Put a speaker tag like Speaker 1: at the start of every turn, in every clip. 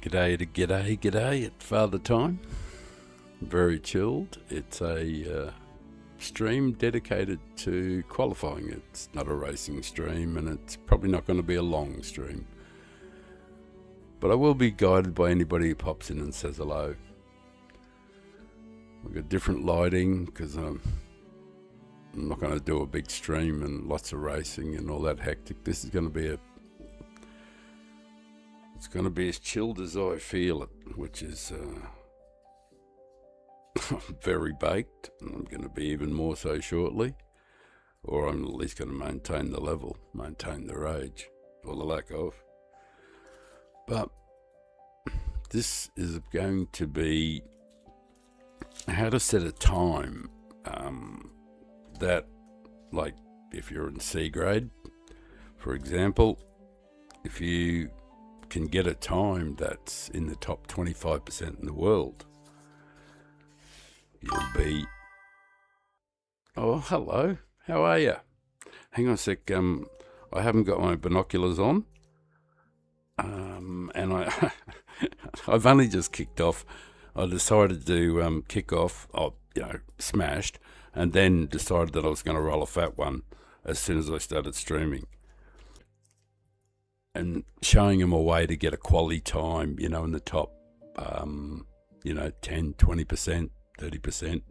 Speaker 1: G'day at Father Time. Very chilled. It's a stream dedicated to qualifying. It's not a racing stream, and it's probably not going to be a long stream. But I will be guided by anybody who pops in and says hello. We've got different lighting because I'm not going to do a big stream and lots of racing and all that hectic. This is going to be it's going to be as chilled as I feel it, which is very baked, and I'm going to be even more so shortly, or I'm at least going to maintain the level, maintain the rage, or the lack of. But this is going to be how to set a time that, like, if you're in C grade, for example, if you can get a time that's in the top 25% in the world, you'll be... Oh, hello. How are you? Hang on a sec. I haven't got my binoculars on. And I've only just kicked off. I decided to kick off, smashed, and then decided that I was going to roll a fat one as soon as I started streaming. And showing them a way to get a quality time, in the top, 10, 20%, 30%.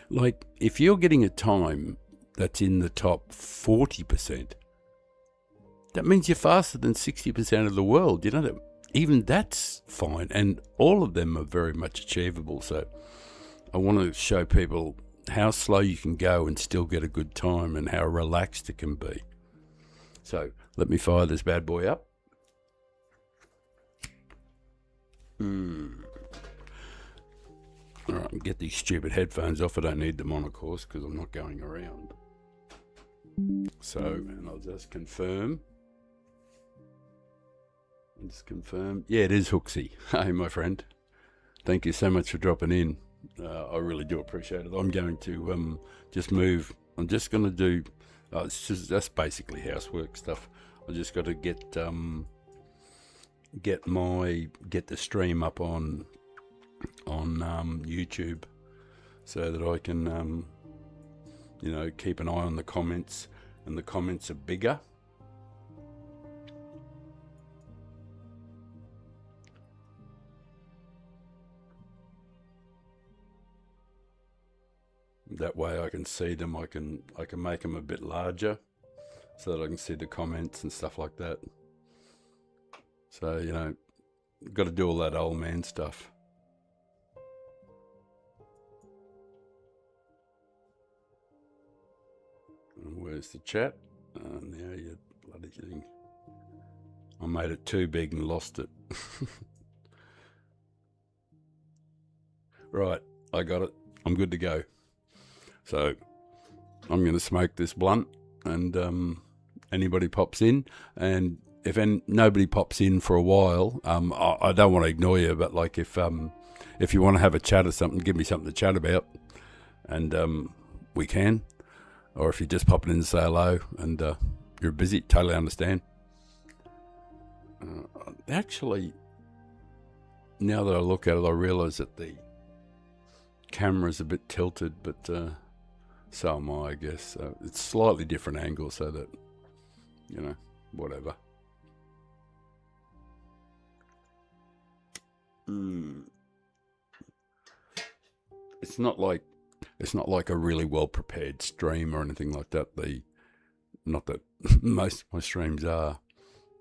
Speaker 1: Like, if you're getting a time that's in the top 40%, that means you're faster than 60% of the world. That even that's fine, and all of them are very much achievable. So I want to show people how slow you can go and still get a good time, and how relaxed it can be. So let me fire this bad boy up. All right, get these stupid headphones off. I don't need them on, of course, because I'm not going around. So, and I'll just confirm. Yeah, it is Hooksy. Hey, my friend. Thank you so much for dropping in. I really do appreciate it. I'm going to just move. I'm just going to do... that's basically housework stuff. I just got to get the stream up on YouTube, so that I can keep an eye on the comments, and the comments are bigger. That way I can see them. I can make them a bit larger, so that I can see the comments and stuff like that. So, got to do all that old man stuff. And where's the chat? Now you bloody thing. I made it too big and lost it. Right, I got it. I'm good to go. So I'm going to smoke this blunt, and anybody pops in, and if nobody pops in for a while, I don't want to ignore you, but like if you want to have a chat or something, give me something to chat about, and we can. Or if you're just popping in to say hello and you're busy, totally understand. Actually, now that I look at it, I realise that the camera's a bit tilted, but so am I guess. It's slightly different angle, so that, whatever. It's not like a really well prepared stream or anything like that. Not that most of my streams are,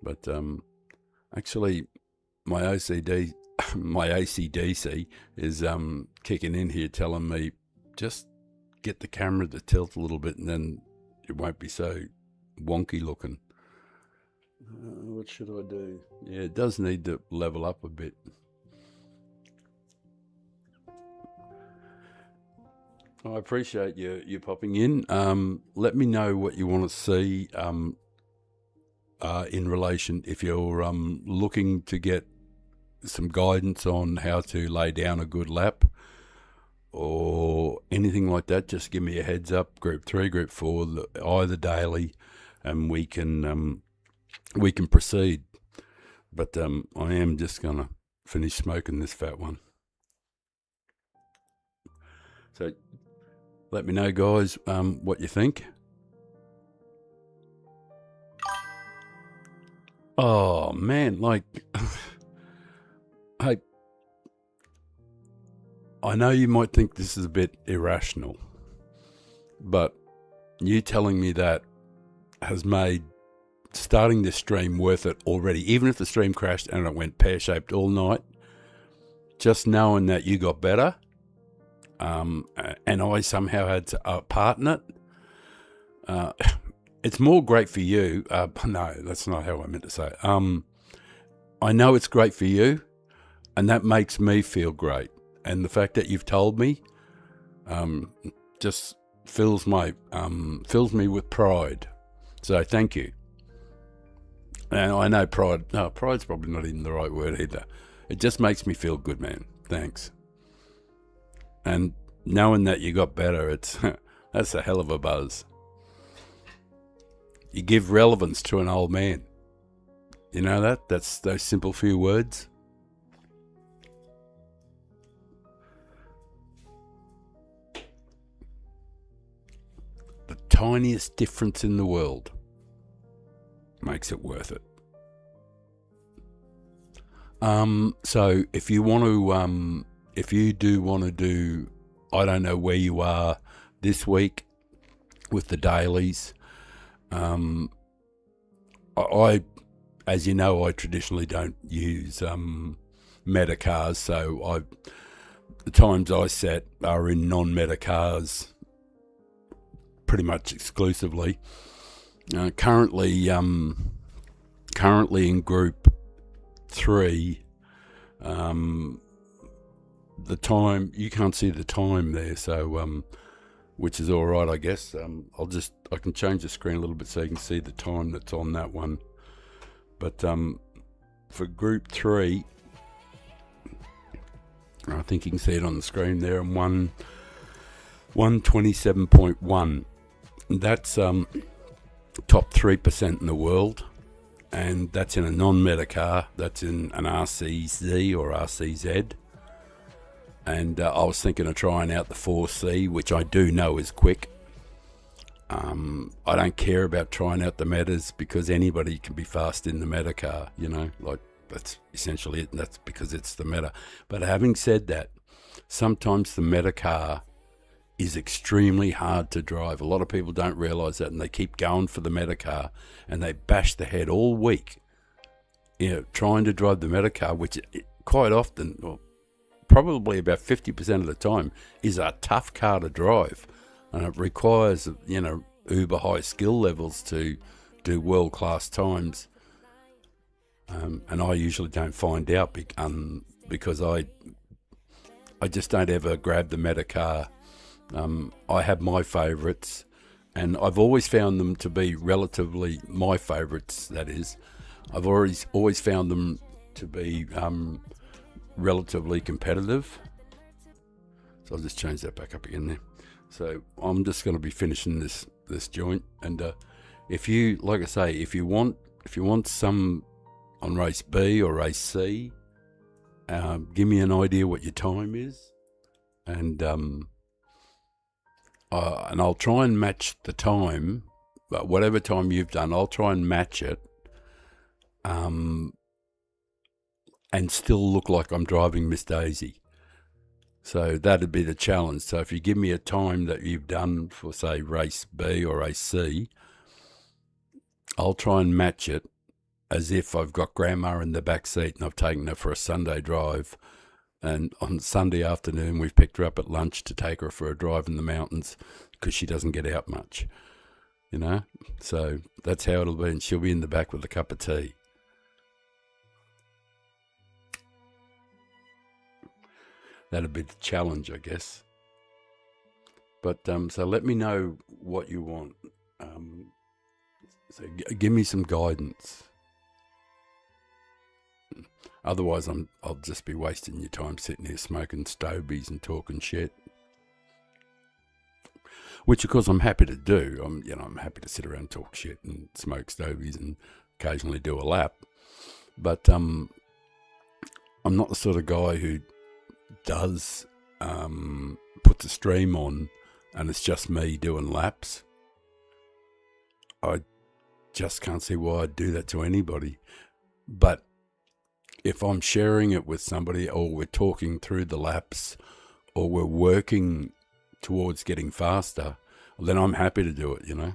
Speaker 1: but actually my OCD, my ACDC is kicking in here, telling me just get the camera to tilt a little bit, and then it won't be so wonky looking. What should I do? Yeah, it does need to level up a bit. I appreciate you popping in. Let me know what you want to see in relation, if you're looking to get some guidance on how to lay down a good lap or anything like that. Just give me a heads up. Group 3, Group 4, either daily, and we can proceed. But I am just gonna finish smoking this fat one. So let me know, guys, what you think. Oh man, like I know you might think this is a bit irrational, but you telling me that has made starting this stream worth it already. Even if the stream crashed and it went pear-shaped all night, just knowing that you got better, and I somehow had a part in it, it's more great for you. No, that's not how I meant to say it. I know it's great for you, and that makes me feel great. And the fact that you've told me just fills me with pride. So thank you. And I know pride's probably not even the right word either. It just makes me feel good, man. Thanks. And knowing that you got better, that's a hell of a buzz. You give relevance to an old man. You know that? That's those simple few words. The tiniest difference in the world makes it worth it. So if you want to, if you do want to do, I don't know where you are this week with the dailies. I, as you know, I traditionally don't use meta cars, so the times I set are in non-meta cars pretty much exclusively. Currently in group 3, the time, you can't see the time there, so which is all right, I guess. I can change the screen a little bit so you can see the time that's on that one. But for group 3, I think you can see it on the screen there, and 127.1. That's top 3% in the world, and that's in a non-meta car. That's in an RCZ or RCZ. And I was thinking of trying out the 4C, which I do know is quick. I don't care about trying out the metas because anybody can be fast in the meta car, you know, like that's essentially it, and that's because it's the meta. But having said that, sometimes the meta car is extremely hard to drive. A lot of people don't realise that, and they keep going for the meta car, and they bash the head all week, you know, trying to drive the meta car, which quite often, well, probably about 50% of the time, is a tough car to drive, and it requires, you know, uber high skill levels to do world-class times. And I usually don't find out because I just don't ever grab the meta car. I have my favourites, and I've always found them to be relatively my favourites. That is, I've always found them to be relatively competitive. So I'll just change that back up again there. So I'm just going to be finishing this joint, and if you, like I say, if you want some on race B or race C, give me an idea what your time is, and I'll try and match the time, but whatever time you've done, I'll try and match it, and still look like I'm driving Miss Daisy. So that'd be the challenge. So if you give me a time that you've done for, say, race B or race C, I'll try and match it as if I've got grandma in the back seat and I've taken her for a Sunday drive. And on Sunday afternoon, we've picked her up at lunch to take her for a drive in the mountains because she doesn't get out much, you know. So that's how it'll be, and she'll be in the back with a cup of tea. That'd be the challenge, I guess. But so let me know what you want. So give me some guidance. Otherwise, I'll just be wasting your time sitting here smoking stobies and talking shit. Which, of course, I'm happy to do. I'm happy to sit around and talk shit and smoke stobies and occasionally do a lap. But I'm not the sort of guy who does put the stream on and it's just me doing laps. I just can't see why I'd do that to anybody. But if I'm sharing it with somebody, or we're talking through the laps, or we're working towards getting faster, then I'm happy to do it, you know.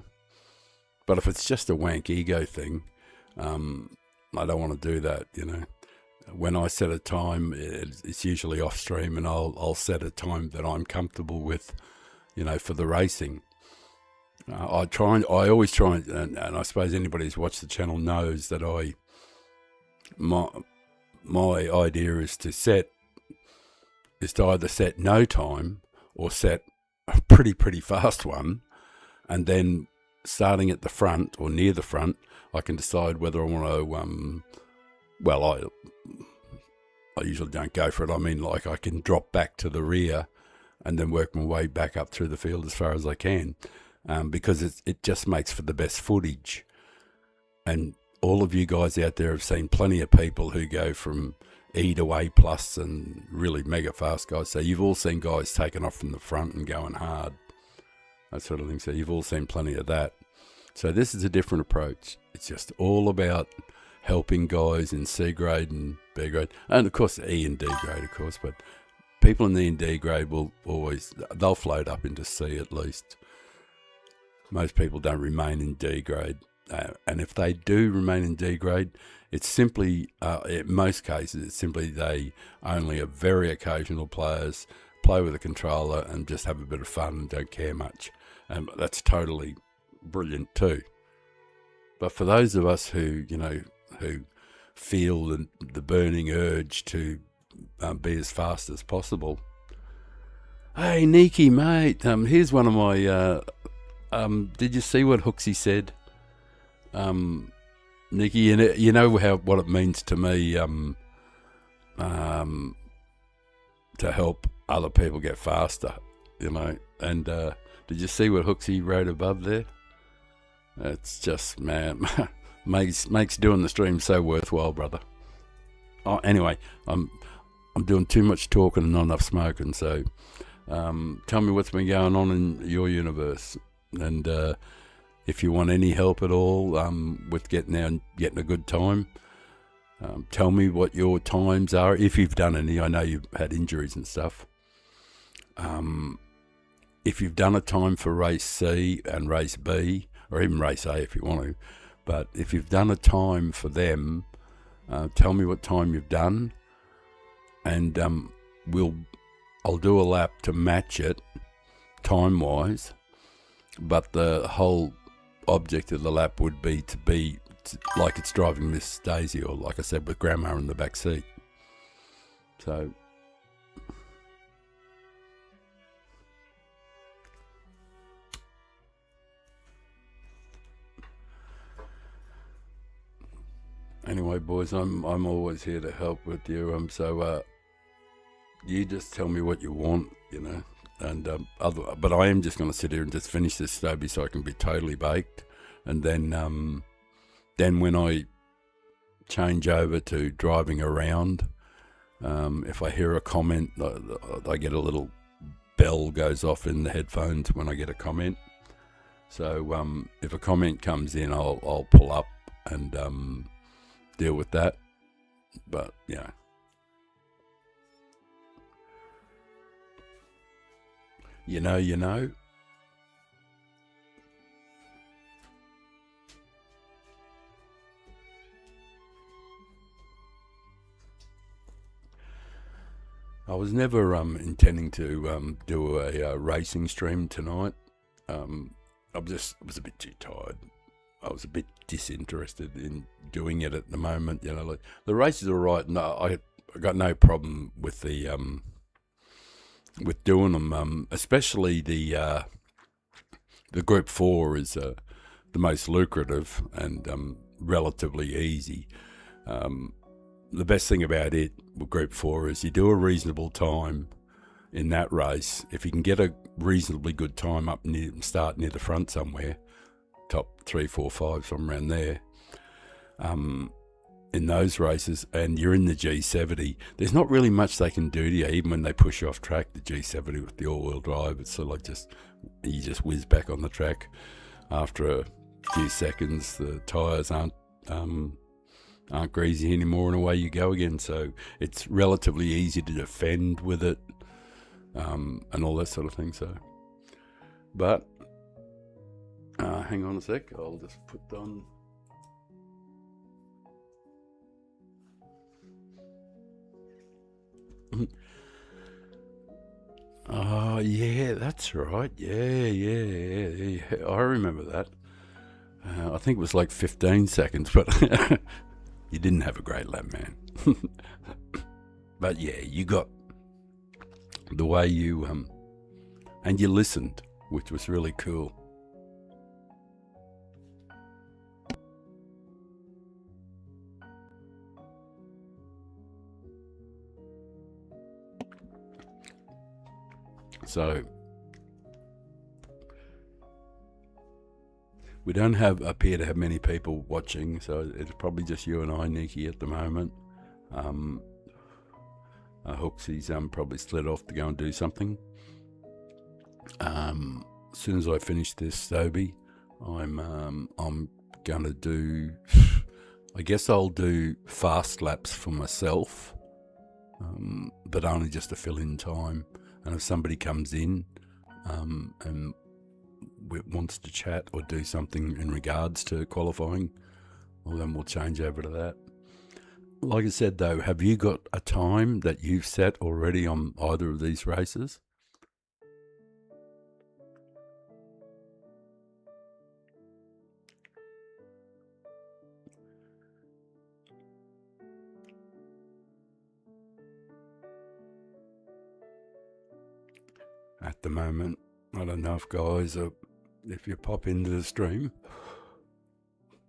Speaker 1: But if it's just a wank ego thing, I don't want to do that, you know. When I set a time, it's usually off stream, and I'll set a time that I'm comfortable with, you know, for the racing. I always try, and I suppose anybody who's watched the channel knows that my idea is to either set no time or set a pretty fast one, and then starting at the front or near the front, I can decide whether I want to. I usually don't go for it. I mean, like, I can drop back to the rear and then work my way back up through the field as far as I can, because it just makes for the best footage. And all of you guys out there have seen plenty of people who go from E to A plus and really mega fast guys. So you've all seen guys taking off from the front and going hard, that sort of thing. So you've all seen plenty of that. So this is a different approach. It's just all about helping guys in C grade and B grade, and of course E and D grade, of course. But people in the E and D grade they'll float up into C at least. Most people don't remain in D grade. And if they do remain in D grade, it's simply, in most cases, it's simply they only are very occasional players, play with a controller and just have a bit of fun and don't care much. And that's totally brilliant too. But for those of us who, you know, who feel the burning urge to be as fast as possible. Hey, Nikki, mate, here's one of my, did you see what Hooksy said? Nikki, you know what it means to me to help other people get faster, you know. And did you see what Hooksy wrote above there? It's just, man, makes doing the stream so worthwhile, brother. Oh, anyway, I'm doing too much talking and not enough smoking. So tell me what's been going on in your universe, and if you want any help at all with getting a good time, tell me what your times are, if you've done any. I know you've had injuries and stuff. If you've done a time for race C and race B, or even race A if you want to, but if you've done a time for them, tell me what time you've done, and I'll do a lap to match it time-wise, but the whole object of the lap would be to be like it's driving Miss Daisy, or like I said, with Grandma in the back seat. So anyway, boys, I'm always here to help with you. So you just tell me what you want, you know. And but I am just going to sit here and just finish this Stoby so I can be totally baked, and then when I change over to driving around, if I hear a comment, I get a little bell goes off in the headphones when I get a comment. So if a comment comes in, I'll pull up and deal with that. But yeah. You know. I was never intending to do a racing stream tonight. I was a bit too tired. I was a bit disinterested in doing it at the moment. You know, like, the races are right. No, I got no problem with the with doing them, especially the Group 4 is the most lucrative and relatively easy. The best thing about it with Group 4 is you do a reasonable time in that race. If you can get a reasonably good time up near, start near the front somewhere, top 3, 4, 5, somewhere around there, in those races and you're in the G70, there's not really much they can do to you. Even when they push you off track, the G70 with the all-wheel drive, it's sort of like you just whiz back on the track. After a few seconds, the tyres aren't greasy anymore, and away you go again. So it's relatively easy to defend with it, and all that sort of thing. So, but hang on a sec, I'll just put on. Oh yeah, that's right. Yeah. I remember that. I think it was like 15 seconds, but you didn't have a great lap, man. But yeah, you got the way you and you listened, which was really cool. So we don't appear to have many people watching, so it's probably just you and I, Nikki, at the moment. Hooksy's probably slid off to go and do something. As soon as I finish this Stoby, I'm gonna do. I guess I'll do fast laps for myself, but only just to fill in time. And if somebody comes in and wants to chat or do something in regards to qualifying, well, then we'll change over to that. Like I said, though, have you got a time that you've set already on either of these races? At the moment, I don't know if guys, if you pop into the stream,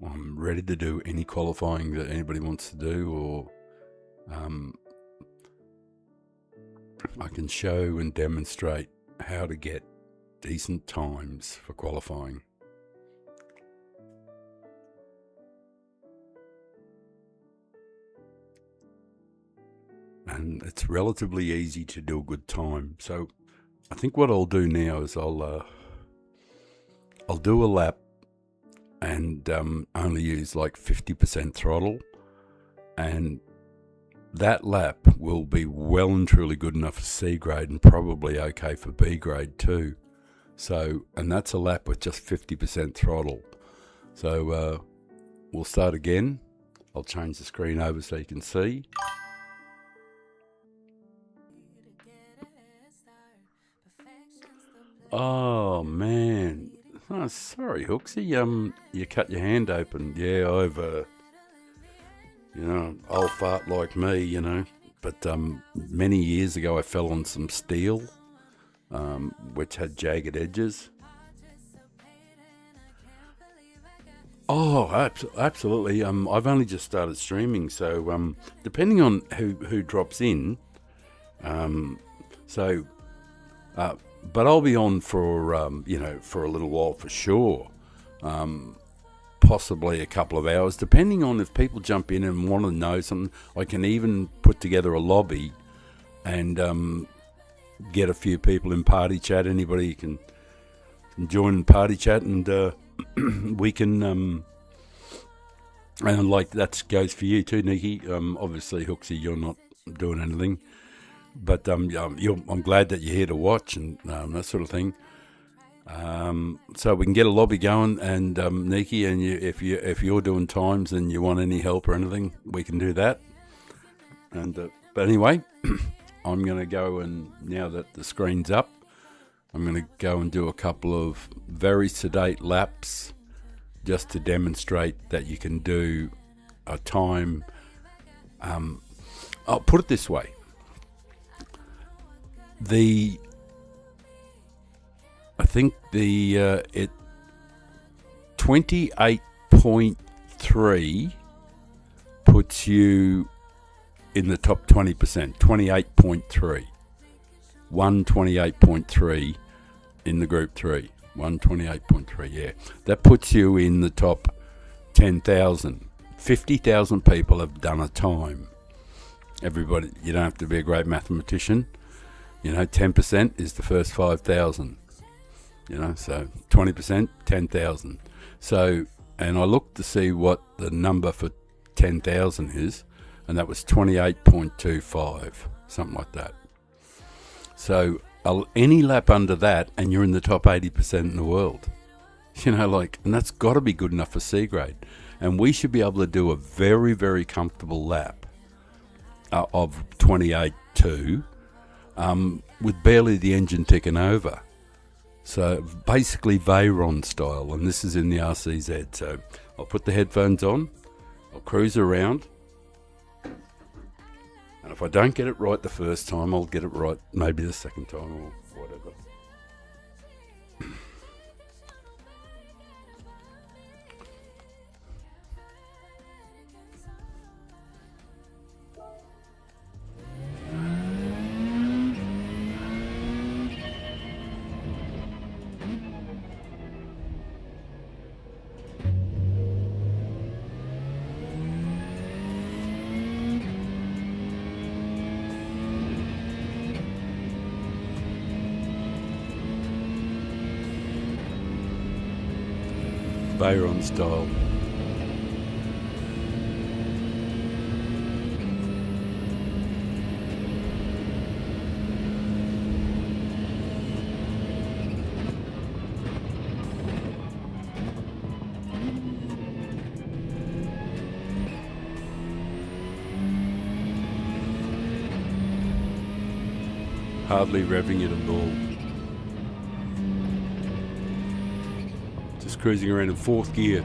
Speaker 1: I'm ready to do any qualifying that anybody wants to do, or I can show and demonstrate how to get decent times for qualifying. And it's relatively easy to do a good time. So I think what I'll do now is I'll do a lap and only use like 50% throttle, and that lap will be well and truly good enough for C grade and probably okay for B grade too. So, and that's a lap with just 50% throttle. So we'll start again. I'll change the screen over so you can see. Oh man, oh, sorry Hooksy, you cut your hand open. Yeah, I've old fart like me, but many years ago I fell on some steel, which had jagged edges. Oh, absolutely. I've only just started streaming, so depending on who drops in, but I'll be on for for a little while for sure, possibly a couple of hours, depending on if people jump in and want to know something. I can even put together a lobby and get a few people in party chat. Anybody can join party chat, and we can and like that goes for you too, Nikki. Obviously, Hooksy, you're not doing anything. But I'm glad that you're here to watch and that sort of thing. So we can get a lobby going, and Nikki, and if you're doing times and you want any help or anything, we can do that. And but anyway, I'm going to go, and now that the screen's up, I'm going to go and do a couple of very sedate laps just to demonstrate that you can do a time. I'll put it this way. I think it 28.3 puts you in the top 20%. 28.3, 128.3 in the group 3. 128.3, yeah. That puts you in the top 10,000 50,000 people have done a time. Everybody, you don't have to be a great mathematician. 10% is the first 5,000. So 20%, 10,000. So, and I looked to see what the number for 10,000 is, and that was 28.25, something like that. So any lap under that, and you're in the top 80% in the world. And that's got to be good enough for C grade. And we should be able to do a very, very comfortable lap of 28.2 with barely the engine ticking over. So basically Veyron style, and this is in the RCZ. So I'll put the headphones on, I'll cruise around, and if I don't get it right the first time, I'll get it right maybe the second time or whatever. Veyron style. Hardly revving it at all. Just cruising around in fourth gear.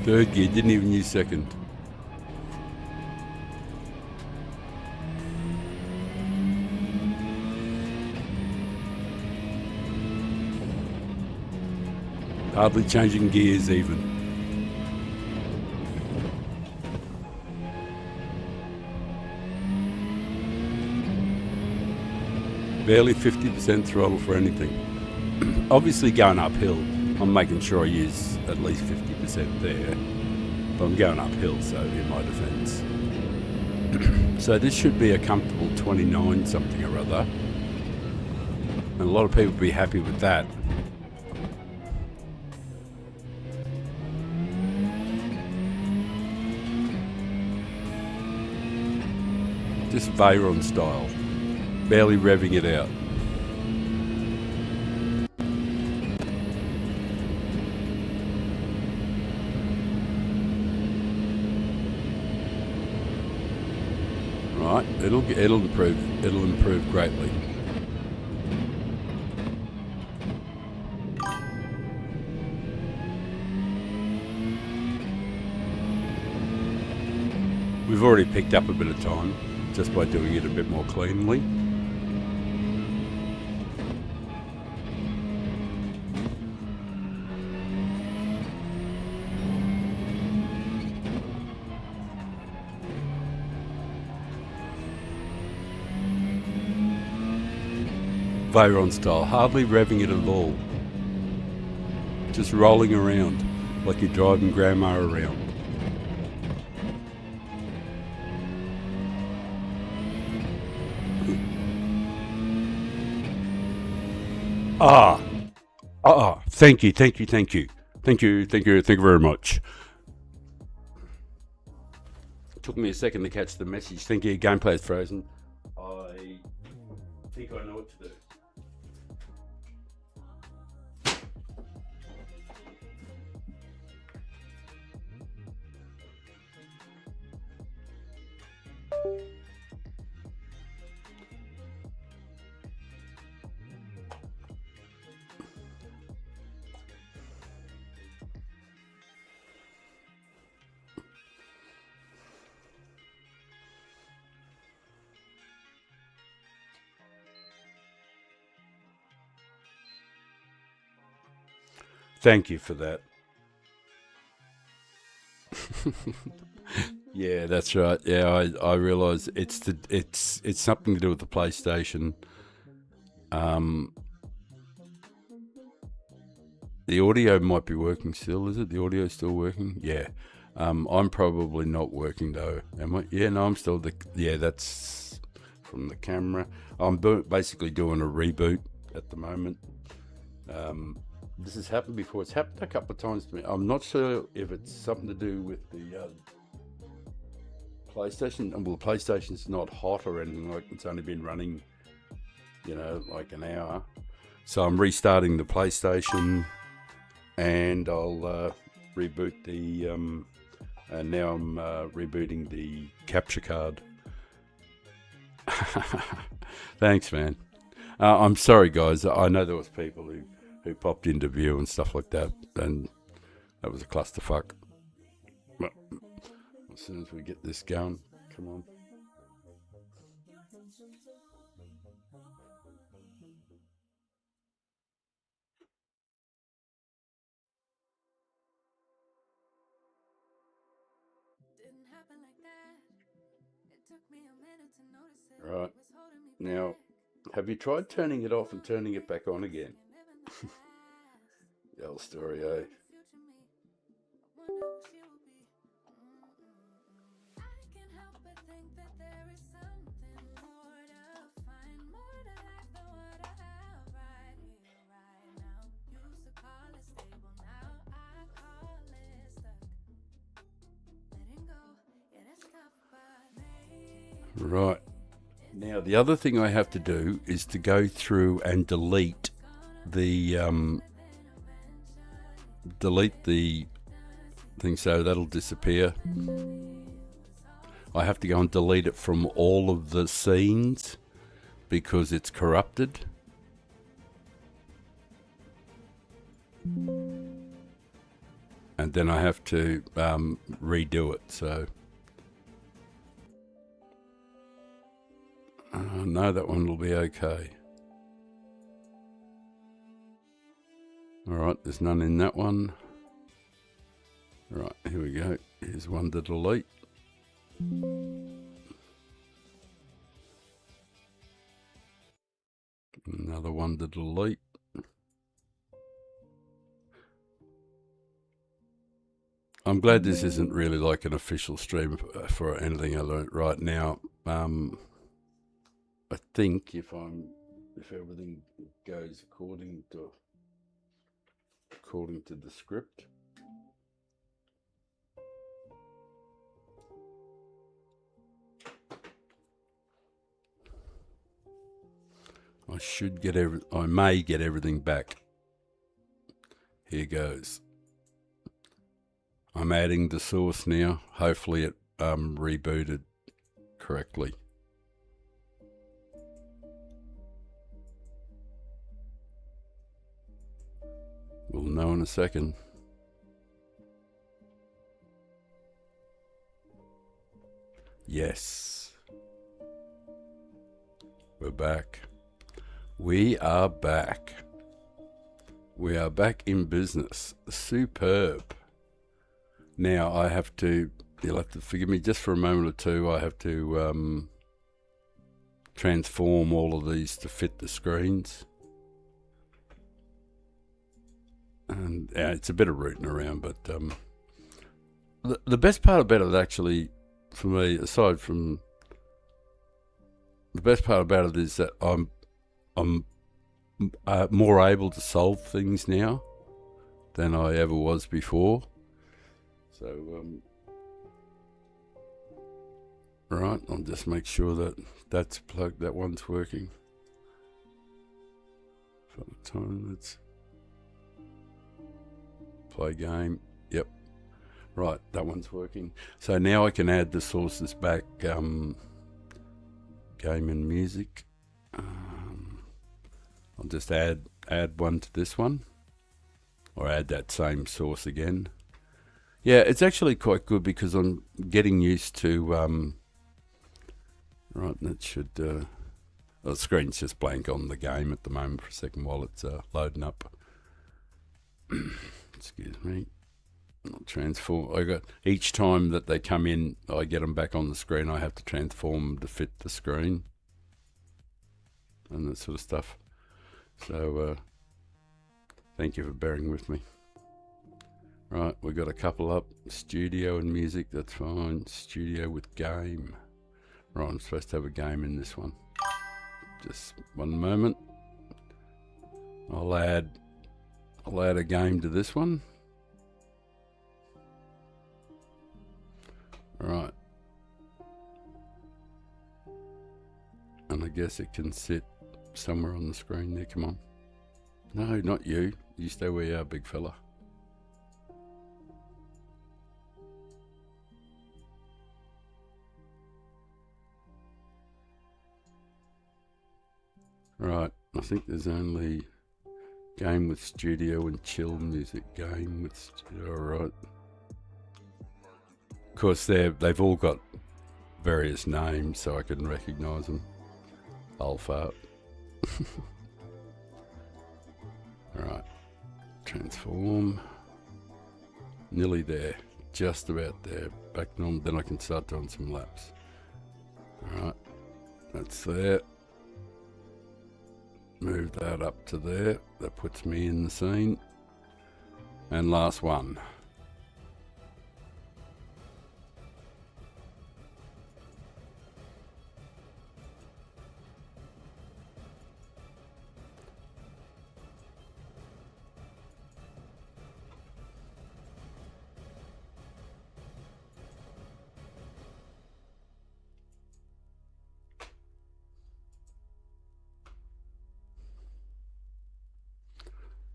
Speaker 1: Third gear, didn't even use second. Hardly changing gears even. Barely 50% throttle for anything. Obviously going uphill, I'm making sure I use at least 50% there. But I'm going uphill, so in my defence. So this should be a comfortable 29 something or other. And a lot of people will be happy with that. Just Veyron style. Barely revving it out. Right, it'll improve greatly. We've already picked up a bit of time just by doing it a bit more cleanly. Veyron style, hardly revving it at all. Just rolling around like you're driving grandma around. Thank you very much. It took me a second to catch the message. Thank you, gameplay is frozen. I think I know what to do. Thank you for that. Yeah, that's right. Yeah, I realise it's something to do with the PlayStation. The audio might be working still, is it? The audio still working? Yeah. I'm probably not working though, am I? Yeah, no, I'm still yeah, that's from the camera. I'm basically doing a reboot at the moment. This has happened before. It's happened a couple of times to me. I'm not sure if it's something to do with the PlayStation. Well, the PlayStation's not hot or anything, like it's only been running, like an hour. So I'm restarting the PlayStation and I'll reboot the, and now I'm rebooting the capture card. Thanks, man. I'm sorry, guys. I know there was people who popped into view and stuff like that, and that was a clusterfuck. But as soon as we get this going, come on. Right. Now, have you tried turning it off and turning it back on again? The old story, eh? Right. Now, the other thing I have to do is to go through and delete the thing, so that'll disappear. I have to go and delete it from all of the scenes because it's corrupted. And then I have to redo it, so... no, that one will be okay. Alright, there's none in that one. Right, here we go. Here's one to delete. Another one to delete. I'm glad this isn't really like an official stream for anything I learned right now. I think if everything goes according to the script, I may get everything back. Here goes. I'm adding the source now. Hopefully it rebooted correctly. We'll know in a second. Yes. We're back. We are back. We are back in business. Superb. Now you'll have to forgive me just for a moment or two. I have to transform all of these to fit the screens. And it's a bit of rooting around, but the best part about it, actually, for me, aside from the best part about it, is that I'm more able to solve things now than I ever was before. So, right, I'll just make sure that that's plugged. That one's working. For the time, let's play game. Yep. Right, that one's working. So now I can add the sources back. Game and music. I'll just add one to this one, or add that same source again. Yeah, it's actually quite good because I'm getting used to. Right, that should. The screen's just blank on the game at the moment for a second while it's loading up. Excuse me. I'll transform. I got each time that they come in, I get them back on the screen. I have to transform them to fit the screen and that sort of stuff. So Thank you for bearing with me. Right, we got a couple up. Studio and music, that's fine. Studio with game. Right, I'm supposed to have a game in this one. Just one moment. I'll add a game to this one. Right. And I guess it can sit somewhere on the screen there. Come on. No, not you. You stay where you are, big fella. Right, I think there's only game with studio and chill music. Game with studio, alright. Of course, they've all got various names, so I can recognise them. Alpha. Right, transform. Nearly there, just about there. Back normal, then I can start doing some laps. Alright, that's there. Move that up to there. That puts me in the scene. And last one.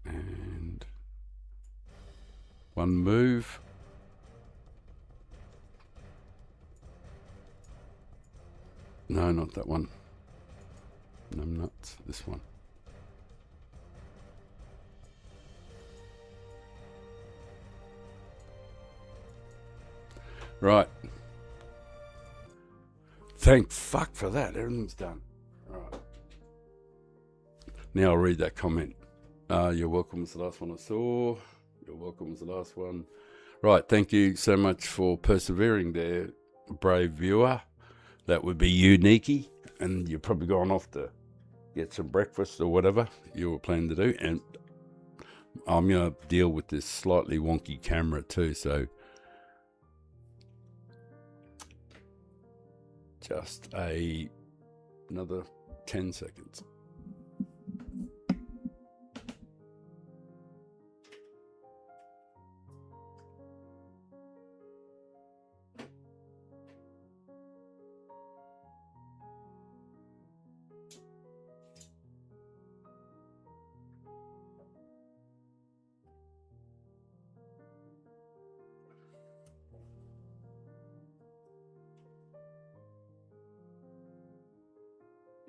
Speaker 1: And one move. No, not that one. I'm nuts. This one. Right. Thank fuck for that. Everything's done. Right. Now I'll read that comment. You're welcome was the last one I saw. You're welcome was the last one. Right. Thank you so much for persevering there, brave viewer. That would be you, Nikki. And you're probably gone off to get some breakfast or whatever you were planning to do. And I'm going to deal with this slightly wonky camera too. So just another 10 seconds.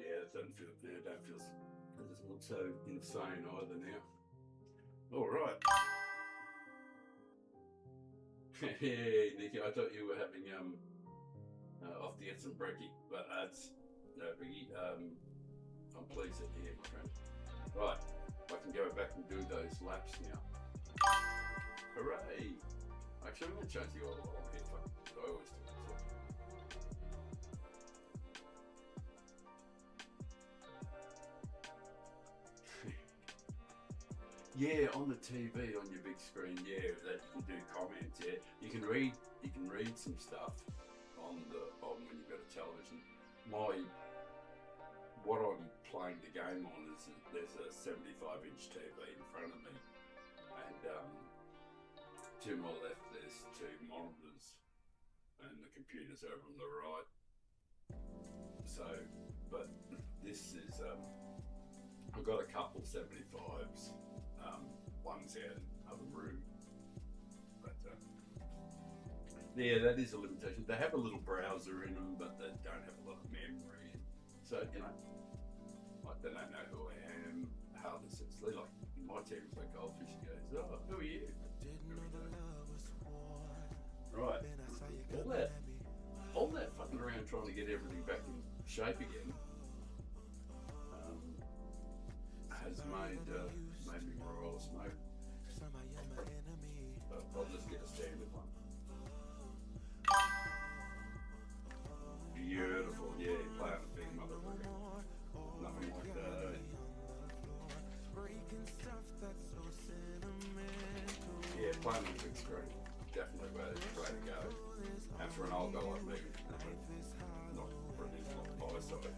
Speaker 1: It doesn't look so insane either now. All right. Hey, Nikki, I thought you were having off to get some brekkie, but that's no biggie. I'm pleased that you're here, my friend. Right, I can go back and do those laps now. Hooray! Actually, I'm going to change the oil on here. I always do. Yeah, on the TV, on your big screen, yeah, that you can do comments. Yeah, you can read some stuff on when you've got a television. What I'm playing the game on is there's a 75-inch TV in front of me, and to my left there's two monitors, and the computer's over on the right. So, but this is I've got a couple 75s. One's out in another room, but yeah, that is a limitation. They have a little browser in them, but they don't have a lot of memory. So like they don't know who I am, how this is. They're like my team's like Goldfish. He goes, "Oh, who are you?" Right, all that fucking around trying to get everything back in shape again has made me roll smoke. But I'll just get a standard one. Beautiful, yeah, playing a big motherfucker. Nothing like that. And for an old guy like me, not British, not my side,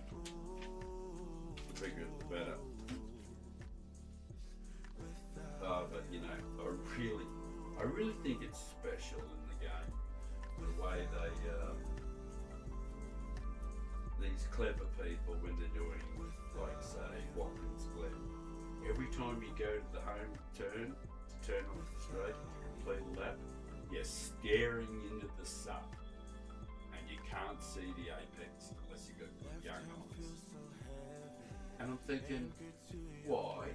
Speaker 1: the bigger the better. But you know, I really think it's special in the game, the way these clever people, when they're doing, like say, Watkins Glen, every time you go to the home turn off the straight to complete a lap, you're staring into the sun and you can't see the apex unless you've got young eyes. And I'm thinking, why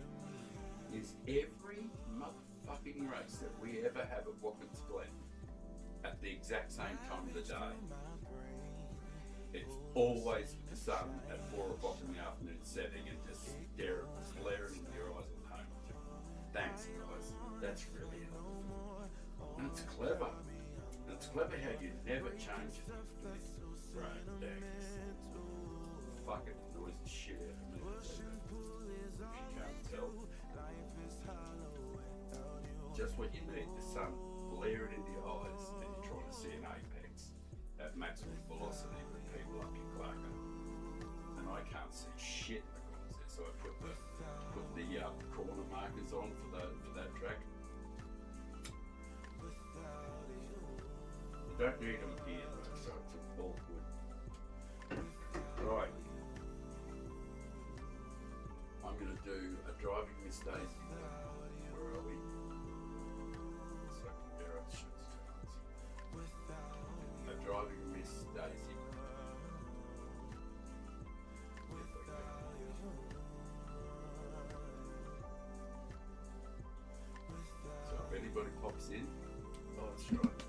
Speaker 1: is every motherfucking race that we ever have at Watkins Glen at the exact same time of the day? It's always the sun at 4 o'clock in the afternoon setting and just glaring into your eyes on the home. Thanks guys, that's really helpful. And it's clever. And it's clever how you never change it. Right, thanks. Fucking annoys the shit out of me. If you can't tell. Just what you need, the sun glaring into your eyes and you're trying to see an apex at maximum velocity with people up your clacker. And I can't see shit in the corners there, so I put the corner markers on for that track. You don't need them here though, so it's all good. Right. I'm going to do a driving mistake. Where are we? So I can bear up the shoots too. A driving miss Daisy. So if anybody pops in, oh that's right.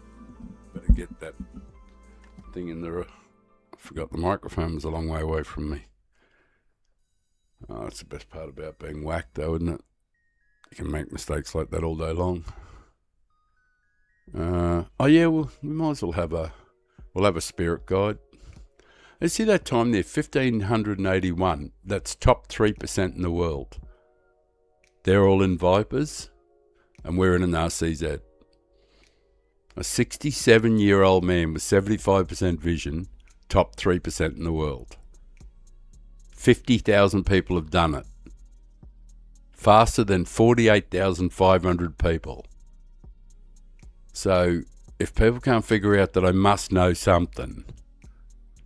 Speaker 1: Better get that thing in there. I forgot the microphone was a long way away from me. Oh, that's the best part about being whacked though, isn't it? You can make mistakes like that all day long. Oh yeah, well we might as well have a spirit guide. You see that time there, 1581. That's top 3% in the world. They're all in Vipers, and we're in an RCZ. A 67-year-old man with 75% vision, top 3% in the world. 50,000 people have done it. Faster than 48,500 people. So if people can't figure out that I must know something,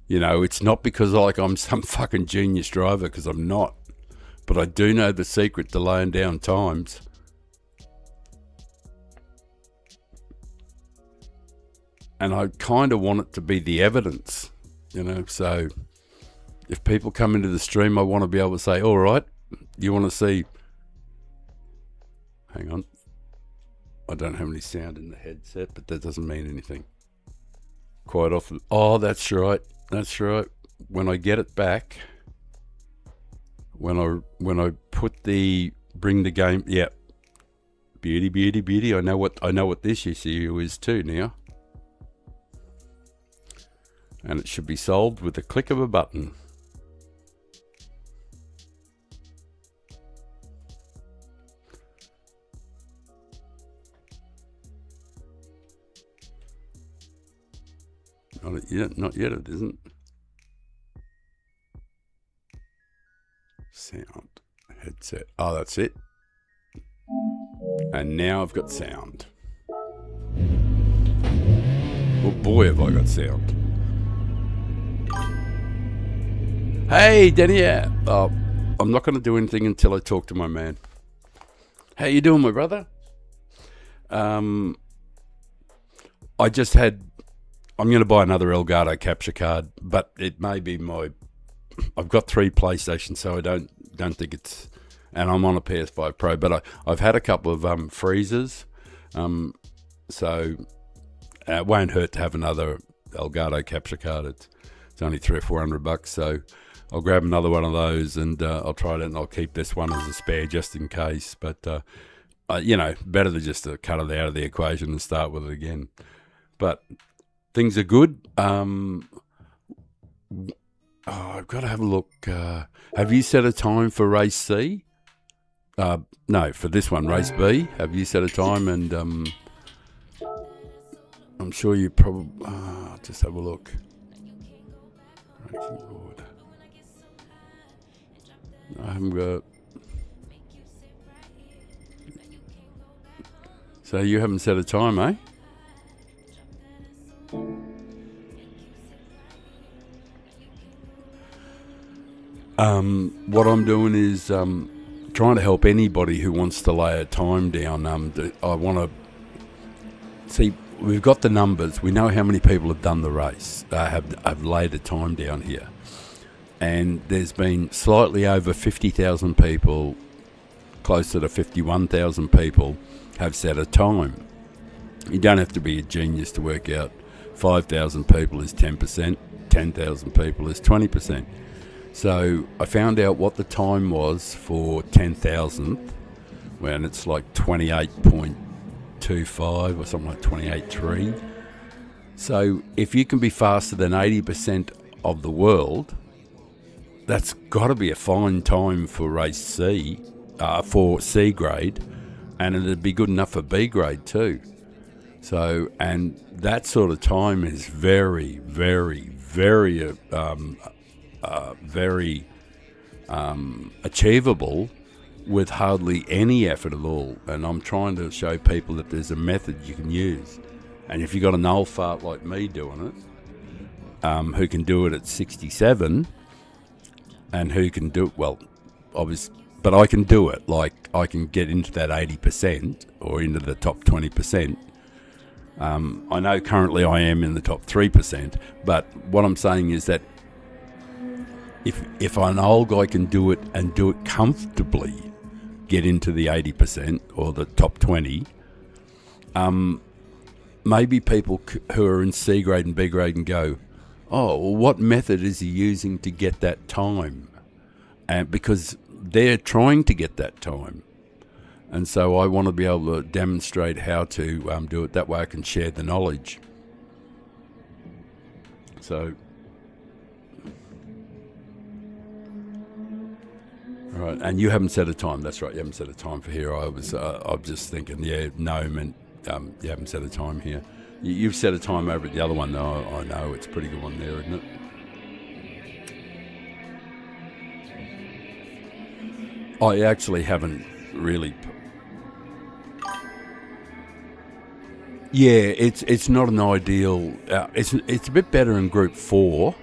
Speaker 1: you know, it's not because I'm some fucking genius driver, because I'm not. But I do know the secret to laying down times. And I kind of want it to be the evidence, you know. So if people come into the stream, I want to be able to say, all right, you want to see... Hang on. I don't have any sound in the headset, but that doesn't mean anything. Quite often, oh, that's right. That's right. When I get it back, when I put bring the game, yeah. Beauty, beauty, beauty. I know what this issue is too now. And it should be solved with the click of a button. Not yet, it isn't. Sound, headset. Oh, that's it. And now I've got sound. Oh boy, have I got sound. Hey, Danny. Oh, I'm not going to do anything until I talk to my man. How you doing, my brother? I just had... I'm going to buy another Elgato capture card, but it may be I've got 3 PlayStations, so I don't think it's... And I'm on a PS5 Pro, but I've had a couple of freezers, so it won't hurt to have another Elgato capture card. It's only $300 or $400, so I'll grab another one of those and I'll try it, and I'll keep this one as a spare just in case. But you know, better than just to cut it out of the equation and start with it again. But things are good. I've got to have a look. Have you set a time for race C? No, for this one, race B. Have you set a time? And I'm sure you probably... just have a look. Racing board. I haven't got. So you haven't set a time, eh? What I'm doing is trying to help anybody who wants to lay a time down. I want to see, we've got the numbers. We know how many people have done the race, have laid a time down here. And there's been slightly over 50,000 people, closer to 51,000 people have set a time. You don't have to be a genius to work out 5,000 people is 10%, 10,000 people is 20%. So I found out what the time was for 10,000th, when it's like 28.25 or something like 28.3. So if you can be faster than 80% of the world, that's got to be a fine time for race C, for C grade, and it'd be good enough for B grade too. So, and that sort of time is very, very, very, very achievable with hardly any effort at all. And I'm trying to show people that there's a method you can use. And if you've got an old fart like me doing it, who can do it at 67, and who can do it, well, obviously, but I can do it. Like, I can get into that 80% or into the top 20%. I know currently I am in the top 3%, but what I'm saying is that if an old guy can do it and do it comfortably, get into the 80% or the top 20, maybe people who are in C grade and B grade can go, oh, well, what method is he using to get that time? And because they're trying to get that time. And so I want to be able to demonstrate how to do it. That way I can share the knowledge. So, all right, and you haven't set a time. That's right, you haven't set a time for here. I'm just thinking, yeah, no, man, you haven't set a time here. You've set a time over at the other one, though. I know, it's a pretty good one there, isn't it? I actually haven't really. Yeah, it's not an ideal. It's a bit better in Group 4,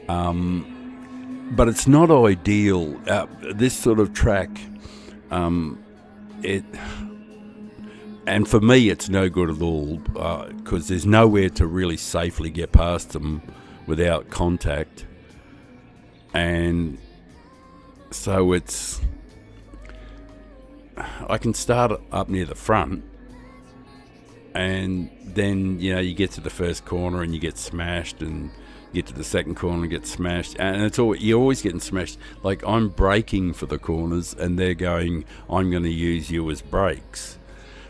Speaker 1: but it's not ideal. This sort of track, and for me, it's no good at all because there's nowhere to really safely get past them without contact, and so I can start up near the front, and then you get to the first corner and you get smashed, and you get to the second corner and get smashed, and you're always getting smashed. Like, I'm braking for the corners and they're going, I'm going to use you as brakes.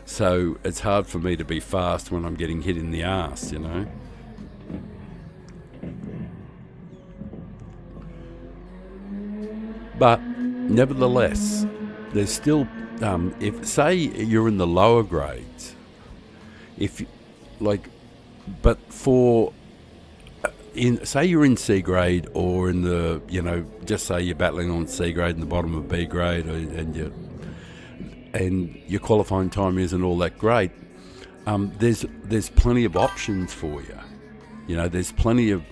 Speaker 1: So it's hard for me to be fast when I'm getting hit in the arse, But nevertheless, there's still, if say you're in the lower grades, but for, say you're in C grade, or in the, just say you're battling on C grade in the bottom of B grade, and your qualifying time isn't all that great, there's plenty of options for you. There's plenty of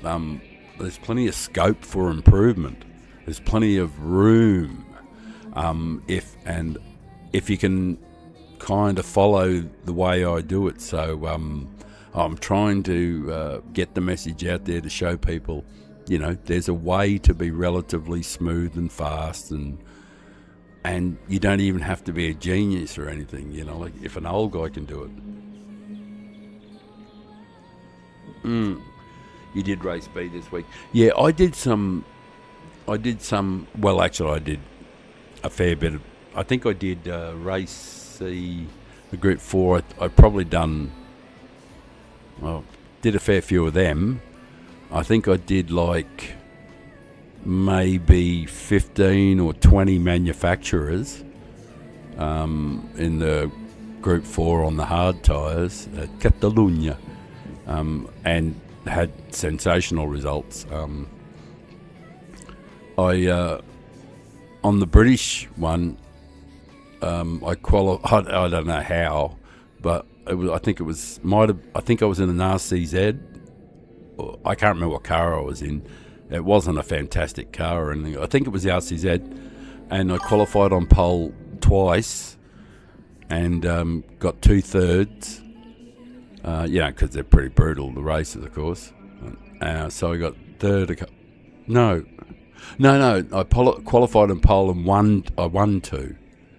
Speaker 1: scope for improvement. There's plenty of room, if you can kind of follow the way I do it. So I'm trying to get the message out there to show people, there's a way to be relatively smooth and fast, and you don't even have to be a genius or anything, like if an old guy can do it. You did race B this week. Yeah, I did some, well, actually I did a fair bit of, I think I did race C, the Group 4. I probably did a fair few of them. I think I did like maybe 15 or 20 manufacturers in the Group 4 on the hard tyres at Catalunya. And had sensational results. I on the British one, I qualified. I don't know how, but it was. I think it was. I think I was in an RCZ. I can't remember what car I was in. It wasn't a fantastic car or anything. I think it was the RCZ, and I qualified on pole twice, and got 2/3. Because they're pretty brutal, the races, of course. So I got third. No. I qualified on pole and won. I won two.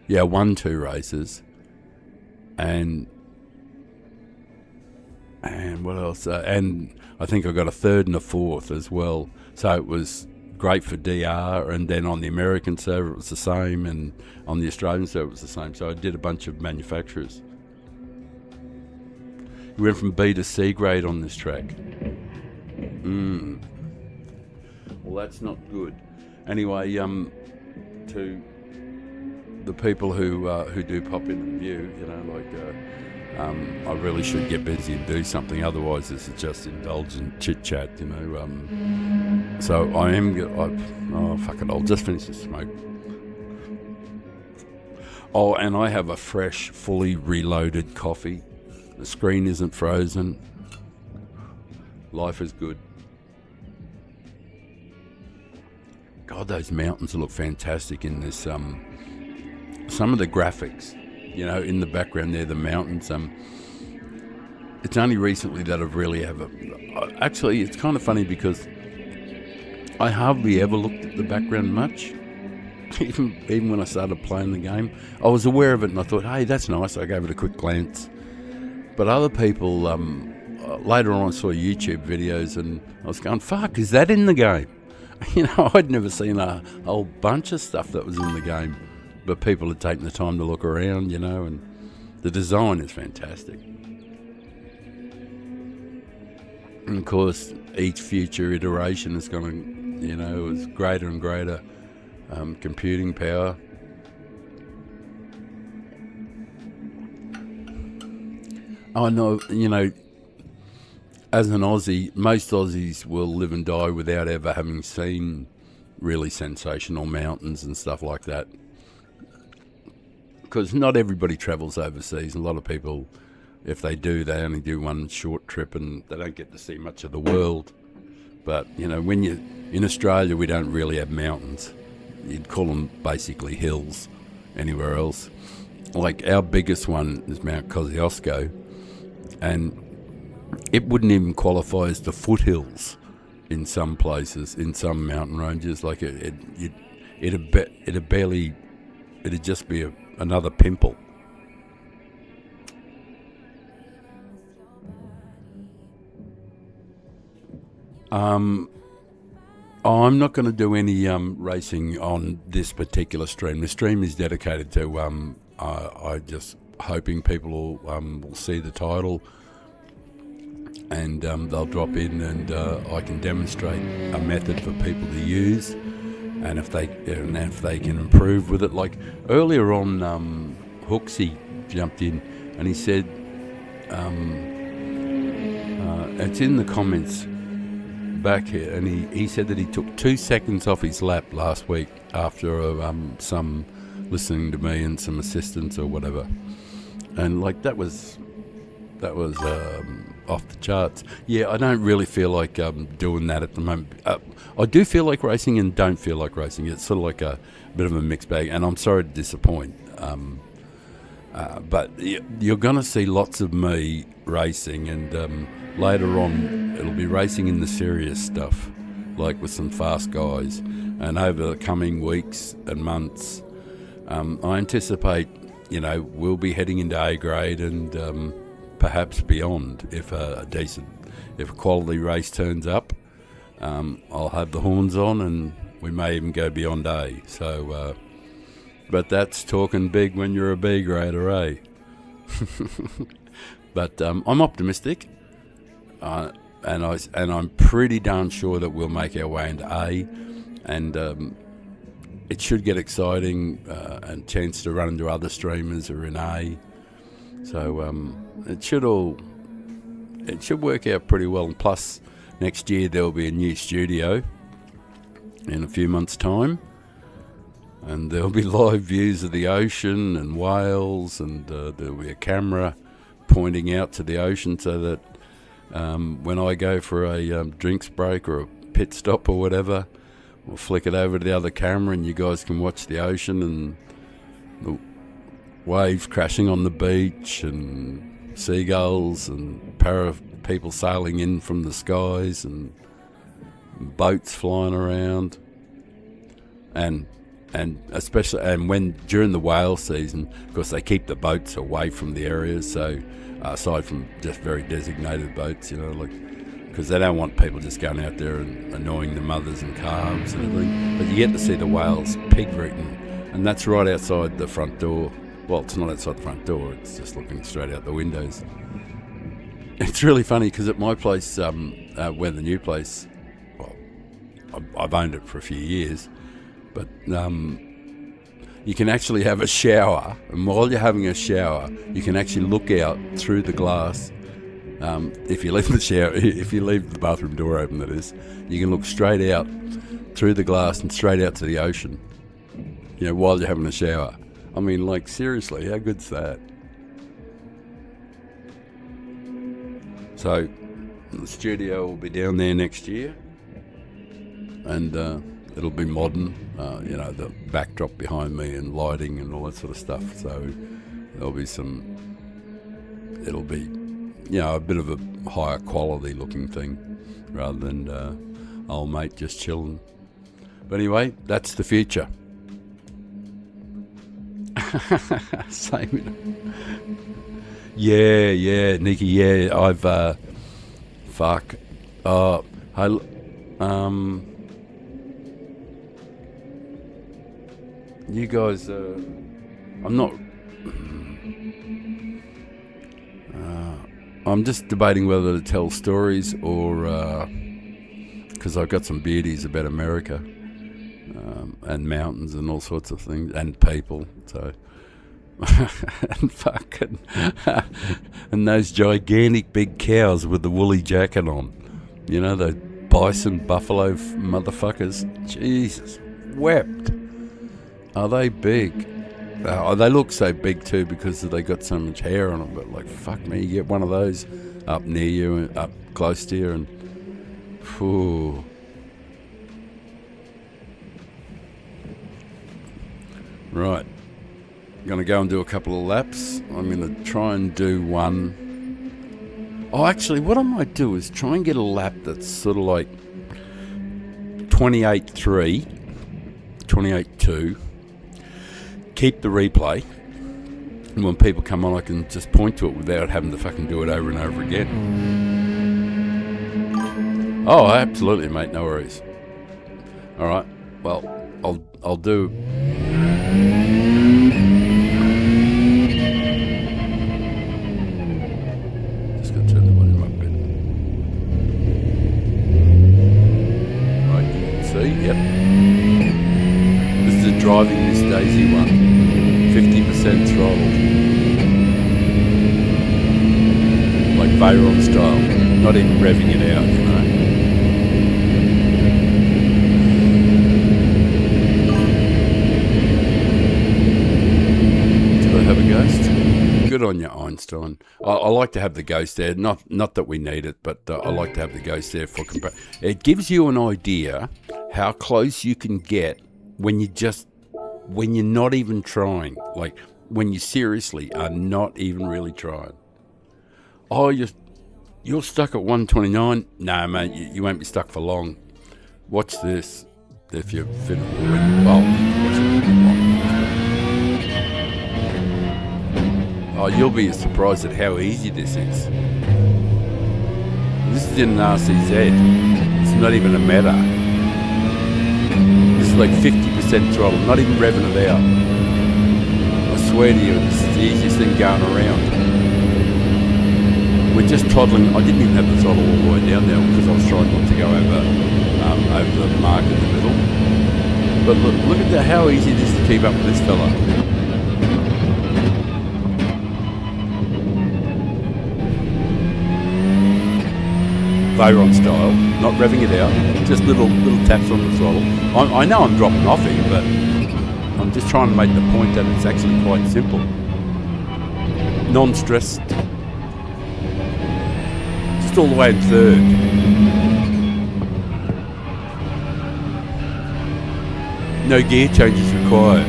Speaker 1: Yeah, I won two races, and what else? And I think I got a third and a fourth as well. So it was great for DR, and then on the American server it was the same, and on the Australian server it was the same. So I did a bunch of manufacturers. We went from B to C grade on this track. Well, that's not good. Anyway, to the people who do pop in and view, I really should get busy and do something. Otherwise, this is just indulgent chit chat, So I am. Fuck it! I'll just finish the smoke. Oh, and I have a fresh, fully reloaded coffee. The screen isn't frozen. Life is good. God, those mountains look fantastic in this. Some of the graphics, in the background there, the mountains. It's only recently that I've really actually, it's kind of funny because I hardly ever looked at the background much. Even when I started playing the game, I was aware of it and I thought, hey, that's nice. I gave it a quick glance. But other people, later on I saw YouTube videos and I was going, fuck, is that in the game? I'd never seen a whole bunch of stuff that was in the game. But people had taken the time to look around, and the design is fantastic. And of course, each future iteration is going to, is greater and greater computing power. I know, as an Aussie, most Aussies will live and die without ever having seen really sensational mountains and stuff like that. Because not everybody travels overseas. A lot of people, if they do, they only do one short trip and they don't get to see much of the world. But, when you're in Australia, we don't really have mountains. You'd call them basically hills anywhere else. Like our biggest one is Mount Kosciuszko, and it wouldn't even qualify as the foothills in some places, in some mountain ranges. Like it'd just be another pimple. I'm not going to do any racing on this particular stream. The stream is dedicated to I just hoping people will see the title and they'll drop in and I can demonstrate a method for people to use, and if they can improve with it. Like earlier on, Hooksy jumped in and he said, it's in the comments back here, and he said that he took 2 seconds off his lap last week after some listening to me and some assistance or whatever, and like that was off the charts. Yeah, I don't really feel like doing that at the moment. I do feel like racing and don't feel like racing. It's sort of like a bit of a mixed bag, and I'm sorry to disappoint. But you're going to see lots of me racing, and later on it'll be racing in the serious stuff, like with some fast guys. And over the coming weeks and months, I anticipate, we'll be heading into A grade and perhaps beyond. If a quality race turns up, I'll have the horns on, and we may even go beyond A. So, but that's talking big when you're a B grader, eh? But I'm optimistic, and I'm pretty darn sure that we'll make our way into A, and it should get exciting, and chance to run into other streamers who are in A. So it should work out pretty well. And plus, Next year there'll be a new studio in a few months' time, and there'll be live views of the ocean and whales, and there'll be a camera pointing out to the ocean so that when I go for a drinks break or a pit stop or whatever, we'll flick it over to the other camera and you guys can watch the ocean and the waves crashing on the beach and seagulls and people sailing in from the skies and boats flying around, and especially when during the whale season, of course they keep the boats away from the areas, so aside from just very designated boats, because they don't want people just going out there and annoying the mothers and calves and everything. But you get to see the whales pig-eating, and that's right outside the front door. Well, it's not outside the front door, it's just looking straight out the windows. It's really funny because at my place, where the new place, well, I've owned it for a few years, but you can actually have a shower, and while you're having a shower, you can actually look out through the glass. If you leave the bathroom door open, that is, you can look straight out through the glass and straight out to the ocean, while you're having a shower. I mean, seriously, how good's that? So, the studio will be down there next year, and it'll be modern, the backdrop behind me and lighting and all that sort of stuff. So, it'll be a bit of a higher quality looking thing rather than old mate just chilling. But anyway, that's the future. Same. Yeah, Nikki. Yeah, I've fuck. You guys. I'm not. I'm just debating whether to tell stories or because I've got some beauties about America and mountains and all sorts of things and people. So. And fucking and those gigantic big cows with the woolly jacket on, those bison buffalo motherfuckers. Jesus wept. Are they big? They look so big too because they got so much hair on them, but fuck me, you get one of those up near you and up close to you and phew. Right. Going to go and do a couple of laps. I'm going to try and do one. Oh, actually, what I might do is try and get a lap that's sort of like 28.3, 28.2. Keep the replay. And when people come on, I can just point to it without having to fucking do it over and over again. Oh, absolutely, mate. No worries. All right. Well, I'll do... Yep. This is a driving Miss Daisy one. 50% throttle. Like Veyron style. Not even revving it out, Did I have a ghost? Good on you, Einstein. I like to have the ghost there. Not that we need it, but I like to have the ghost there for comparison. It gives you an idea how close you can get when you're not even trying, when you seriously are not even really trying. Oh, you're stuck at 129? No, mate, you won't be stuck for long. Watch this. If you fit oh, you'll be surprised at how easy this is. This is in an RCZ. It's not even a Meta. This is like 50% throttle, not even revving it out. I swear to you, this is the easiest thing going around. We're just toddling. I didn't even have the throttle all the way down there because I was trying not to go over the mark in the middle. But look at how easy it is to keep up with this fella. Veyron style, not revving it out, just little taps on the throttle. I know I'm dropping off here, but I'm just trying to make the point that it's actually quite simple. Non-stressed. Just all the way in third. No gear changes required.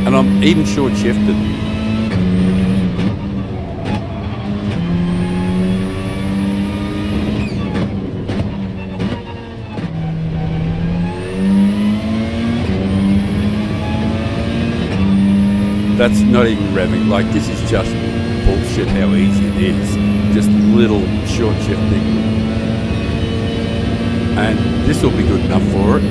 Speaker 1: And I'm even short shifted. That's not even revving. Like, this is just bullshit how easy it is. Just little short shifting. And this will be good enough for it.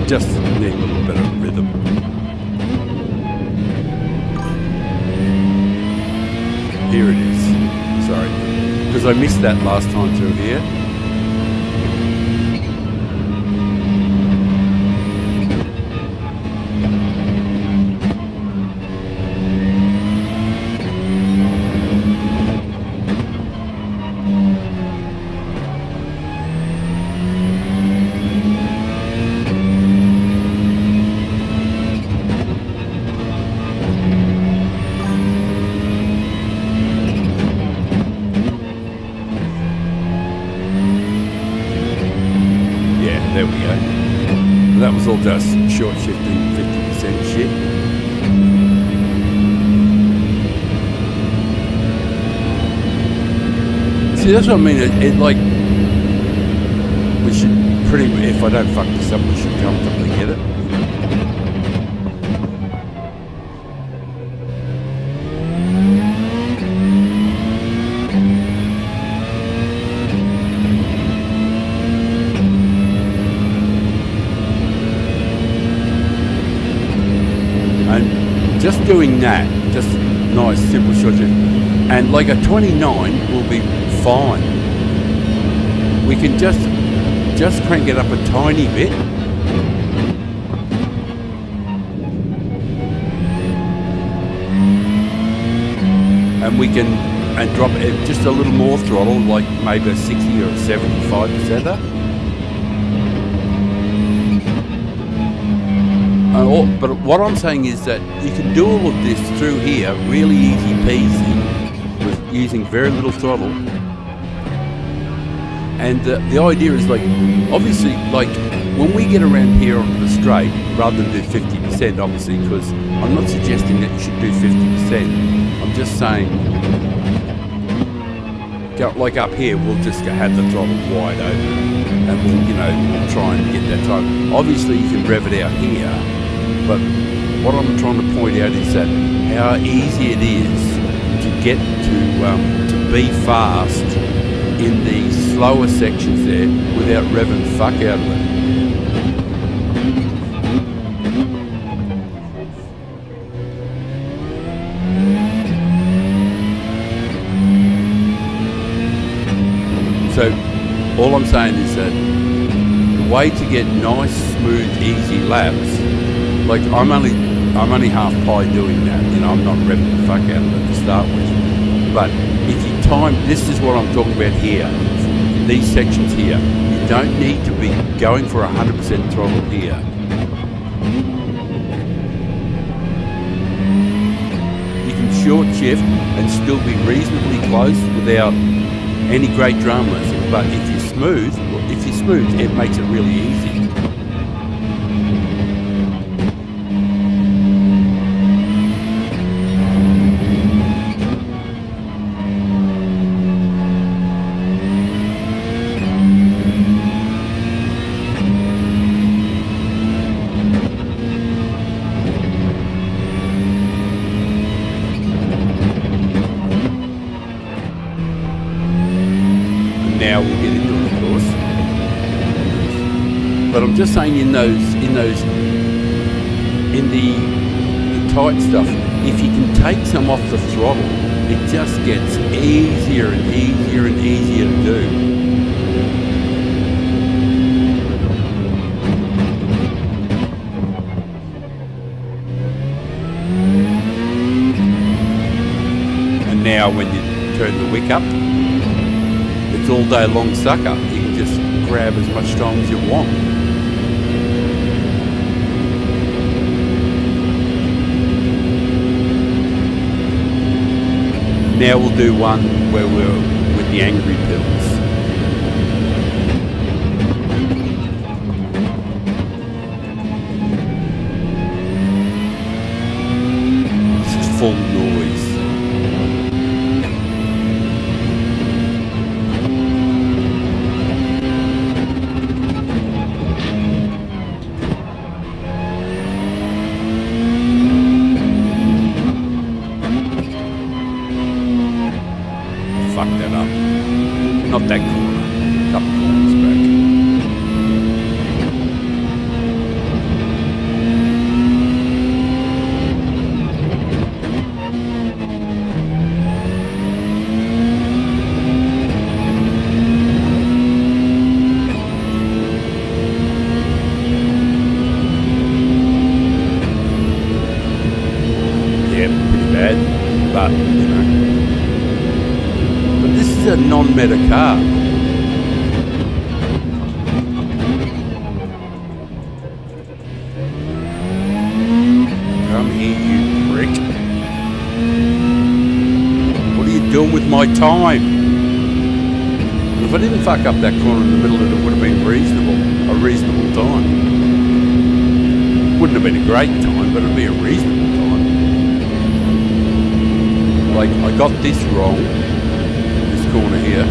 Speaker 1: Just need a little bit of rhythm. Here it is. Sorry. Because I missed that last time through here. There we go. That was all just short shifting, 50% shit. See, that's what I mean. It like, we should pretty, if I don't fuck this up, we should comfortably get it. Just doing that, just nice, simple short shift, and like a 29 will be fine. We can just crank it up a tiny bit. And we can, and drop it just a little more throttle, like maybe a 60 or a 75%. But what I'm saying is that you can do all of this through here really easy peasy with using very little throttle. And the idea is, like, obviously, like when we get around here onto the straight, rather than do 50%, obviously, because I'm not suggesting that you should do 50%. I'm just saying, like up here, we'll just have the throttle wide open, and we'll try and get that time. Obviously, you can rev it out here. But what I'm trying to point out is that how easy it is to get to be fast in the slower sections there without revving the fuck out of it. So all I'm saying is that the way to get nice, smooth, easy laps. Like I'm only half pie doing that, I'm not revving the fuck out of it to start with. But if you time, this is what I'm talking about here, these sections here, you don't need to be going for 100% throttle here. You can short shift and still be reasonably close without any great dramas. But if you're smooth, it makes it really easy. now we'll get into it, of course. But I'm just saying, in the tight stuff, if you can take some off the throttle, it just gets easier and easier and easier to do. And now when you turn the wick up, it's all day long sucker. You can just grab as much time as you want. Now we'll do one where we're with the angry pills. This is full noise. Fuck that up. Not that corner. A couple corners back. Yeah, pretty bad. But, you know. This is a non-meta car. Come here, you prick. What are you doing with my time? If I didn't fuck up that corner in the middle, it would have been a reasonable time. Wouldn't have been a great time, but it'd be a reasonable time. Like, I got this wrong. Corner here.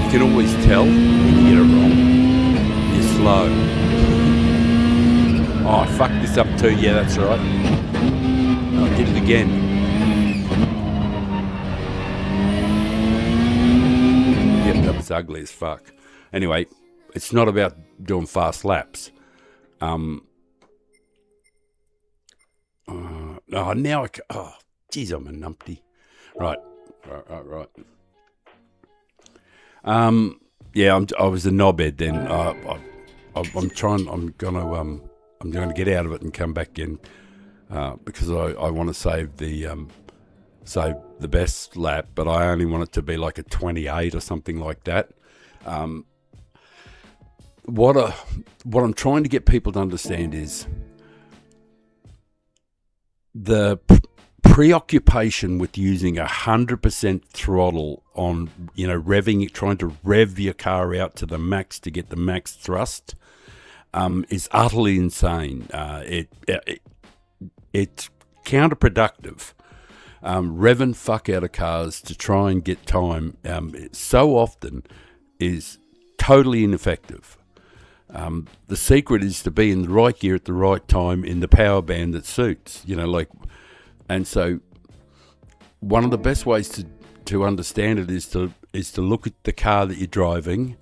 Speaker 1: You can always tell when you get it wrong. You're slow. Oh, I fucked this up too. Yeah, that's right. I did it again. Yep, that was ugly as fuck. Anyway, it's not about doing fast laps. Now geez, I'm a numpty. Right. Yeah, I was a knobhead then. I'm going to get out of it and come back in because I want to save the best lap, but I only want it to be like a 28 or something like that. What I'm trying to get people to understand is the preoccupation with using 100% throttle on, trying to rev your car out to the max to get the max thrust is utterly insane. It's counterproductive. Revving fuck out of cars to try and get time so often is totally ineffective. The secret is to be in the right gear at the right time in the power band that suits, and so one of the best ways to understand it is to look at the car that you're driving,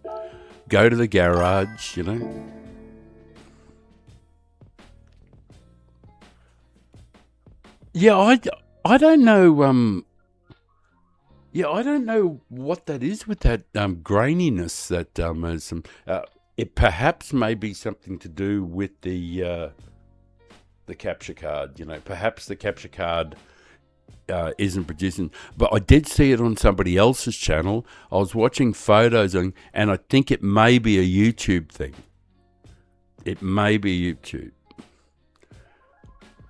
Speaker 1: go to the garage, Yeah, I don't know. I don't know what that is with that graininess that has some. It perhaps may be something to do with the capture card. Perhaps the capture card isn't producing. But I did see it on somebody else's channel. I was watching photos and I think it may be a YouTube thing. It may be YouTube.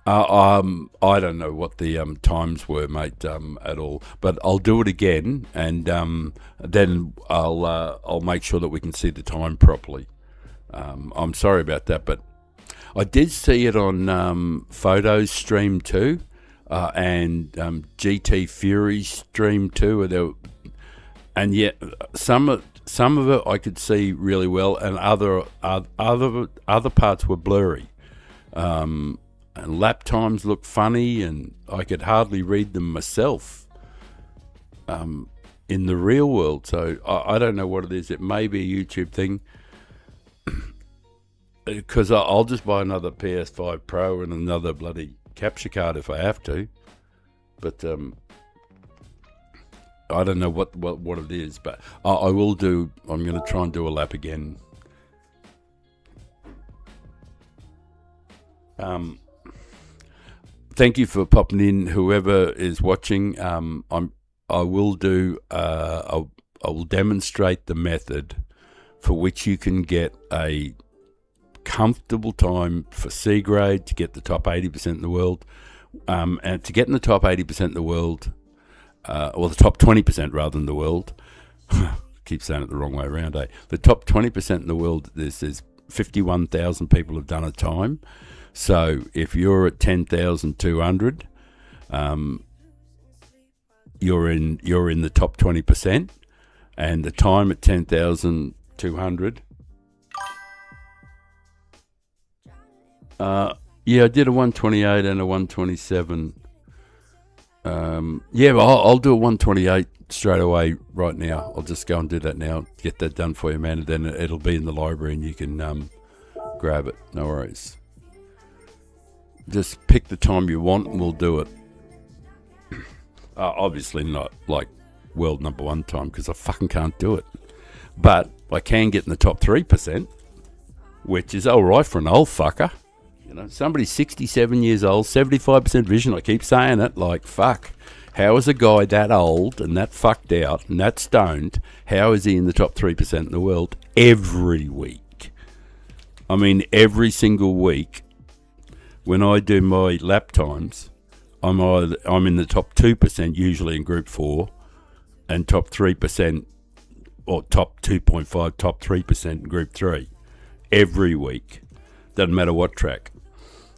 Speaker 1: I don't know what the times were, mate, at all. But I'll do it again, and then I'll make sure that we can see the time properly. I'm sorry about that, but I did see it on Photos Stream 2 and GT Fury Stream 2. And yet some of it I could see really well, and other parts were blurry. and lap times look funny, and I could hardly read them myself in the real world. So I don't know what it is. It may be a YouTube thing, because I'll just buy another PS5 Pro and another bloody capture card if I have to. But I don't know what it is, but I will do. I'm going to try and do a lap again. Thank you for popping in, whoever is watching. I will demonstrate the method for which you can get a comfortable time for C grade to get the top 80% in the world, and to get in the top 80% in the world, or the top 20% rather than the world. Keep saying it the wrong way around, eh? The top 20% in the world, there's 51,000 people have done a time. So if you're at 10,200, you're in the top 20%, and the time at 10,200. Yeah, I did a 128 and a 127. Yeah, I'll do a 128 straight away right now. I'll just go and do that now. Get that done for you, man, and then it'll be in the library and you can grab it. No worries. Just pick the time you want and we'll do it. Obviously not like world number one time, because I fucking can't do it. But I can get in the top 3%, which is alright for an old fucker. You know, somebody 67 years old, 75% vision, I keep saying it, like, fuck. How is a guy that old and that fucked out and that stoned, how is he in the top 3% in the world every week? I mean, every single week, when I do my lap times, I'm in the top 2% usually in Group 4, and top 3%, or top 2.5, top 3% in Group 3 every week. Doesn't matter what track.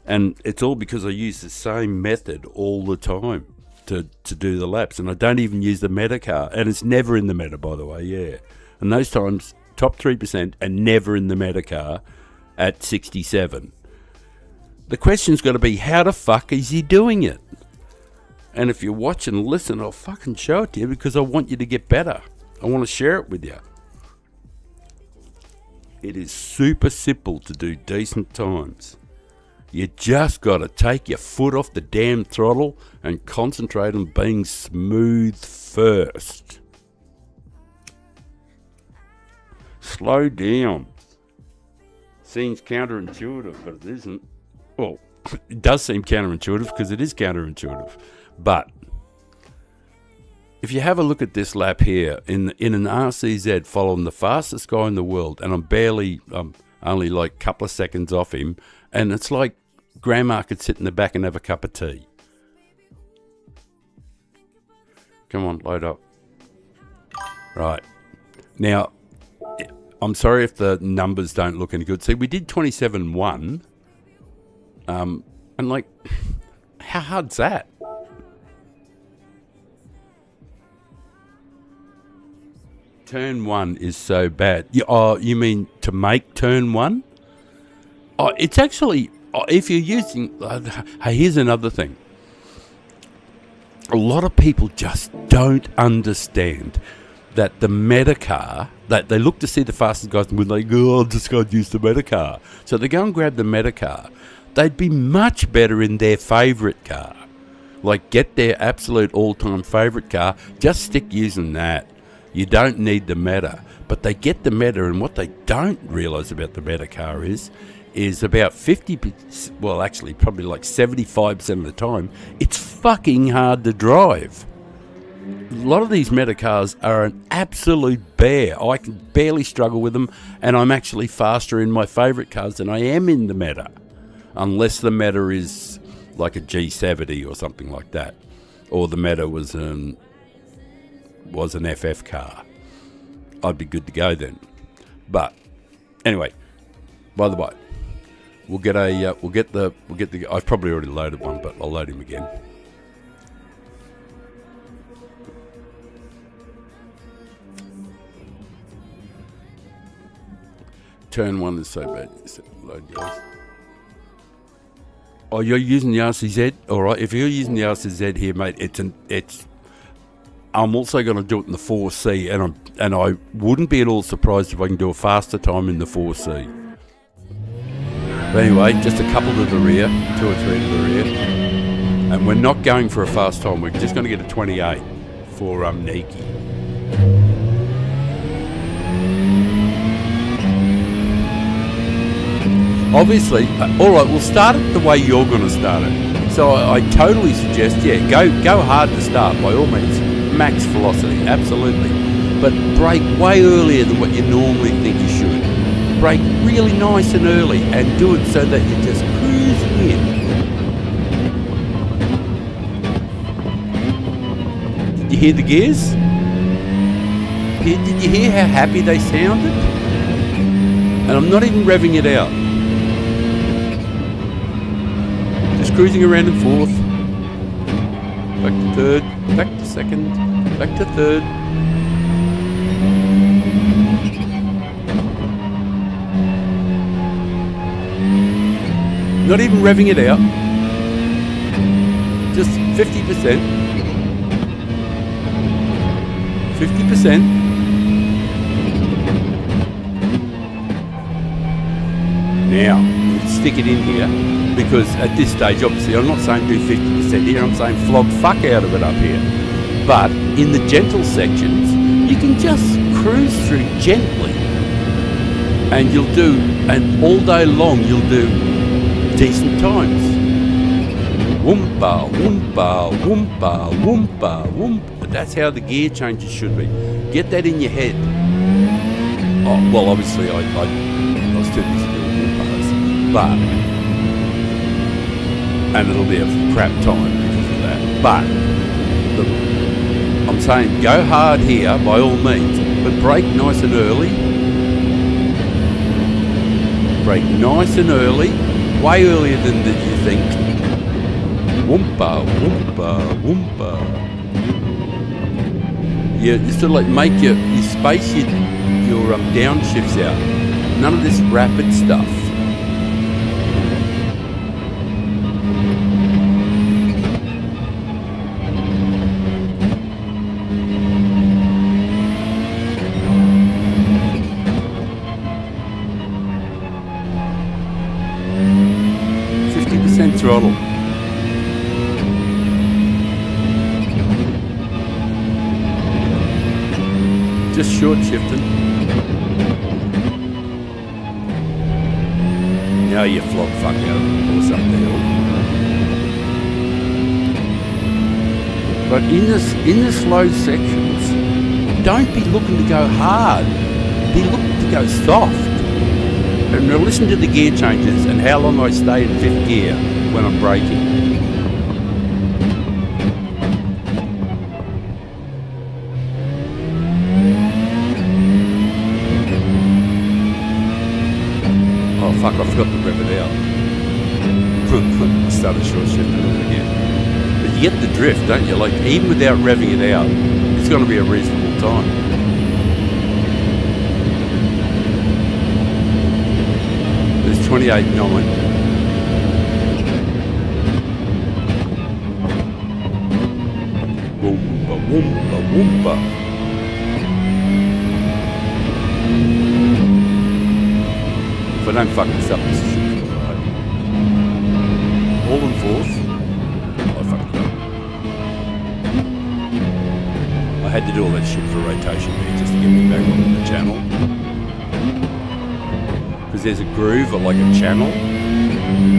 Speaker 1: And it's all because I use the same method all the time to do the laps. And I don't even use the meta car. And it's never in the meta, by the way, yeah. And those times, top 3% and never in the meta car at 67. The question's got to be, how the fuck is he doing it? And if you watch and listen, I'll fucking show it to you, because I want you to get better. I want to share it with you. It is super simple to do decent times. You just got to take your foot off the damn throttle and concentrate on being smooth first. Slow down. Seems counterintuitive, but it isn't. Well, it does seem counterintuitive because it is counterintuitive. But if you have a look at this lap here in an RCZ following the fastest guy in the world, and I'm only like a couple of seconds off him, and it's like Grandma could sit in the back and have a cup of tea. Come on, load up. Right. Now, I'm sorry if the numbers don't look any good. See, we did 27.1. And like, how hard's that? Turn 1 is so bad. You mean to make turn 1? Oh, it's actually, if you're using, here's another thing. A lot of people just don't understand that the meta car, that they look to see the fastest guys and they go, oh, I'm just going to use the meta car. So they go and grab the meta car. They'd be much better in their favourite car. Like, get their absolute all-time favourite car, just stick using that. You don't need the meta. But they get the meta, and what they don't realise about the meta car is about 50%, well, actually, probably like 75% of the time, it's fucking hard to drive. A lot of these meta cars are an absolute bear. I can barely struggle with them, and I'm actually faster in my favourite cars than I am in the meta. Unless the meta is like a G70 or something like that. Or the meta was an FF car. I'd be good to go then. But anyway, by the by, we'll get the I've probably already loaded one, but I'll load him again. Turn 1 is so bad. Load guys. Oh, you're using the RCZ? All right. If you're using the RCZ here, mate, I'm also going to do it in the 4C, and I wouldn't be at all surprised if I can do a faster time in the 4C. But anyway, just a couple to the rear, 2 or 3 to the rear, and we're not going for a fast time. We're just going to get a 28 for Nike. Obviously, all right, we'll start it the way you're going to start it. So I totally suggest, go hard to start by all means. Max velocity, absolutely. But brake way earlier than what you normally think you should. Brake really nice and early and do it so that you're just cruising in. Did you hear the gears? Did you hear how happy they sounded? And I'm not even revving it out. Just cruising around in fourth. Back to third, back to second, back to third. Not even revving it out. Just 50%. 50%. Now, stick it in here, because at this stage, obviously, I'm not saying do 50% here, I'm saying flog fuck out of it up here. But in the gentle sections, you can just cruise through gently, and all day long, you'll do decent times. Woompa, woompa, woompa, woompa, woompa. That's how the gear changes should be. Get that in your head. Oh, well, obviously, I was too busy doing woompas, but, and it'll be a crap time because of that. But I'm saying go hard here by all means, but brake nice and early. Brake nice and early. Way earlier than you think. Woompa, woompa, woompa. You sort of like make your space your downshifts out. None of this rapid stuff. Throttle. Just short shifting. Now you flog fuck out of the horse up the hill. But in the slow sections, don't be looking to go hard. Be looking to go soft. And now listen to the gear changes and how long I stay in 5th gear when I'm braking. Oh fuck, I forgot to rev it out. I started short shifting it again. But you get the drift, don't you? Like, even without revving it out, it's going to be a reasonable time. There's 28.9. Woompa, woompa, woompa. If I don't fuck this up, this should be alright. All in fourth. I fucked it up. I had to do all that shit for rotation there just to get me back on the channel. Because there's a groove or like a channel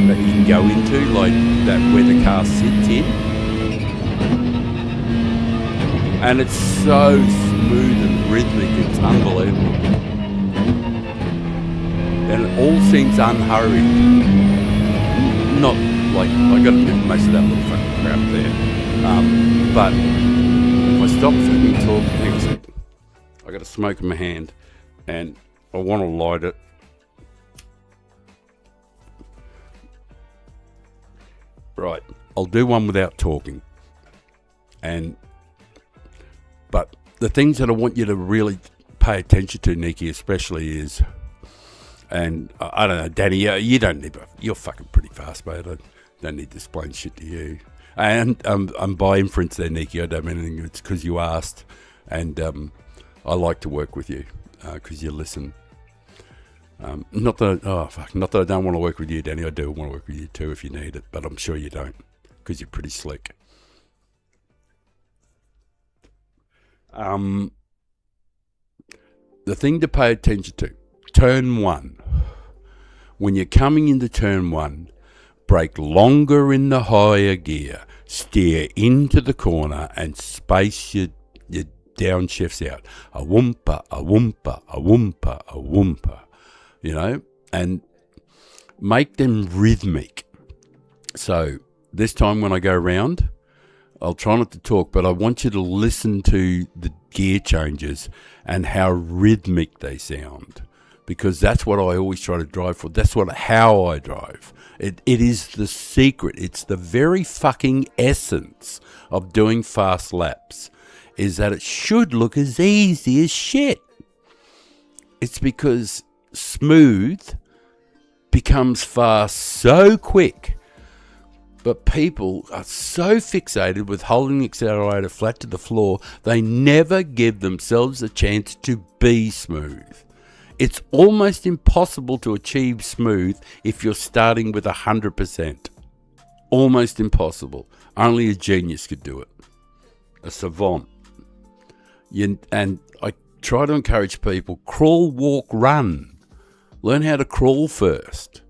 Speaker 1: that you can go into, like that where the car sits in. And it's so smooth and rhythmic, it's unbelievable. And it all seems unhurried. Not like, I got to do most of that little fucking crap there. But if I stop fucking talking, hang on a sec. I got a smoke in my hand and I want to light it. Right, I'll do one without talking. But the things that I want you to really pay attention to, Nikki, especially is, and I don't know, Danny, you don't need, you're fucking pretty fast, mate. Don't need to explain shit to you. And I'm by inference there, Nikki. I don't mean anything. It's because you asked. And I like to work with you because you listen. Not that I don't want to work with you, Danny. I do want to work with you too if you need it. But I'm sure you don't because you're pretty slick. The thing to pay attention to, turn 1. When you're coming into turn 1, brake longer in the higher gear, steer into the corner and space your downshifts out. A whoompa, a whoompa, a whoompa, a whoompa, you know, and make them rhythmic. So this time when I go round, I'll try not to talk, but I want you to listen to the gear changes and how rhythmic they sound, because that's what I always try to drive for. That's how I drive. It is the secret. It's the very fucking essence of doing fast laps, is that it should look as easy as shit. It's because smooth becomes fast so quick. But people are so fixated with holding the accelerator flat to the floor, they never give themselves a chance to be smooth. It's almost impossible to achieve smooth if you're starting with 100%. Almost impossible. Only a genius could do it. A savant. And I try to encourage people, crawl, walk, run. Learn how to crawl first.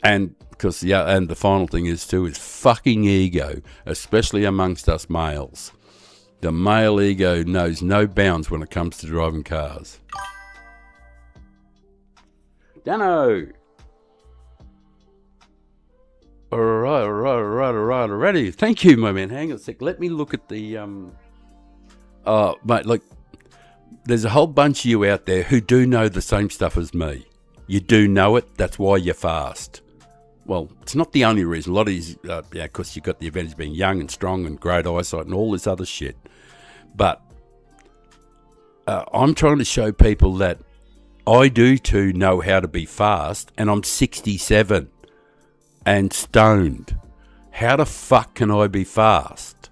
Speaker 1: And because and the final thing is fucking ego, especially amongst us males. The male ego knows no bounds when it comes to driving cars. Dano. Alrighty. Thank you, my man. Hang on a sec. Let me look at the mate. Look, there's a whole bunch of you out there who do know the same stuff as me. You do know it. That's why you're fast. Well, it's not the only reason. A lot of these, because you've got the advantage of being young and strong and great eyesight and all this other shit. But I'm trying to show people that I do too know how to be fast, and I'm 67 and stoned. How the fuck can I be fast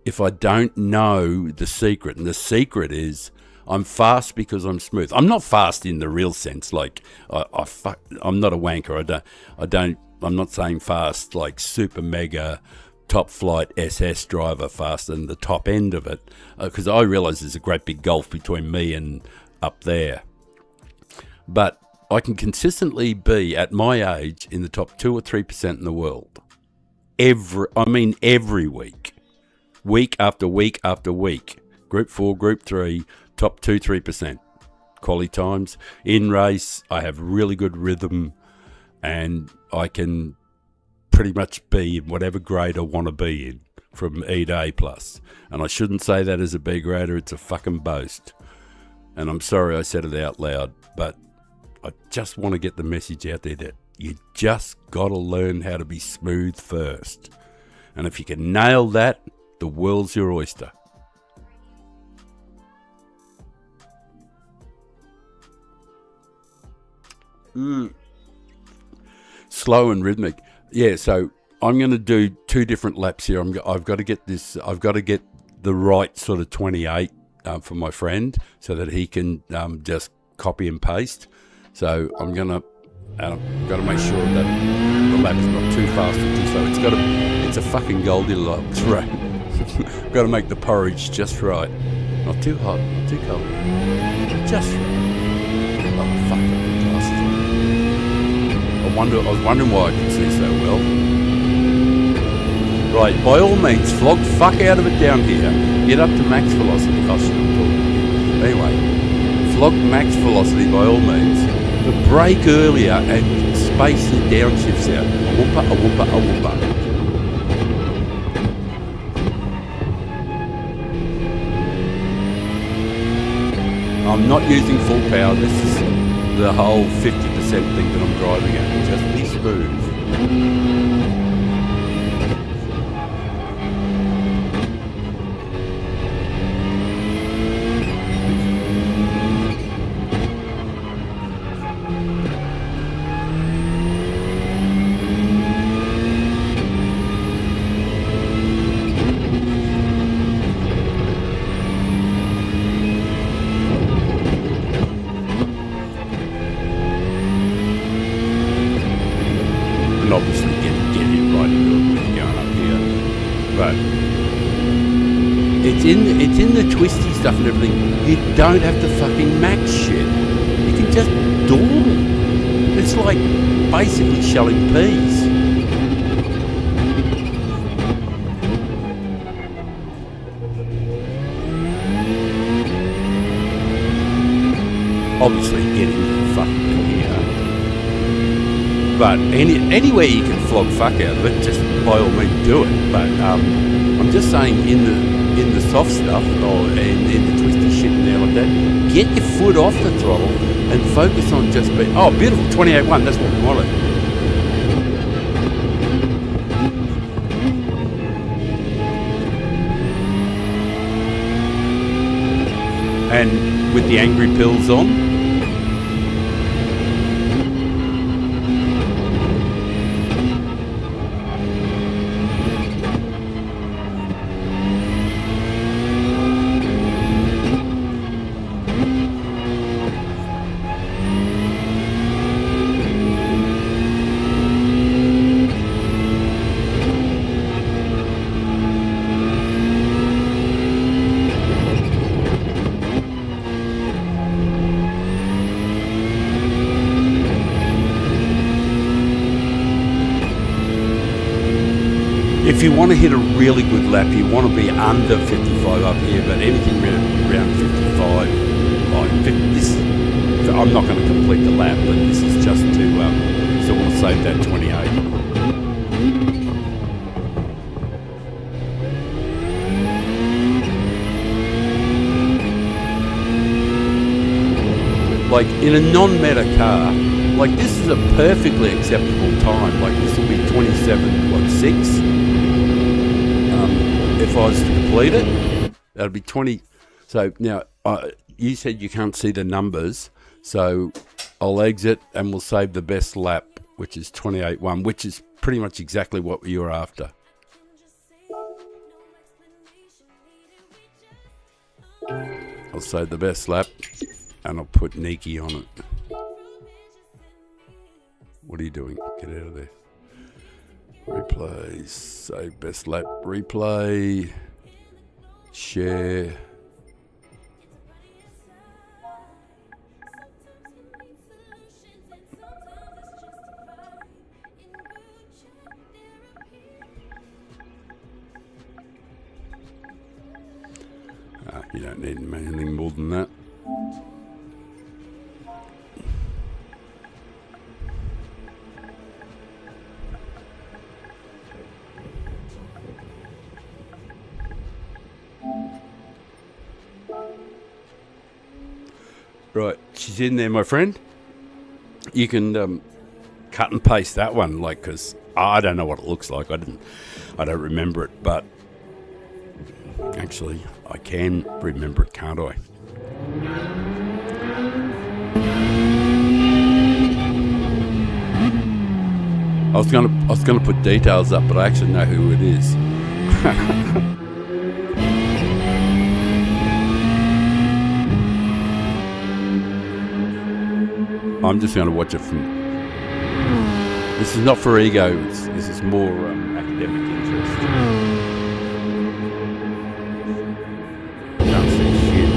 Speaker 1: if I don't know the secret? And the secret is I'm fast because I'm smooth. I'm not fast in the real sense. Like I'm not a wanker. I'm not saying fast like super mega top flight SS driver faster than the top end of it, because I realise there's a great big gulf between me and up there. But I can consistently be at my age in the top 2 or 3% in the world. Every week after week after week. Group 4, Group 3. Top 2-3% quality times. In race, I have really good rhythm, and I can pretty much be in whatever grade I want to be in, from E to A+. And I shouldn't say that as a B grader. It's a fucking boast. And I'm sorry I said it out loud, but I just want to get the message out there that you just got to learn how to be smooth first. And if you can nail that, the world's your oyster. Slow and rhythmic. Yeah, so I'm going to do 2 different laps here. I've got to get the right sort of 28 for my friend so that he can just copy and paste. So I've got to make sure that the lap's not too fast or too slow. It's a fucking Goldilocks, right? I've got to make the porridge just right. Not too hot, not too cold. Just right. Oh, fuck it. I was wondering why I could see so well. Right, by all means, flog fuck out of it down here. Get up to max velocity. Oh shit, I'm talking. Anyway, flog max velocity by all means. But brake earlier and space the downshifts out. A whoompa, a whoompa, a whoompa. I'm not using full power. This is the whole 50% thing that I'm driving at. Just be smooth. obviously get hit right into it when you're going up here. But it's in the twisty stuff and everything. You don't have to fucking max shit. You can just dawdle. It's like basically shelling peas. Obviously getting fucking here. But anywhere you can flog fuck out of it, just by all means do it. But I'm just saying in the soft stuff or in the twisty shit and there like that, get your foot off the throttle and focus on just being, oh beautiful, 28.1, that's what we wanted. And with the angry pills on, if you want to hit a really good lap, you want to be under 55 up here, but anything around 55, like this, I'm not going to complete the lap, but this is just to, so we'll save that 28. Like in a non-meta car, like this is a perfectly acceptable time. Like this will be 27.6. If I was to complete it, that'd be 20. So now you said you can't see the numbers, so I'll exit and we'll save the best lap, which is 28.1, which is pretty much exactly what you were after. I'll save the best lap and I'll put Niki on it. What are you doing? Get out of there. Replay, save best lap, replay, share. You don't need anything more than that. Right, she's in there, my friend. You can cut and paste that one, like, because I don't know what it looks like. I don't remember it, but actually, I can remember it, can't I? I was gonna put details up, but I actually know who it is. I'm just going to watch it from... This is not for ego, this is more academic interest. Can't see shit.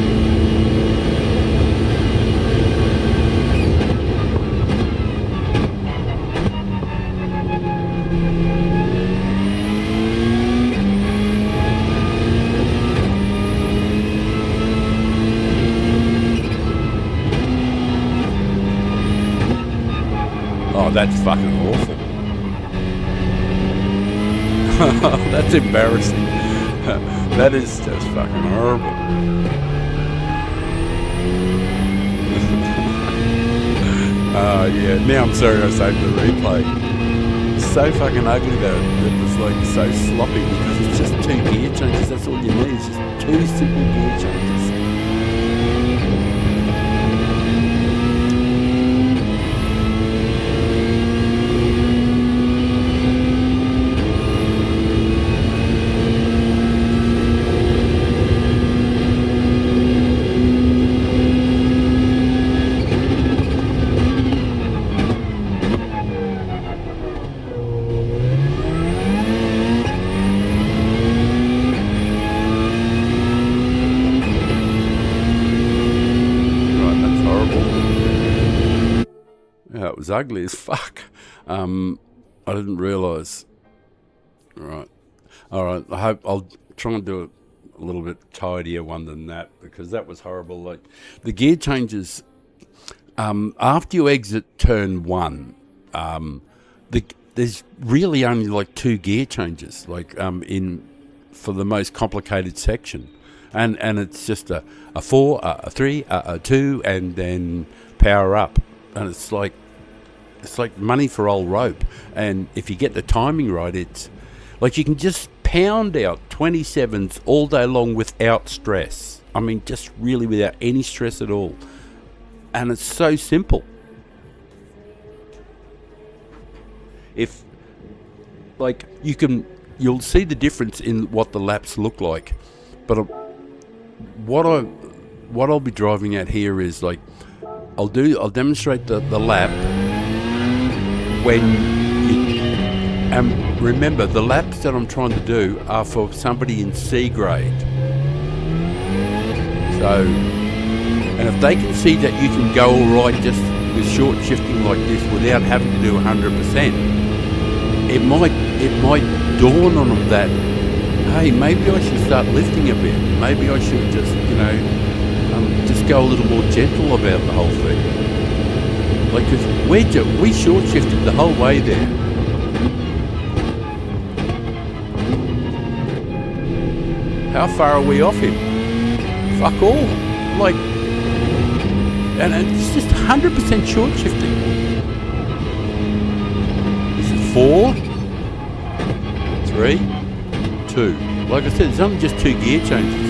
Speaker 1: Oh, that's fucking awful. That's embarrassing. That is just fucking horrible. Yeah, now I'm sorry I saved the replay. It's so fucking ugly though. It was like so sloppy because it's just 2 gear changes. That's all you need. It's just 2 simple gear changes. Yeah, it was ugly as fuck. I didn't realise. Right. All right. I hope I'll try and do a little bit tidier one than that, because that was horrible. Like the gear changes, after you exit turn one, there's really only like two gear changes, like in for the most complicated section, and it's just a 4, a 3, a 2, and then power up, and it's like money for old rope. And if you get the timing right, it's like you can just pound out 27s all day long without stress. I mean, just really without any stress at all, and it's so simple. If like you'll see the difference in what the laps look like. But what I'll be driving at here is like I'll demonstrate the lap when you, and remember, the laps that I'm trying to do are for somebody in C grade. So, and if they can see that you can go all right just with short shifting like this without having to do 100%, it might dawn on them that, hey, maybe I should start lifting a bit. Maybe I should just, just go a little more gentle about the whole thing. Like, cause we short shifted the whole way there. How far are we off him? Fuck all. Like, and it's just 100% short shifting. This is 4, 3, 2. Like I said, it's only just 2 gear changes.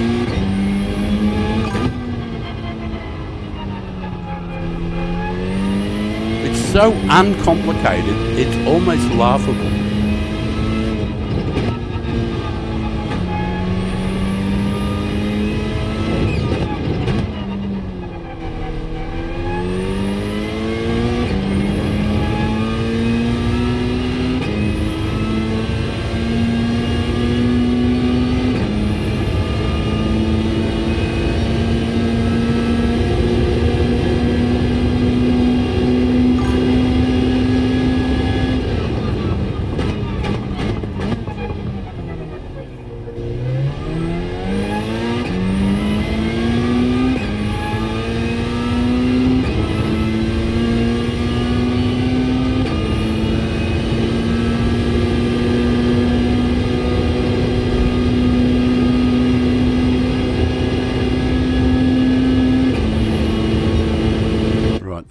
Speaker 1: It's so uncomplicated, it's almost laughable.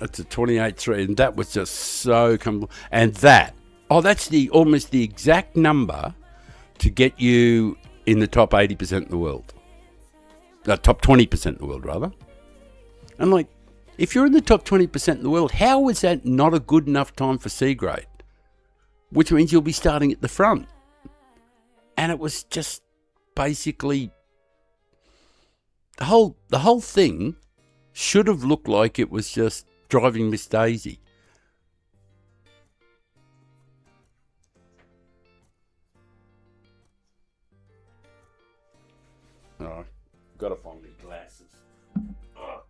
Speaker 1: It's a 28.3, and that was just so and that's almost the exact number to get you in the top 80% in the world. Top 20% in the world, rather. And like, if you're in the top 20% in the world, how is that not a good enough time for C grade? Which means you'll be starting at the front. And it was just basically the whole thing should have looked like it was just driving Miss Daisy. Oh, gotta find me glasses. Oh.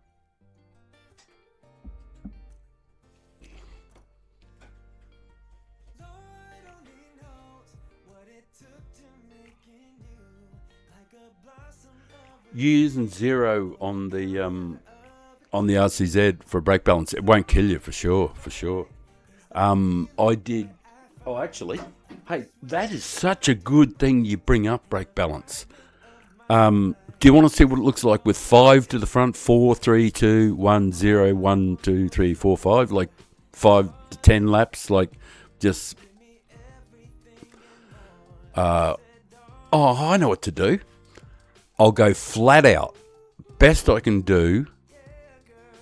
Speaker 1: Using 0 on the RCZ for brake balance, it won't kill you for sure. I did. Oh, actually, hey, that is such a good thing you bring up, brake balance. Do you want to see what it looks like with 5 to the front? 4, 3, 2, 1, 0, 1, 2, 3, 4, 5, like 5 to 10 laps, like just. I know what to do. I'll go flat out, best I can do,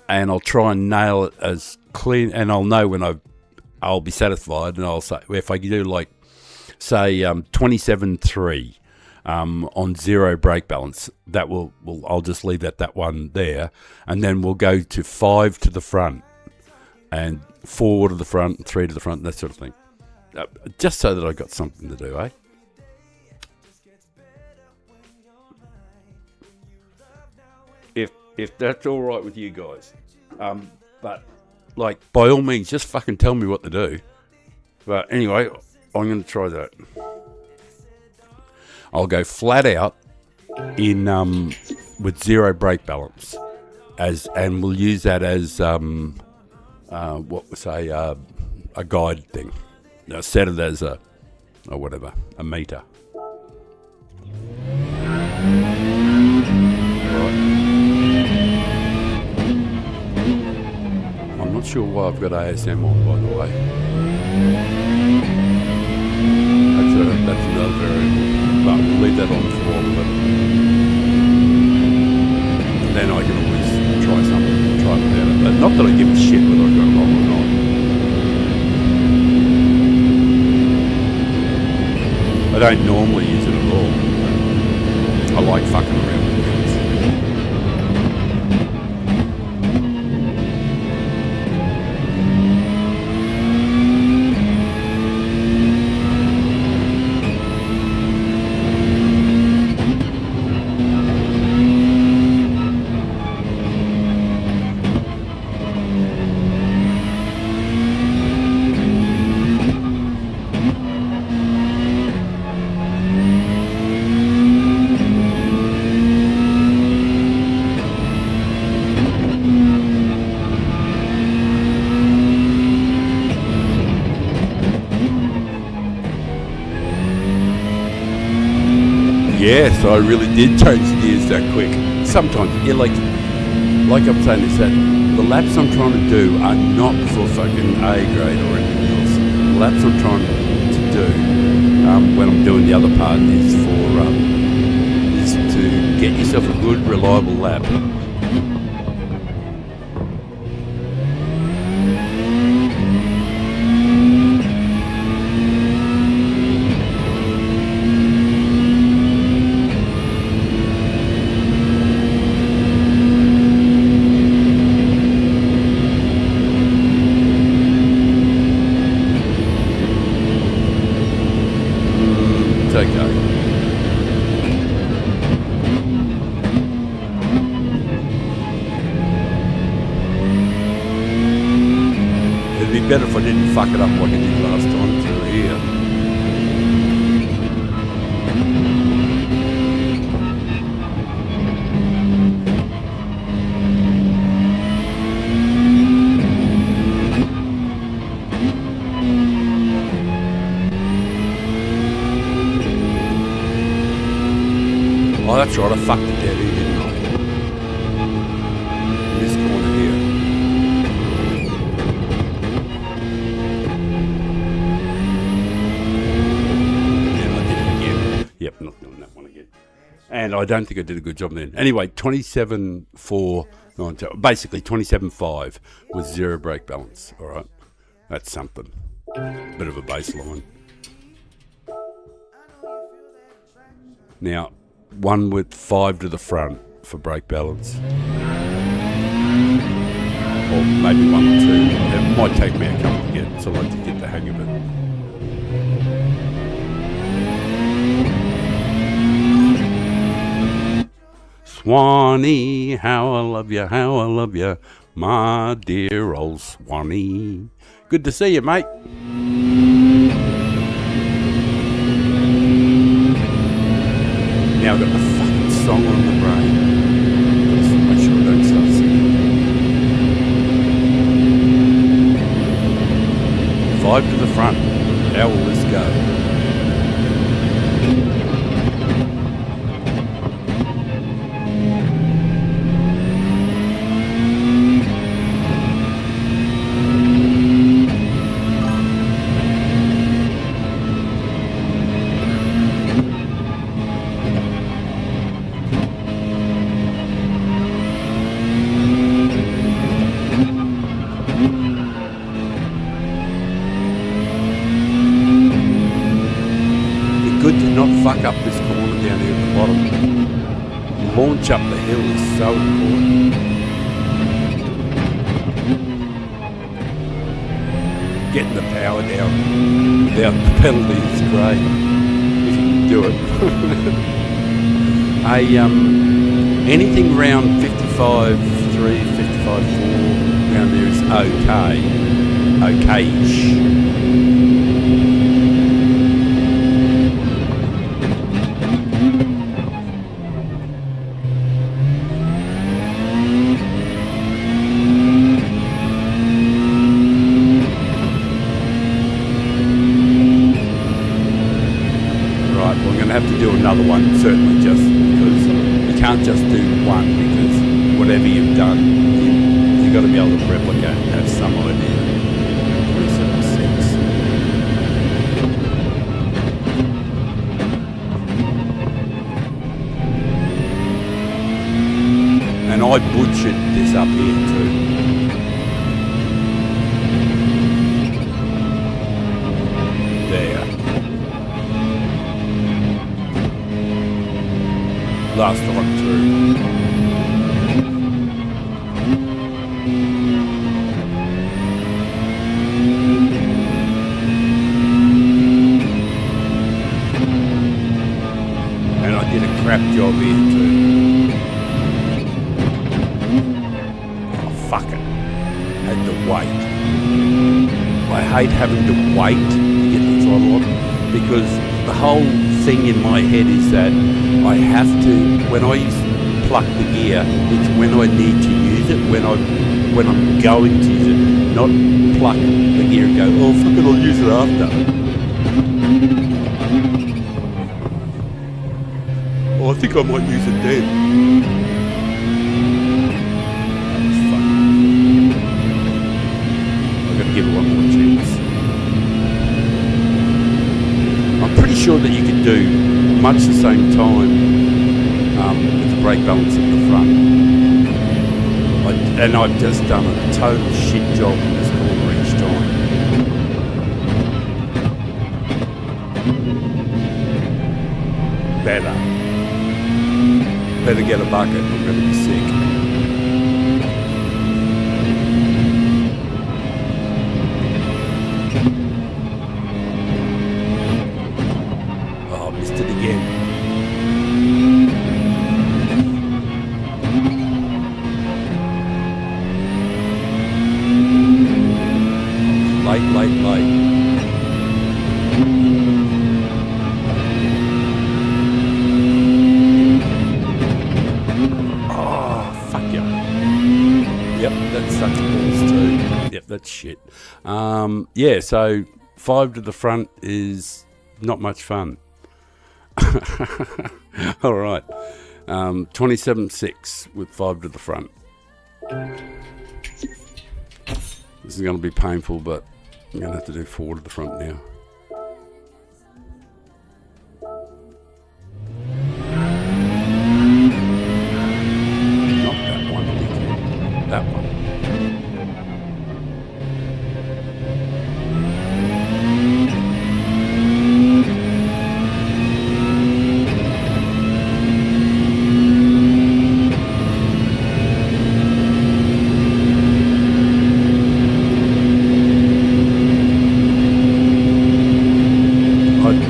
Speaker 1: and I'll try and nail it as clean, and I'll know when I'll be satisfied, and I'll say, if I do like, say, 27.3 on 0 brake balance, that will I'll just leave that one there, and then we'll go to 5 to the front, and 4 to the front, 3 to the front, that sort of thing, just so that I got something to do, eh? If that's all right with you guys. But like, by all means, just fucking tell me what to do. But anyway, I'm going to try that. I'll go flat out in with zero brake balance, and we'll use that as what we say a guide thing. Set it as a meter. I'm not sure why I've got ASM on, by the way. That's another variable, but we'll leave that on for a while. And then I can always try without it. But not that I give a shit whether I got it wrong or not. I don't normally use it at all. I like fucking around with things. Yes, I really did change gears that quick. Sometimes, yeah, like I'm saying, is that the laps I'm trying to do are not for fucking A grade or anything else. The laps I'm trying to do when I'm doing the other part is to get yourself a good, reliable lap. Better if I didn't fuck it up like I did last time through here. Oh, that's right, I fucked it dead here, didn't I? In this corner here. Yep, not doing that one again. And I don't think I did a good job then. Anyway, 27.492, basically 27.5 with zero brake balance. All right, that's something. Bit of a baseline. Now, one with 5 to the front for brake balance. Or maybe 1 or 2. It might take me a couple to get, so I like to get the hang of it. Swanee, how I love you, my dear old Swanee. Good to see you, mate. Now I've got the fucking song on the brain. Let's make sure I don't start singing. 5 to the front. How will this go? Fuck up this corner down here at the bottom. Launch up the hill is so important. Getting the power down without the penalty is great if you can do it. Anything around 55.3, 55.4 around there is okay-ish. Have to do another one, certainly, just because you can't just do one, because whatever you've done, you've got to be able to replicate and have some idea. 27.6. And I butchered this up here too. Last time through. And I did a crap job here too. Oh, fuck it. Had to wait. I hate having to wait to get the throttle on, because the whole thing in my head is that I have to, when I pluck the gear, it's when I need to use it, when I'm going to use it, not pluck the gear and go, oh fuck it, I'll use it after. Oh, I think I might use it then. That was fun. I've got to give it one more chance. I'm pretty sure that you could do much the same time with the brake balance at the front. And I've just done a total shit job in this corner each time. Better get a bucket, I'm going to be sick. Late. Oh, fuck you. Yep, that sucks balls too. Yep, that's shit. Yeah, so 5 to the front is not much fun. All right. 27.6 with 5 to the front. This is going to be painful, but I'm going to have to do 4 to the front now. Not that one, dickhead. That one.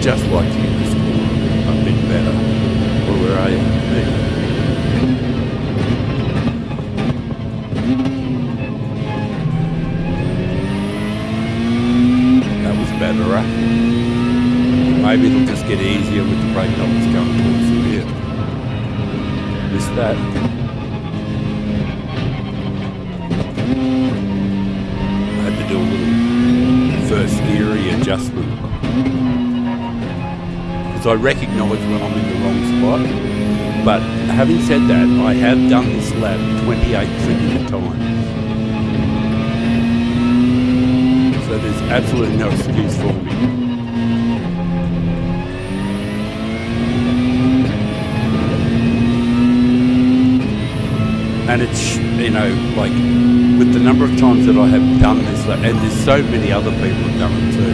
Speaker 1: Just like to get this corner a bit better. Well, where are you? There. That was better, right? Maybe it'll just get easier with the brake balance going towards the rear. Missed that. I had to do a little first gear adjustment. I recognise when I'm in the wrong spot, but having said that, I have done this lap 28 freaking times, so there's absolutely no excuse for me. And it's, you know, like with the number of times that I have done this lap, and there's so many other people have done it too.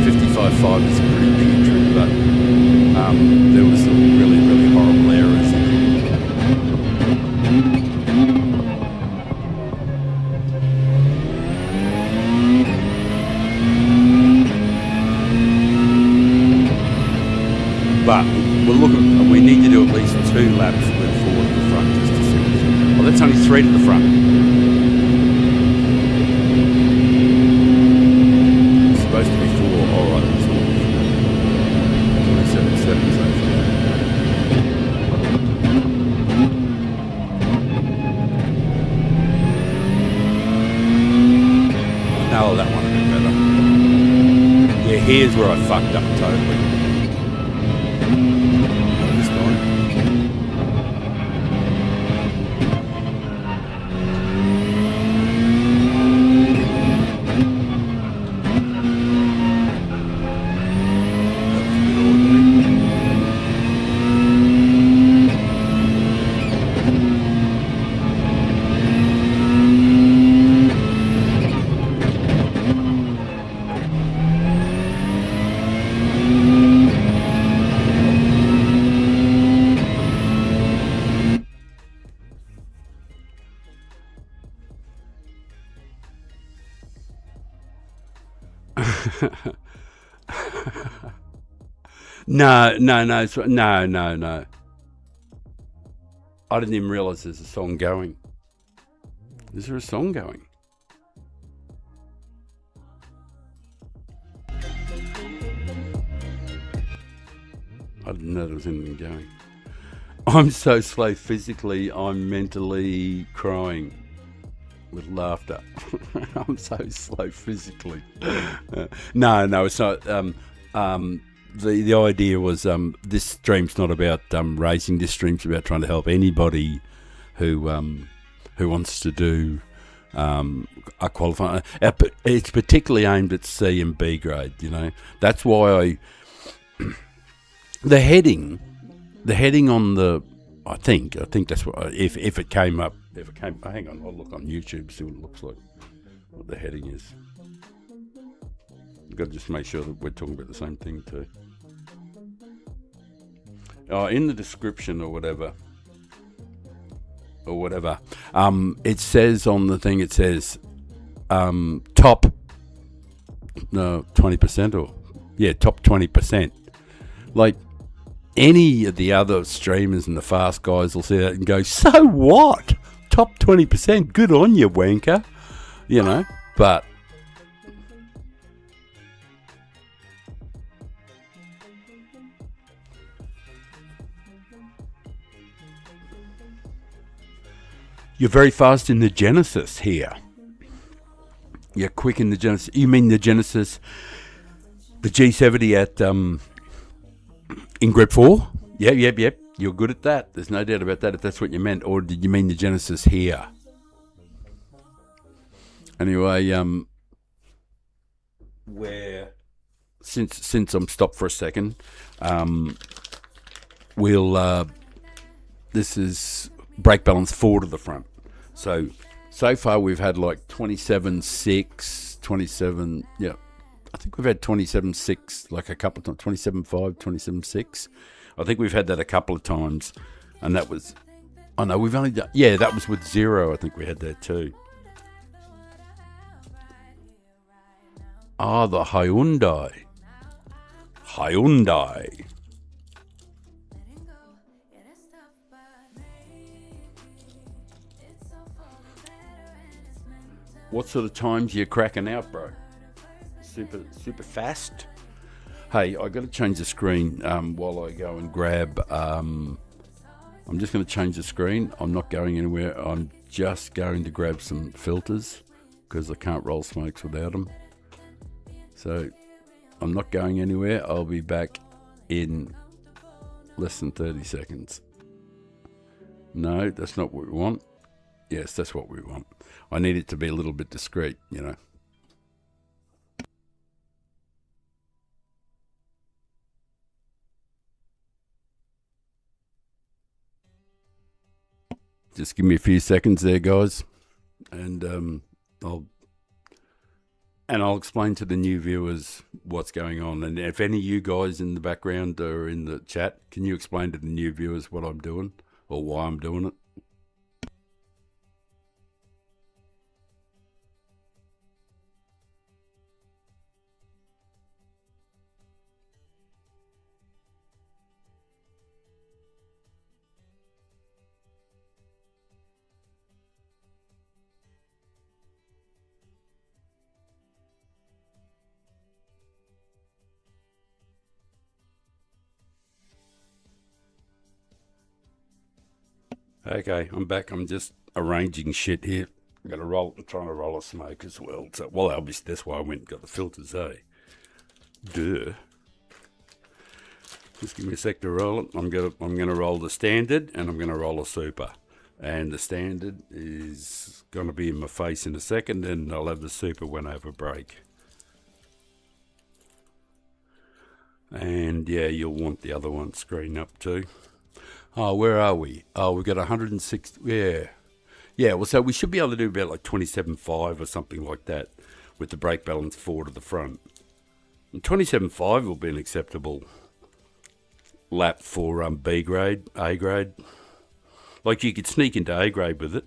Speaker 1: 55.5 is a pretty big entry, but there was some really, really horrible errors in it. But we're looking, we need to do at least 2 laps with 4 to the front just to see. Oh, that's only 3 to the front. here's where I fucked up totally. This time. No. I didn't even realise there's a song going. Is there a song going? I didn't know there was anything going. I'm so slow physically, I'm mentally crying with laughter. I'm so slow physically. No, it's not. The idea was this stream's not about racing. This stream's about trying to help anybody who wants to do a qualifying. It's particularly aimed at C and B grade. You know, that's why the heading on the. I think that's what if it came up. Hang on, I'll look on YouTube, see what it looks like. What the heading is. You've got to just make sure that we're talking about the same thing too. In the description or whatever, it says on the thing, it says top 20% or top 20%. Like any of the other streamers and the fast guys will see that and go, so what? Top 20%, good on you, wanker. You know, but you're very fast in the Genesis here. You're quick in the Genesis. You mean the Genesis, the G70 at in Grip 4? Yep. You're good at that. There's no doubt about that, if that's what you meant. Or did you mean the Genesis here? Anyway, where since I'm stopped for a second, we'll this is brake balance 4 to the front. So far we've had like 27.6, 27. Yeah, I think we've had 27.6 like a couple of times. 27.5, 27.6. I think we've had that a couple of times, and that was. Oh no, we've only done. Yeah, that was with 0. I think we had that too. Ah, the Hyundai. What sort of times are you cracking out, bro? Super fast? Hey, I got to change the screen while I go and grab. I'm just going to change the screen. I'm not going anywhere. I'm just going to grab some filters because I can't roll smokes without them. So I'm not going anywhere. I'll be back in less than 30 seconds. No, that's not what we want. Yes, that's what we want. I need it to be a little bit discreet, you know. Just give me a few seconds there, guys, and I'll explain to the new viewers what's going on. And if any of you guys in the background or in the chat, can you explain to the new viewers what I'm doing or why I'm doing it? Okay, I'm back. I'm just arranging shit here. I'm trying to roll a smoke as well. So, well, obviously that's why I went and got the filters, eh? Duh. Just give me a sec to roll it. I'm gonna roll the standard and I'm gonna roll a super. And the standard is gonna be in my face in a second, and I'll have the super when I have a break. And yeah, you'll want the other one screen up too. Oh, where are we? Oh, we've got 106. Yeah. Yeah, well, so we should be able to do about like 27.5 or something like that with the brake balance forward to the front. And 27.5 will be an acceptable lap for B grade, A grade. Like you could sneak into A grade with it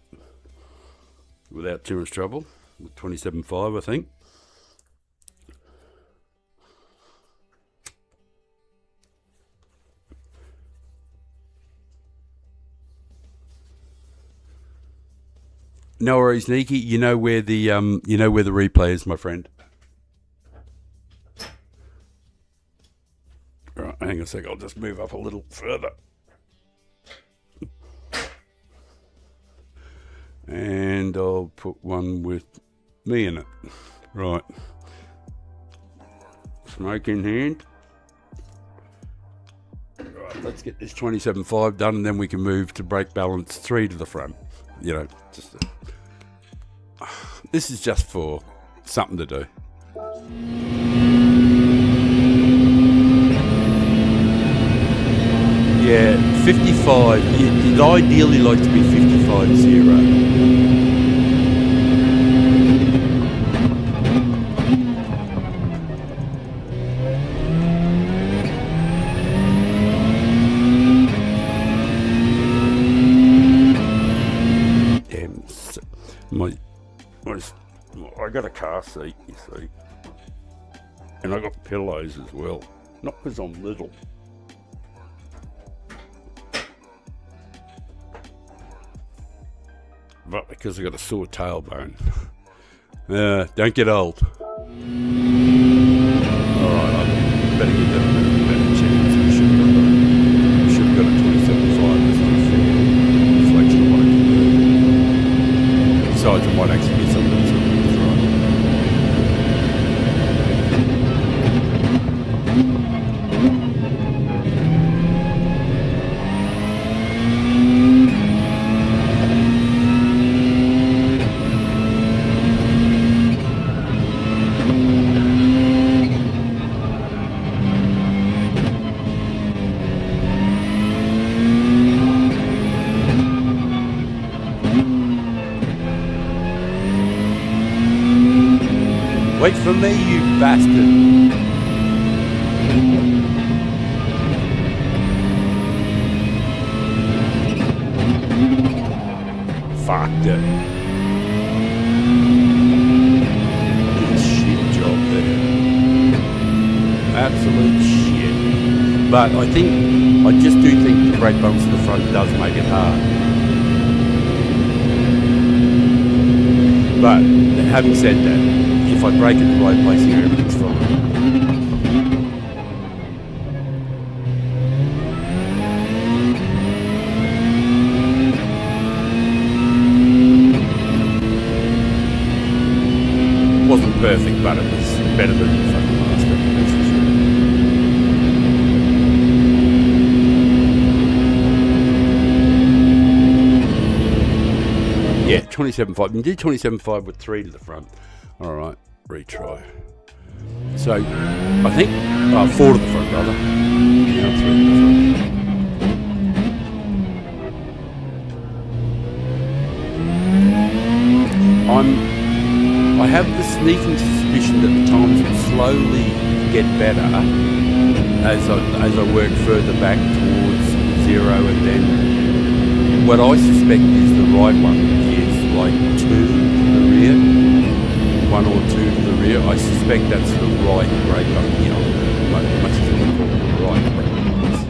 Speaker 1: without too much trouble with 27.5, I think. No worries, Nikki. You know where the replay is, my friend. Right, hang on a sec. I'll just move up a little further. And I'll put one with me in it. Right. Smoke in hand. Right, let's get this 27.5 done, and then we can move to brake balance 3 to the front. You know, this is just for something to do. Yeah, 55. You'd ideally like to be 55.0. I got a car seat, you see, and I got pillows as well. Not because I'm little. But because I got a sore tailbone. Don't get old. Alright, I better get that a better chance. I should have got a 27.5. That's not fair. Reflection of what I can do. Besides, I might actually get something that's right. Wait for me, you bastard. Fucked it. Did a shit job there. Absolute shit. But I just do think the brake bumps in the front does make it hard. But having said that, if I brake at the right place here, everything's fine. Wasn't perfect, but it was better than the fucking last time, that's for sure. Yeah, 27.5. You can do 27.5 with 3 to the front. All right, retry. So, I think 4 to the front, rather. Now 3 to the front. I have the sneaking suspicion that the times will slowly get better as I work further back towards 0, and then what I suspect is the right one is like 2 to the rear. 1 or 2 to the rear. I suspect that's the right brake bump, you know, much as I call it the right brake bumps.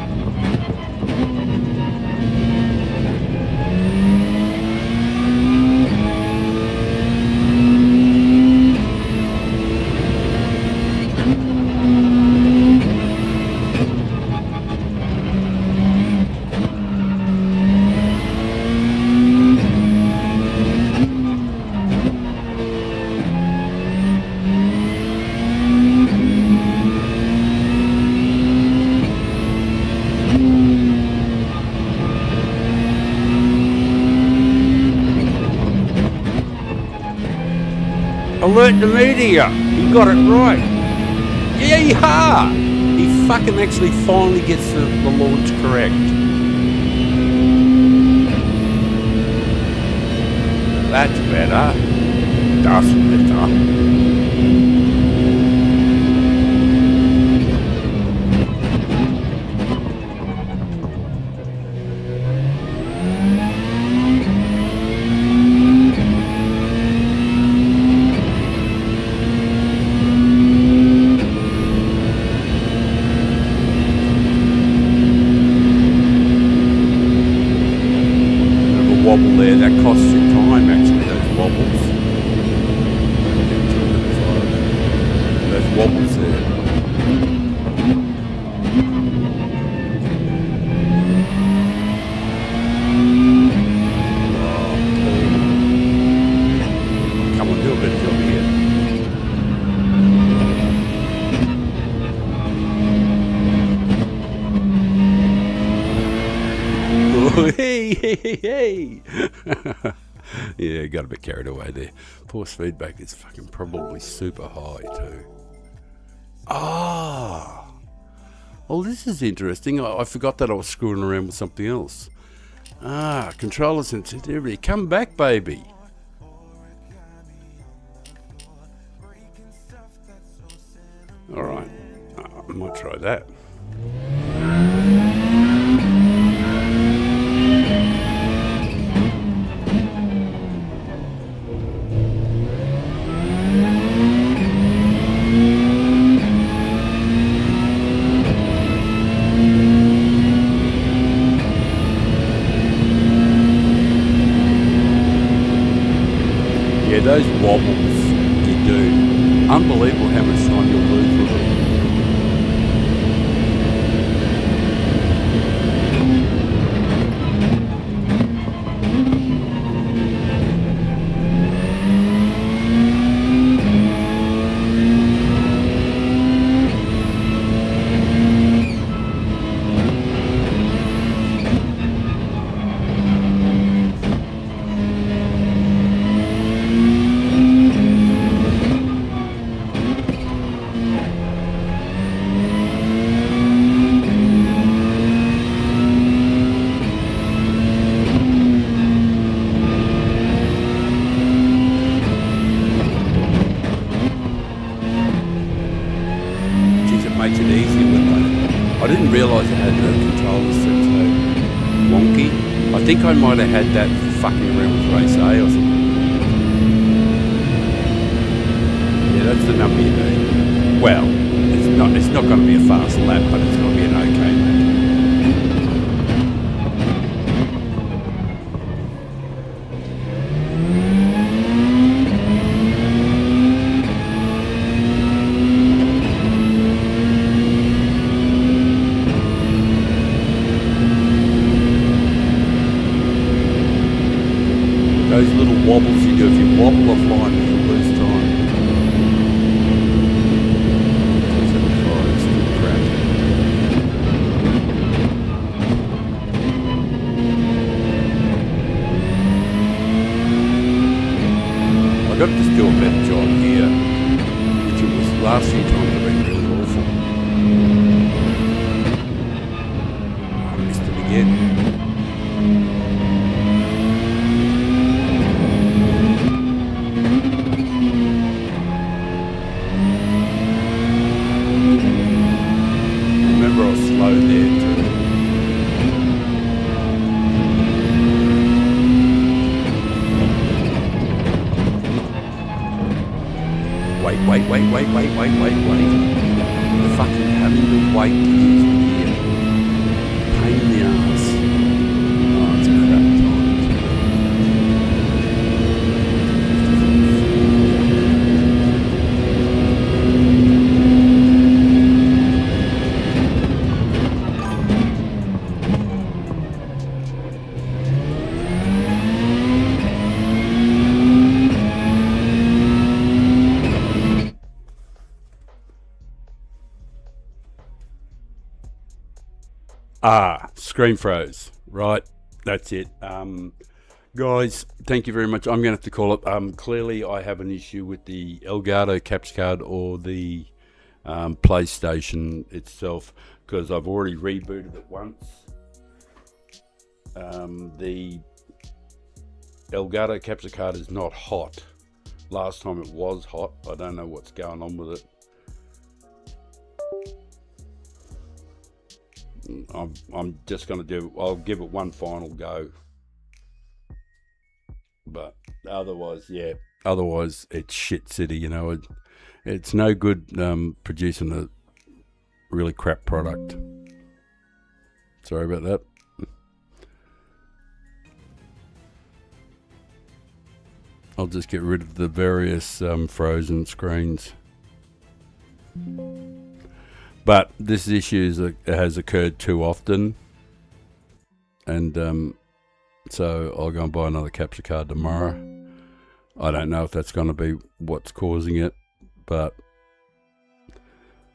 Speaker 1: alert the media. He got it right. Yeah. He fucking actually finally gets the launch correct. That's better. That's better. Wobble there, that costs you time actually, those wobbles. Those wobbles there. Come on, do a better job here. Hey. Yeah, got a bit carried away there. Force feedback is fucking probably super high too. Well, this is interesting. I forgot that I was screwing around with something else. Controller sensitivity. Come back, baby. Alright, I might try that. Yeah, those wobbles you do. Unbelievable how much time you'll lose with them. Makes it easier with that. I didn't realise it had the controllers set so wonky. I think I might have had that fucking around with race A or something. Yeah, that's the number you need. Well, it's not going to be a fast lap, but it's going to be an okay lap. Those little wobbles you do, if you wobble offline, you'll lose time. It's still crap. I got to just do a better job here, which it was last few times have been really awful. I missed it again. Remember I was slow there too. Wait. Fucking having to wait to use the gear. Pain in the ass. Oh, it's a crap time. Screen froze. Right, that's it. Guys, thank you very much. I'm going to have to call it. Clearly, I have an issue with the Elgato capture card or the PlayStation itself because I've already rebooted it once. The Elgato capture card is not hot. Last time it was hot. I don't know what's going on with it. I'm just going to I'll give it one final go. But otherwise, it's shit city, you know. It's no good producing a really crap product. Sorry about that. I'll just get rid of the various frozen screens. But this issue has occurred too often. And so I'll go and buy another capture card tomorrow. I don't know if that's going to be what's causing it. But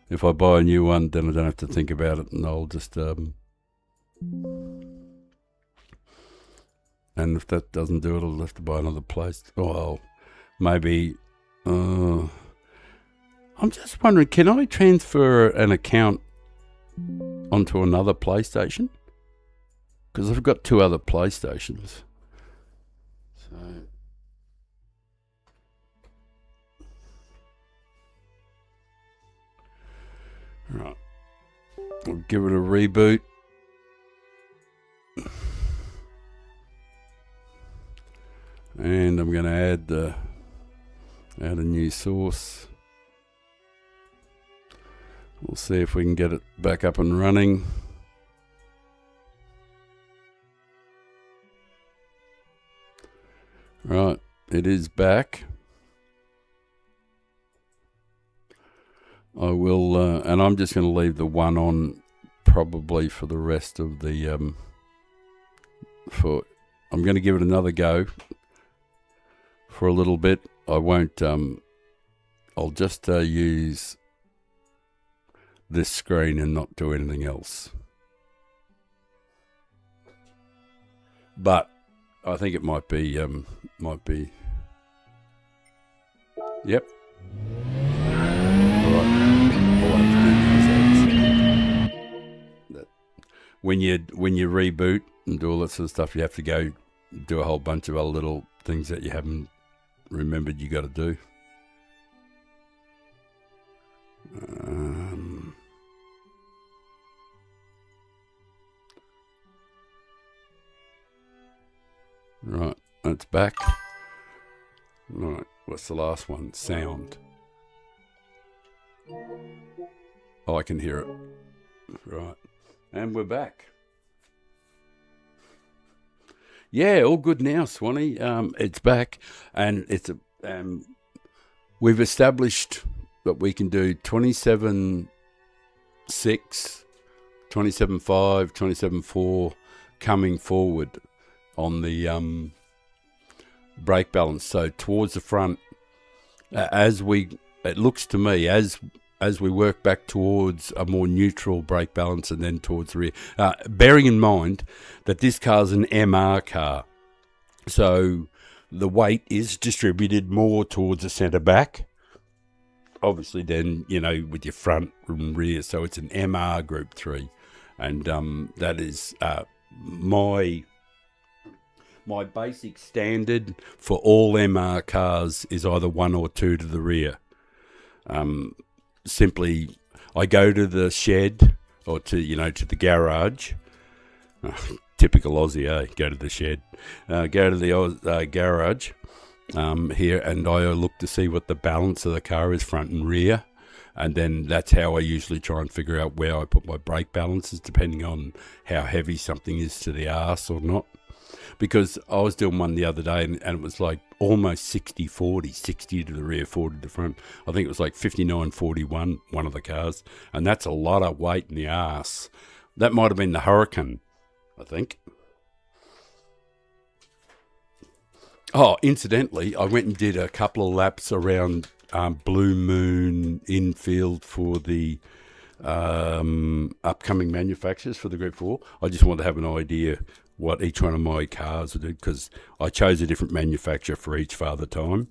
Speaker 1: if I buy a new one, then I don't have to think about it. And I'll just... And if that doesn't do it, I'll have to buy another place. Well, maybe... I'm just wondering, can I transfer an account onto another PlayStation? Because I've got 2 other PlayStations. So... Right. I'll give it a reboot. And I'm going to add a new source. We'll see if we can get it back up and running. Right, it is back. I will, and I'm just going to leave the one on probably for the rest of the, I'm going to give it another go for a little bit. I won't, I'll just use this screen and not do anything else. But I think it might be, yep. When you reboot and do all that sort of stuff, you have to go do a whole bunch of other little things that you haven't remembered you got to do. Right, that's back. Right, what's the last one? Sound. Oh, I can hear it. Right. And we're back. Yeah, all good now, Swanee. It's back, and it's we've established that we can do 27.6, 27.5, 27.4 coming forward on the brake balance. So towards the front, it looks to me as we work back towards a more neutral brake balance and then towards the rear. Bearing in mind that this car's an MR car. So the weight is distributed more towards the centre back. Obviously then, with your front and rear. So it's an MR Group 3. And that is my basic standard for all MR cars is either 1 or 2 to the rear. Simply, I go to the shed or to the garage. Typical Aussie, eh? Go to the shed. Go to the garage here, and I look to see what the balance of the car is, front and rear. And then that's how I usually try and figure out where I put my brake balances, depending on how heavy something is to the arse or not. Because I was doing one the other day and it was like almost 60-40, 60 to the rear, 40 to the front. I think it was like 59-41, one of the cars. And that's a lot of weight in the arse. That might have been the Hurricane, I think. Oh, incidentally, I went and did a couple of laps around Blue Moon infield for the upcoming manufacturers for the Group 4. I just want to have an idea what each one of my cars would do, because I chose a different manufacturer for each Father Time,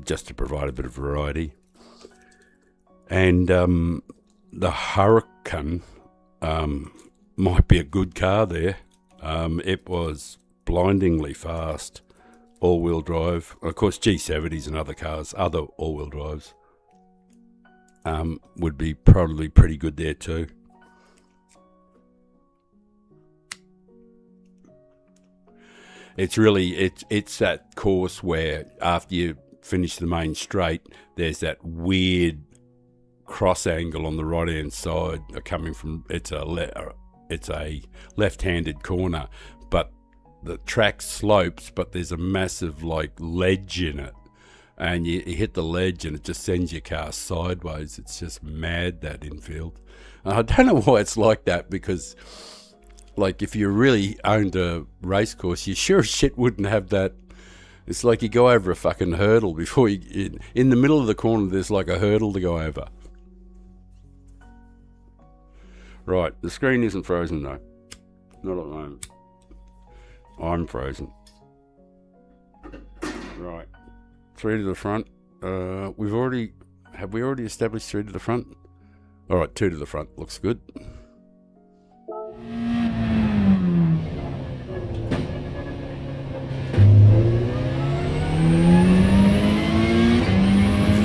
Speaker 1: just to provide a bit of variety. And the Hurricane might be a good car there. It was blindingly fast, all-wheel drive. Of course, G70s and other cars, other all-wheel drives, would be probably pretty good there too. It's really, it's that course where after you finish the main straight, there's that weird cross angle on the right hand side coming from, it's a left-handed corner, but the track slopes, but there's a massive like ledge in it, and you hit the ledge and it just sends your car sideways. It's just mad, that infield. And I don't know why it's like that, because like if you really owned a race course, you sure as shit wouldn't have that. It's like you go over a fucking hurdle before you, in the middle of the corner there's like a hurdle to go over. Right, the screen isn't frozen though. Not at the moment. I'm frozen. Right, 3 to the front. Have we already established 3 to the front? All right, 2 to the front looks good. Just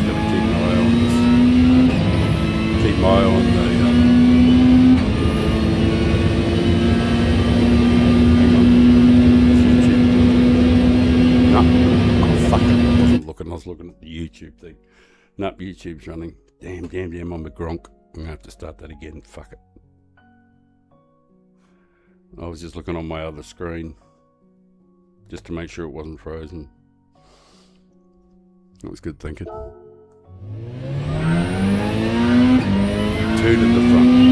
Speaker 1: gotta keep my eye on this. Keep my eye on the. I was looking at the YouTube thing. Nope, YouTube's running. Damn, I'm a gronk. I'm going to have to start that again. Fuck it. I was just looking on my other screen just to make sure it wasn't frozen. That was good thinking. 2 to the front.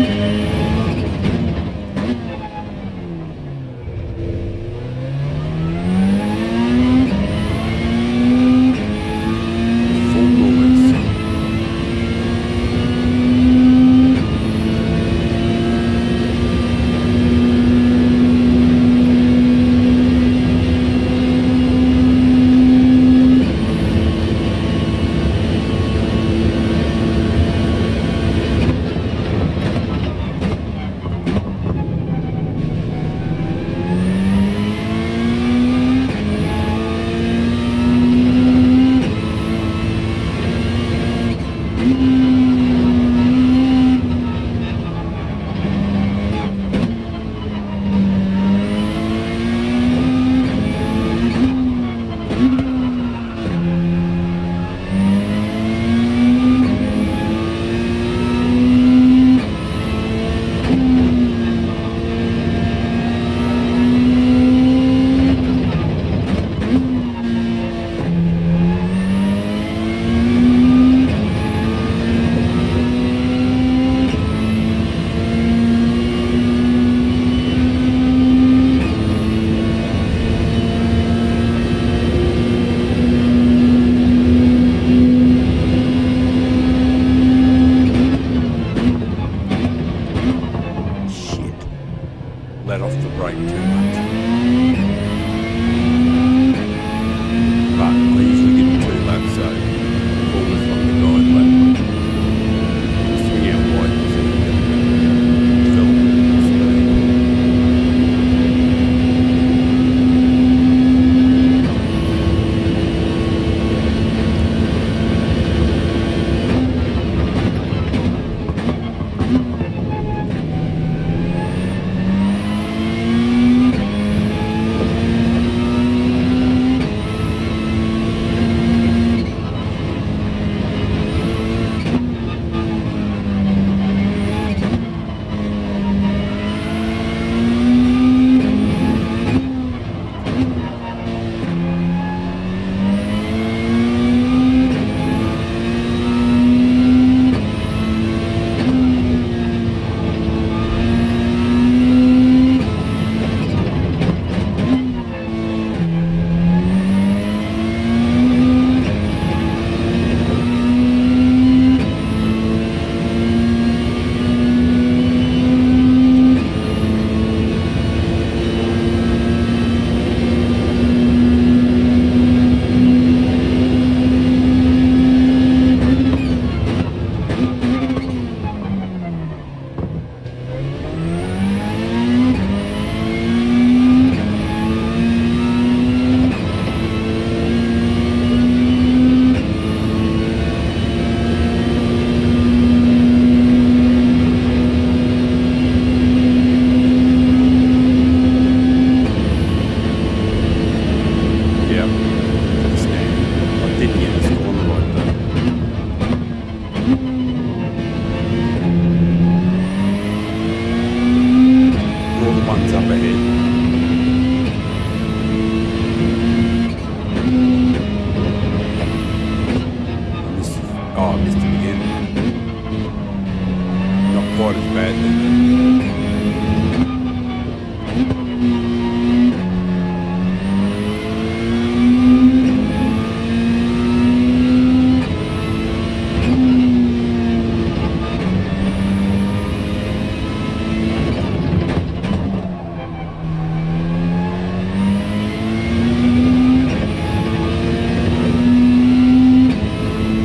Speaker 1: quite as badly.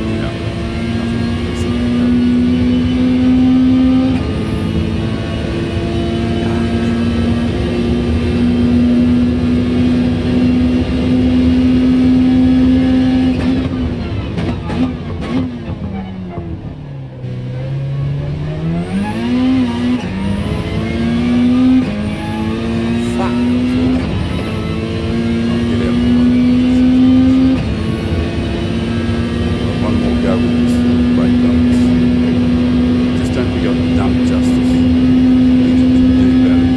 Speaker 1: Yeah, fuck. I'll get out the one. One more go with this brake balance. Just don't think I've done it justice. I think you can do better.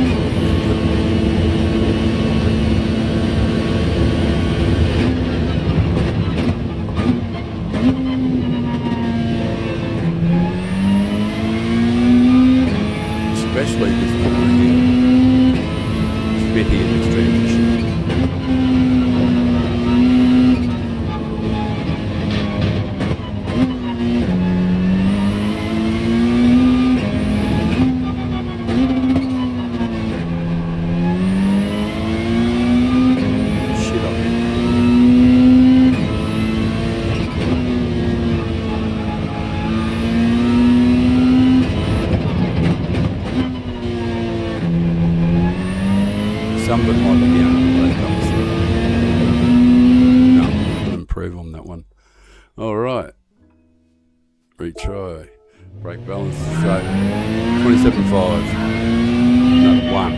Speaker 1: Especially this one right here. This bit here, this transition. Shit up. Some of it might be down on the brake balance. No, I can improve on that one. All right. Retry. Brake balance. So 27.5. No, 1.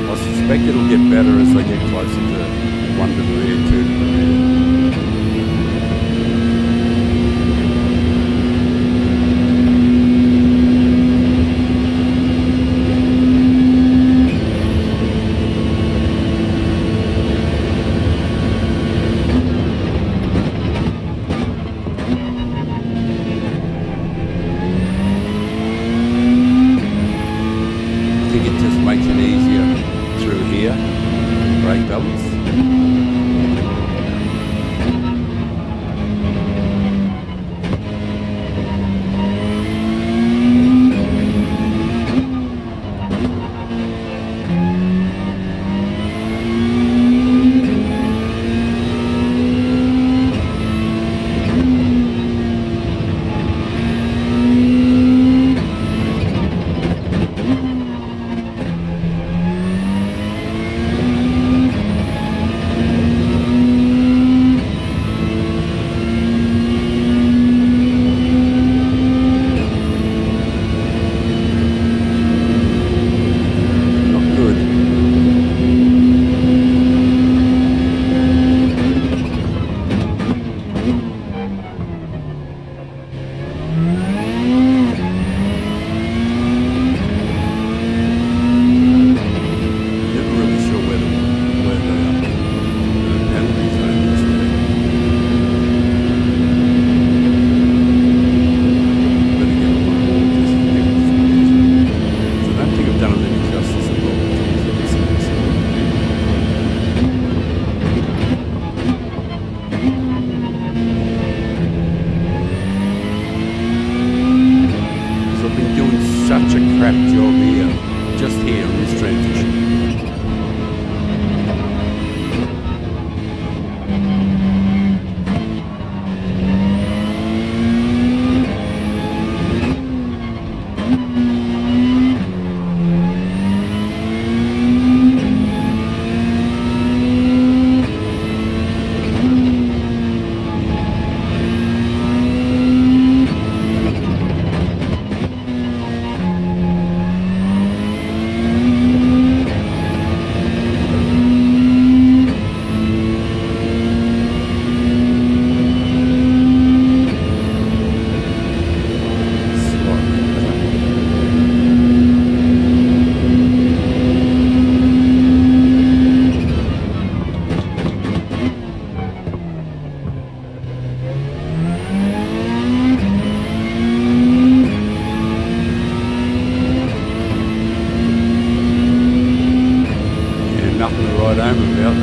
Speaker 1: I suspect it'll get better as I get closer to 1 to the rear, 2 to the rear. I think it just makes it easier through here, brake balance.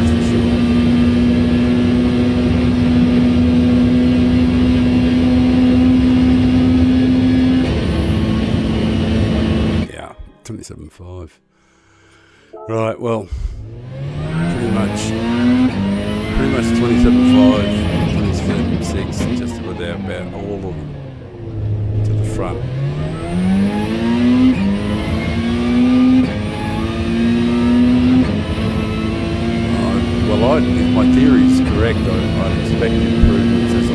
Speaker 1: that's for sure. Yeah, 27.5. Right, well, pretty much 27.5, 27.6, just about all of them to the front. If my theory is correct, I'd expect improvements as I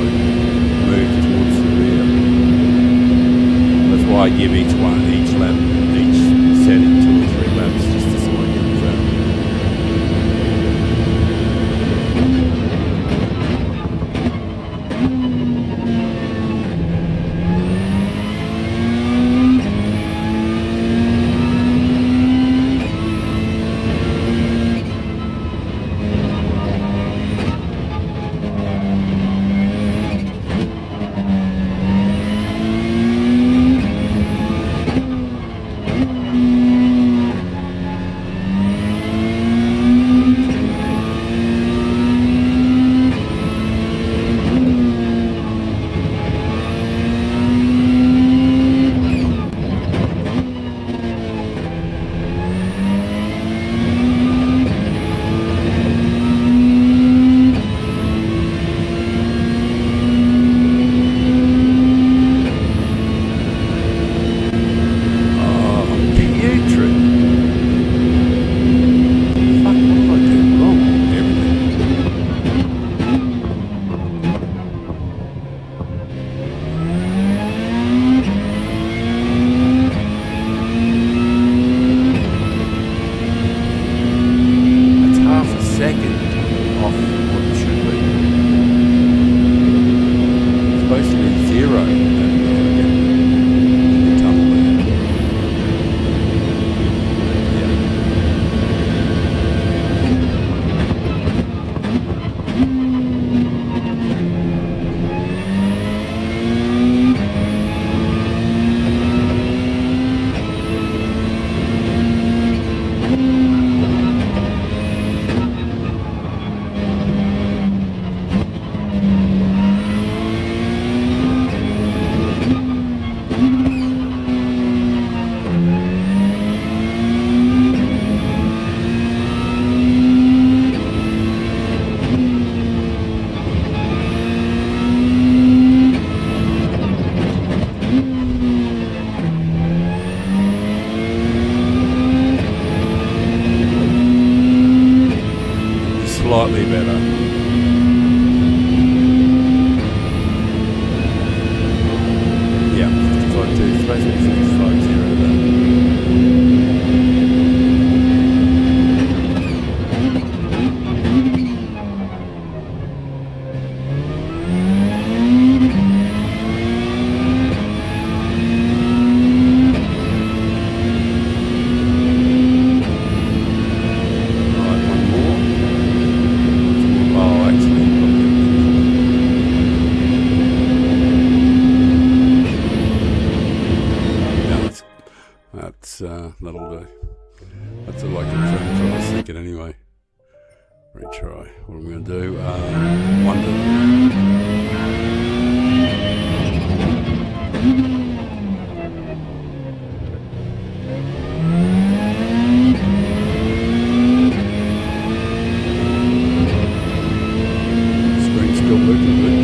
Speaker 1: move towards the rear. That's why I give each lap, each setting 2 or 3 laps just to see what I get with that. Slightly better. Yeah, 55.2. It's supposed to be 55.0 there. That'll do. That's all I can think. That's what I was thinking anyway. Retry. What am I going to do? Wonder. Screen's still working good.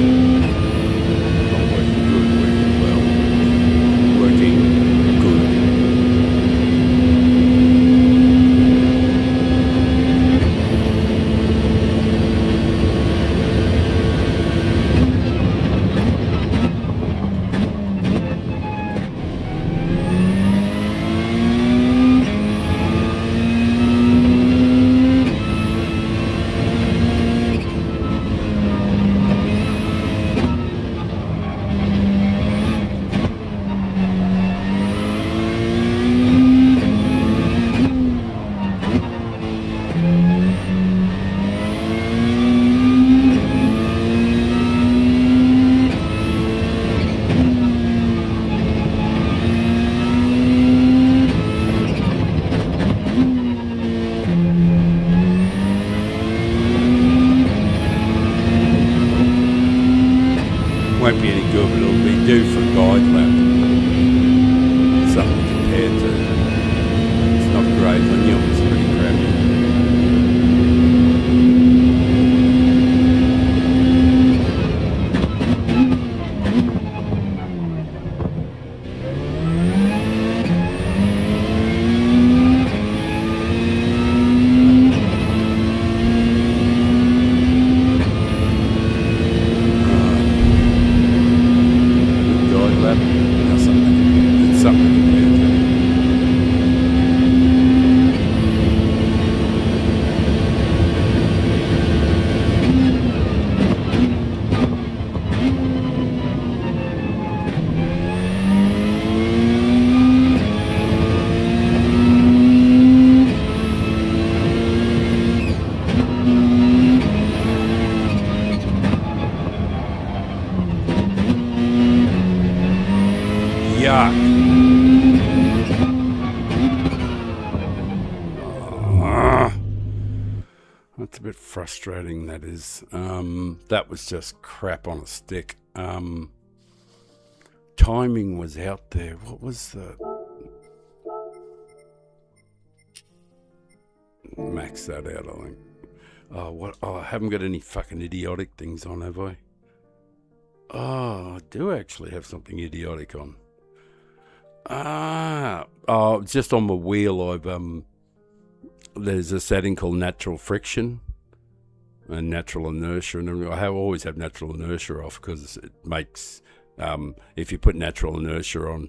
Speaker 1: Not working good, working well. Working good. do for a guide lap. Something compared to, it's not great. Lanium is pretty crappy. Guide lap, now something, it's something compared to. Yuck. That's a bit frustrating, that is. That was just crap on a stick. Timing was out there. What was the... Max that out, I think. I haven't got any fucking idiotic things on, have I? Oh, I do actually have something idiotic on. Just on my wheel, I've there's a setting called natural friction and natural inertia, and I always have natural inertia off because it makes if you put natural inertia on,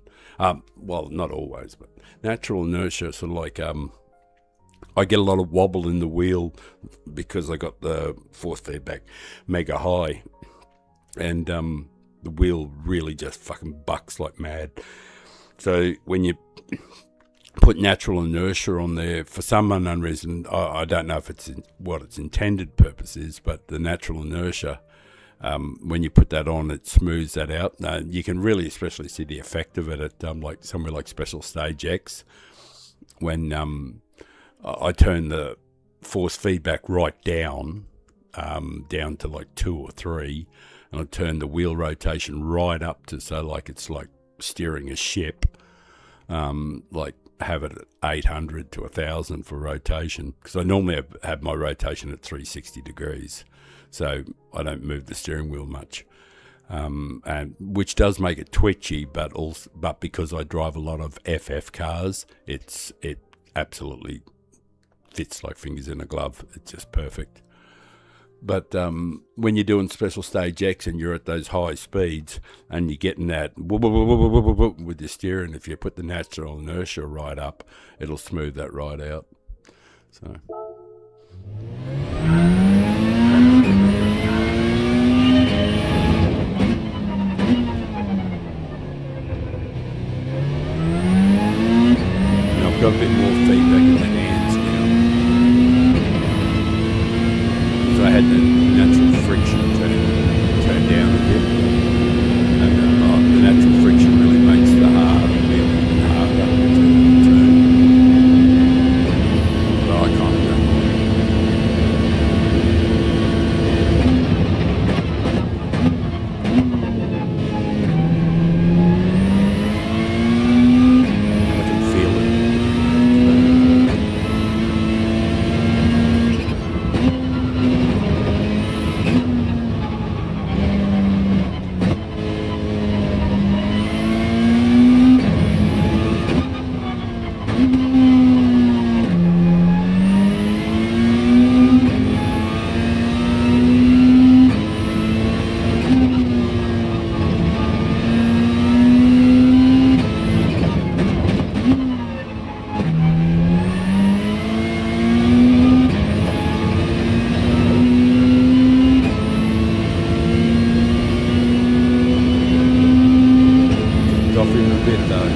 Speaker 1: well, not always, but natural inertia sort of like I get a lot of wobble in the wheel because I got the force feedback mega high, and the wheel really just fucking bucks like mad. So when you put natural inertia on there, for some unknown reason, I don't know if it's what its intended purpose is, but the natural inertia, when you put that on, it smooths that out. You can really especially see the effect of it at like somewhere like Special Stage X, when I turn the force feedback right down, down to like 2 or 3, and I turn the wheel rotation right up to so like it's like steering a ship, like have it at 800 to 1000 for rotation, because I normally have my rotation at 360 degrees, so I don't move the steering wheel much, and which does make it twitchy, but because I drive a lot of FF cars, it absolutely fits like fingers in a glove. It's just perfect. But when you're doing Special Stage X and you're at those high speeds and you're getting that with your steering, if you put the natural inertia right up, it'll smooth that right out. So. Now I've got a bit more feedback in the hands now. I had the natural friction turn down a bit, and the natural friction really makes the hard wheel harder to turn. But I can't do I can feel it. Off him a bit though.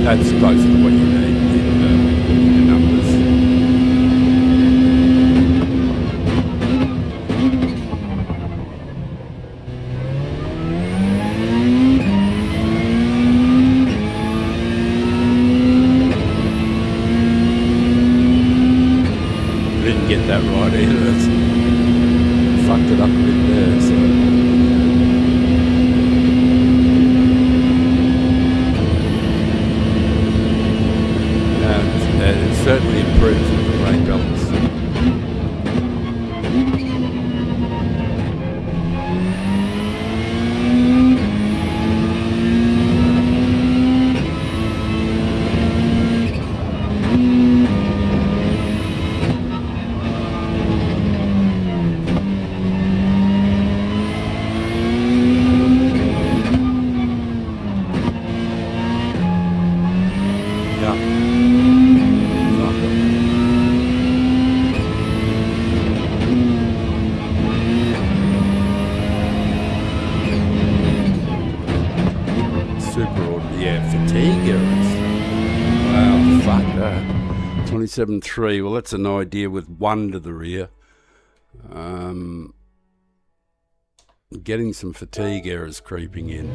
Speaker 1: That's close to what you need in the numbers. Didn't get that right either. Fucked it up a bit there. So. 27.3. Well, that's an idea with 1 to the rear. Getting some fatigue errors creeping in.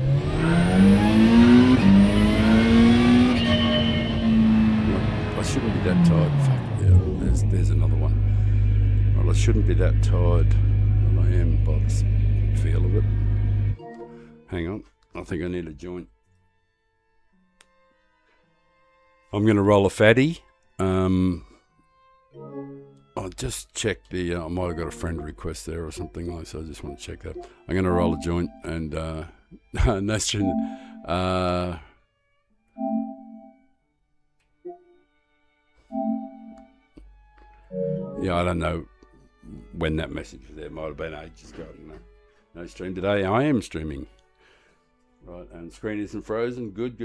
Speaker 1: I shouldn't be that tired. Fuck yeah, there's another one. Well, I shouldn't be that tired. Well, I am by the feel of it. Hang on. I think I need a joint. I'm going to roll a fatty. I'll just check the... I might have got a friend request there or something like so. I just want to check that. I'm going to roll a joint and... nice tune. Yeah, I don't know when that message was there. Might have been ages ago. No stream today. I am streaming. Right, and screen isn't frozen. Good.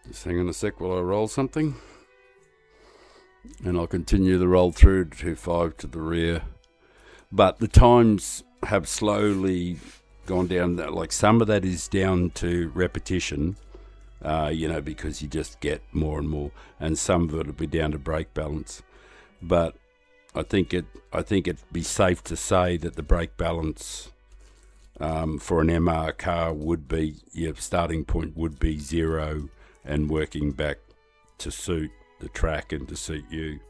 Speaker 1: Just hang on a sec while I roll something. And I'll continue the roll through to 5 to the rear. But the times have slowly gone down. Like some of that is down to repetition, because you just get more and more. And some of it will be down to brake balance. But I think it'd be safe to say that the brake balance for an MR car would be, your starting point would be 0 and working back to suit the track and to suit you.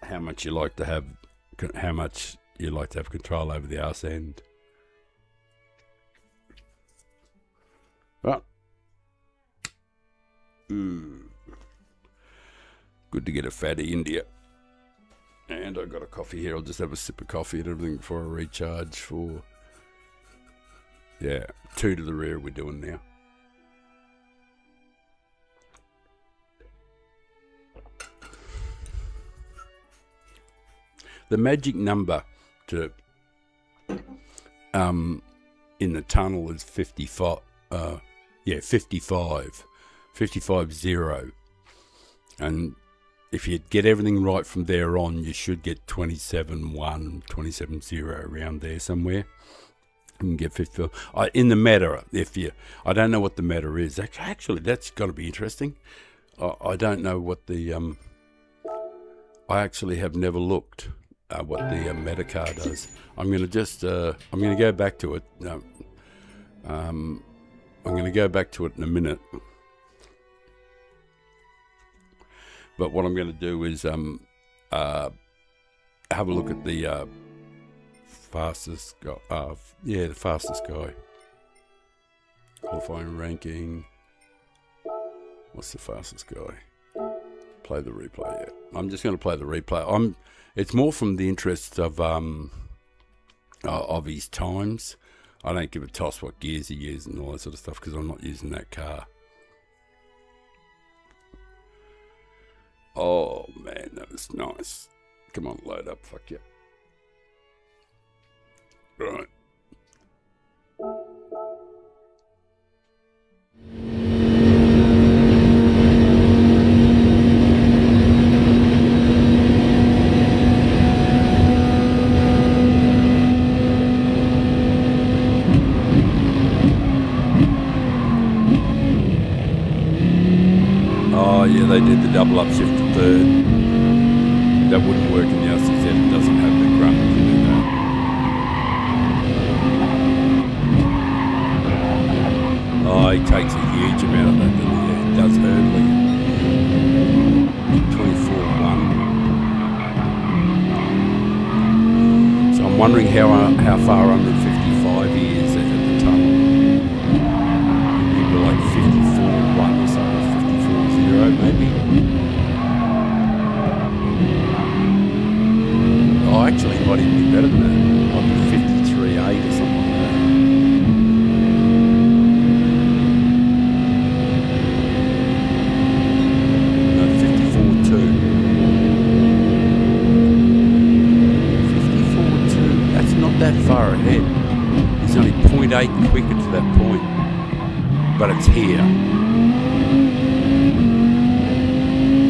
Speaker 1: How much you like to have control over the arse end. Well, good to get a fatty India. And I got a coffee here. I'll just have a sip of coffee and everything before I recharge for... Yeah, 2 to the rear we're doing now. The magic number to in the tunnel is 55. 55.0. And if you get everything right from there on, you should get 27.1, 27.0 around there somewhere. You can get 54. In the Meta, I don't know what the Meta is. Actually, that's got to be interesting. I don't know what the I actually have never looked. What the Meta car does. I'm going to just, I'm going to go back to it. I'm going to go back to it in a minute. But what I'm going to do is have a look at the fastest guy. The fastest guy. Qualifying ranking. What's the fastest guy? Play the replay, yeah. I'm just going to play the replay. It's more from the interest of his times. I don't give a toss what gears he uses and all that sort of stuff because I'm not using that car. Oh man, that was nice. Come on, load up, fuck yeah. Right. They did the double upshift to third. That wouldn't work in the RCZ. It doesn't have the grunt to do that. Oh, he takes a huge amount of that, doesn't he? Yeah, he does early. 24.1. So I'm wondering how far under 55 he is at the tunnel. Maybe like 54.1 or something. Maybe. Oh, actually, it might even be better than that. Might be 53.8 or something like that. No, 54.2. 54.2. That's not that far ahead. It's only 0.8 quicker to that point. But it's here.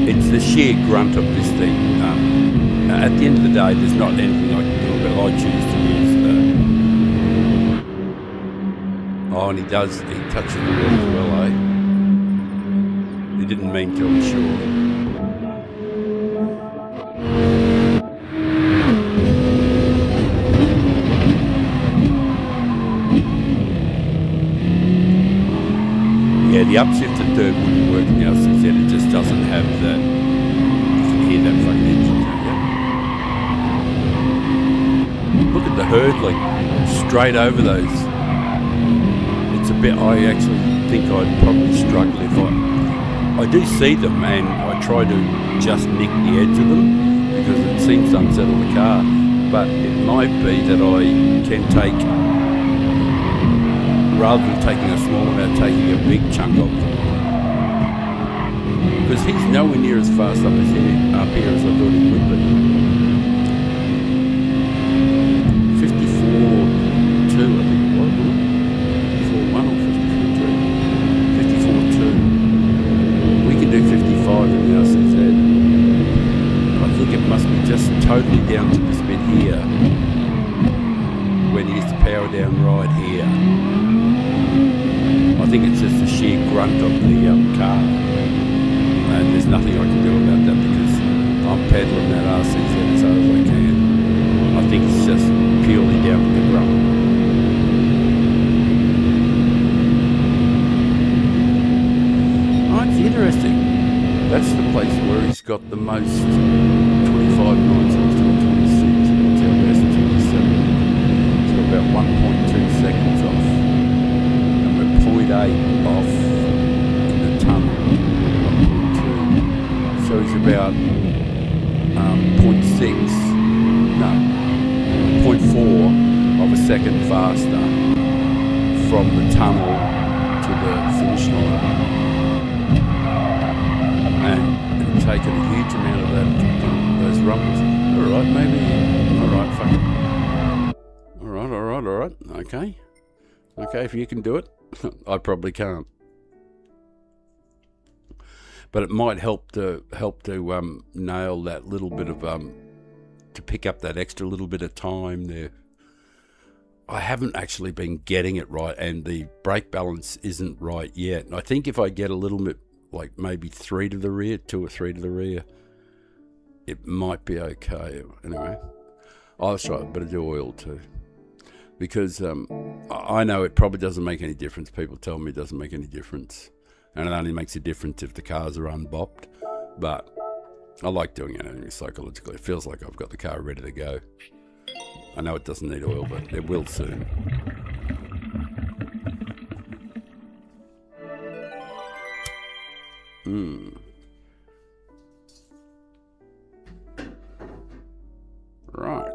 Speaker 1: It's the sheer grunt of this thing. at the end of the day, there's not anything I can do, but I choose to use the... Oh, and he touches the wheel as well, eh? He didn't mean to, I'm sure. Yeah, the upshifted third wouldn't work now, as I said, it just doesn't have that. You can hear that fucking engine, can't you? Look at the herd, like, straight over those. It's a bit, I actually think I'd probably struggle if I do see them and I try to just nick the edge of them because it seems to unsettle the car. But it might be that I can take, rather than taking a small amount, taking a big chunk of them. Because he's nowhere near as fast up here as I thought he would be. 54.2, I think it was, 54.1 or 54.2. 54.2. We can do 55 in the RCZ. I think it must be just totally down to this bit here, when he gets the power down right here. I think it's just the sheer grunt of the car, and there's nothing I can do about that because I'm pedaling that RCZ as hard as I can. I think it's just purely down to the grunt. Oh, it's interesting. That's the place where he's got the most 25 knots instead of 26. It's our best 27. It's got about 1.2 seconds off. 0.8 off in the tunnel, 1.2. So he's about 0.4 of a second faster from the tunnel to the finish line. And taking a huge amount of that, those rumbles. Alright, maybe, alright, fuck it. Alright, okay. Okay, if you can do it. I probably can't, but it might help to nail that little bit of to pick up that extra little bit of time there. I haven't actually been getting it right, and the brake balance isn't right yet. I think if I get a little bit, like maybe 3 to the rear, 2 or 3 to the rear, it might be okay. Anyway, I'll try, but I do oil too. Because I know it probably doesn't make any difference. People tell me it doesn't make any difference. And it only makes a difference if the cars are unbopped. But I like doing it anyway, psychologically. It feels like I've got the car ready to go. I know it doesn't need oil, but it will soon. Right.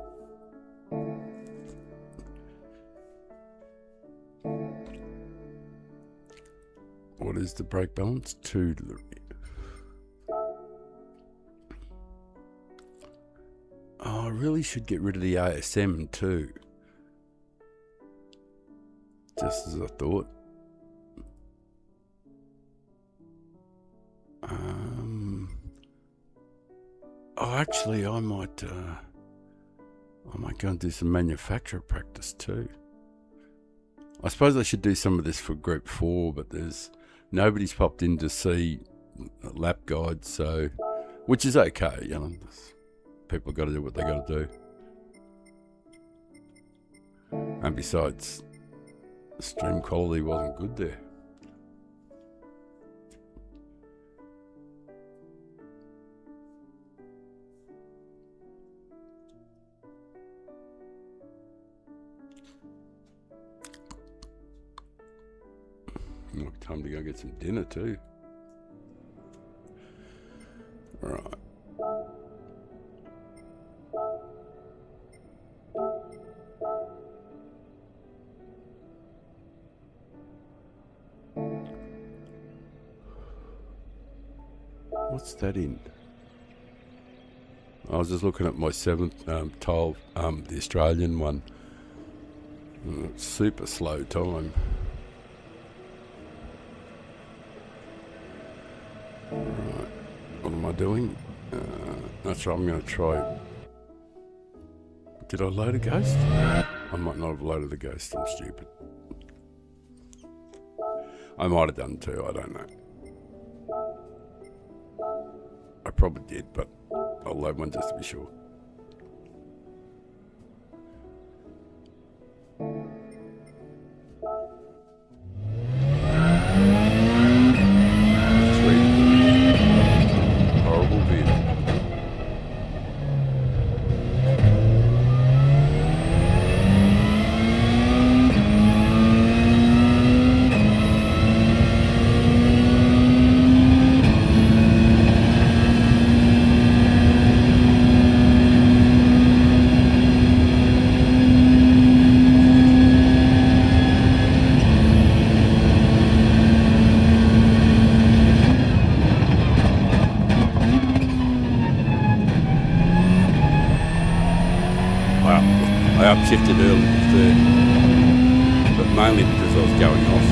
Speaker 1: What is the brake balance? 2 to the rear. Oh, I really should get rid of the ASM too. Just as I thought. Oh, actually, I might go and do some manufacturer practice too. I suppose I should do some of this for Group 4, but nobody's popped in to see lap guides, so, which is okay, you know. People got to do what they got to do. And besides, the stream quality wasn't good there. Time to go get some dinner too. Right. What's that in? I was just looking at my 7th tile, the Australian one. Super slow time. Right, what am I doing? That's right, I'm going to try Did I load a ghost? I might not have loaded a ghost. I'm stupid. I might have done too. I don't know. I probably did, but I'll load one just to be sure. Horrible view. I upshifted early to third, but mainly because I was going off.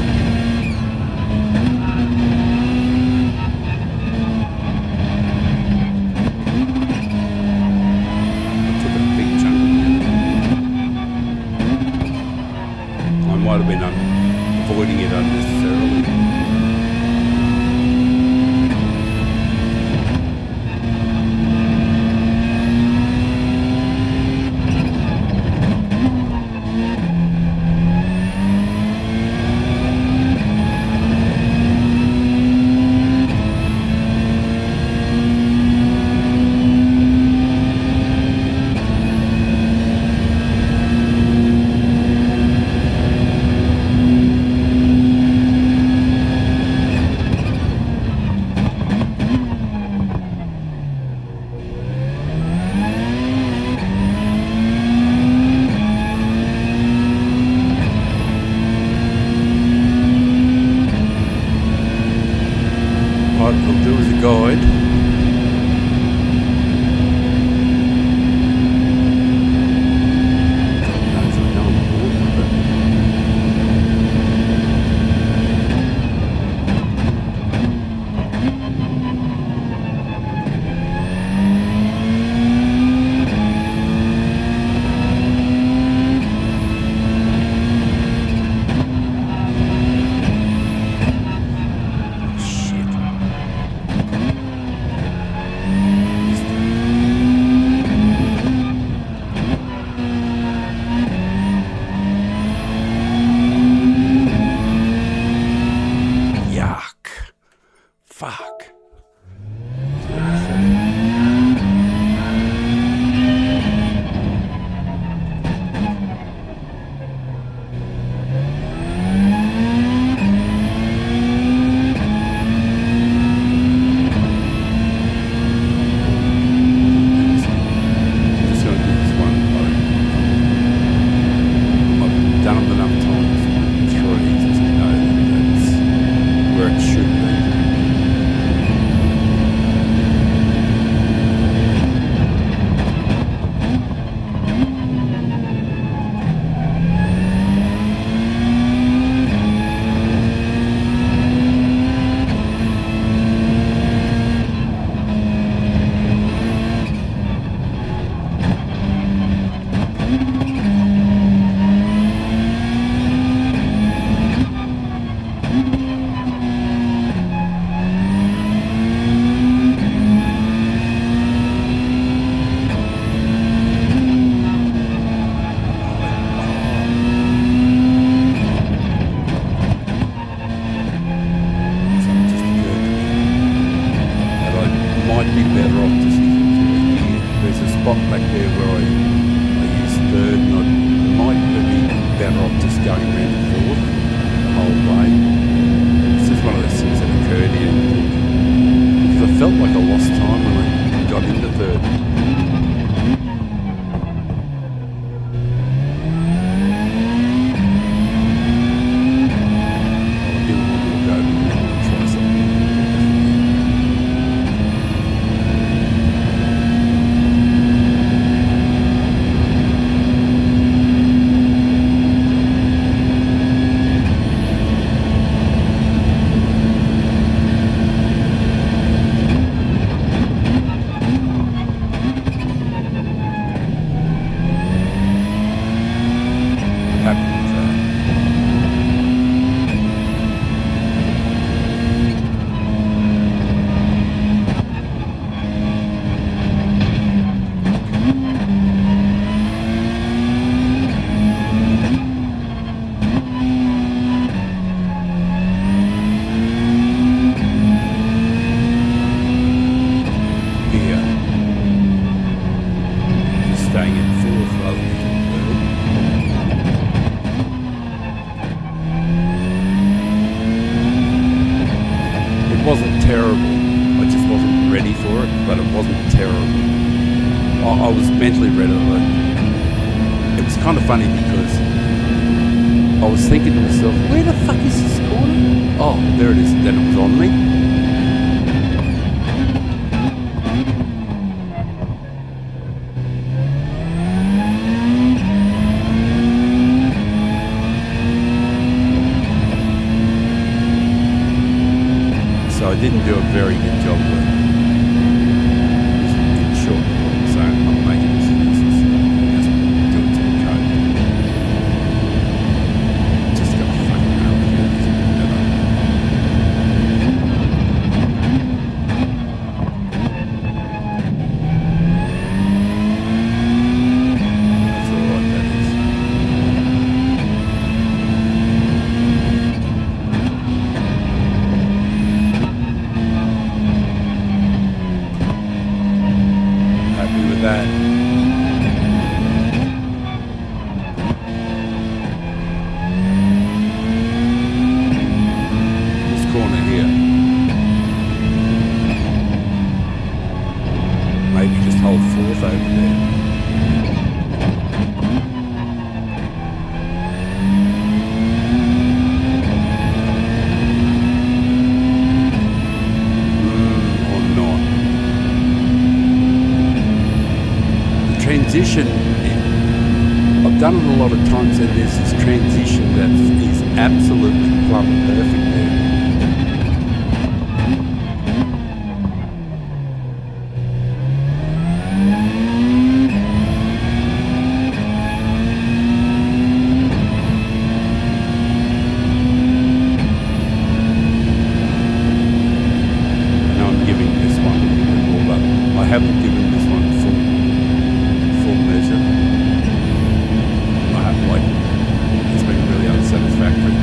Speaker 1: I took a big chunk. I might have been avoiding it unnecessarily. What I'll do as a guide. Fuck. Spot back there where I used third, and I might be better off just going around fourth the whole way. It's just one of those things that occurred here, because I felt like I lost time when I got into third. I'll give it one more go and try something. terrible. I just wasn't ready for it, but it wasn't terrible. I was mentally ready. It was kind of funny because I was thinking to myself, where the fuck is this corner? Oh, there it is. Then it was on me. So I didn't do a very good job of it. In short, so I'm making excuses. Just do it to the code. Just got fucking nail it. That's alright, that is. Happy with that. This corner here. Maybe just hold fourth over there. Or not. The transition, I've done it a lot of times, and there's this transition that is absolutely plumb perfect there. Now I'm giving this one a little bit more, but I haven't given this one full measure. I have, like, it's been really unsatisfactory.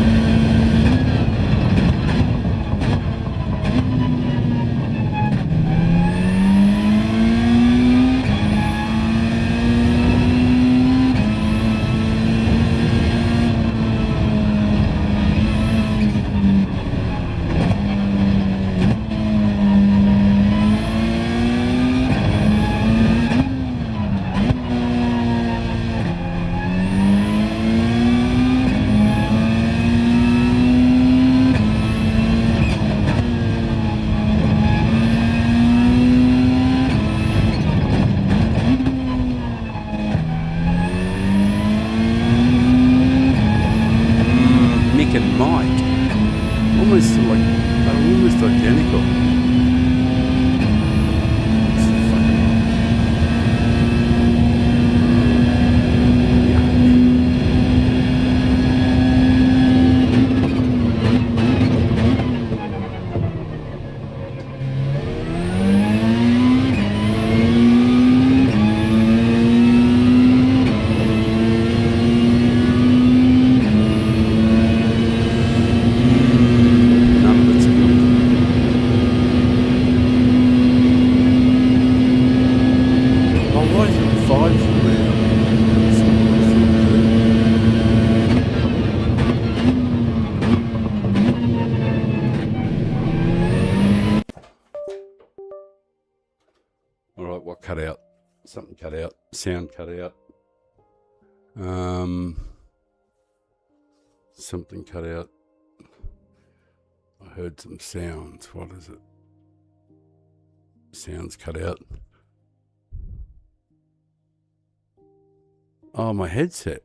Speaker 1: Mick and Mike, almost like they're almost identical. It's fucking none of it's good. Oh, why is it 5 from there? It's not what I thought. Alright, what cut out? Something cut out. Sound cut out. Something cut out. I heard some sounds. What is it? Sounds cut out. Oh, my headset.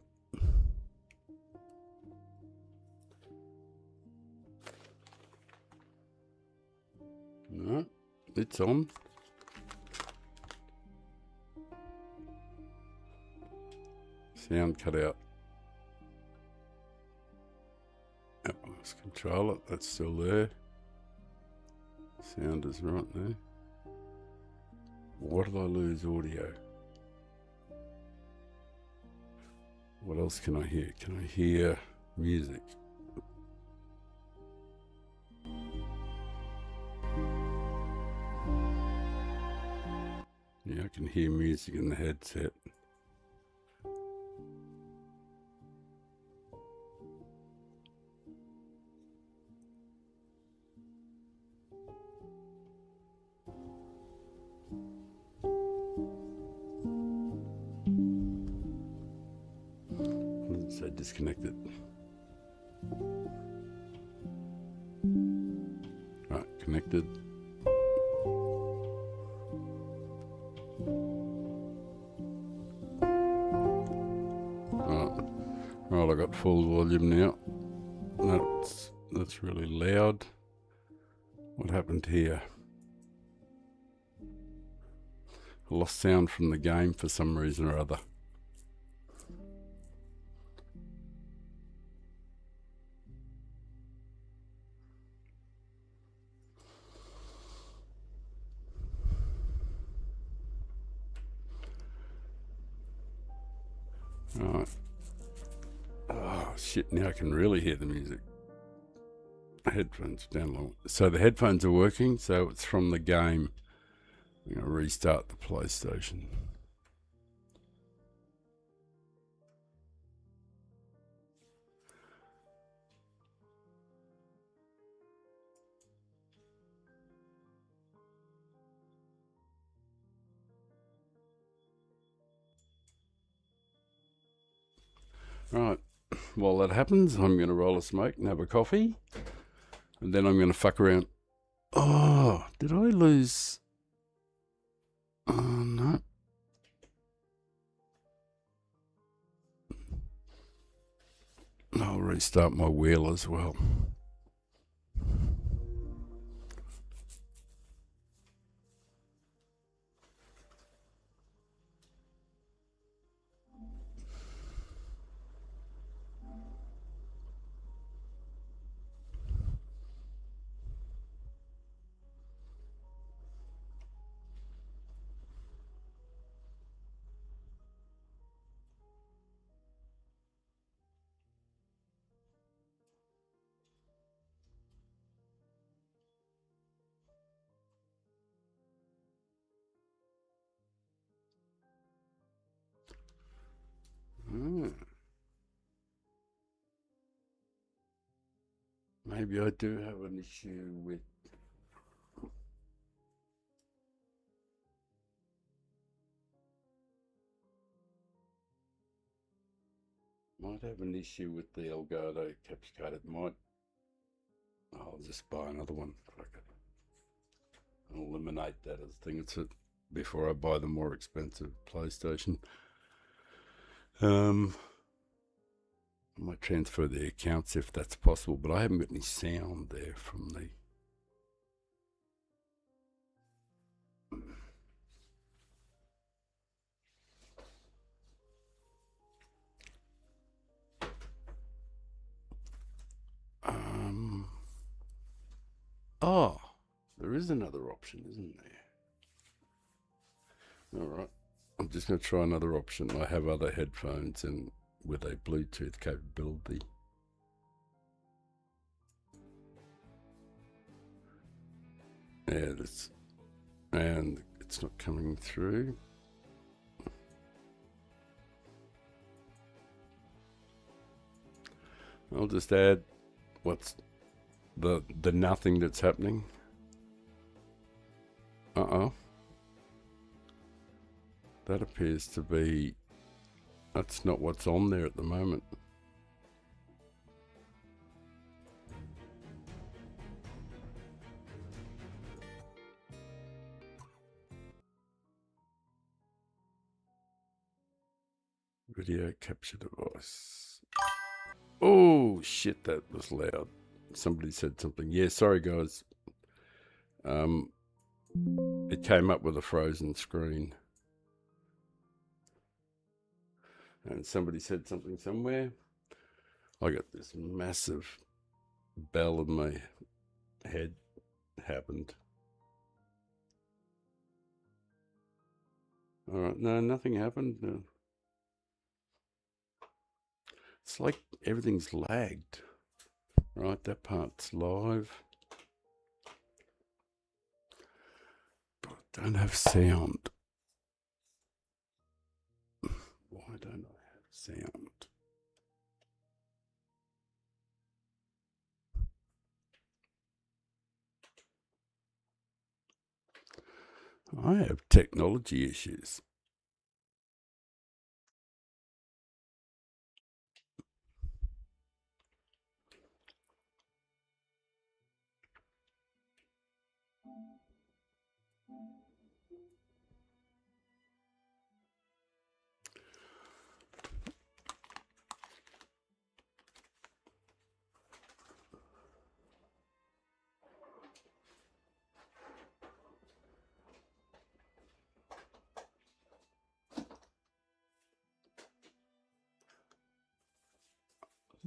Speaker 1: No, it's on. Sound cut out. Yep, let's control it. That's still there. Sound is right there. What did I lose? Audio. What else can I hear? Can I hear music? Yeah, I can hear music in the headset. say disconnected. Right, connected. Right, I got full volume now. That's really loud. What happened here? I lost sound from the game for some reason or other. Right. Oh shit, now I can really hear the music. Headphones down low. So the headphones are working, so it's from the game. I'm going to restart the PlayStation. Right, while that happens, I'm going to roll a smoke and have a coffee. And then I'm going to fuck around. Oh, did I lose? Oh, no. I'll restart my wheel as well. Maybe I do have an issue with. Might have an issue with the Elgato capture card. It might. I'll just buy another one. Fuck it. I'll eliminate that as a thing. It's it before I buy the more expensive PlayStation. I might transfer the accounts if that's possible, but I haven't got any sound there from the. Oh, there is another option, isn't there? All right. I'm just going to try another option. I have other headphones and with a Bluetooth capability. Yeah, and it's not coming through. I'll just add what's the nothing that's happening. That appears to be, that's not what's on there at the moment. Video capture device. Oh shit, that was loud. Somebody said something. Yeah, sorry guys. It came up with a frozen screen. And somebody said something somewhere. I got this massive bell in my head. Happened. All right, no, nothing happened. No. It's like everything's lagged. Right, that part's live. But I don't have sound. Why don't I have sound? I have technology issues.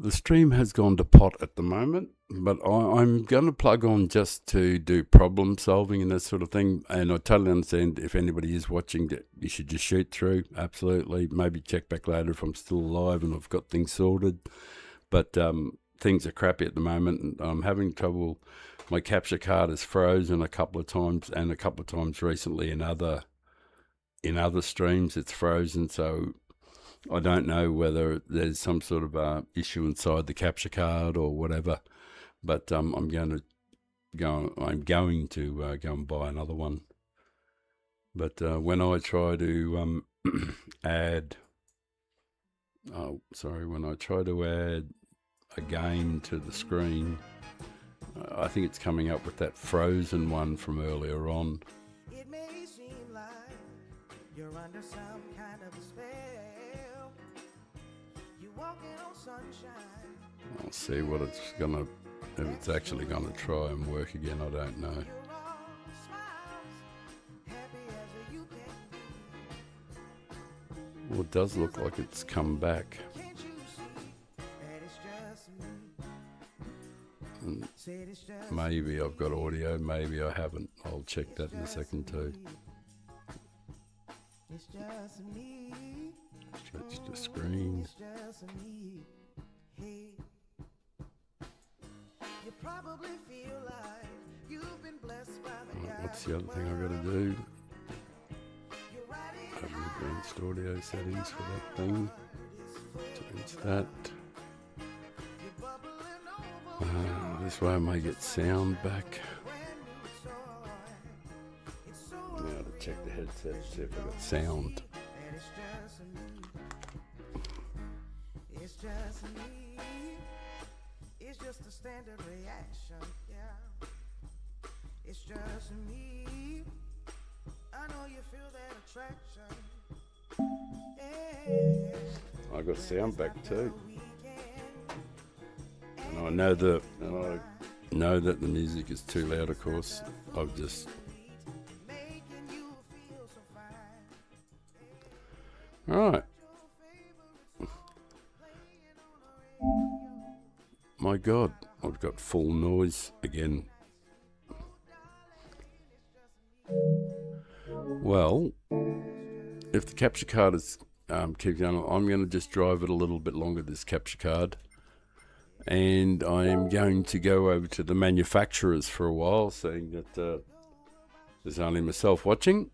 Speaker 1: The stream has gone to pot at the moment, but I'm going to plug on just to do problem solving and that sort of thing. And I totally understand if anybody is watching that you should just shoot through. Absolutely. Maybe check back later if I'm still alive and I've got things sorted. But things are crappy at the moment, and I'm having trouble. My capture card has frozen a couple of times, and a couple of times recently in other streams it's frozen. So I don't know whether there's some sort of issue inside the capture card or whatever, but I'm going to go and buy another one. But when I try to add a game to the screen, I think it's coming up with that frozen one from earlier on.
Speaker 2: It may seem like you're under some kind of a spell. You're walking on sunshine.
Speaker 1: I'll see what it's if it's actually gonna try and work again. I don't know.
Speaker 2: You're all smiles, happy as you can be.
Speaker 1: Well, it does look like it's come back.
Speaker 2: Can't you see that it's just me?
Speaker 1: And
Speaker 2: Said it's just
Speaker 1: maybe I've got audio, maybe I haven't. I'll check that in a second too.
Speaker 2: It's just me.
Speaker 1: Stretch the screen.
Speaker 2: It's just me. Hey. You probably feel like you've been blessed by the
Speaker 1: Right,
Speaker 2: guy.
Speaker 1: what's the other thing I've got to do?
Speaker 2: You're riding
Speaker 1: Open advanced audio settings for that thing. Change that.
Speaker 2: you're bubbling over.
Speaker 1: This way I may get sound back.
Speaker 2: Brand new toy. It's so
Speaker 1: Now to check the headset, see if I got sound.
Speaker 2: and it's just me. It's just me. It's just a standard reaction, yeah. It's just me. I know you feel that attraction. Yeah.
Speaker 1: I got sound back too.
Speaker 2: Weekend.
Speaker 1: And I know that the music is too loud, of course. I've just
Speaker 2: Making you feel so fine.
Speaker 1: Alright.
Speaker 2: Your favorite song playing on the radio.
Speaker 1: My God, I've got full noise again. Well, if the capture card is keep going, I'm going to just drive it a little bit longer, this capture card. And I am going to go over to the manufacturers for a while, seeing that there's only myself watching.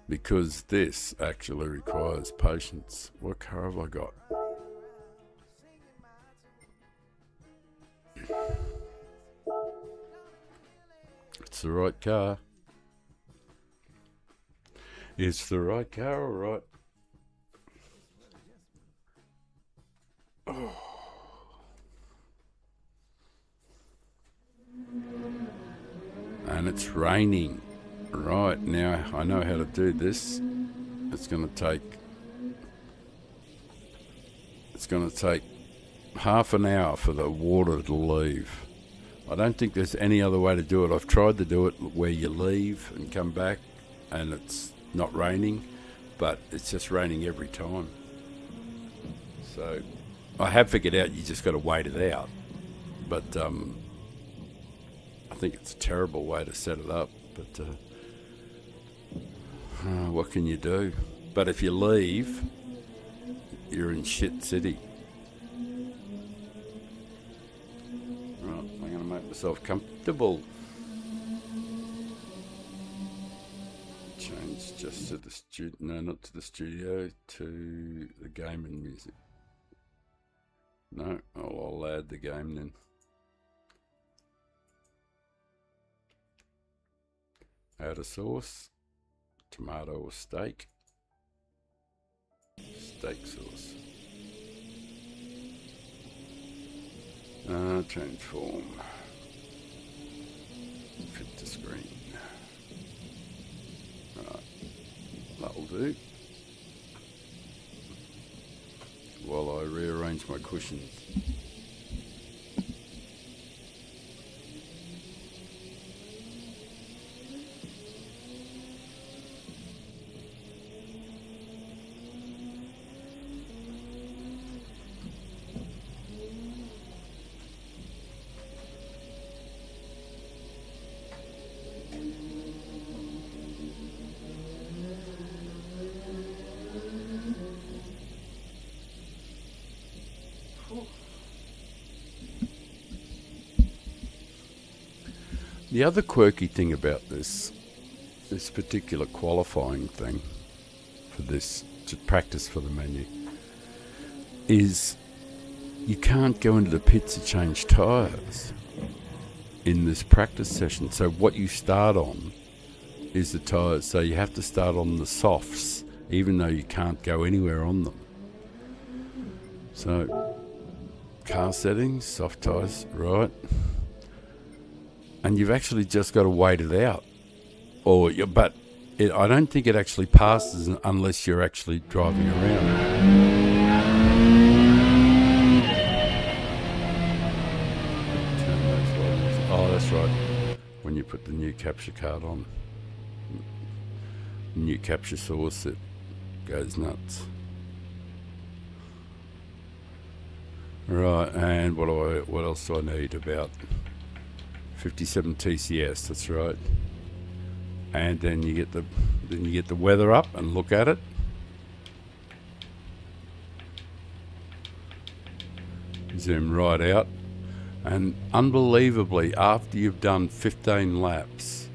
Speaker 1: Because this actually requires patience. What car have I got? It's the right car. It's the right car, all right. Oh. And it's raining. Right, now I know how to do this. It's going to take half an hour for the water to leave. I don't think there's any other way to do it. I've tried to do it where you leave and come back and it's not raining, but it's just raining every time. So I have figured out you just got to wait it out. But I think it's a terrible way to set it up. But what can you do? But if you leave, you're in shit city. Right, I'm going to make myself comfortable. Change just to the studio, no, not to the studio, to the game and music. No, I'll add the game then. Add a sauce, tomato or steak, steak sauce. Transform, fit to screen. Right, that'll do. While I rearrange my cushions. The other quirky thing about this particular qualifying thing for this to practice for the menu is you can't go into the pits to change tyres in this practice session. So what you start on is the tyres. So you have to start on the softs, even though you can't go anywhere on them. So car settings, soft tyres, right? And you've actually just got to wait it out. But I don't think it actually passes unless you're actually driving around. Oh, that's right. When you put the new capture card on, new capture source, it goes nuts. Right, and what else do I need? About 57 TCS. That's right. And then you get the weather up and look at it. Zoom right out, and unbelievably, after you've done 15 laps,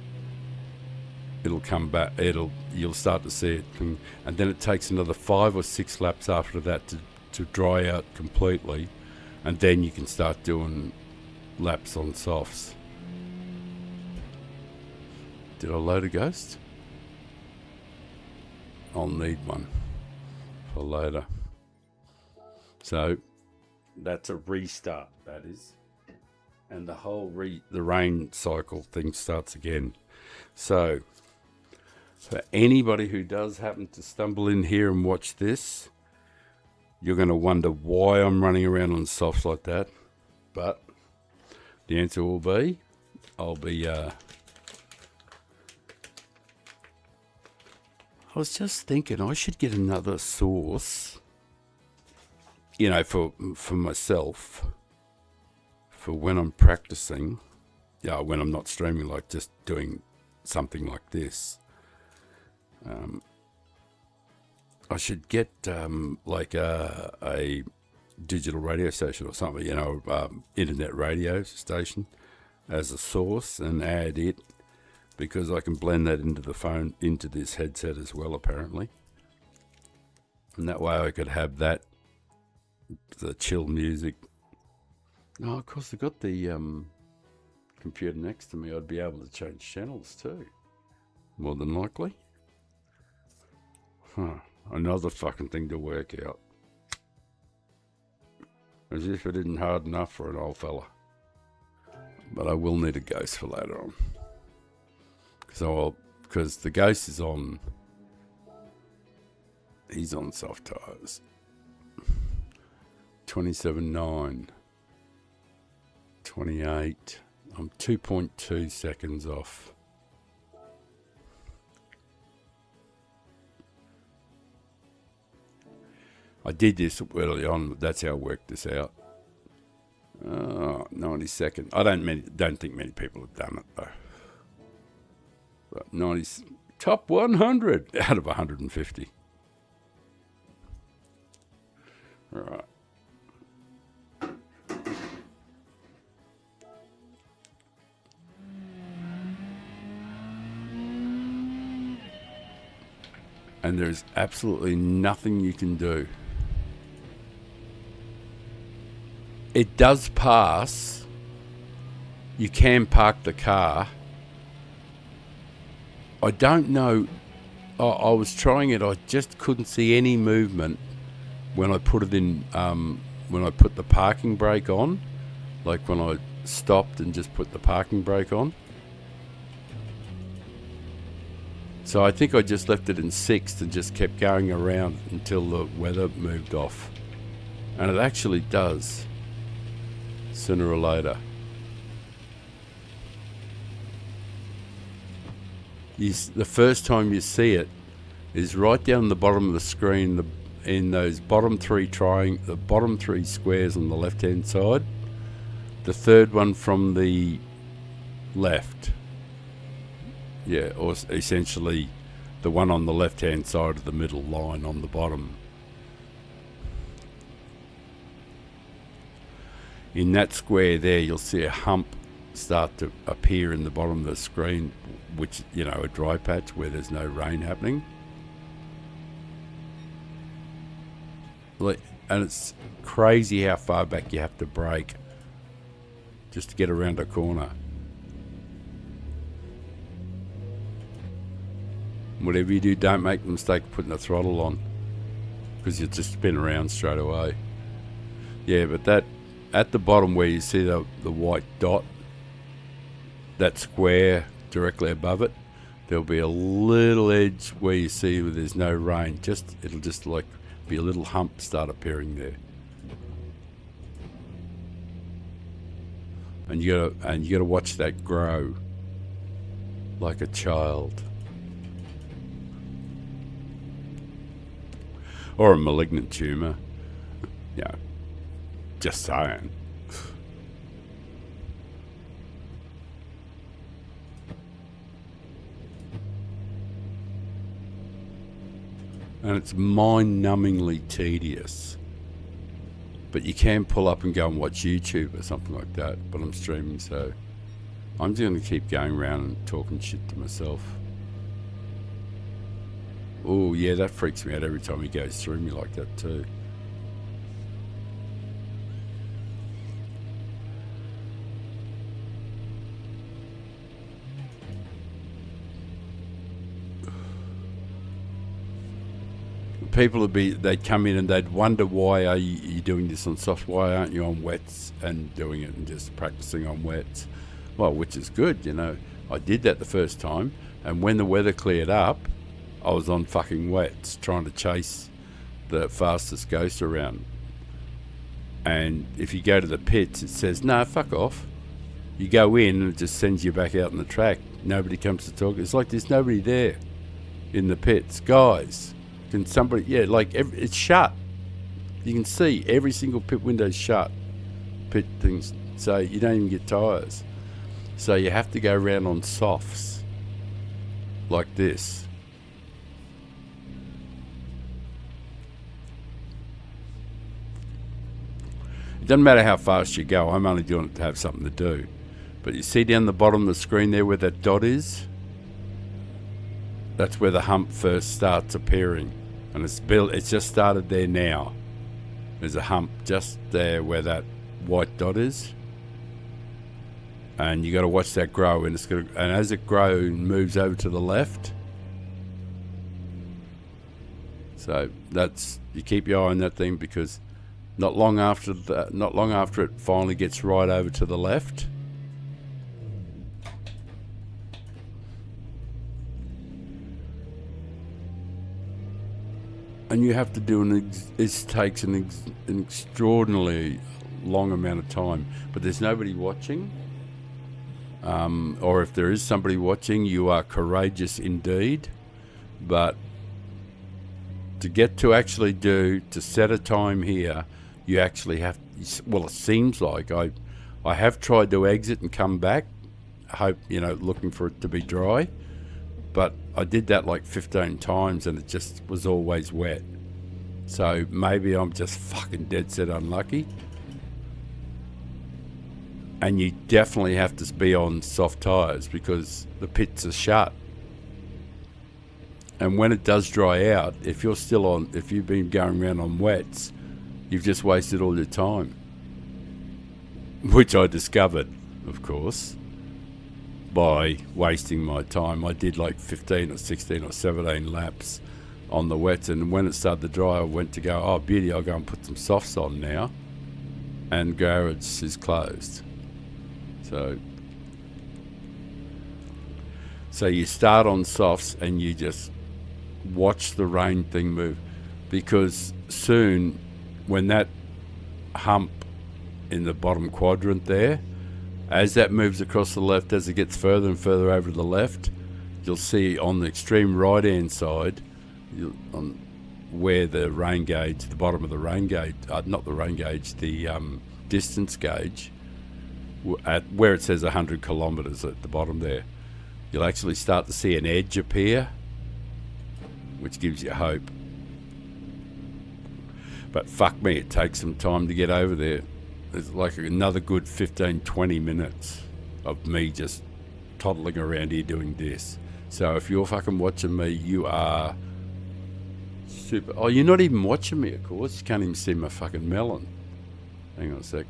Speaker 1: it'll come back. You'll start to see it, and then it takes another 5 or 6 laps after that to dry out completely, and then you can start doing laps on softs. Did I load a ghost? I'll need one for later. So that's a restart, that is. And the whole the rain cycle thing starts again. So for anybody who does happen to stumble in here and watch this, you're going to wonder why I'm running around on softs like that. But the answer will be, I was just thinking I should get another source, for myself, for when I'm practicing, when I'm not streaming, like just doing something like this. I should get like a digital radio station or something, internet radio station as a source and add it, because I can blend that into the phone, into this headset as well, apparently. And that way I could have the chill music. No, of course, I've got the computer next to me. I'd be able to change channels too, more than likely. Another fucking thing to work out. As if it isn't hard enough for an old fella. But I will need a ghost for later on. Because the ghost is on, he's on soft tyres. 27.9, 28. I'm 2.2 seconds off. I did this early on, but that's how I worked this out. 90 seconds. I don't think many people have done it though. But 90, top 100 out of 150. All right. And there's absolutely nothing you can do. It does pass. You can park the car. I don't know. I was trying it. I just couldn't see any movement when I put it in. When I put the parking brake on, like when I stopped and just put the parking brake on. So I think I just left it in sixth and just kept going around until the weather moved off. And it actually does, sooner or later. The first time you see it is right down the bottom of the screen, in those bottom three squares on the left-hand side. The third one from the left. Yeah, or essentially the one on the left-hand side of the middle line on the bottom. In that square there, you'll see a hump start to appear in the bottom of the screen, which, you know, a dry patch where there's no rain happening. And it's crazy how far back you have to brake just to get around a corner. Whatever you do, don't make the mistake of putting the throttle on, because you'll just spin around straight away. Yeah, but that, at the bottom where you see the white dot, that square directly above it, there'll be a little edge where you see where there's no rain. It'll just like be a little hump start appearing there. And you gotta watch that grow like a child. Or a malignant tumour. Yeah. Just saying. And it's mind-numbingly tedious. But you can pull up and go and watch YouTube or something like that. But I'm streaming, so I'm just going to keep going around and talking shit to myself. Oh, yeah, that freaks me out every time he goes through me like that too. People they'd come in and they'd wonder, why are you doing this on soft? Why aren't you on wets and doing it and just practicing on wets? Well, which is good, you know. I did that the first time, and when the weather cleared up, I was on fucking wets trying to chase the fastest ghost around. And if you go to the pits, it says, no, fuck off. You go in and it just sends you back out on the track. Nobody comes to talk. It's like there's nobody there in the pits. Guys, can somebody... Yeah, like it's shut. You can see every single pit window's shut. Pit things. So you don't even get tyres. So you have to go around on softs. Like this. It doesn't matter how fast you go. I'm only doing it to have something to do. But you see down the bottom of the screen there where that dot is? That's where the hump first starts appearing. And it's just started there now. There's a hump just there where that white dot is. And you got to watch that grow. And as it grows, it moves over to the left. So you keep your eye on that thing, because not long after it finally gets right over to the left. And you have to do it takes an extraordinarily long amount of time, but there's nobody watching. Or if there is somebody watching, you are courageous indeed. But to set a time here, you actually have, well, it seems like I have tried to exit and come back, looking for it to be dry, but I did that like 15 times and it just was always wet. So maybe I'm just fucking dead set unlucky. And you definitely have to be on soft tyres because the pits are shut. And when it does dry out, if you've been going around on wets, you've just wasted all your time. Which I discovered, of course, by wasting my time. I did like 15 or 16 or 17 laps on the wets, and when it started to dry, I went to go, oh beauty, I'll go and put some softs on now. And garage is closed. So you start on softs and you just watch the rain thing move, because soon when that hump in the bottom quadrant there, as that moves across the left, as it gets further and further over to the left, you'll see on the extreme right hand side, where the rain gauge, the bottom of the rain gauge, not the rain gauge, the distance gauge, at where it says 100 kilometres at the bottom there, you'll actually start to see an edge appear, which gives you hope. But fuck me, it takes some time to get over there. It's like another good 15-20 minutes of me just toddling around here doing this. So if you're fucking watching me, you are super. Oh, you're not even watching me, of course. You can't even see my fucking melon. Hang on a sec.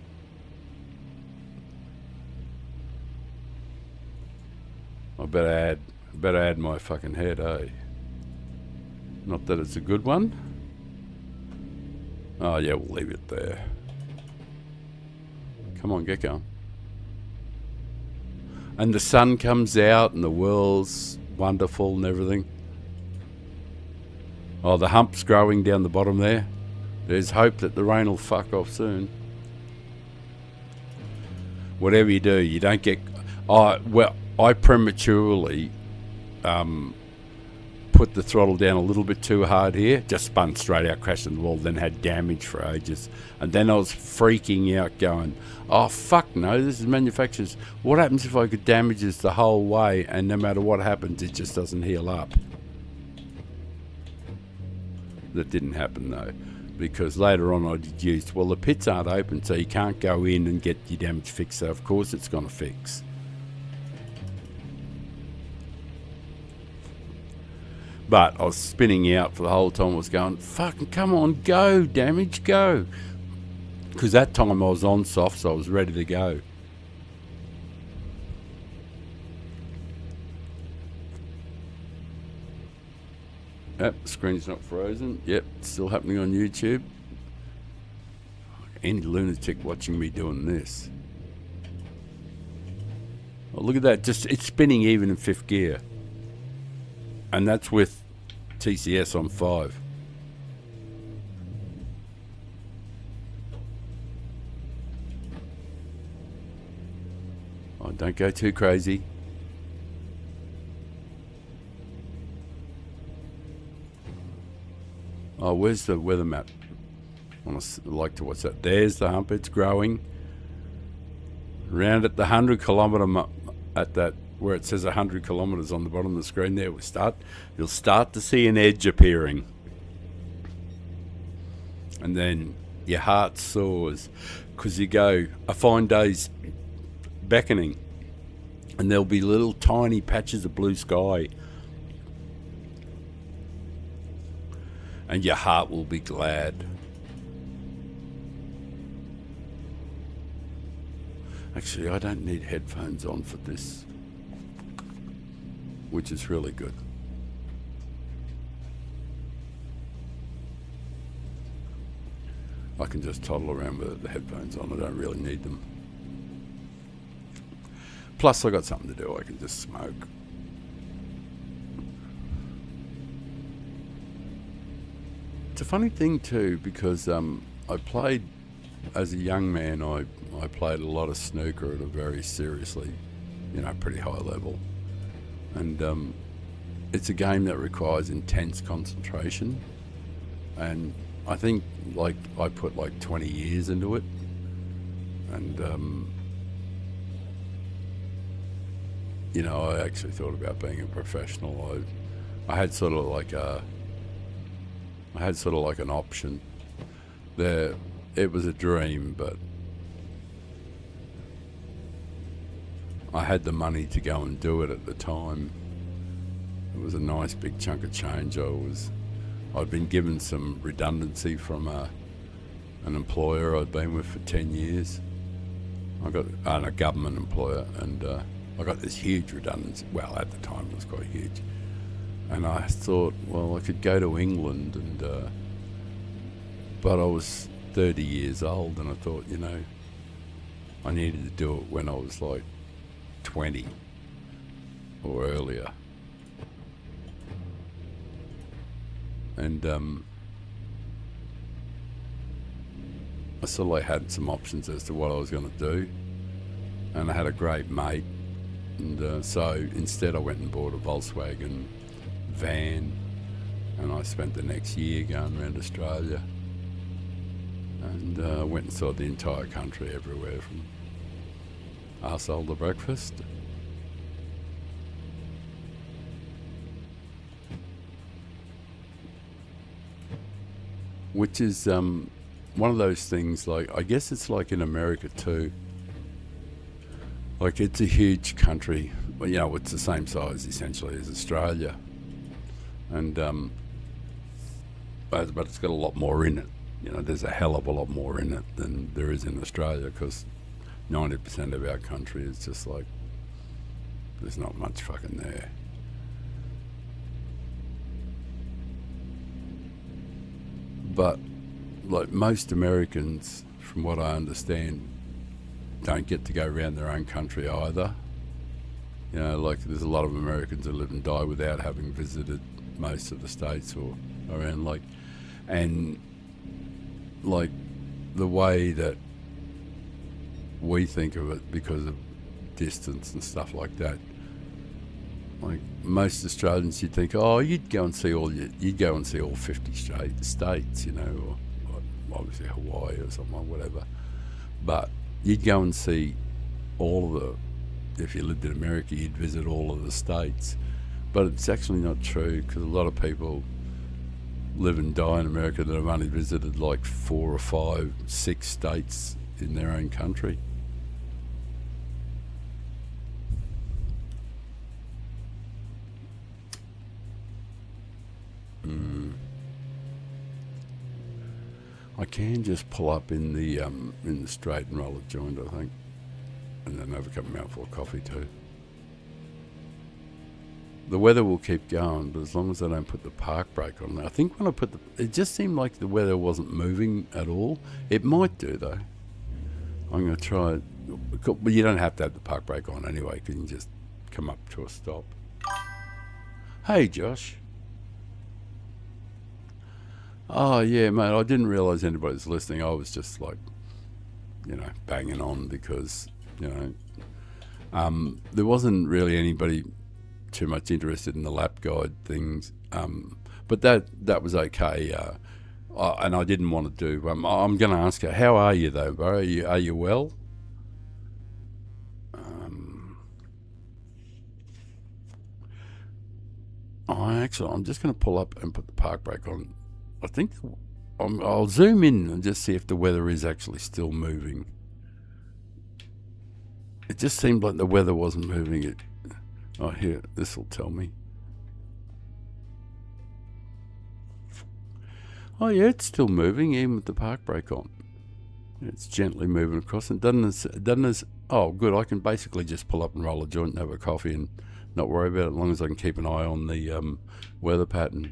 Speaker 1: I better add my fucking head, eh? Not that it's a good one. Oh yeah, we'll leave it there. Come on, get going. And the sun comes out and the world's wonderful and everything. Oh, the hump's growing down the bottom there. There's hope that the rain will fuck off soon. Whatever you do, you don't get... I prematurely put the throttle down a little bit too hard here. Just spun straight out, crashed in the wall, then had damage for ages. And then I was freaking out going, oh, fuck no, this is manufacturers. What happens if I could damage this the whole way and no matter what happens, it just doesn't heal up? That didn't happen though, because later on I deduced, well, the pits aren't open, so you can't go in and get your damage fixed, so of course it's going to fix. But I was spinning out for the whole time. I was going, fucking come on, go, damage, go. Because that time I was on soft, so I was ready to go. Yep, the screen's not frozen. Yep, it's still happening on YouTube. Any lunatic watching me doing this. Oh, look at that, just it's spinning even in 5th gear. And that's with TCS on 5. Oh, don't go too crazy. Oh, where's the weather map? I like to watch that. There's the hump. It's growing. Round at the 100 kilometre at that where it says 100 kilometres on the bottom of the screen there, you'll start to see an edge appearing. And then your heart soars because you go, a fine day's beckoning and there'll be little tiny patches of blue sky and your heart will be glad. Actually, I don't need headphones on for this, which is really good. I can just toddle around with the headphones on. I don't really need them. Plus, I got something to do. I can just smoke. It's a funny thing too, because I played as a young man. I played a lot of snooker at a very seriously, pretty high level. And it's a game that requires intense concentration. And I think, I put 20 years into it. And, I actually thought about being a professional. I had sort of like an option there. It was a dream, but I had the money to go and do it at the time. It was a nice big chunk of change. I'd been given some redundancy from an employer I'd been with for 10 years. I got a government employer, and I got this huge redundancy. Well, at the time it was quite huge. And I thought, well, I could go to England, but I was 30 years old, and I thought, I needed to do it when I was 20 or earlier. And I sort of had some options as to what I was going to do, and I had a great mate, and so instead I went and bought a Volkswagen van, and I spent the next year going around Australia, and went and saw the entire country, everywhere from arsehole to breakfast. Which is one of those things, I guess it's like in America too. Like, it's a huge country. Well, you know, it's the same size essentially as Australia, and but it's got a lot more in it. You know, there's a hell of a lot more in it than there is in Australia, because 90% of our country is just like, there's not much fucking there. But like most Americans, from what I understand, don't get to go around their own country either. You know, like, there's a lot of Americans who live and die without having visited most of the states or around, like, and like the way that we think of it because of distance and stuff like that. Like, most Australians, you'd think, oh, you'd go and see all 50 states, you know, or obviously Hawaii or something, or whatever. But you'd go and see all of if you lived in America, you'd visit all of the states. But it's actually not true, because a lot of people live and die in America that have only visited like 4 or 5, 6 states in their own country. I can just pull up in the straight and roll a joint, I think, and then have a couple mouthful of coffee too. The weather will keep going, but as long as I don't put the park brake on. I think when I put it just seemed like the weather wasn't moving at all. It might do though. I'm going to try it, but you don't have to have the park brake on anyway, because you can just come up to a stop. Hey, Josh. Oh, yeah, mate, I didn't realise anybody's listening. I was just, like, you know, banging on because, you know, there wasn't really anybody too much interested in the lap guide things. But that was okay. And I didn't want to do... I'm going to ask her, how are you, though, bro? Are you well? I'm just going to pull up and put the park brake on. I think I'll zoom in and just see if the weather is actually still moving. It just seemed like the weather wasn't moving. It. Oh, here, this will tell me. Oh yeah, it's still moving even with the park brake on. It's gently moving across, and doesn't. Oh, good. I can basically just pull up and roll a joint and have a coffee and not worry about it, as long as I can keep an eye on the weather pattern.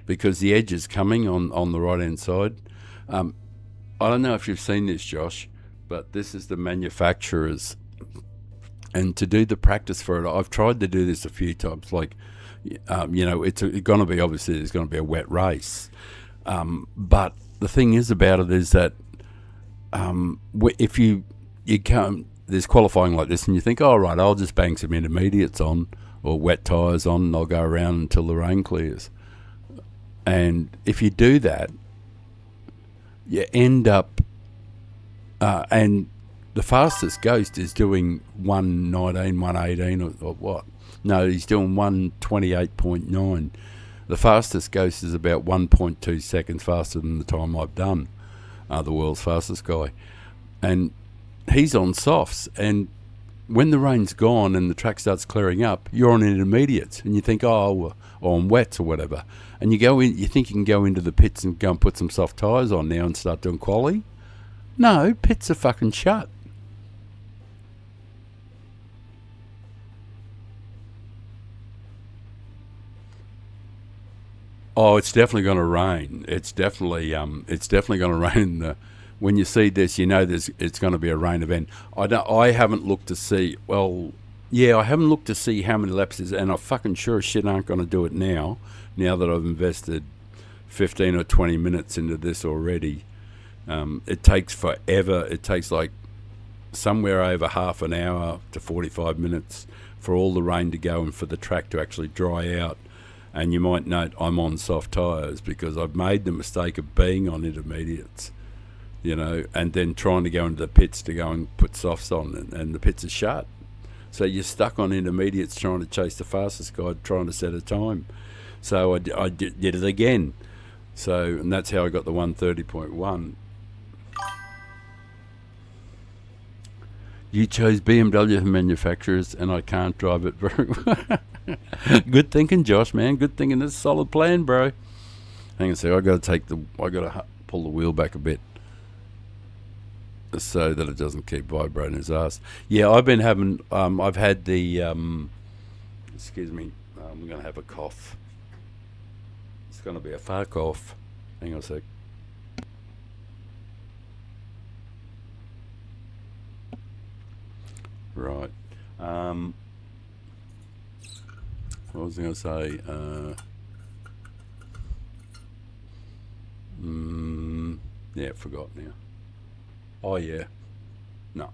Speaker 1: Because the edge is coming on the right-hand side. I don't know if you've seen this, Josh, but this is the manufacturer's. And to do the practice for it, I've tried to do this a few times. Like, you know, it's going to be, obviously, there's going to be a wet race. But the thing is about it is that if you can't, there's qualifying like this, and you think, oh, right, I'll just bang some intermediates on or wet tyres on, and I'll go around until the rain clears. And if you do that, you end up, and the fastest Ghost is doing 1:19, 1:18 or what? No, he's doing 1:28.9. The fastest Ghost is about 1.2 seconds faster than the time I've done, the world's fastest guy. And he's on softs, and when the rain's gone and the track starts clearing up, you're on intermediates, and you think, or on wets or whatever. And you go in, you think you can go into the pits and go and put some soft tyres on now and start doing quali. No, pits are fucking shut. Oh, it's definitely going to rain. It's definitely going to rain. When you see this, you know it's going to be a rain event. I haven't looked to see. Well, yeah, I haven't looked to see how many laps is, and I fucking sure as shit aren't going to do it now. Now that I've invested 15 or 20 minutes into this already, it takes forever. It takes like somewhere over half an hour to 45 minutes for all the rain to go and for the track to actually dry out. And you might note I'm on soft tyres because I've made the mistake of being on intermediates, you know, and then trying to go into the pits to go and put softs on, and the pits are shut. So you're stuck on intermediates trying to chase the fastest guy, trying to set a time. So I did it again. So, and that's how I got the 1:30.1. You chose BMW manufacturers, and I can't drive it very well. Good thinking, Josh, man. Good thinking. That's a solid plan, bro. Hang on a sec. I got to pull the wheel back a bit so that it doesn't keep vibrating his ass. Yeah, I've been having. I've had the. Excuse me. I'm going to have a cough. It's going to be a far cough. Hang on a sec. Right. What was I going to say? Yeah, forgot now. Oh, yeah. No,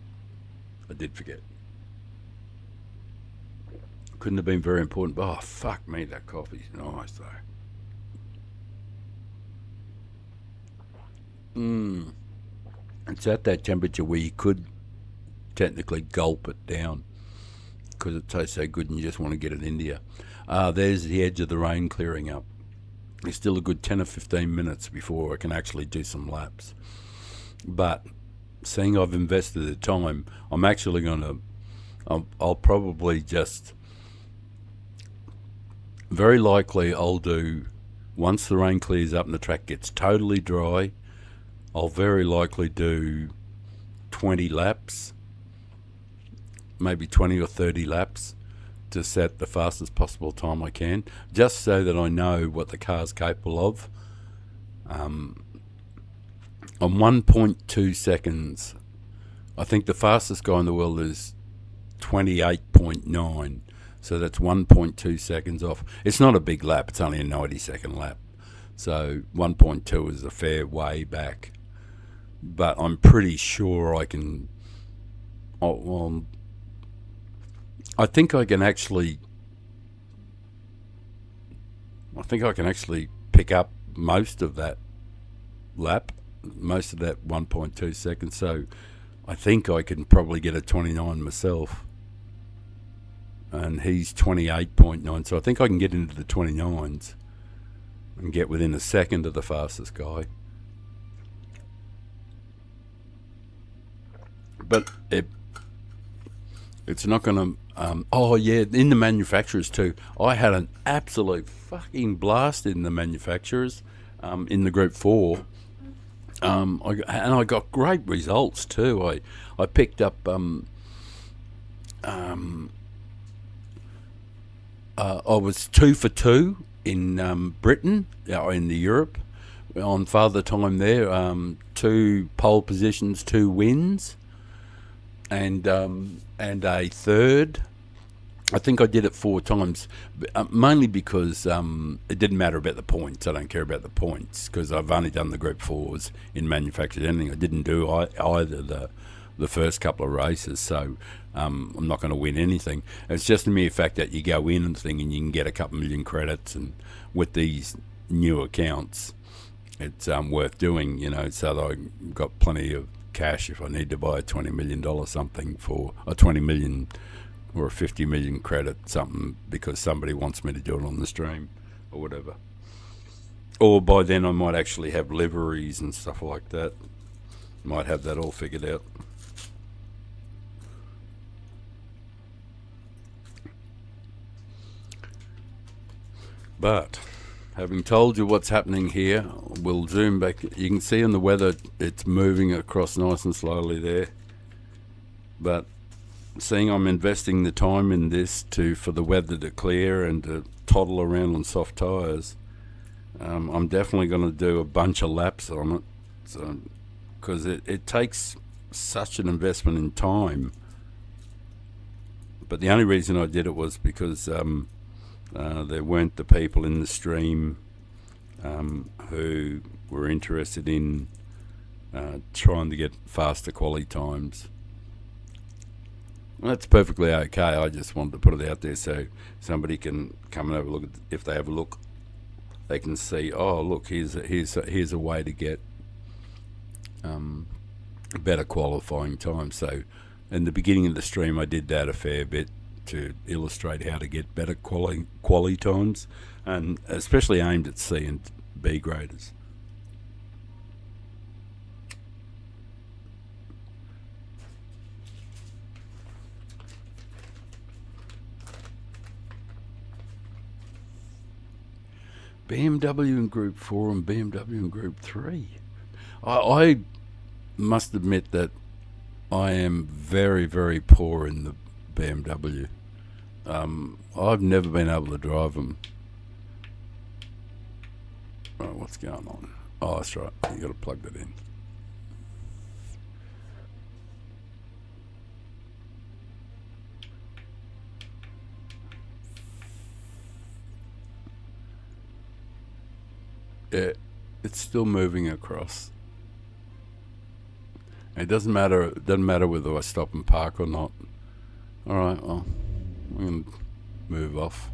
Speaker 1: I did forget. Couldn't have been very important. But, oh, fuck me, that coffee's nice, though. It's at that temperature where you could technically gulp it down because it tastes so good and you just want to get it into you. There's the edge of the rain clearing up. There's still a good 10 or 15 minutes before I can actually do some laps. But seeing I've invested the time, I'm actually going to, I'll probably just, very likely I'll do, once the rain clears up and the track gets totally dry, I'll very likely do 20 laps, maybe 20 or 30 laps to set the fastest possible time I can, just so that I know what the car's capable of. On 1.2 seconds, I think the fastest guy in the world is 28.9, so that's 1.2 seconds off. It's not a big lap, it's only a 90-second lap, so 1.2 is a fair way back. But I'm pretty sure I can. I think I can actually pick up most of that lap, most of that 1.2 seconds. So I think I can probably get a 29 myself, and he's 28.9. So I think I can get into the 29s and get within a second of the fastest guy. But it's not going to. Oh yeah, in the manufacturers too. I had an absolute fucking blast in the manufacturers, in the Group 4. I got great results too. I picked up. I was 2 for 2 in Britain, in the Europe, on Father Time there. 2 pole positions, 2 wins. And a third. I think I did it 4 times, mainly because it didn't matter about the points. I don't care about the points because I've only done the Group 4s in manufactured anything. I didn't do either the first couple of races, so I'm not going to win anything. It's just the mere fact that you go in and thing and you can get a couple million credits, and with these new accounts, it's worth doing, so that I've got plenty of cash if I need to buy a $20 million something for a 20 million or a 50 million credit something because somebody wants me to do it on the stream or whatever. Or by then I might actually have liveries and stuff like that. Might have that all figured out. But having told you what's happening here, we'll zoom back. You can see in the weather it's moving across nice and slowly there. But seeing I'm investing the time in this for the weather to clear and to toddle around on soft tyres, I'm definitely going to do a bunch of laps on it, because it takes such an investment in time. But the only reason I did it was because there weren't the people in the stream who were interested in trying to get faster quality times. Well, that's perfectly okay. I just wanted to put it out there so somebody can come and have a look. If they have a look, they can see, oh, look, here's a way to get better qualifying time. So in the beginning of the stream, I did that a fair bit to illustrate how to get better quality times, and especially aimed at C and B graders. BMW in Group 4 and BMW in Group 3. I must admit that I am very, very poor in the BMW. I've never been able to drive them. Right, what's going on? Oh, that's right. You got to plug that in. Yeah, it's still moving across. It doesn't matter. It doesn't matter whether I stop and park or not. All right. Well, I'm gonna move off,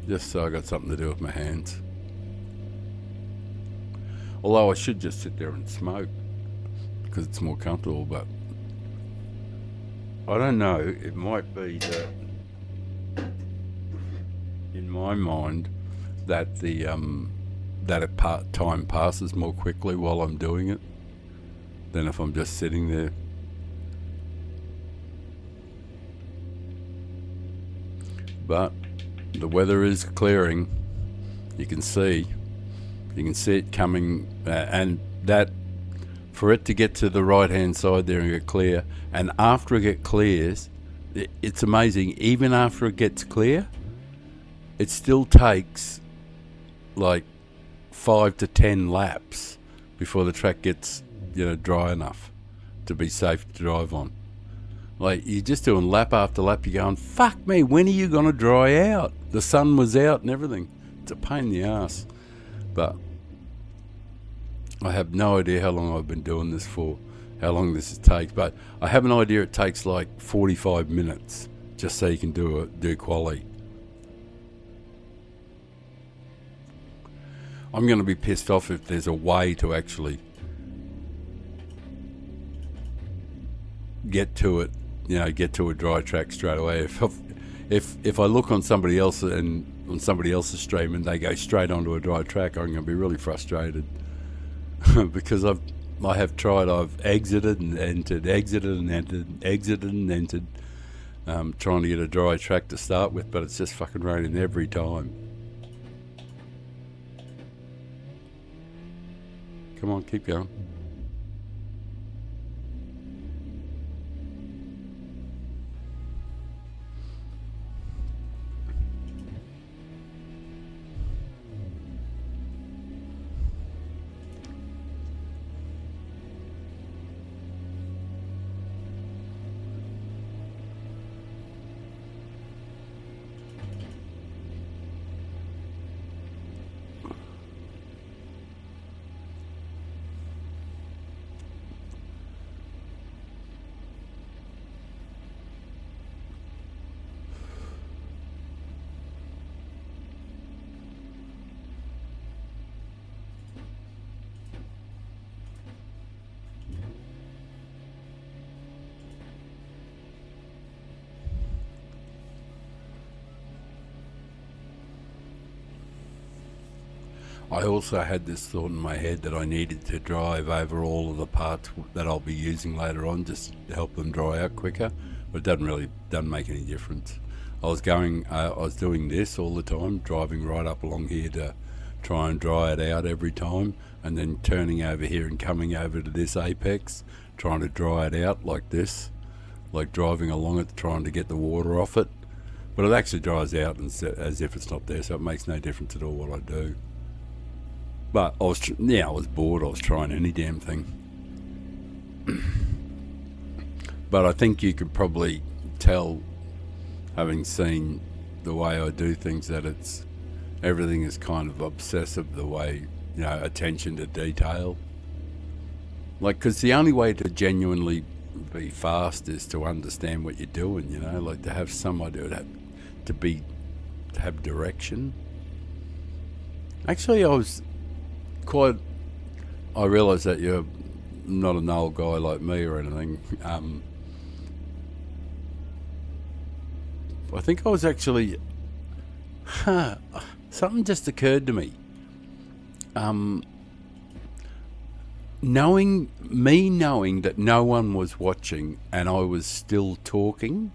Speaker 1: just so I got something to do with my hands. Although I should just sit there and smoke because it's more comfortable. But I don't know. It might be that, in my mind, that the time passes more quickly while I'm doing it than if I'm just sitting there. But the weather is clearing. You can see it coming, and that for it to get to the right hand side there and get clear, and after it clears, it's amazing. Even after it gets clear, it still takes like 5 to 10 laps before the track gets dry enough to be safe to drive on. Like, you're just doing lap after lap. You're going, fuck me, when are you going to dry out? The sun was out and everything. It's a pain in the ass. But I have no idea how long I've been doing this for, how long this takes. But I have an idea it takes like 45 minutes just so you can do quali. I'm going to be pissed off if there's a way to actually get to it, get to a dry track straight away. If I look on somebody else and on somebody else's stream and they go straight onto a dry track, I'm going to be really frustrated because I have tried. I've exited and entered, exited and entered, exited and entered, trying to get a dry track to start with, but it's just fucking raining every time. Come on, keep going. I also had this thought in my head that I needed to drive over all of the parts that I'll be using later on just to help them dry out quicker, but it doesn't make any difference. I was doing this all the time, driving right up along here to try and dry it out every time, and then turning over here and coming over to this apex, trying to dry it out like this, like driving along it, trying to get the water off it. But it actually dries out as if it's not there, so it makes no difference at all what I do. But I was bored. I was trying any damn thing. But I think you could probably tell, having seen the way I do things, that everything is kind of obsessive. The way, attention to detail. Like, because the only way to genuinely be fast is to understand what you're doing. Like to have some idea, to have direction. Actually, I realise that you're not an old guy like me or anything. I think I was actually... something just occurred to me. Knowing that no one was watching and I was still talking,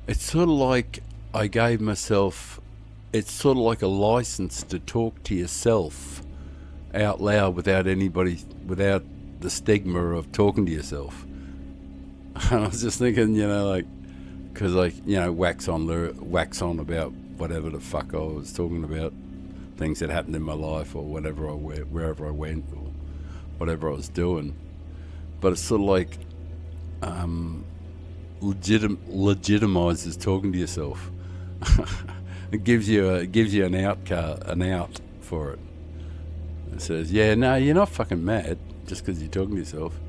Speaker 1: it's sort of like I gave myself it's sort of like a license to talk to yourself out loud without the stigma of talking to yourself. And I was just thinking, like, because wax on about whatever the fuck I was talking about, things that happened in my life or wherever I went or whatever I was doing. But it's sort of like legitimizes talking to yourself. It gives you an out for it. It says, yeah, no, you're not fucking mad just because you're talking to yourself.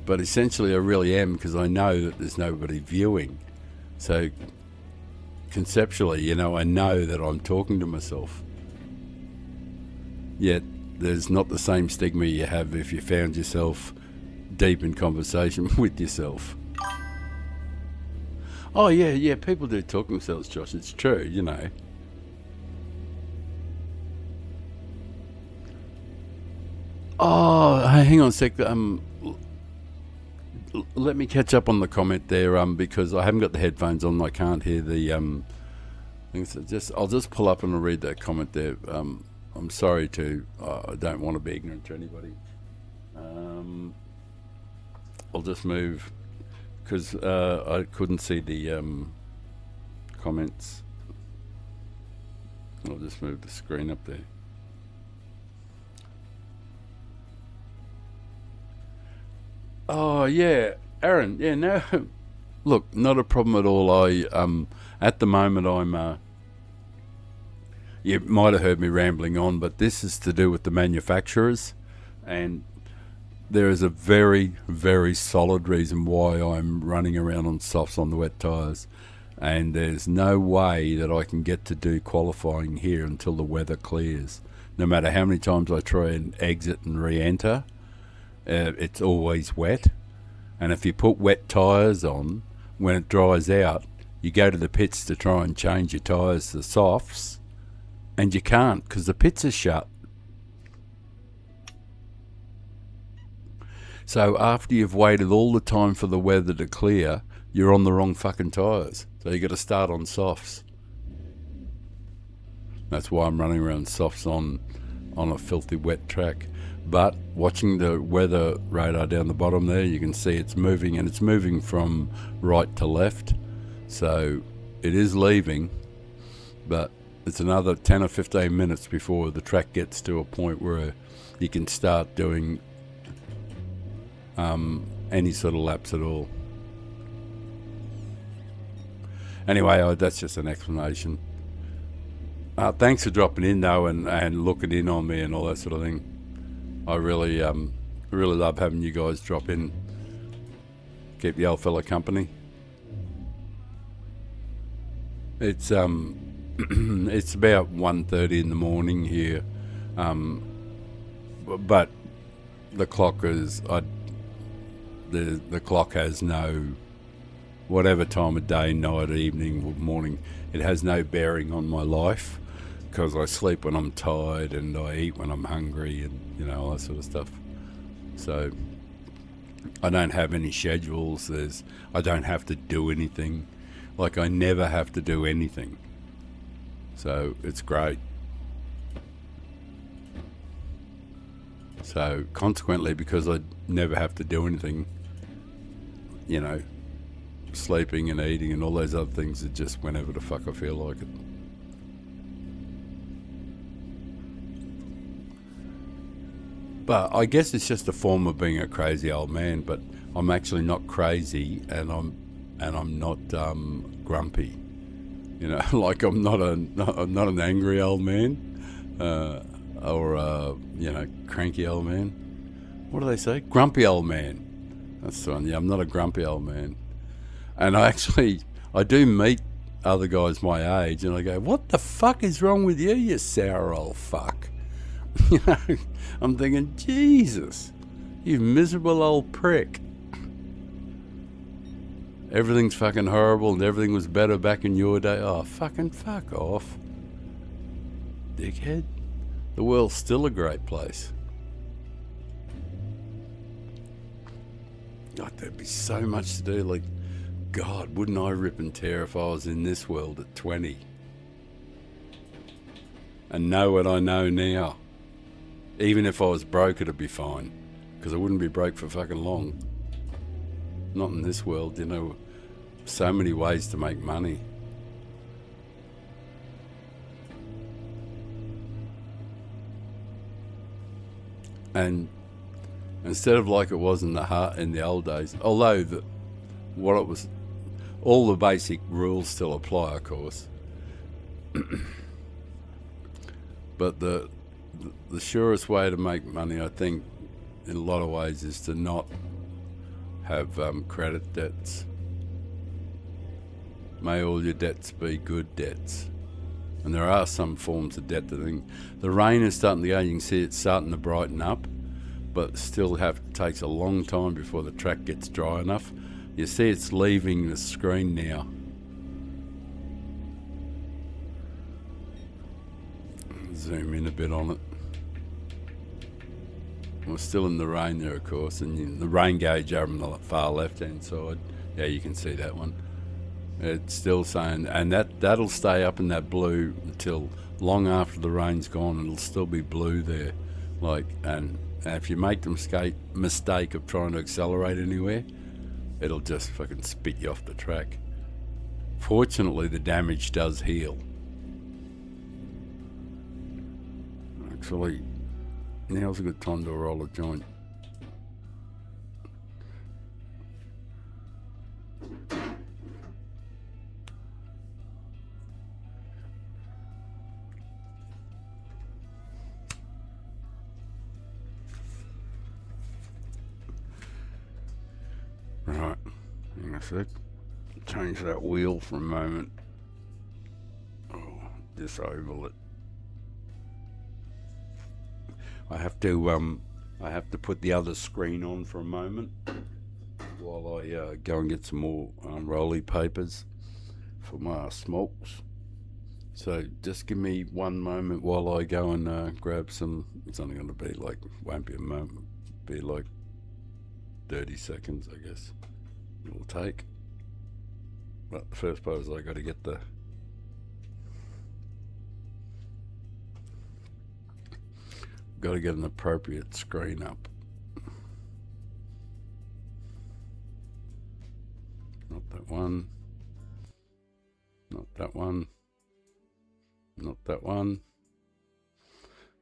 Speaker 1: But essentially I really am, because I know that there's nobody viewing. So conceptually, I know that I'm talking to myself. Yet there's not the same stigma you have if you found yourself deep in conversation with yourself. Oh yeah, people do talk to themselves, Josh. It's true, Oh, hey, hang on a sec. Let me catch up on the comment there, because I haven't got the headphones on. I can't hear the things. I'll just pull up and I'll read that comment there. I'm sorry I don't want to be ignorant to anybody. I'll just move because I couldn't see the comments. I'll just move the screen up there. Oh yeah, Aaron. Yeah, no. Look, not a problem at all. At the moment I'm. You might have heard me rambling on, but this is to do with the manufacturers, and there is a very, very solid reason why I'm running around on softs on the wet tyres, and there's no way that I can get to do qualifying here until the weather clears. No matter how many times I try and exit and re-enter, it's always wet, and if you put wet tyres on, when it dries out, you go to the pits to try and change your tyres to softs, and you can't because the pits are shut. So after you've waited all the time for the weather to clear, you're on the wrong fucking tyres. So you got to start on softs. That's why I'm running around softs on a filthy wet track. But watching the weather radar down the bottom there, you can see it's moving, and it's moving from right to left. So it is leaving, but it's another 10 or 15 minutes before the track gets to a point where you can start doing any sort of laps at all. Anyway, that's just an explanation. Thanks for dropping in though, and looking in on me and all that sort of thing. I really love having you guys drop in. Keep the old fella company. It's it's about 1:30 in the morning here, but the clock is the clock has no, whatever time of day, night, evening, or morning, it has no bearing on my life, because I sleep when I'm tired and I eat when I'm hungry, and all that sort of stuff. So I don't have any schedules. I don't have to do anything. Like, I never have to do anything. So it's great. So consequently, because I never have to do anything, sleeping and eating and all those other things are just whenever the fuck I feel like it. But I guess it's just a form of being a crazy old man. But I'm actually not crazy, and I'm not grumpy. Like I'm not an angry old man, or cranky old man. What do they say? Grumpy old man. That's the one. Yeah, I'm not a grumpy old man. And I do meet other guys my age, and I go, "What the fuck is wrong with you, you sour old fuck?" I'm thinking, Jesus, you miserable old prick. Everything's fucking horrible and everything was better back in your day. Oh, fucking fuck off, dickhead. The world's still a great place. Like, there'd be so much to do. Like, God, wouldn't I rip and tear if I was in this world at 20? and know what I know now. Even if I was broke, it'd be fine, because I wouldn't be broke for fucking long. Not in this world, you know. So many ways to make money. And instead of like it was in the old days, although what it was, all the basic rules still apply, of course. But the surest way to make money, I think, in a lot of ways, is to not have credit debts. May all your debts be good debts. And there are some forms of debt that the rain is starting to go. You can see it's starting to brighten up, but still takes a long time before the track gets dry enough. You see it's leaving the screen now. Zoom in a bit on it. We're still in the rain there, of course, and the rain gauge over on the far left-hand side. Yeah, you can see that one. It's still saying, and that'll stay up in that blue until long after the rain's gone. It'll still be blue there, and if you make the mistake of trying to accelerate anywhere, it'll just fucking spit you off the track. Fortunately, the damage does heal. Actually, now's a good time to roll a joint. Right, hang on a sec. Change that wheel for a moment. Oh, disoval it. I have to put the other screen on for a moment while I go and get some more rolly papers for my smokes. So just give me one moment while I go and grab some. It's only going to be won't be a moment, be like 30 seconds, I guess it'll take. But the first part is I got to get an appropriate screen up. Not that one. Not that one. Not that one.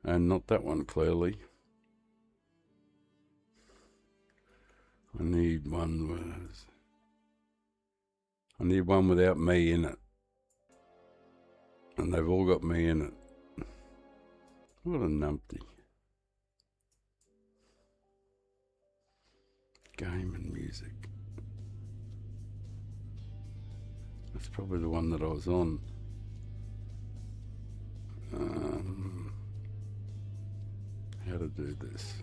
Speaker 1: And not that one, clearly. I need one without me in it. And they've all got me in it. What a numpty. Game and music. That's probably the one that I was on. How to do this.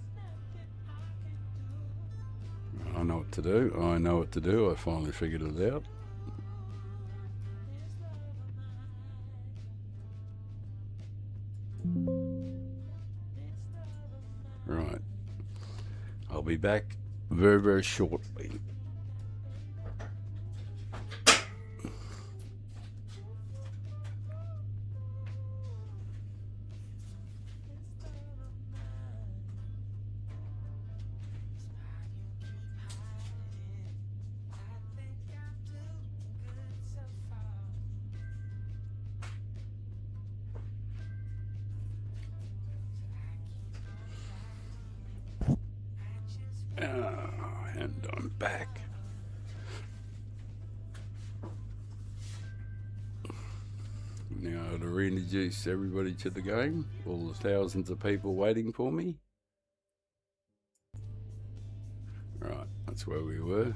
Speaker 1: I know what to do. I finally figured it out. Right. I'll be back very, very shortly. And I'm back. Now to reintroduce everybody to the game, all the thousands of people waiting for me. Right, that's where we were.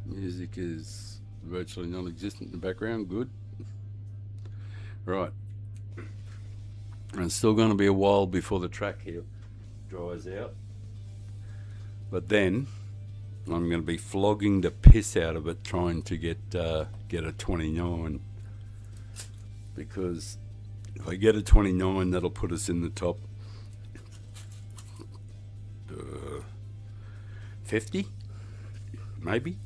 Speaker 1: Music is virtually non-existent in the background, good. Right. And it's still going to be a while before the track here dries out. But then I'm going to be flogging the piss out of it trying to get a 29, because if I get a 29, that'll put us in the top 50, maybe.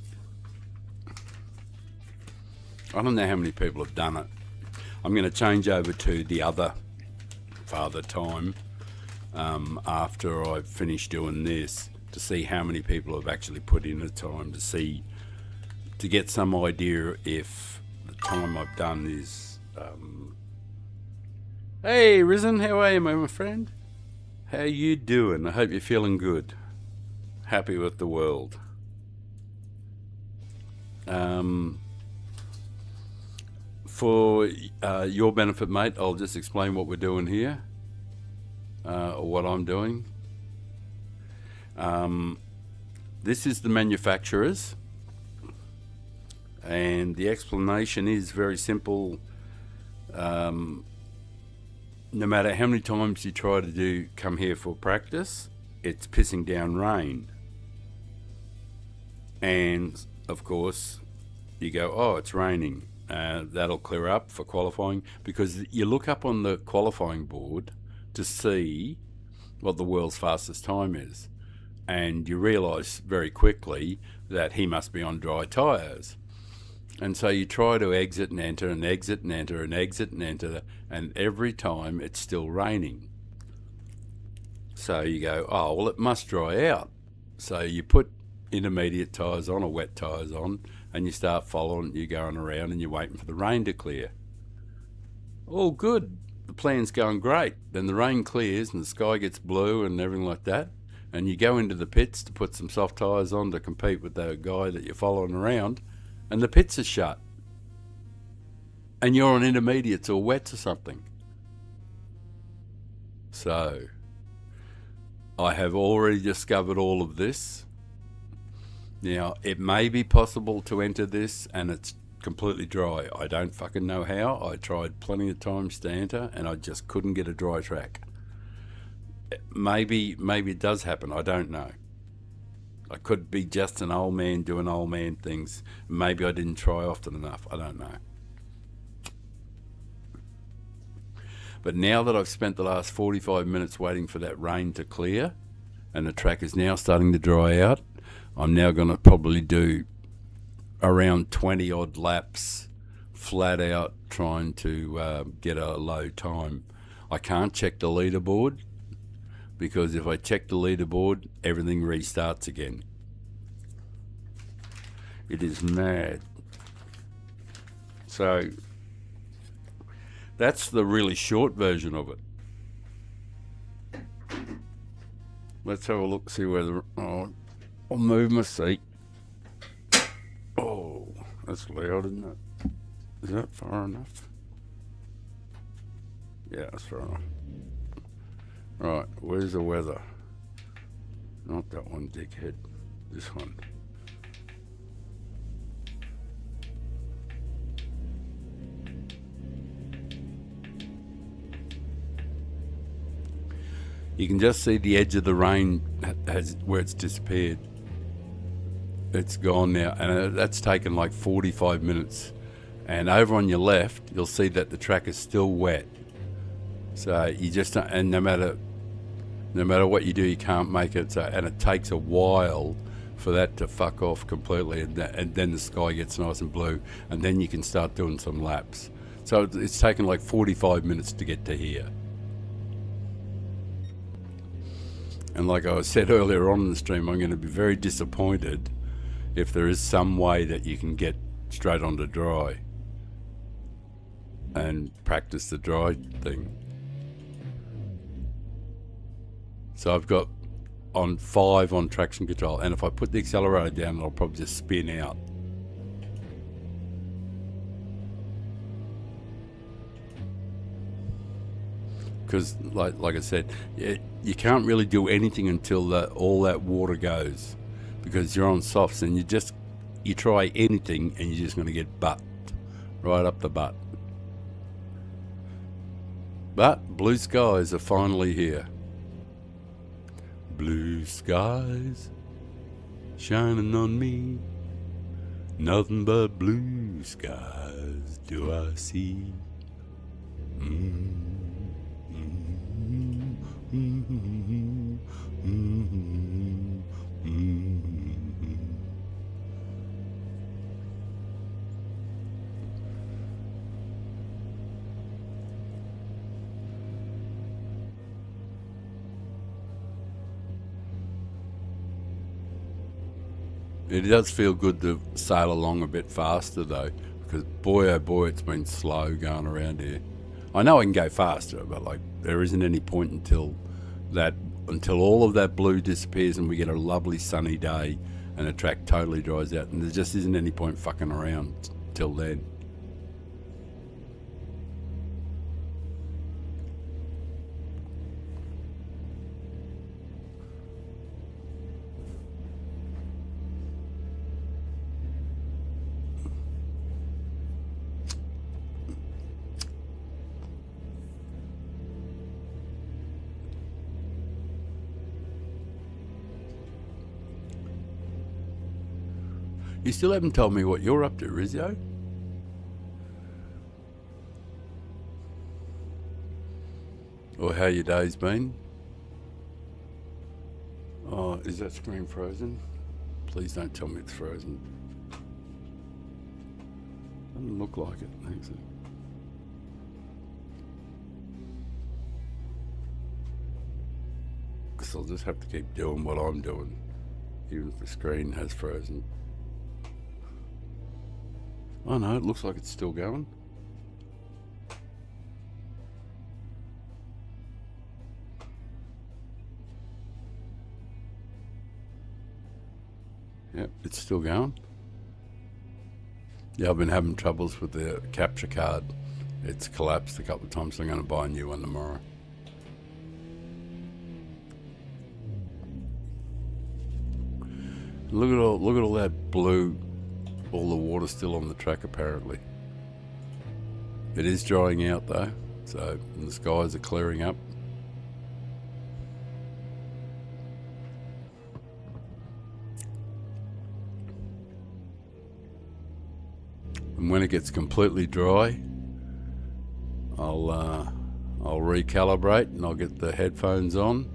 Speaker 1: I don't know how many people have done it. I'm going to change over to the other Father Time after I've finished doing this to see how many people have actually put in the time to get some idea if the time I've done is. Hey, Risen, how are you, my friend? How you doing? I hope you're feeling good. Happy with the world. For your benefit, mate, I'll just explain what we're doing here, or what I'm doing. This is the manufacturers, and the explanation is very simple. No matter how many times you try to come here for practice, it's pissing down rain. And of course, you go, oh, it's raining. That'll clear up for qualifying, because you look up on the qualifying board to see what the world's fastest time is. And you realise very quickly that he must be on dry tyres. And so you try to exit and enter and exit and enter and exit and enter, and every time it's still raining. So you go, oh, well, it must dry out. So you put intermediate tyres on or wet tyres on, and you start following, you're going around and you're waiting for the rain to clear. All good. The plan's going great. Then the rain clears and the sky gets blue and everything like that. And you go into the pits to put some soft tyres on to compete with the guy that you're following around, and the pits are shut. And you're on intermediates or wets or something. So, I have already discovered all of this. Now, it may be possible to enter this and it's completely dry. I don't fucking know how. I tried plenty of times to enter and I just couldn't get a dry track. Maybe it does happen. I don't know. I could be just an old man doing old man things. Maybe I didn't try often enough. I don't know. But now that I've spent the last 45 minutes waiting for that rain to clear and the track is now starting to dry out, I'm now going to probably do around 20 odd laps flat out trying to get a low time. I can't check the leaderboard, because if I check the leaderboard, everything restarts again. It is mad. So that's the really short version of it. Let's have a look, see whether... Oh, I'll move my seat. Oh, that's loud, isn't it? Is that far enough? Yeah, that's far enough. Right, where's the weather? Not that one, dickhead. This one. You can just see the edge of the rain where it's disappeared. It's gone now, and that's taken like 45 minutes. And over on your left, you'll see that the track is still wet. So you just, and no matter what you do, you can't make it. So, and it takes a while for that to fuck off completely, and then the sky gets nice and blue, and then you can start doing some laps. So it's taken like 45 minutes to get to here. And like I said earlier on in the stream, I'm going to be very disappointed if there is some way that you can get straight onto dry and practice the dry thing. So I've got on 5 on traction control, and if I put the accelerator down, it'll probably just spin out. Because like I said, you can't really do anything until all that water goes, because you're on softs, and you try anything and you're just going to get butt right up the butt. But blue skies are finally here. Blue skies shining on me, nothing but blue skies do I see. It does feel good to sail along a bit faster though, because boy oh boy, it's been slow going around here. I know I can go faster, but like there isn't any point until all of that blue disappears and we get a lovely sunny day and the track totally dries out, and there just isn't any point fucking around till then. You still haven't told me what you're up to, Rizzo. Or how your day's been. Oh, is that screen frozen? Please don't tell me it's frozen. Doesn't look like it. Thanks. Because I'll just have to keep doing what I'm doing, even if the screen has frozen. Oh no, it looks like it's still going. Yep, it's still going. Yeah, I've been having troubles with the capture card. It's collapsed a couple of times, so I'm going to buy a new one tomorrow. Look at all that blue. All the water still on the track apparently. It is drying out though, so the skies are clearing up. And when it gets completely dry, I'll recalibrate and I'll get the headphones on.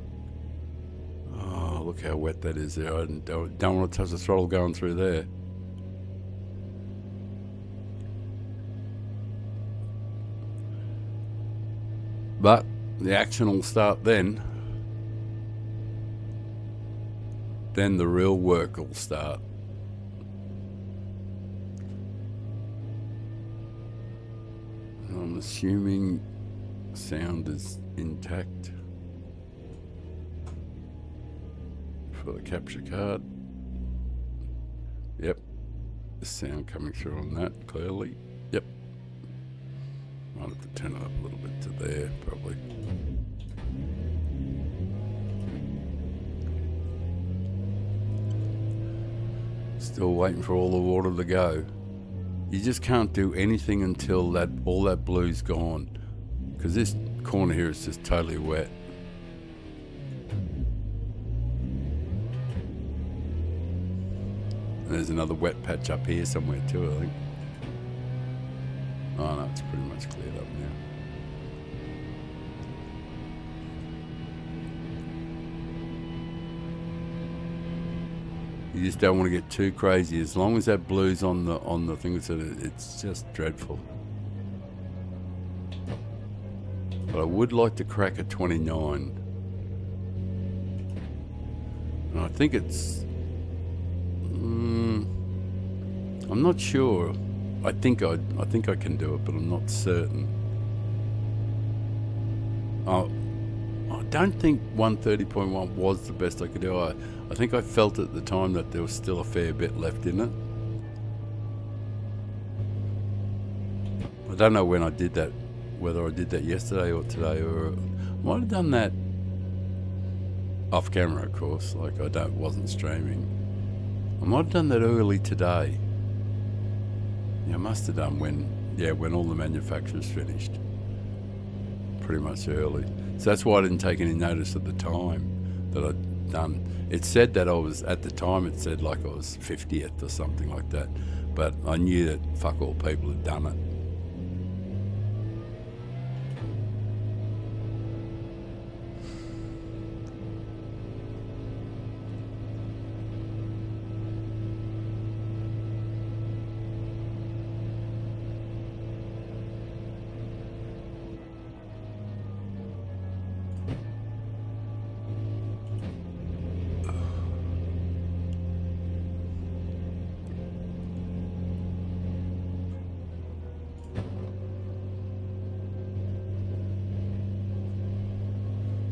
Speaker 1: Oh, look how wet that is there. I don't want to touch the throttle going through there. But the action will start then. Then the real work will start. I'm assuming sound is intact for the capture card. Yep, the sound coming through on that clearly. Yep. Might have to turn it up a little bit to there, probably. Still waiting for all the water to go. You just can't do anything until all that blue's gone, because this corner here is just totally wet. And there's another wet patch up here somewhere too, I think. Oh no, it's pretty much cleared up now. You just don't want to get too crazy. As long as that blue's on the thing, it's just dreadful. But I would like to crack a 29. And I think it's... I'm not sure. I think I can do it, but I'm not certain. I don't think 130.1 was the best I could do. I think I felt at the time that there was still a fair bit left in it. I don't know when I did that, whether I did that yesterday or today, or I might have done that off camera, of course. Like wasn't streaming. I might have done that early today. Yeah, I must have done when all the manufacturers finished. Pretty much early. So that's why I didn't take any notice at the time that I'd done. It said that I was, at the time it said like I was 50th or something like that. But I knew that fuck all people had done it.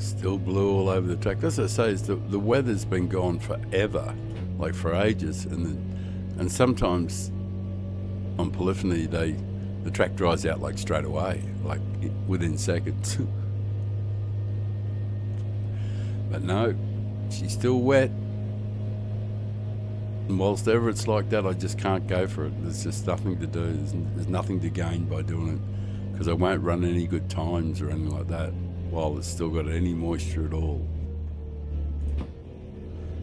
Speaker 1: Still blue all over the track. That's what I say, is the weather's been gone forever, like for ages, and sometimes on polyphony the track dries out like straight away, like within seconds. But no, she's still wet. And whilst ever it's like that, I just can't go for it. There's just nothing to do. There's nothing to gain by doing it, because I won't run any good times or anything like that while it's still got any moisture at all.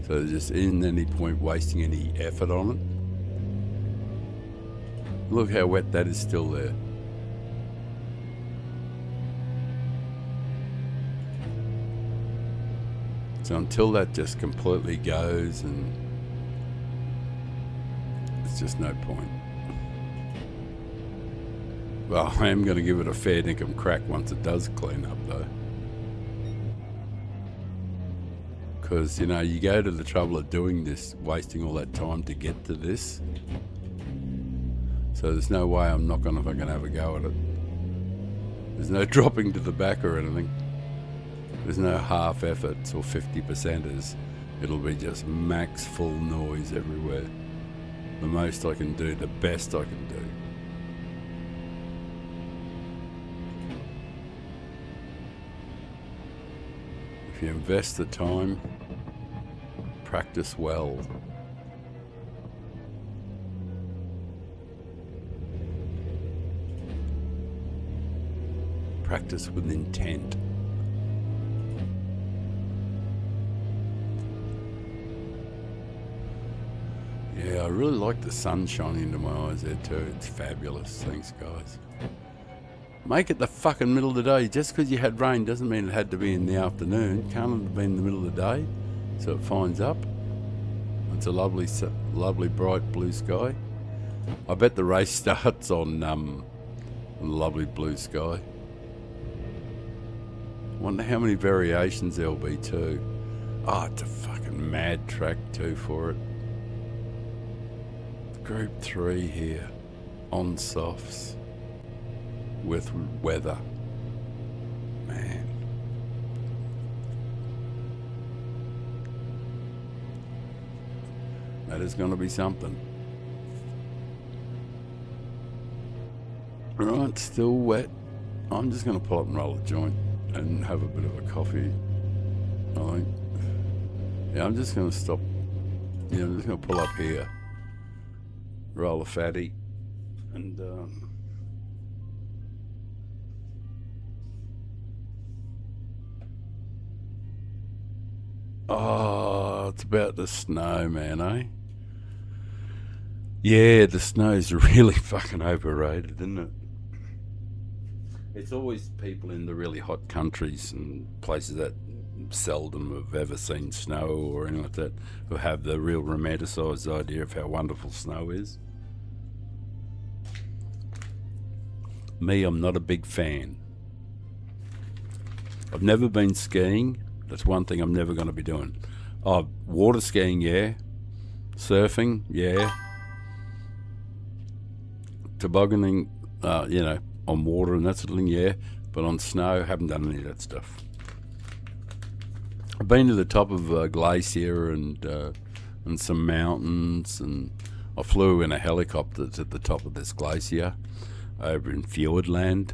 Speaker 1: So there just isn't any point wasting any effort on it. Look how wet that is still there. So until that just completely goes, and it's just no point. Well, I am going to give it a fair dinkum crack once it does clean up though. Because, you know, you go to the trouble of doing this, wasting all that time to get to this. So there's no way I'm not going to fucking have a go at it. There's no dropping to the back or anything. There's no half efforts or 50%ers. It'll be just max full noise everywhere. The most I can do, the best I can do. If you invest the time, practice well. Practice with intent. Yeah, I really like the sun shining into my eyes there too. It's fabulous. Thanks, guys. Make it the fucking middle of the day. Just because you had rain doesn't mean it had to be in the afternoon. Can't it have been in the middle of the day so it finds up? It's a lovely bright blue sky. I bet the race starts on a lovely blue sky. Wonder how many variations there'll be too. Oh, it's a fucking mad track too for it. Group 3 here on softs with weather. Man. That is going to be something. Right, still wet. I'm just going to pull up and roll a joint and have a bit of a coffee, I think. Yeah, I'm just going to stop. Yeah, I'm just going to pull up here, roll a fatty, and oh, it's about the snow, man, eh? Yeah, the snow's really fucking overrated, isn't it? It's always people in the really hot countries and places that seldom have ever seen snow or anything like that who have the real romanticised idea of how wonderful snow is. Me, I'm not a big fan. I've never been skiing. That's one thing I'm never going to be doing. Oh, water skiing, yeah. Surfing, yeah. Tobogganing, you know, on water and that sort of thing, yeah. But on snow, haven't done any of that stuff. I've been to the top of a glacier and some mountains, and I flew in a helicopter to the top of this glacier over in Fiordland,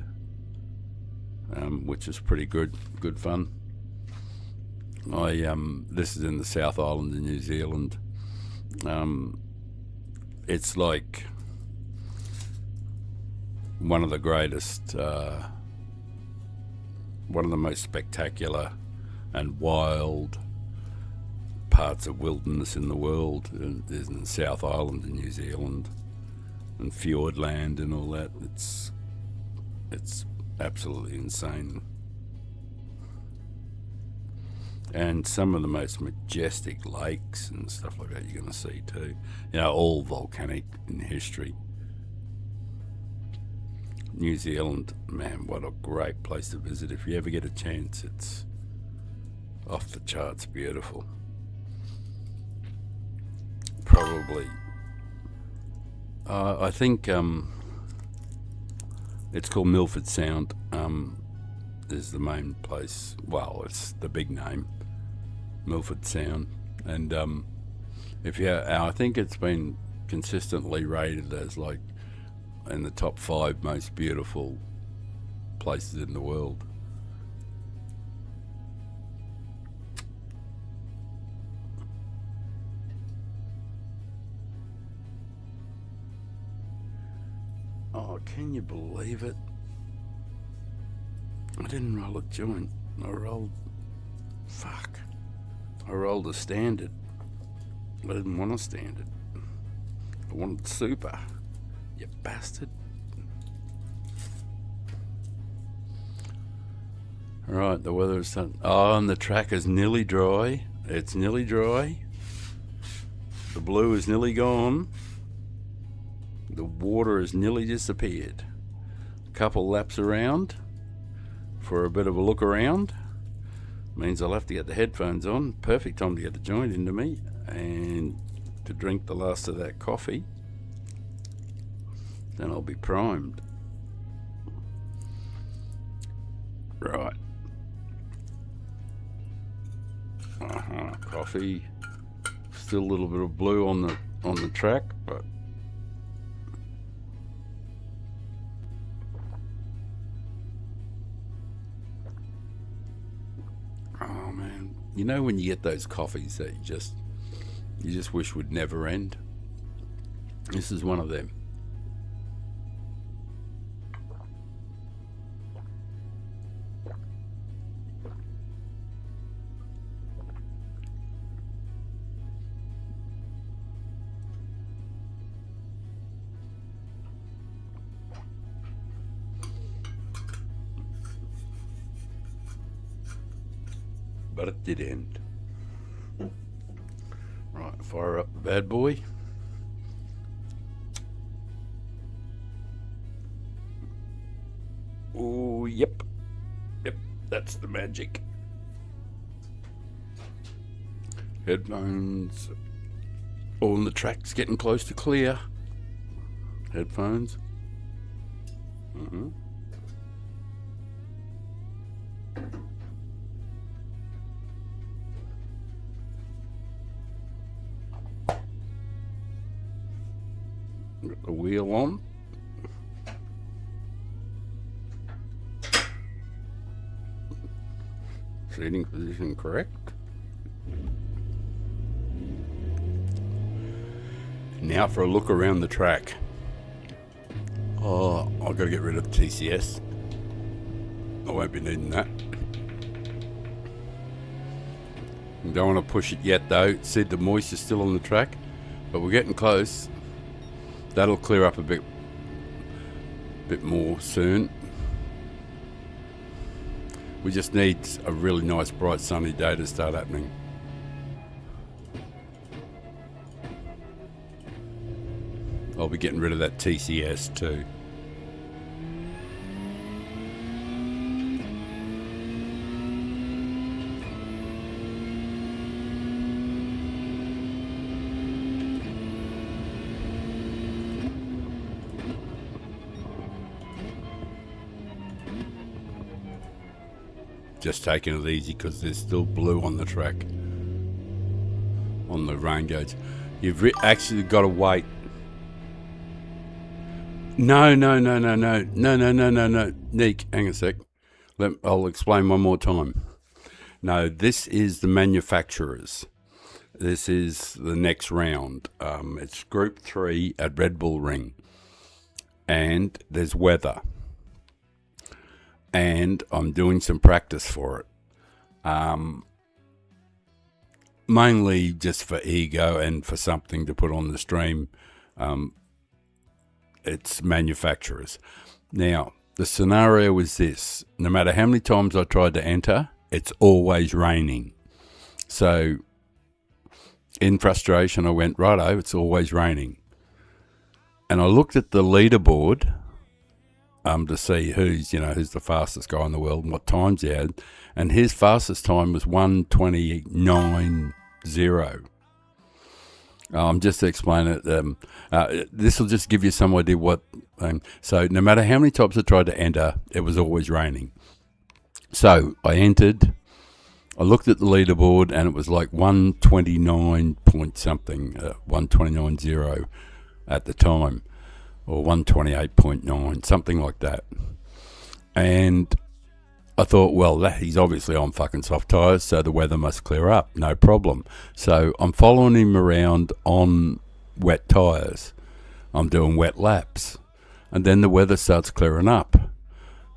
Speaker 1: which is pretty good fun. This is in the South Island in New Zealand. It's like one of the greatest, one of the most spectacular and wild parts of wilderness in the world is in the South Island in New Zealand, and Fiordland and all that. It's absolutely insane. And some of the most majestic lakes and stuff like that you're going to see too. You know, all volcanic in history. New Zealand, man, what a great place to visit. If you ever get a chance, it's off the charts beautiful. Probably, I think it's called Milford Sound. is the main place. Well, it's the big name, Milford Sound. And I think it's been consistently rated as like in the top 5 most beautiful places in the world. Oh, can you believe it? I didn't roll a joint. I rolled a standard. I didn't want a standard. I wanted super. You bastard. Alright, the weather is done. Oh, and the track is nearly dry. It's nearly dry. The blue is nearly gone. The water has nearly disappeared. A couple laps around for a bit of a look around. Means I'll have to get the headphones on. Perfect time to get the joint into me and to drink the last of that coffee. Then I'll be primed. Right. Coffee. Still a little bit of blue on the track, but oh man, you know when you get those coffees that you just wish would never end? This is one of them. But it did end. Right, fire up the bad boy. Oh, yep, that's the magic. Headphones. Oh, and the track's getting close to clear. Headphones. Got the wheel on. Seating position correct. Now for a look around the track. Oh, I've got to get rid of the TCS. I won't be needing that. Don't want to push it yet though. See, the moisture's still on the track, but we're getting close. That'll clear up a bit more soon. We just need a really nice bright sunny day to start happening. I'll be getting rid of that TCS too. Just taking it easy because there's still blue on the track, on the rain gauge. You've actually got to wait. No. Nick, hang a sec. I'll explain one more time. No, this is the manufacturers. This is the next round. It's Group 3 at Red Bull Ring. And there's weather. And I'm doing some practice for it. Mainly just for ego and for something to put on the stream. It's manufacturers. Now, the scenario is this. No matter how many times I tried to enter, it's always raining. So, in frustration, I went, righto, it's always raining. And I looked at the leaderboard to see who's the fastest guy in the world and what times he had. And his fastest time was 1:29.0. I'm just explaining it. This will just give you some idea what. So no matter how many times I tried to enter, it was always raining. So I entered. I looked at the leaderboard and it was like 129 point something, 129.0 at the time, or 128.9, something like that. And I thought, well, he's obviously on fucking soft tyres, so the weather must clear up, no problem. So I'm following him around on wet tyres. I'm doing wet laps. And then the weather starts clearing up.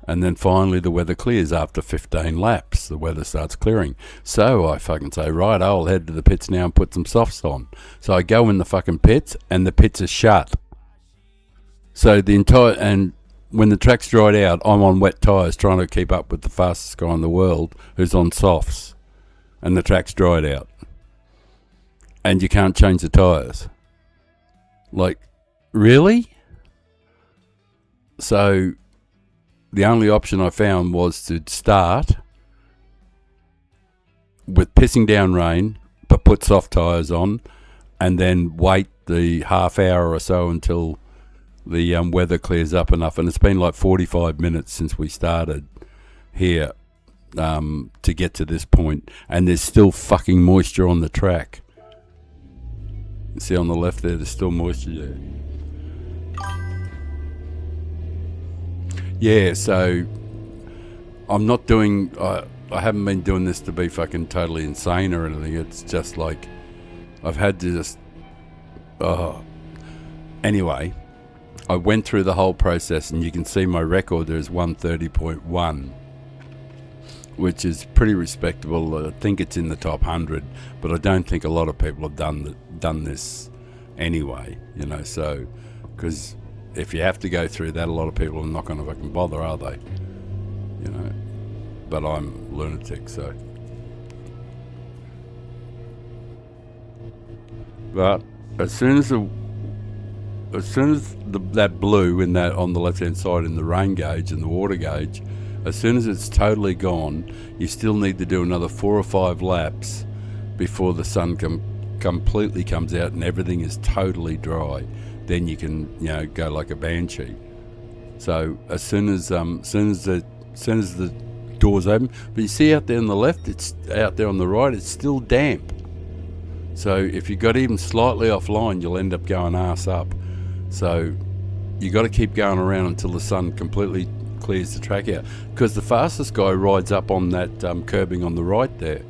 Speaker 1: And then finally the weather clears after 15 laps. The weather starts clearing. So I fucking say, right, I'll head to the pits now and put some softs on. So I go in the fucking pits and the pits are shut. So and when the track's dried out, I'm on wet tyres trying to keep up with the fastest guy in the world who's on softs. And the track's dried out. And you can't change the tyres. Like, really? So the only option I found was to start with pissing down rain, but put soft tyres on, and then wait the half hour or so until the weather clears up enough. And it's been like 45 minutes since we started here to get to this point, and there's still fucking moisture on the track. You see on the left there's still moisture there. Yeah, so I'm not doing, I haven't been doing this to be fucking totally insane or anything. It's just like, I've had to just, anyway, I went through the whole process and you can see my record there is 130.1, which is pretty respectable. I think it's in the top 100, but I don't think a lot of people have done this anyway, you know, so, because if you have to go through that, a lot of people are not going to fucking bother, are they? You know, but I'm lunatic, so. But as soon as that blue in that on the left hand side in the rain gauge and the water gauge, as soon as it's totally gone, you still need to do another 4 or 5 laps before the sun completely comes out and everything is totally dry. Then you can, you know, go like a banshee. So as soon as the doors open, but you see out there on the left, it's out there on the right, it's still damp. So if you got even slightly offline, you'll end up going arse up. So you got to keep going around until the sun completely clears the track out. Because the fastest guy rides up on that curbing on the right there.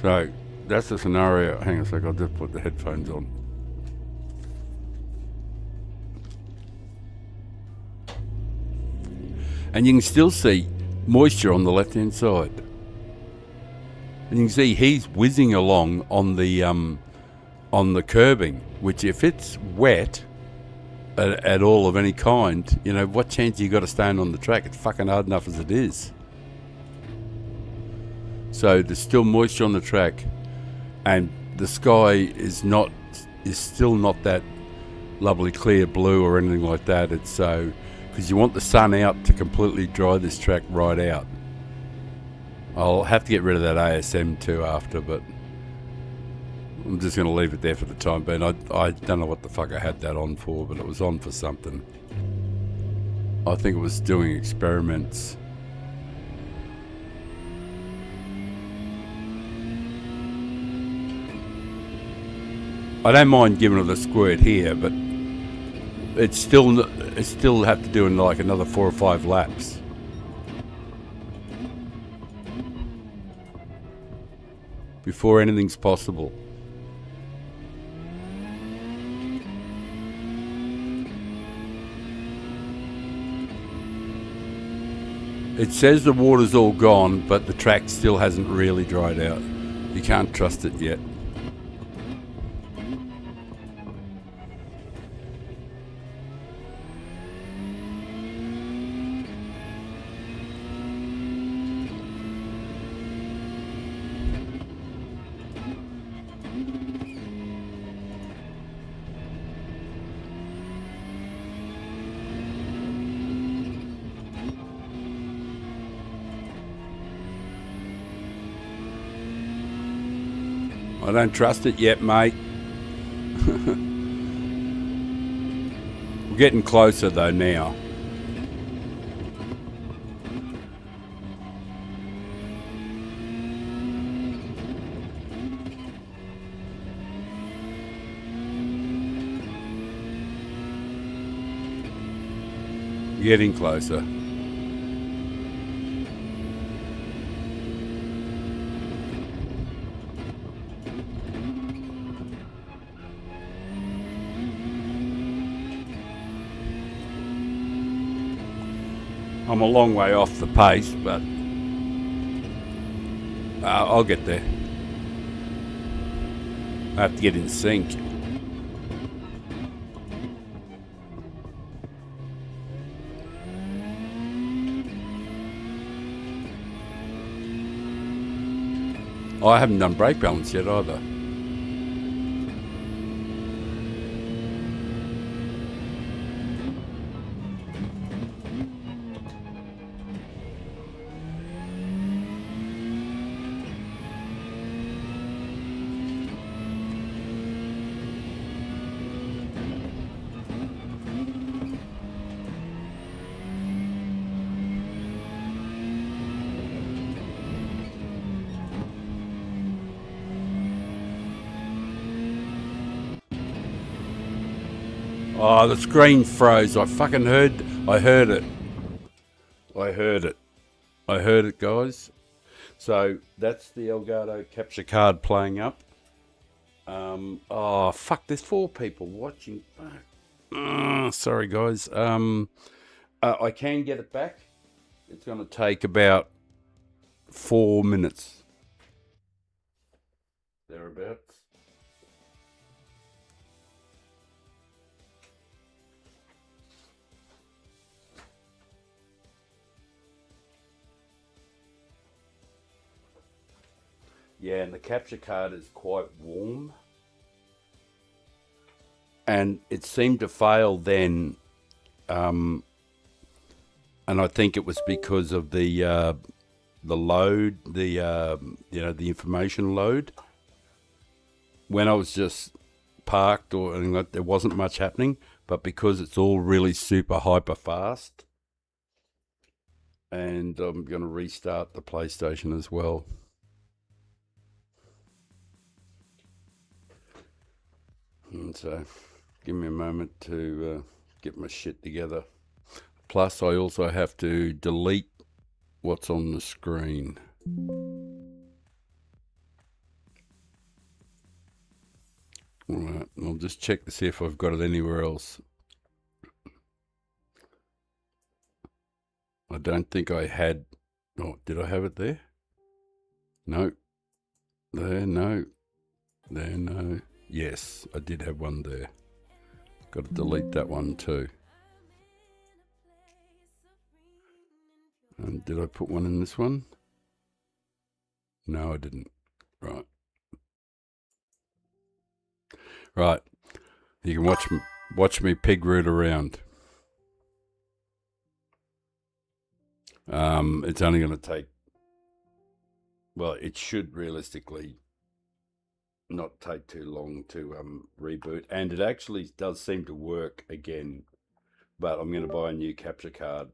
Speaker 1: So that's the scenario. Hang on a sec, I'll just put the headphones on. And you can still see moisture on the left hand side. And you can see he's whizzing along on the curbing, which if it's wet at all of any kind, you know, what chance you got of staying on the track? It's fucking hard enough as it is. So there's still moisture on the track, and the sky is still not that lovely clear blue or anything like that. It's so, because you want the sun out to completely dry this track right out. I'll have to get rid of that ASM too after, but I'm just going to leave it there for the time being. I don't know what the fuck I had that on for, but it was on for something. I think it was doing experiments. I don't mind giving it a squirt here, but it still have to do in like another 4 or 5 laps. Before anything's possible. It says the water's all gone, but the track still hasn't really dried out. You can't trust it yet. I don't trust it yet, mate. We're getting closer though now. Getting closer. I'm a long way off the pace, but I'll get there. I have to get in sync. I haven't done brake balance yet either. Oh, the screen froze. I heard it. I heard it, guys. So that's the Elgato capture card playing up. Oh, fuck, there's 4 people watching. Sorry, guys. I can get it back. It's going to take about 4 minutes. Thereabouts. Yeah, and the capture card is quite warm. And it seemed to fail then. And I think it was because of the load, the information load. When I was just parked and there wasn't much happening, but because it's all really super hyper fast. And I'm going to restart the PlayStation as well. And so, give me a moment to get my shit together. Plus, I also have to delete what's on the screen. Alright, I'll just check to see if I've got it anywhere else. I don't think I had... Oh, did I have it there? No. There, no. There, no. Yes, I did have one there. Got to delete that one too. And did I put one in this one? No, I didn't. Right. Right. You can watch me pig root around. It's only going to take... Well, it should realistically not take too long to reboot, and it actually does seem to work again, but I'm going to buy a new capture card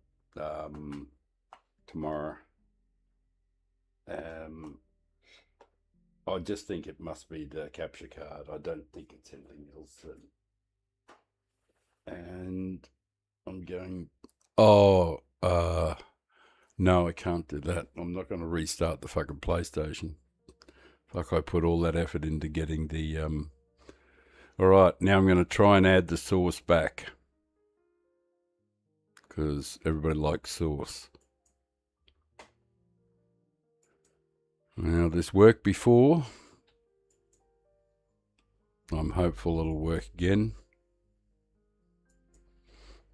Speaker 1: tomorrow. I just think it must be the capture card. I don't think it's anything else. And I'm going... Oh, no, I can't do that. I'm not going to restart the fucking PlayStation. Fuck, I put all that effort into getting the... Alright, now I'm going to try and add the sauce back. Because everybody likes sauce. Now, this worked before. I'm hopeful it'll work again.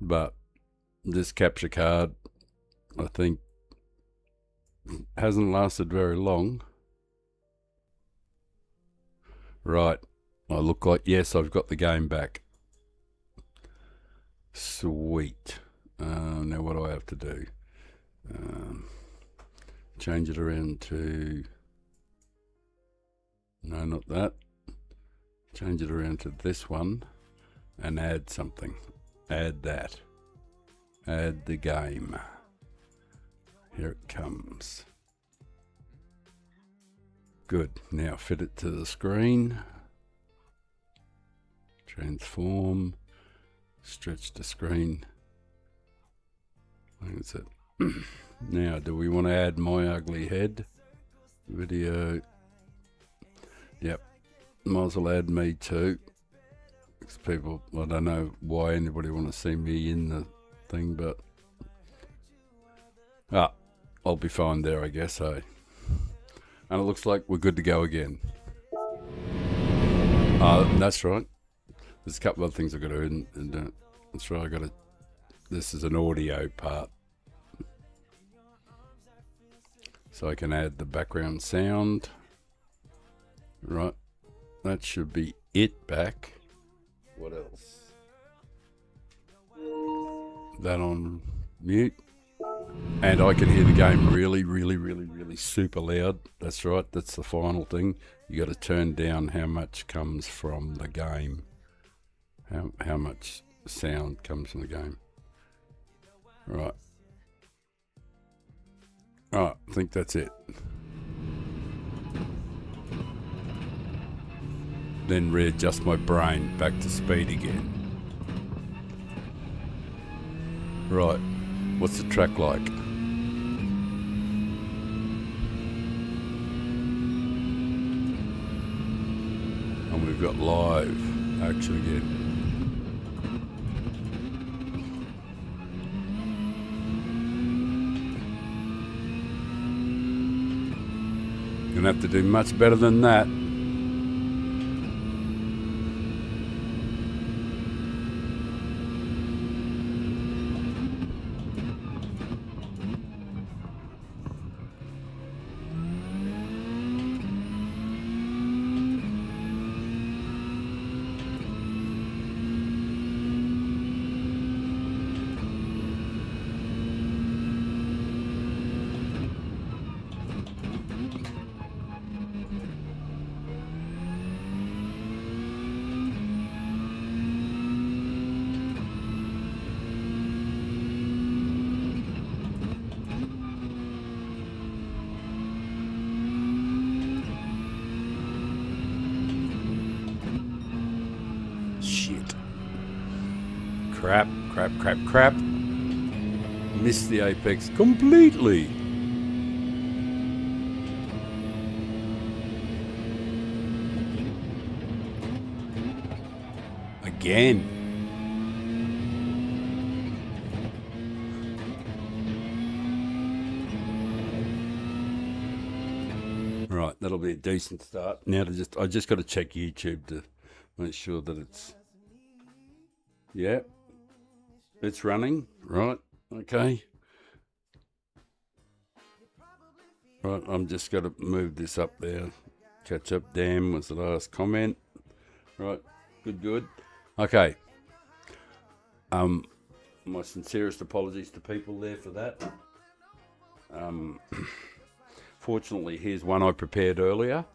Speaker 1: But this capture card, I think, hasn't lasted very long. Right, I look like, yes, I've got the game back. Sweet. Now what do I have to do? Change it around to... No, not that. Change it around to this one and add something. add that. Add the game. Here it comes. Good. Now fit it to the screen. Transform. Stretch the screen. That's it. Now, do we want to add my ugly head? Video. Yep. Might as well add me too. Because people, I don't know why anybody want to see me in the thing, but I'll be fine there, I guess, hey. And it looks like we're good to go again. That's right. There's a couple of things I've got to do, and that's right, this is an audio part. So I can add the background sound. Right, that should be it back. What else? That on mute. And I can hear the game really, really, really, really super loud. That's right, that's the final thing. You got to turn down how much comes from the game. How much sound comes from the game. Right. Alright, I think that's it. Then readjust my brain back to speed again. Right, what's the track like? And we've got live action again. Gonna have to do much better than that. Crap. Missed the apex completely. Again. Right, that'll be a decent start. Now I just got to check YouTube to make sure that it's, yeah, it's running. Right, okay. Right, I'm just going to move this up there. Catch up, damn, was the last comment. Right, good. Okay. My sincerest apologies to people there for that. Fortunately, here's one I prepared earlier.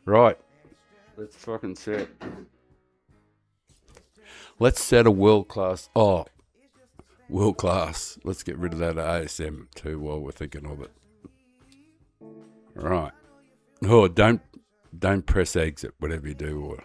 Speaker 1: Right, let's fucking set. Let's set a world class. World class. Let's get rid of that ASM too while we're thinking of it. Right. Oh, don't press exit, whatever you do. Or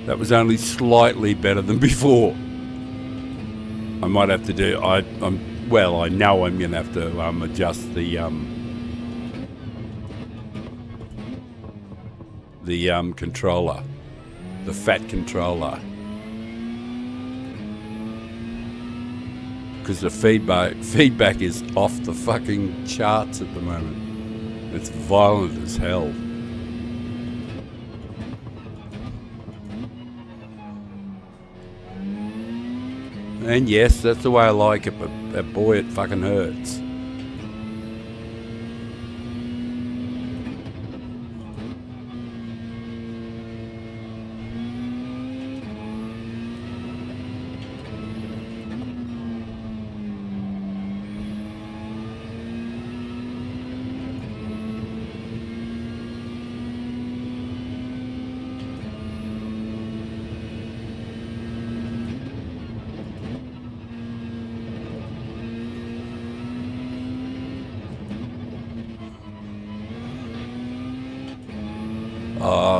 Speaker 1: that was only slightly better than before. I might have to do. I know I'm gonna have to adjust the controller, the fat controller, because the feedback is off the fucking charts at the moment. It's violent as hell. And yes, that's the way I like it, but boy, it fucking hurts.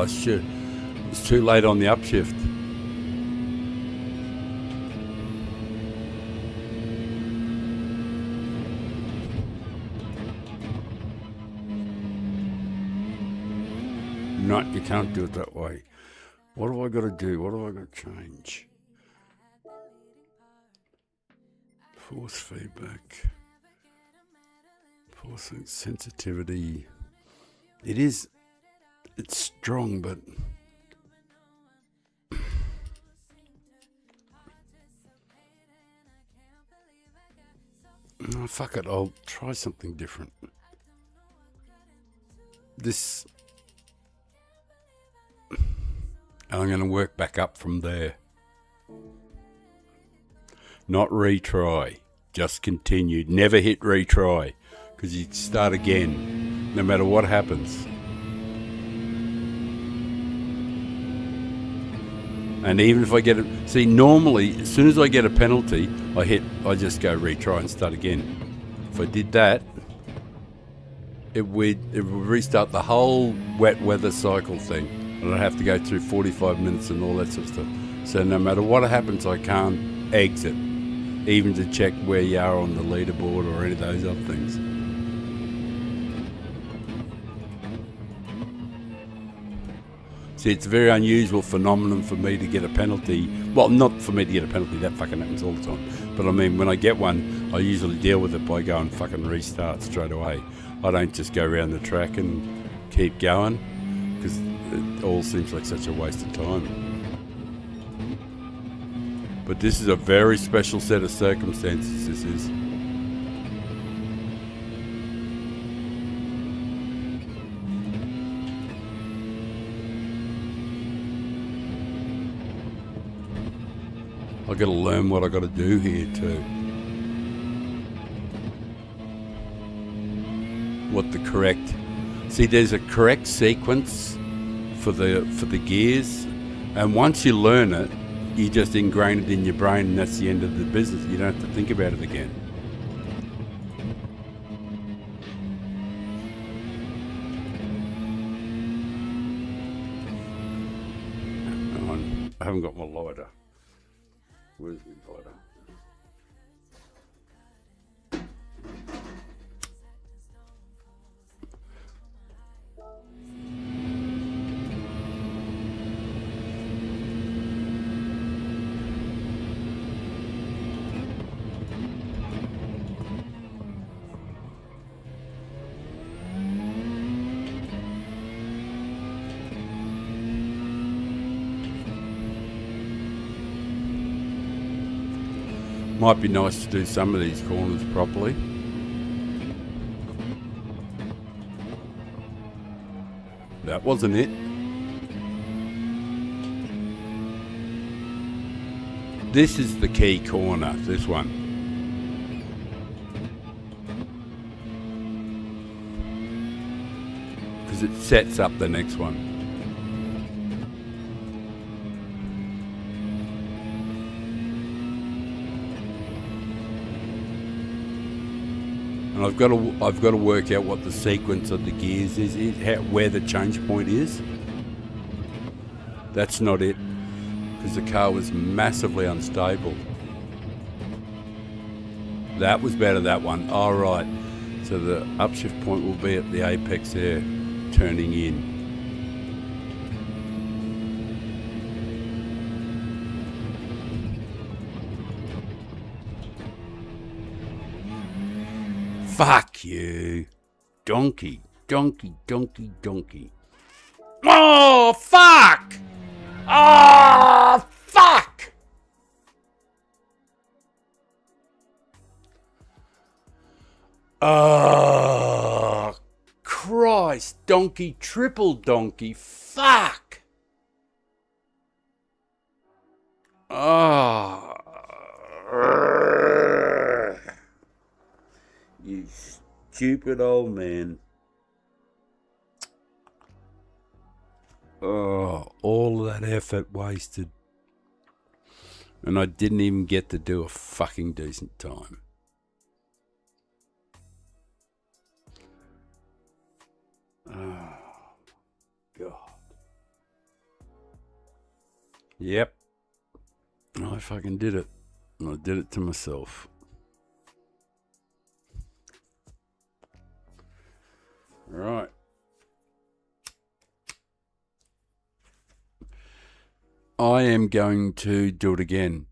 Speaker 1: Oh, shit. It's too late on the upshift. No, you can't do it that way. What do I got to do? What do I got to change? Force feedback. Force sensitivity. It's strong, but oh, fuck it, I'll try something different. This, and I'm going to work back up from there. Not retry, just continue. Never hit retry, because you start again, no matter what happens. And even if I get it, see, normally, as soon as I get a penalty, I just go retry and start again. If I did that, it would restart the whole wet weather cycle thing. And I'd have to go through 45 minutes and all that sort of stuff. So no matter what happens, I can't exit, even to check where you are on the leaderboard or any of those other things. See, it's a very unusual phenomenon for me to get a penalty. Well, not for me to get a penalty, that fucking happens all the time. But I mean, when I get one, I usually deal with it by going fucking restart straight away. I don't just go around the track and keep going, because it all seems like such a waste of time. But this is a very special set of circumstances, this is. I've got to learn what I've got to do here too. What the correct... See, there's a correct sequence for the gears, and once you learn it, you just ingrain it in your brain, and that's the end of the business. You don't have to think about it again. Hang on, I haven't got my lighter. Where's my lighter? Might be nice to do some of these corners properly. That wasn't it. This is the key corner, this one. Because it sets up the next one. And I've got to work out what the sequence of the gears is, where the change point is. That's not it, because the car was massively unstable. That was better, that one. All right. So the upshift point will be at the apex there, turning in. Fuck you. Donkey, donkey, donkey, donkey. Oh, fuck! Oh, fuck! Oh, Christ. Donkey, triple donkey. Fuck! Oh. You stupid old man. Oh, all of that effort wasted. And I didn't even get to do a fucking decent time. Oh, God. Yep. I fucking did it. I did it to myself. Right. I am going to do it again,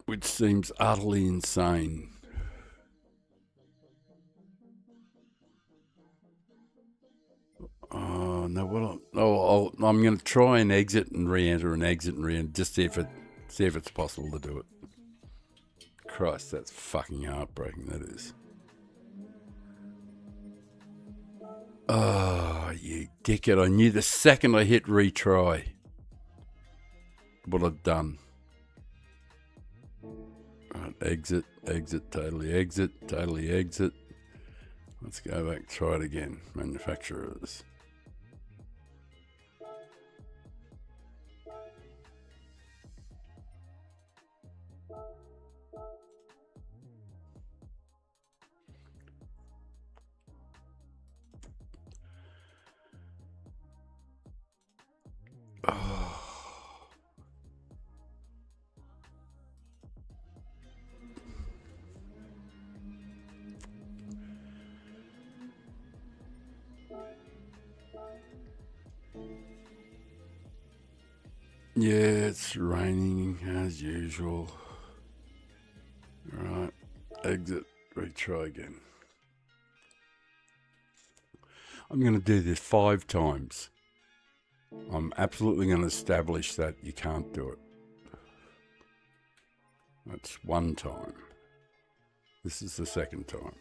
Speaker 1: which seems utterly insane. Oh no! Well, I'm going to try and exit and re-enter and exit and re-enter, just see if it's possible to do it. Christ, that's fucking heartbreaking. That is. Oh, you dickhead! I knew the second I hit retry what I'd done. Right, exit, totally exit. Let's go back, try it again. Manufacturers. Yeah, it's raining as usual. Right, exit, retry again. I'm going to do this 5 times. I'm absolutely going to establish that you can't do it. That's 1 time. This is the 2nd time.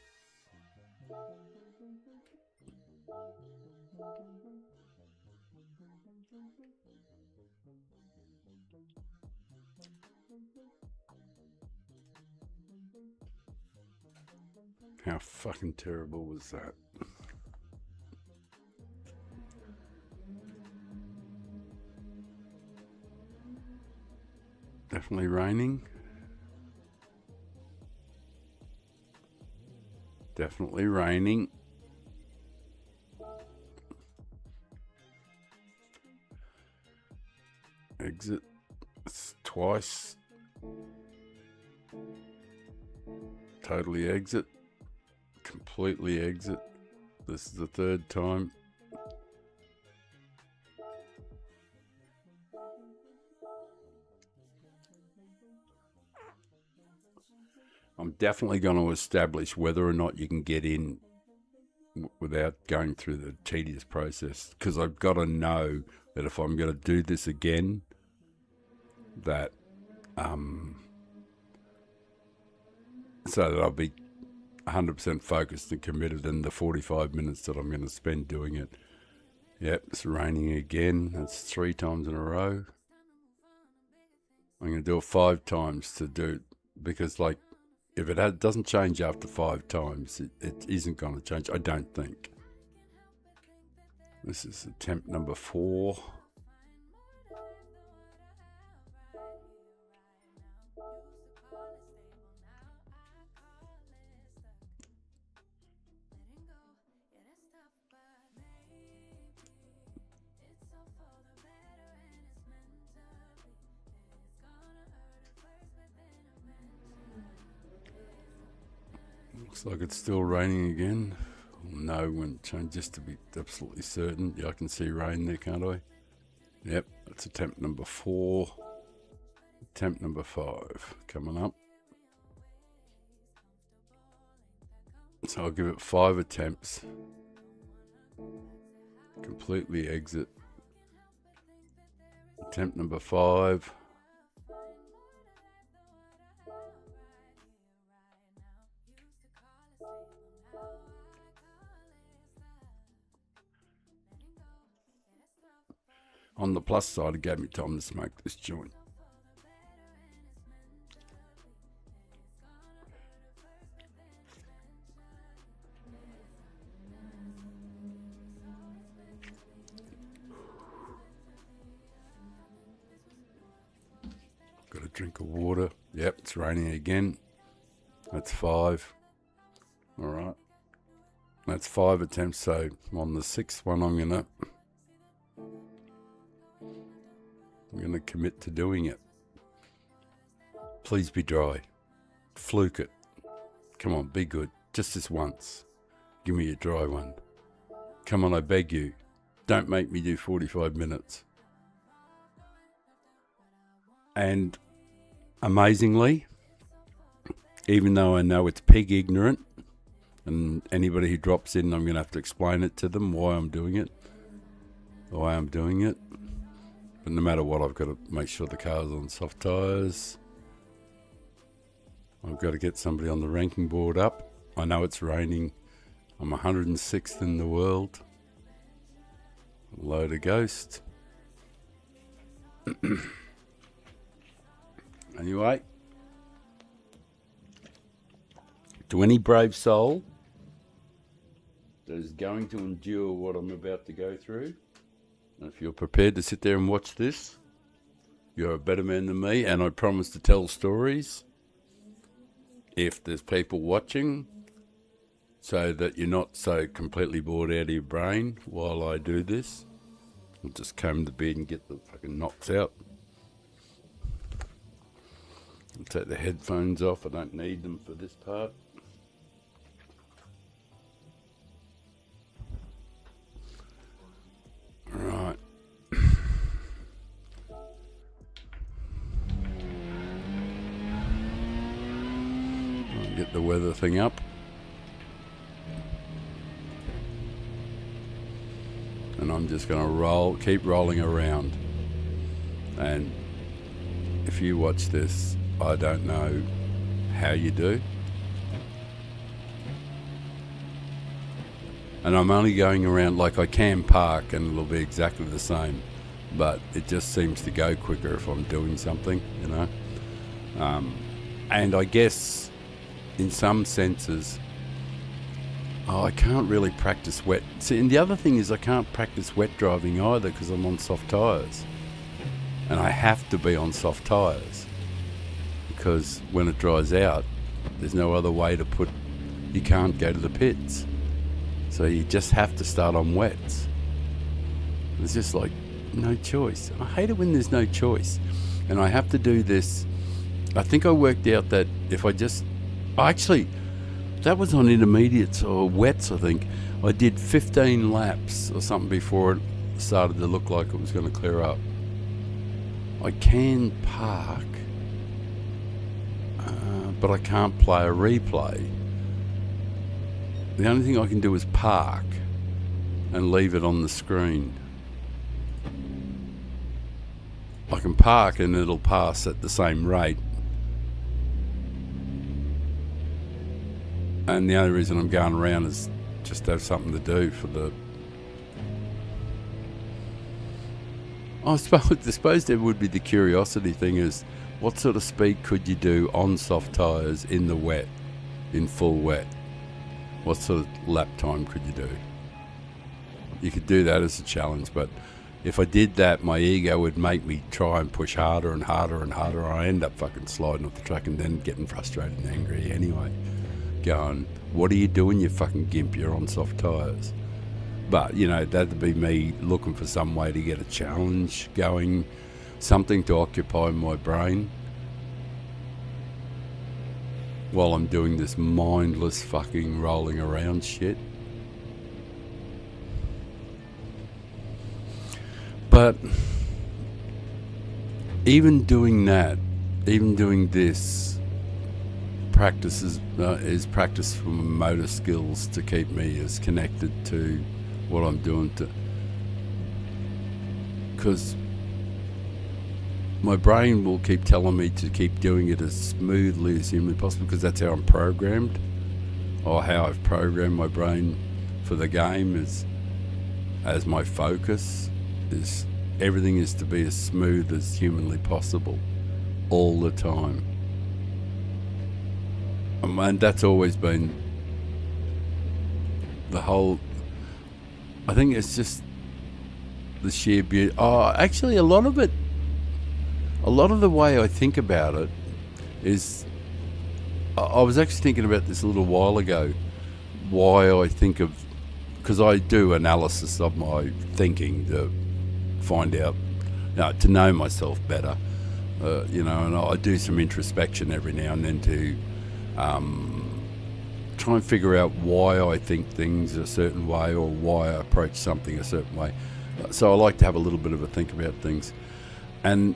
Speaker 1: How fucking terrible was that? Definitely raining. Definitely raining. Exit. It's twice. Totally exit. Completely exit. This is the 3rd time. I'm definitely going to establish whether or not you can get in without going through the tedious process, because I've got to know that if I'm going to do this again, that so that I'll be 100% focused and committed in the 45 minutes that I'm going to spend doing it. Yep, it's raining again. That's 3 times in a row. I'm going to do it 5 times to do, because like, if it doesn't change after 5 times, it isn't going to change, I don't think. This is attempt number 4. Looks like it's still raining again. No, when it changed, just to be absolutely certain. Yeah, I can see rain there, can't I? Yep, that's attempt number 4. Attempt number 5 coming up. So I'll give it 5 attempts. Completely exit. Attempt number 5. On the plus side, it gave me time to smoke this joint. Got a drink of water. Yep, it's raining again. That's 5. All right. That's 5 attempts. So on the 6th one, I'm going to I'm going to commit to doing it. Please be dry. Fluke it. Come on, be good. Just this once. Give me a dry one. Come on, I beg you. Don't make me do 45 minutes. And amazingly, even though I know it's pig ignorant, and anybody who drops in, I'm going to have to explain it to them why I'm doing it. But no matter what, I've got to make sure the car's on soft tyres. I've got to get somebody on the ranking board up. I know it's raining. I'm 106th in the world. Load of ghost. Anyway, to any brave soul that is going to endure what I'm about to go through, and if you're prepared to sit there and watch this, you're a better man than me, and I promise to tell stories if there's people watching, so that you're not so completely bored out of your brain while I do this. I'll just comb the bed and get the fucking knots out. I'll take the headphones off. I don't need them for this part. Right. I'll get the weather thing up. And I'm just going to keep rolling around. And if you watch this, I don't know how you do. And I'm only going around, like I can park and it'll be exactly the same, but it just seems to go quicker if I'm doing something, you know. And I guess in some senses, I can't really practice wet. See, and the other thing is I can't practice wet driving either because I'm on soft tyres. And I have to be on soft tyres because when it dries out, there's no other way to you can't go to the pits. So you just have to start on wets. There's just like no choice. I hate it when there's no choice. And I have to do this. I think I worked out that if I just... Actually, that was on intermediates or wets, I think. I did 15 laps or something before it started to look like it was going to clear up. I can park, but I can't play a replay. The only thing I can do is park and leave it on the screen. I can park and it'll pass at the same rate. And the only reason I'm going around is just to have something to do for the... I suppose there would be the curiosity thing is, what sort of speed could you do on soft tyres in the wet, in full wet? What sort of lap time could you do? You could do that as a challenge, but if I did that, my ego would make me try and push harder and harder and harder. I end up fucking sliding off the track and then getting frustrated and angry anyway. Going, what are you doing, you fucking gimp? You're on soft tyres. But, you know, that'd be me looking for some way to get a challenge going, something to occupy my brain while I'm doing this mindless fucking rolling around shit. But even doing that, even doing this, practice is practice for motor skills to keep me as connected to what I'm doing, because my brain will keep telling me to keep doing it as smoothly as humanly possible, because that's how I'm programmed, or how I've programmed my brain for the game is, as my focus is, everything is to be as smooth as humanly possible all the time. And that's always been the whole... I think it's just the sheer beauty. Oh, actually, a lot of the way I think about it is... I was actually thinking about this a little while ago, why I think of... Because I do analysis of my thinking to find out to know myself better. You know, and I do some introspection every now and then to try and figure out why I think things a certain way or why I approach something a certain way. So I like to have a little bit of a think about things. And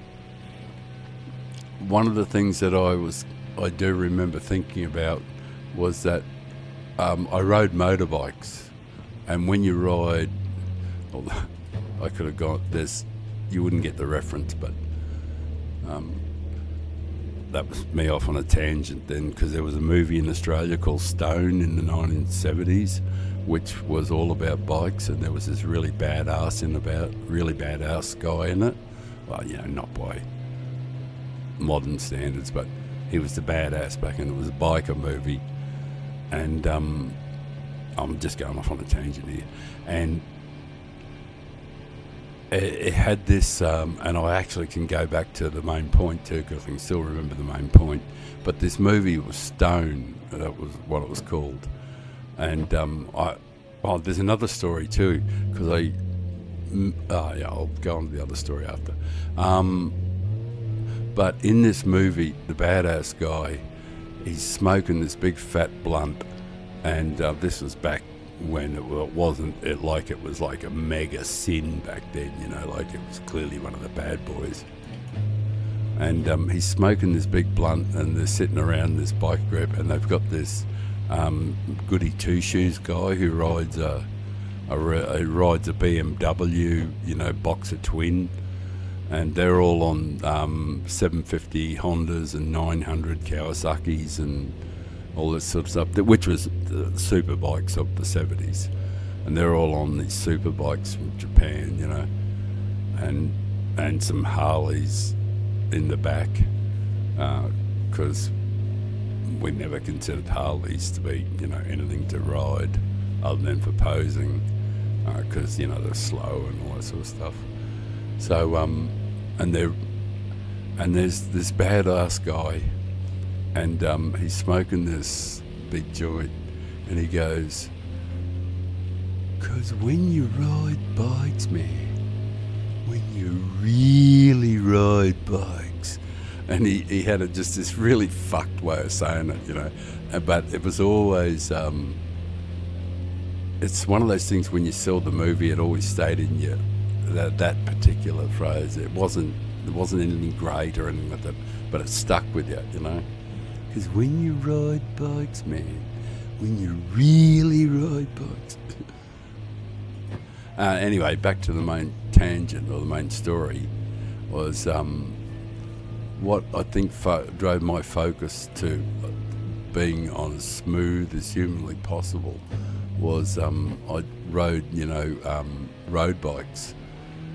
Speaker 1: one of the things that I do remember thinking about was that I rode motorbikes, and when you ride, well, I could have gone, you wouldn't get the reference, but that was me off on a tangent then, because there was a movie in Australia called Stone in the 1970s, which was all about bikes, and there was this really badass guy in it. Well, you know, not by modern standards, but he was the badass back then. It was a biker movie, and I'm just going off on a tangent here, and it had this, and I actually can go back to the main point too, because I can still remember the main point. But this movie was Stone, that was what it was called. And there's another story too, because I'll go on to the other story after. But in this movie, the badass guy, he's smoking this big fat blunt, and this was back when it wasn't like a mega sin back then, you know, like it was clearly one of the bad boys. And he's smoking this big blunt, and they're sitting around this bike group, and they've got this goody two shoes guy who rides a BMW, you know, Boxer Twin, and they're all on 750 Hondas and 900 Kawasaki's and all this sort of stuff, which was the super bikes of the 70s, and they're all on these super bikes from Japan, you know, and some Harleys in the back, because we never considered Harleys to be, you know, anything to ride other than for posing, because you know they're slow and all that sort of stuff. So and there's this badass guy, and he's smoking this big joint, and he goes, "'Cause when you ride bikes, man, when you really ride bikes," and he had just this really fucked way of saying it, you know, but it was always, it's one of those things when you saw the movie, it always stayed in you, that particular phrase. It wasn't anything great or anything like that, but it stuck with you, you know. Because when you ride bikes, man, when you really ride bikes. Anyway, back to the main tangent, or the main story, was what I think drove my focus to being on as smooth as humanly possible was I rode, you know, road bikes,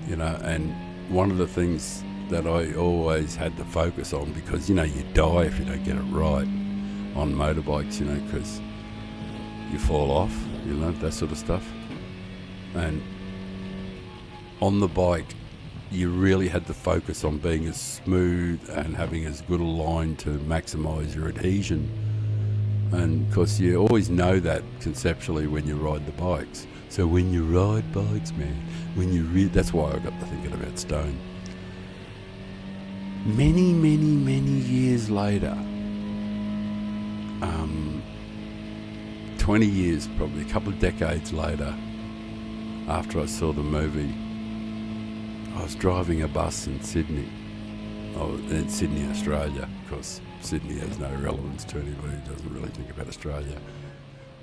Speaker 1: you know, and one of the things that I always had to focus on, because, you know, you die if you don't get it right on motorbikes, you know, because you fall off, you know, that sort of stuff. And on the bike, you really had to focus on being as smooth and having as good a line to maximise your adhesion. And of course, you always know that conceptually when you ride the bikes. So when you ride bikes, man, that's why I got to thinking about Stone. Many, many, many years later, 20 years, probably a couple of decades later, after I saw the movie, I was driving a bus in Sydney, in Sydney, Australia. Of course, Sydney has no relevance to anybody who doesn't really think about Australia.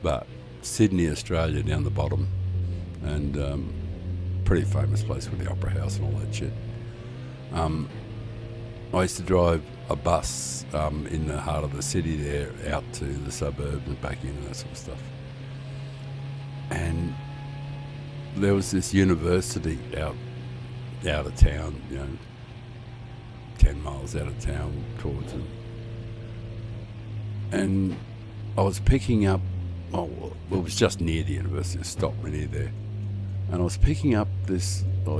Speaker 1: But Sydney, Australia, down the bottom, and pretty famous place with the Opera House and all that shit. I used to drive a bus in the heart of the city there, out to the suburbs and back in and that sort of stuff. And there was this university out of town, you know, 10 miles out of town towards it. And I was picking up, it was just near the university, it stopped me near there. And I was picking up I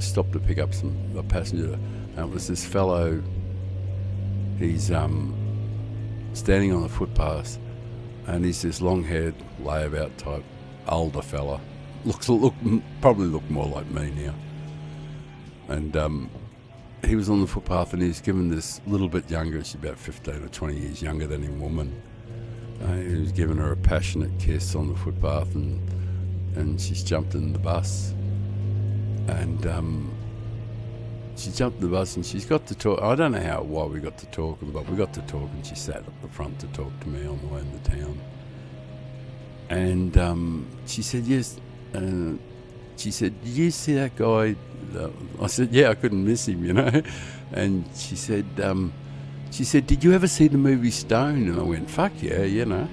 Speaker 1: stopped to pick up a passenger, and it was this fellow. He's standing on the footpath, and he's this long-haired, layabout type, older fella. Probably look more like me now. And he was on the footpath and he was given this little bit younger, she's about 15 or 20 years younger than him, woman. He was giving her a passionate kiss on the footpath, and she's jumped in the bus. And she jumped in the bus and she's got to talk. I don't know why we got to talking, but we got to talk, and she sat up the front to talk to me on the way into town. And she said, yes. She said, did you see that guy? I said, yeah, I couldn't miss him, you know. And she said, did you ever see the movie Stone? And I went, fuck yeah, you know.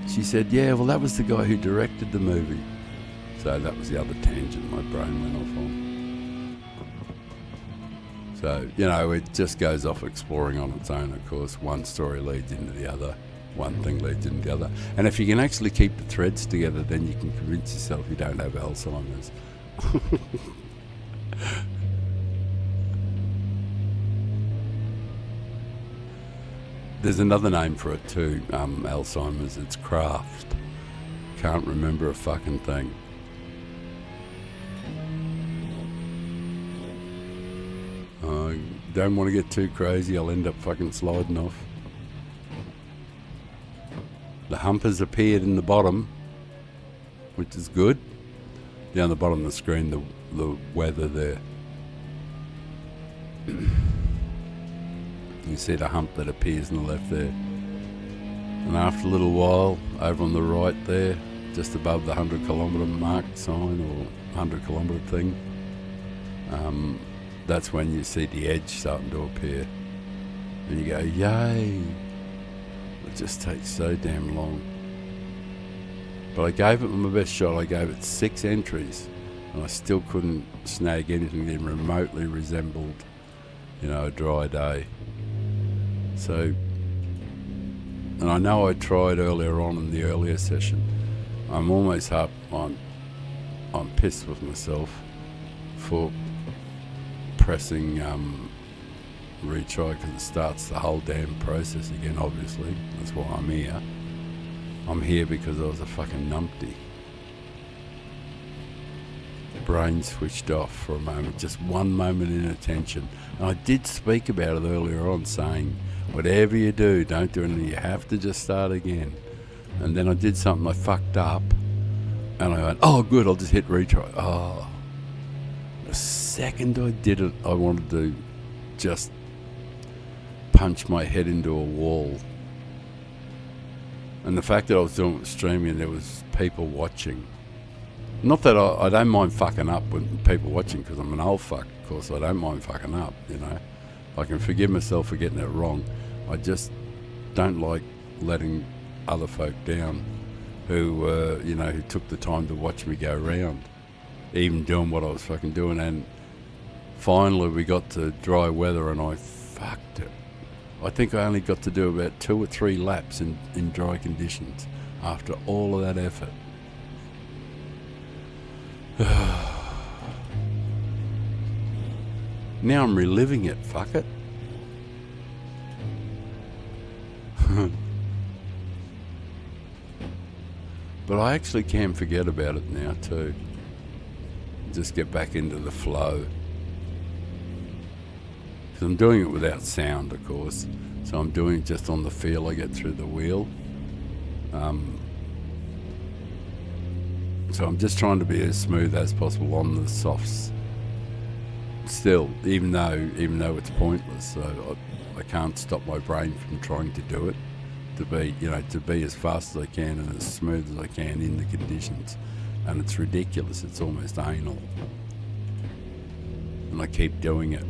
Speaker 1: She said, yeah, well, that was the guy who directed the movie. So that was the other tangent my brain went off on. So, you know, it just goes off exploring on its own, of course. One story leads into the other. One thing leads into the other. And if you can actually keep the threads together, then you can convince yourself you don't have Alzheimer's. There's another name for it too, Alzheimer's. It's craft. Can't remember a fucking thing. I don't want to get too crazy. I'll end up fucking sliding off. The hump has appeared in the bottom, which is good. Down the bottom of the screen, the weather there. You see the hump that appears on the left there. And after a little while, over on the right there, just above the 100-kilometre mark sign or 100-kilometre thing, that's when you see the edge starting to appear. And you go, yay! It just takes so damn long. But I gave it my best shot. I gave it 6 entries, and I still couldn't snag anything that remotely resembled, you know, a dry day. So, and I know I tried earlier on in the earlier session. I'm almost up. I'm pissed with myself for pressing retry, because it starts the whole damn process again, obviously. That's why I'm here. I'm here because I was a fucking numpty. Brain switched off for a moment, just one moment in attention. And I did speak about it earlier on, saying, whatever you do, don't do anything. You have to just start again. And then I did something, I fucked up. And I went, oh good, I'll just hit retry. Oh. The second I did it, I wanted to just punch my head into a wall. And the fact that I was doing it streaming and there was people watching. Not that I don't mind fucking up when people watching, because I'm an old fuck, of course. I don't mind fucking up, you know. I can forgive myself for getting it wrong. I just don't like letting other folk down who, you know, who took the time to watch me go round, even doing what I was fucking doing. And finally we got to dry weather and I fucked it. I think I only got to do about 2 or 3 laps in dry conditions after all of that effort. Now I'm reliving it, fuck it. But I actually can forget about it now too. Just get back into the flow. Because I'm doing it without sound, of course. So I'm doing it just on the feel I get through the wheel. So I'm just trying to be as smooth as possible on the softs. Still, even though it's pointless, so I can't stop my brain from trying to do it. To be as fast as I can and as smooth as I can in the conditions. And it's ridiculous, it's almost anal. And I keep doing it.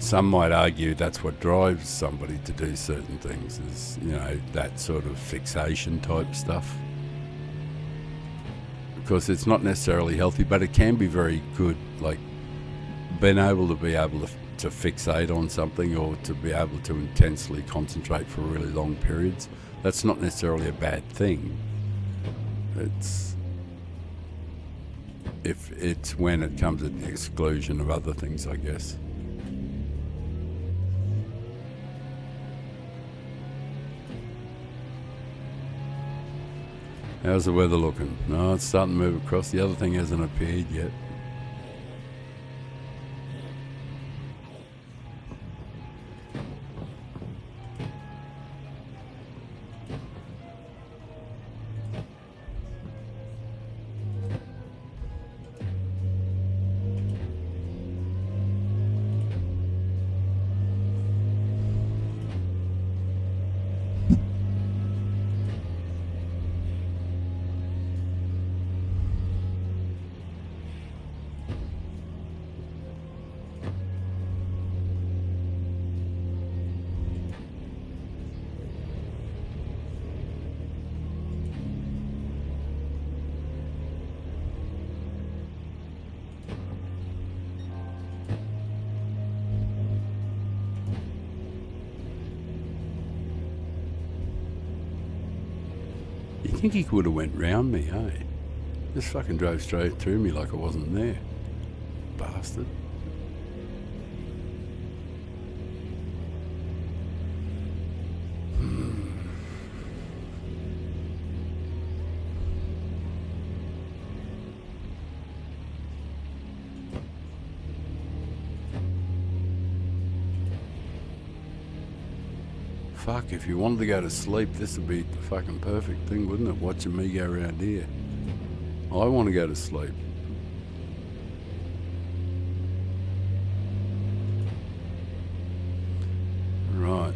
Speaker 1: Some might argue that's what drives somebody to do certain things, is, you know, that sort of fixation type stuff. Because it's not necessarily healthy, but it can be very good, like being able to fixate on something, or to be able to intensely concentrate for really long periods. That's not necessarily a bad thing. It's when it comes at the exclusion of other things, I guess. How's the weather looking? No, it's starting to move across. The other thing hasn't appeared yet. think he could have went round me, hey? Just fucking drove straight through me like I wasn't there. Bastard. Fuck, if you wanted to go to sleep, this would be the fucking perfect thing, wouldn't it? Watching me go around here. I want to go to sleep. Right.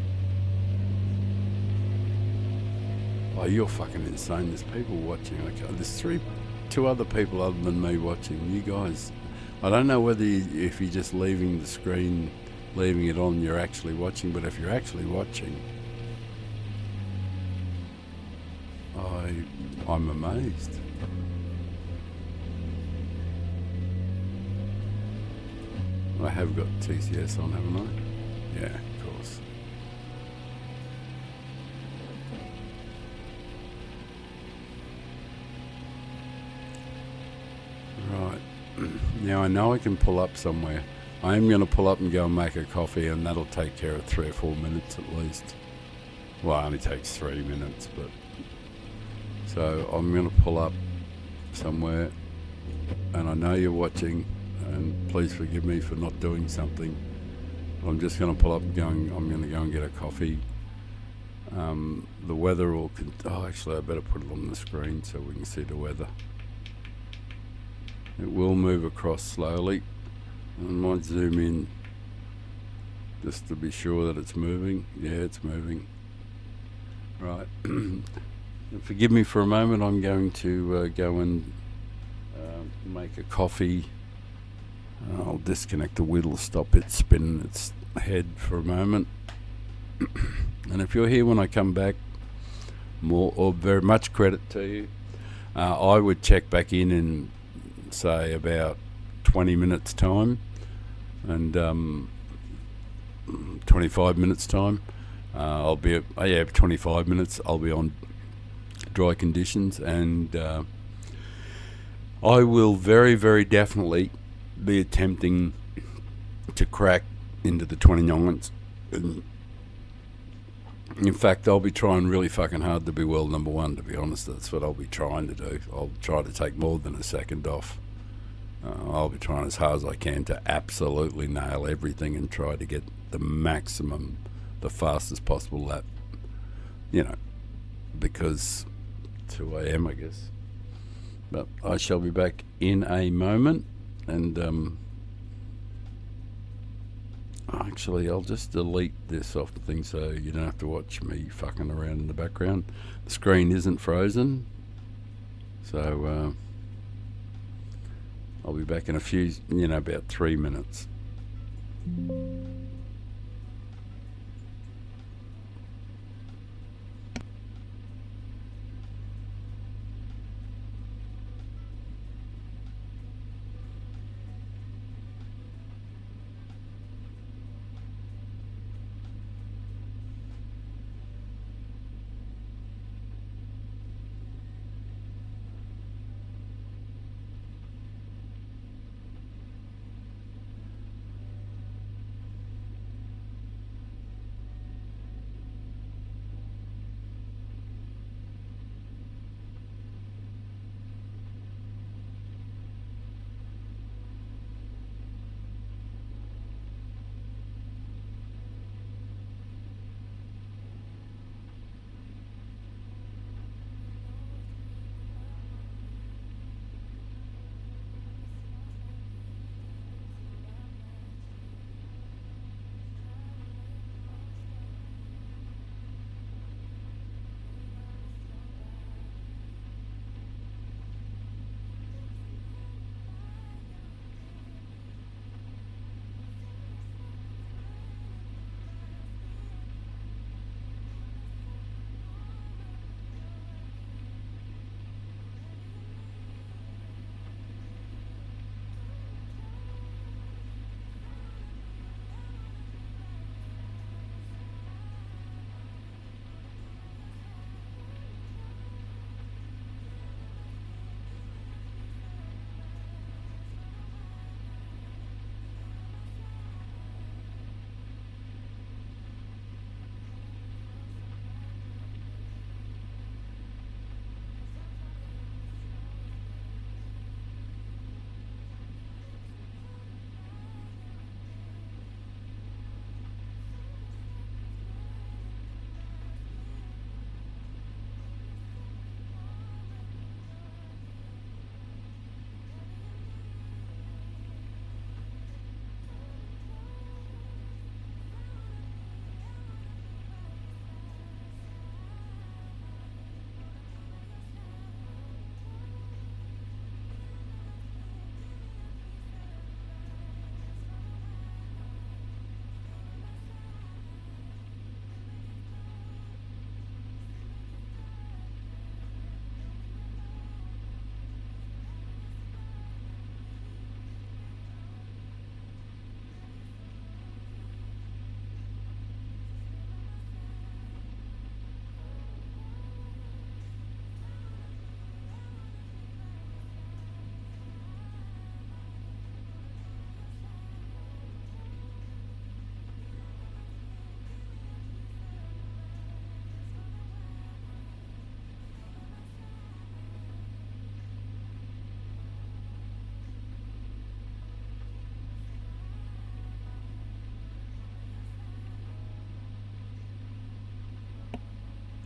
Speaker 1: Oh, you're fucking insane. There's people watching. Okay, there's two other people other than me watching. You guys, I don't know whether if you're just leaving the screen, leaving it on, you're actually watching, but if you're actually watching, I'm amazed. I have got TCS on, haven't I? Yeah, of course. Right. Now I know I can pull up somewhere. I am going to pull up and go and make a coffee, and that'll take care of 3 or 4 minutes at least. Well, it only takes 3 minutes, but... So I'm going to pull up somewhere, and I know you're watching, and please forgive me for not doing something. I'm just going to pull up and I'm going to go and get a coffee. The weather will... actually, I better put it on the screen so we can see the weather. It will move across slowly. I might zoom in just to be sure that it's moving. Yeah, it's moving. Right. Forgive me for a moment. I'm going to go and make a coffee. I'll disconnect the wheel, stop it spinning its head for a moment. And if you're here when I come back, very much credit to you. I would check back in say about 20 minutes time and 25 minutes time. I'll be 25 minutes. I'll be on dry conditions, and I will very, very definitely be attempting to crack into the 29s. And in fact, I'll be trying really fucking hard to be world number 1, to be honest. That's what I'll be trying to do. I'll try to take more than a second off. I'll be trying as hard as I can to absolutely nail everything and try to get the maximum, the fastest possible lap, because 2 a.m. I guess. But I shall be back in a moment, and actually I'll just delete this off the thing so you don't have to watch me fucking around in the background. The screen isn't frozen, so I'll be back in a few, about 3 minutes.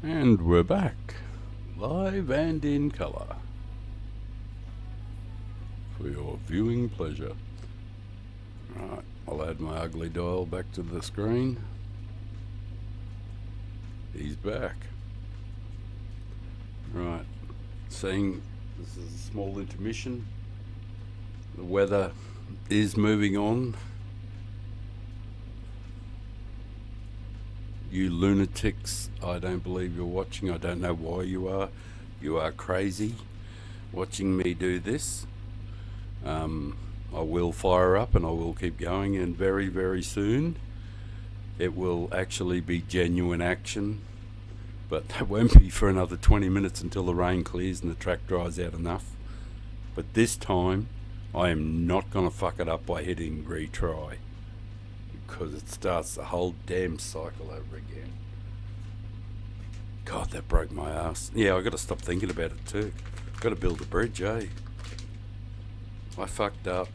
Speaker 1: And we're back, live and in colour, for your viewing pleasure. Right, I'll add my ugly dial back to the screen. He's back. Right, seeing this is a small intermission. The weather is moving on. You lunatics, I don't believe you're watching. I don't know why you are. You are crazy watching me do this. I will fire up and I will keep going, and very, very soon it will actually be genuine action. But that won't be for another 20 minutes until the rain clears and the track dries out enough. But this time, I am not going to fuck it up by hitting retry, because it starts the whole damn cycle over again. God, that broke my ass. Yeah, I got to stop thinking about it too. Got to build a bridge, eh? I fucked up.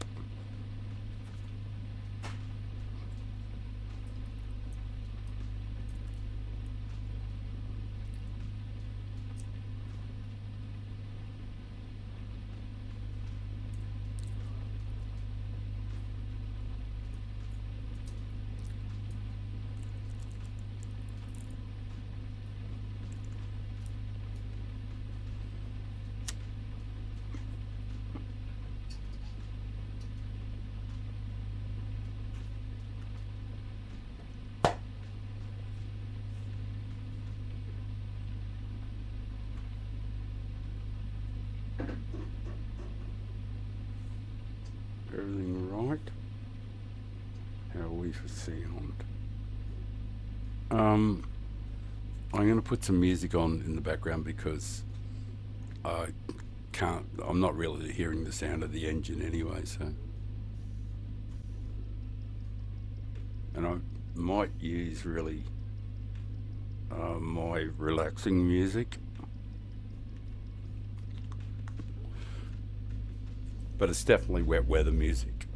Speaker 1: Everything right? How are we for sound? I'm going to put some music on in the background because I'm not really hearing the sound of the engine anyway, so. And I might use really my relaxing music. But it's definitely wet weather music.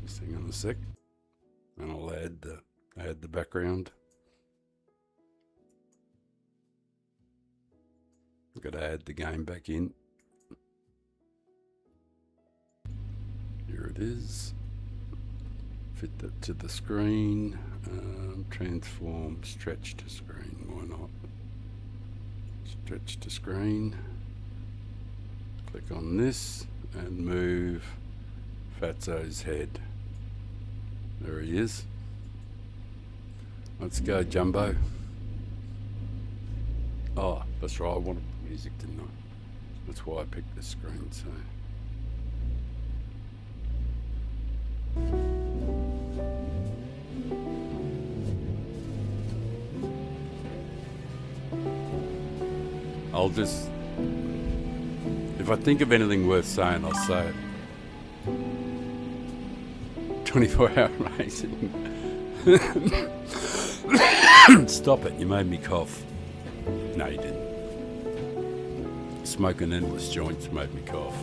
Speaker 1: Just hang on a sec, and I'll add the background. I've got to add the game back in. Here it is. Fit that to the screen. Transform, stretch to screen. Why not? Stretch to screen. Click on this and move Fatso's head. There he is. Let's go, Jumbo. Oh, that's right, I wanted music, didn't I? That's why I picked this screen, so. I'll just, if I think of anything worth saying, I'll say it. 24-hour racing. Stop it, you made me cough. No, you didn't. Smoking endless joints made me cough.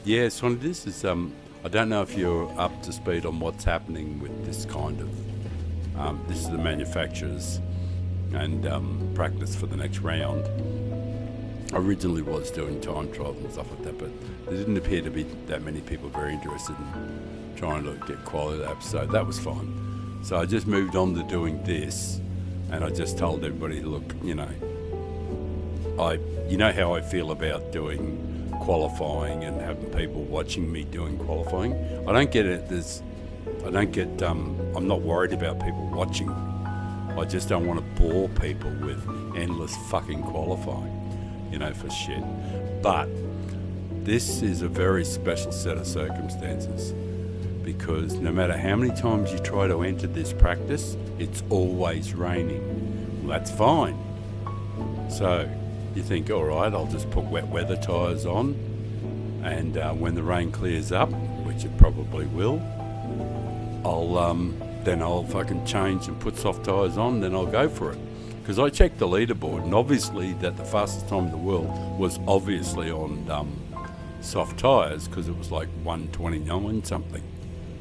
Speaker 1: Yeah, Sonny, this is, I don't know if you're up to speed on what's happening with this kind of, this is the manufacturers and practice for the next round. I originally was doing time trials and stuff like that, but there didn't appear to be that many people very interested in trying to get quality apps, so that was fine. So I just moved on to doing this, and I just told everybody, look, you know how I feel about doing qualifying and having people watching me doing qualifying. I don't get it. I'm not worried about people watching. I just don't want to bore people with endless fucking qualifying, for shit. But this is a very special set of circumstances, because no matter how many times you try to enter this practice, it's always raining. Well, that's fine. So you think, all right, I'll just put wet weather tyres on, and when the rain clears up, which it probably will, I'll fucking change and put soft tyres on, then I'll go for it. Because I checked the leaderboard, and obviously that the fastest time in the world was obviously on soft tyres, because it was like 1:29 something,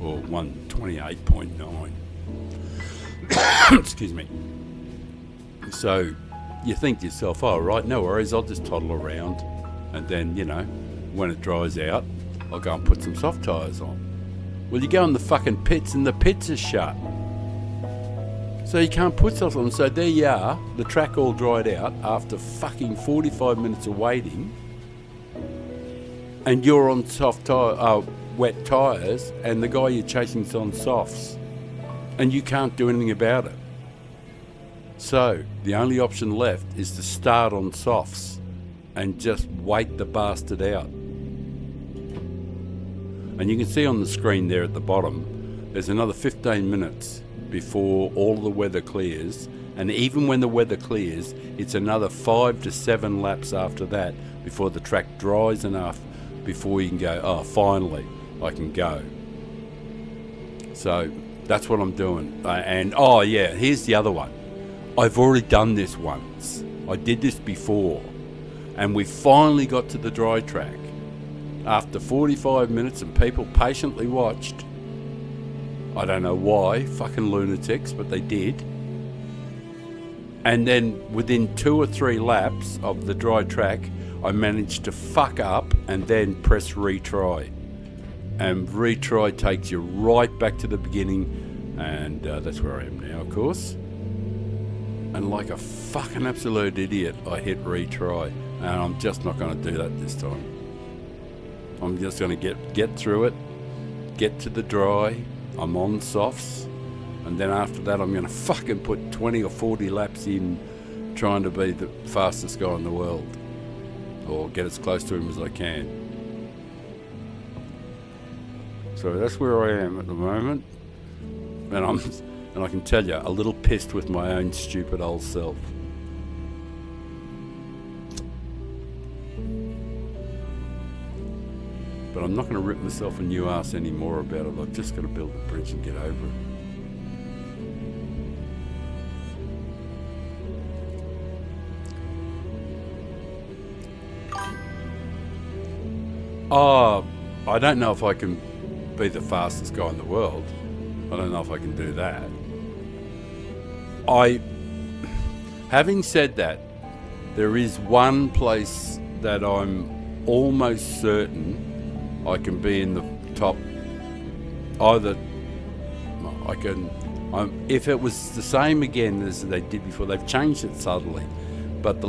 Speaker 1: or 1:28.9. Excuse me. So you think to yourself, oh, right, no worries, I'll just toddle around. And then, when it dries out, I'll go and put some soft tyres on. Well, you go in the fucking pits and the pits are shut. So you can't put stuff on. So there you are, the track all dried out after fucking 45 minutes of waiting. And you're on wet tyres, and the guy you're chasing's on softs. And you can't do anything about it. So the only option left is to start on softs and just wait the bastard out. And you can see on the screen there at the bottom, there's another 15 minutes before all the weather clears. And even when the weather clears, it's another 5 to 7 laps after that before the track dries enough before you can go, oh, finally, I can go. So that's what I'm doing. And, oh yeah, here's the other one. I've already done this once. I did this before. And we finally got to the dry track. After 45 minutes and people patiently watched. I don't know why, fucking lunatics, but they did. And then within 2 or 3 laps of the dry track, I managed to fuck up and then press retry. And retry takes you right back to the beginning. And that's where I am now, of course. And like a fucking absolute idiot, I hit retry. And I'm just not going to do that this time. I'm just going to get through it, get to the dry. I'm on softs. And then after that, I'm going to fucking put 20 or 40 laps in trying to be the fastest guy in the world. Or get as close to him as I can. So that's where I am at the moment. And I can tell you, a little pissed with my own stupid old self. But I'm not going to rip myself a new ass anymore about it. I've just got to build a bridge and get over it. Oh, I don't know if I can be the fastest guy in the world. I don't know if I can do that. Having said that, there is one place that I'm almost certain I can be in the top. If it was the same again as they did before, they've changed it subtly. But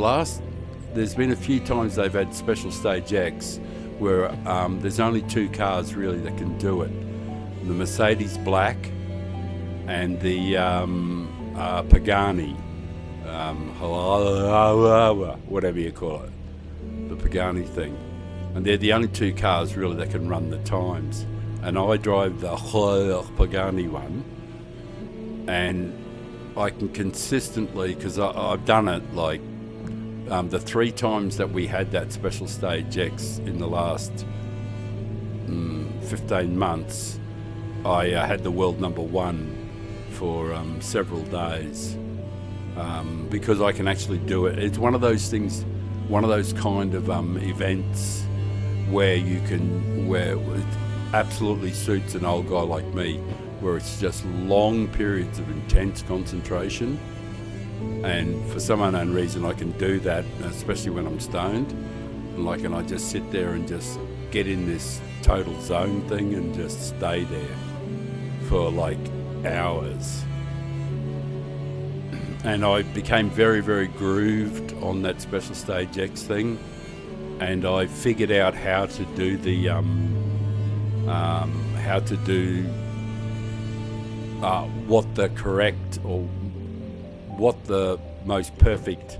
Speaker 1: there's been a few times they've had Special Stage X where there's only 2 cars really that can do it. The Mercedes Black and the Pagani, whatever you call it, the Pagani thing. And they're the only 2 cars really that can run the times. And I drive the Pagani one, and I can consistently, because I've done it like the 3 times that we had that Special Stage X in the last 15 months, I had the world #1 for several days, because I can actually do it. It's one of those things, one of those kind of events where it absolutely suits an old guy like me, where it's just long periods of intense concentration. And for some unknown reason, I can do that, especially when I'm stoned. And I just sit there and just get in this total zone thing and just stay there for hours. And I became very, very grooved on that Special Stage X thing. And I figured out how to do what the correct or what the most perfect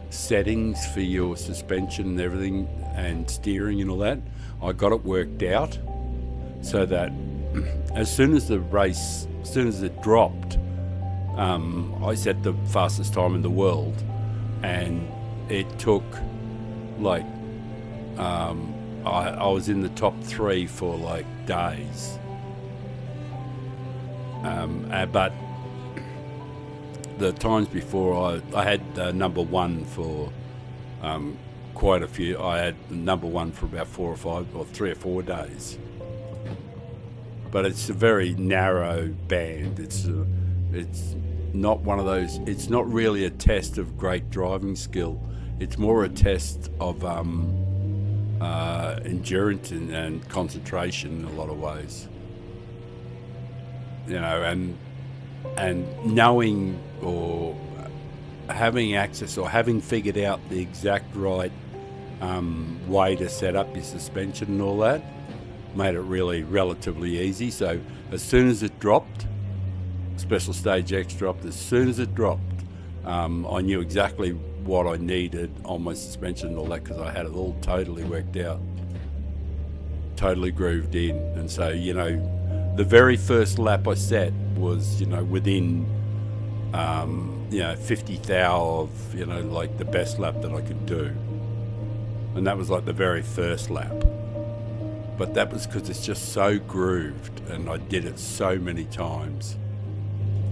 Speaker 1: settings for your suspension and everything and steering and all that. I got it worked out so that as soon as it dropped, I set the fastest time in the world, and it took I was in the top 3 for days. But the times before, I had #1 for quite a few. I had #1 for about 4 or 5 or 3 or 4 days. But it's a very narrow band. It's not one of those. It's not really a test of great driving skill. It's more a test of endurance and concentration in a lot of ways. You know, and knowing or having access or having figured out the exact right way to set up your suspension and all that made it really relatively easy. So as soon as it dropped, Special Stage X dropped, as soon as it dropped, I knew exactly what I needed on my suspension and all that, because I had it all totally worked out, totally grooved in. And so, you know, the very first lap I set was, you know, within, you know, 50 thou of, you know, like the best lap that I could do. And that was like the very first lap. But that was because it's just so grooved and I did it so many times.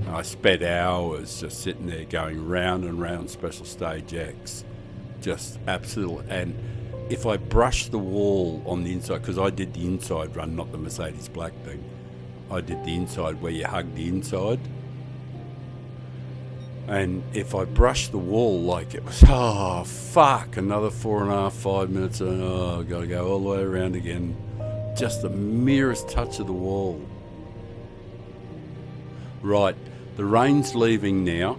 Speaker 1: And I spent hours just sitting there going round and round Special Stage X. Just absolute. And if I brushed the wall on the inside, because I did the inside run, not the Mercedes Black thing. I did the inside where you hug the inside. And if I brushed the wall like it was, oh, fuck, another 4.5, 5 minutes, and oh, I've got to go all the way around again. Just the merest touch of the wall. Right, the rain's leaving now,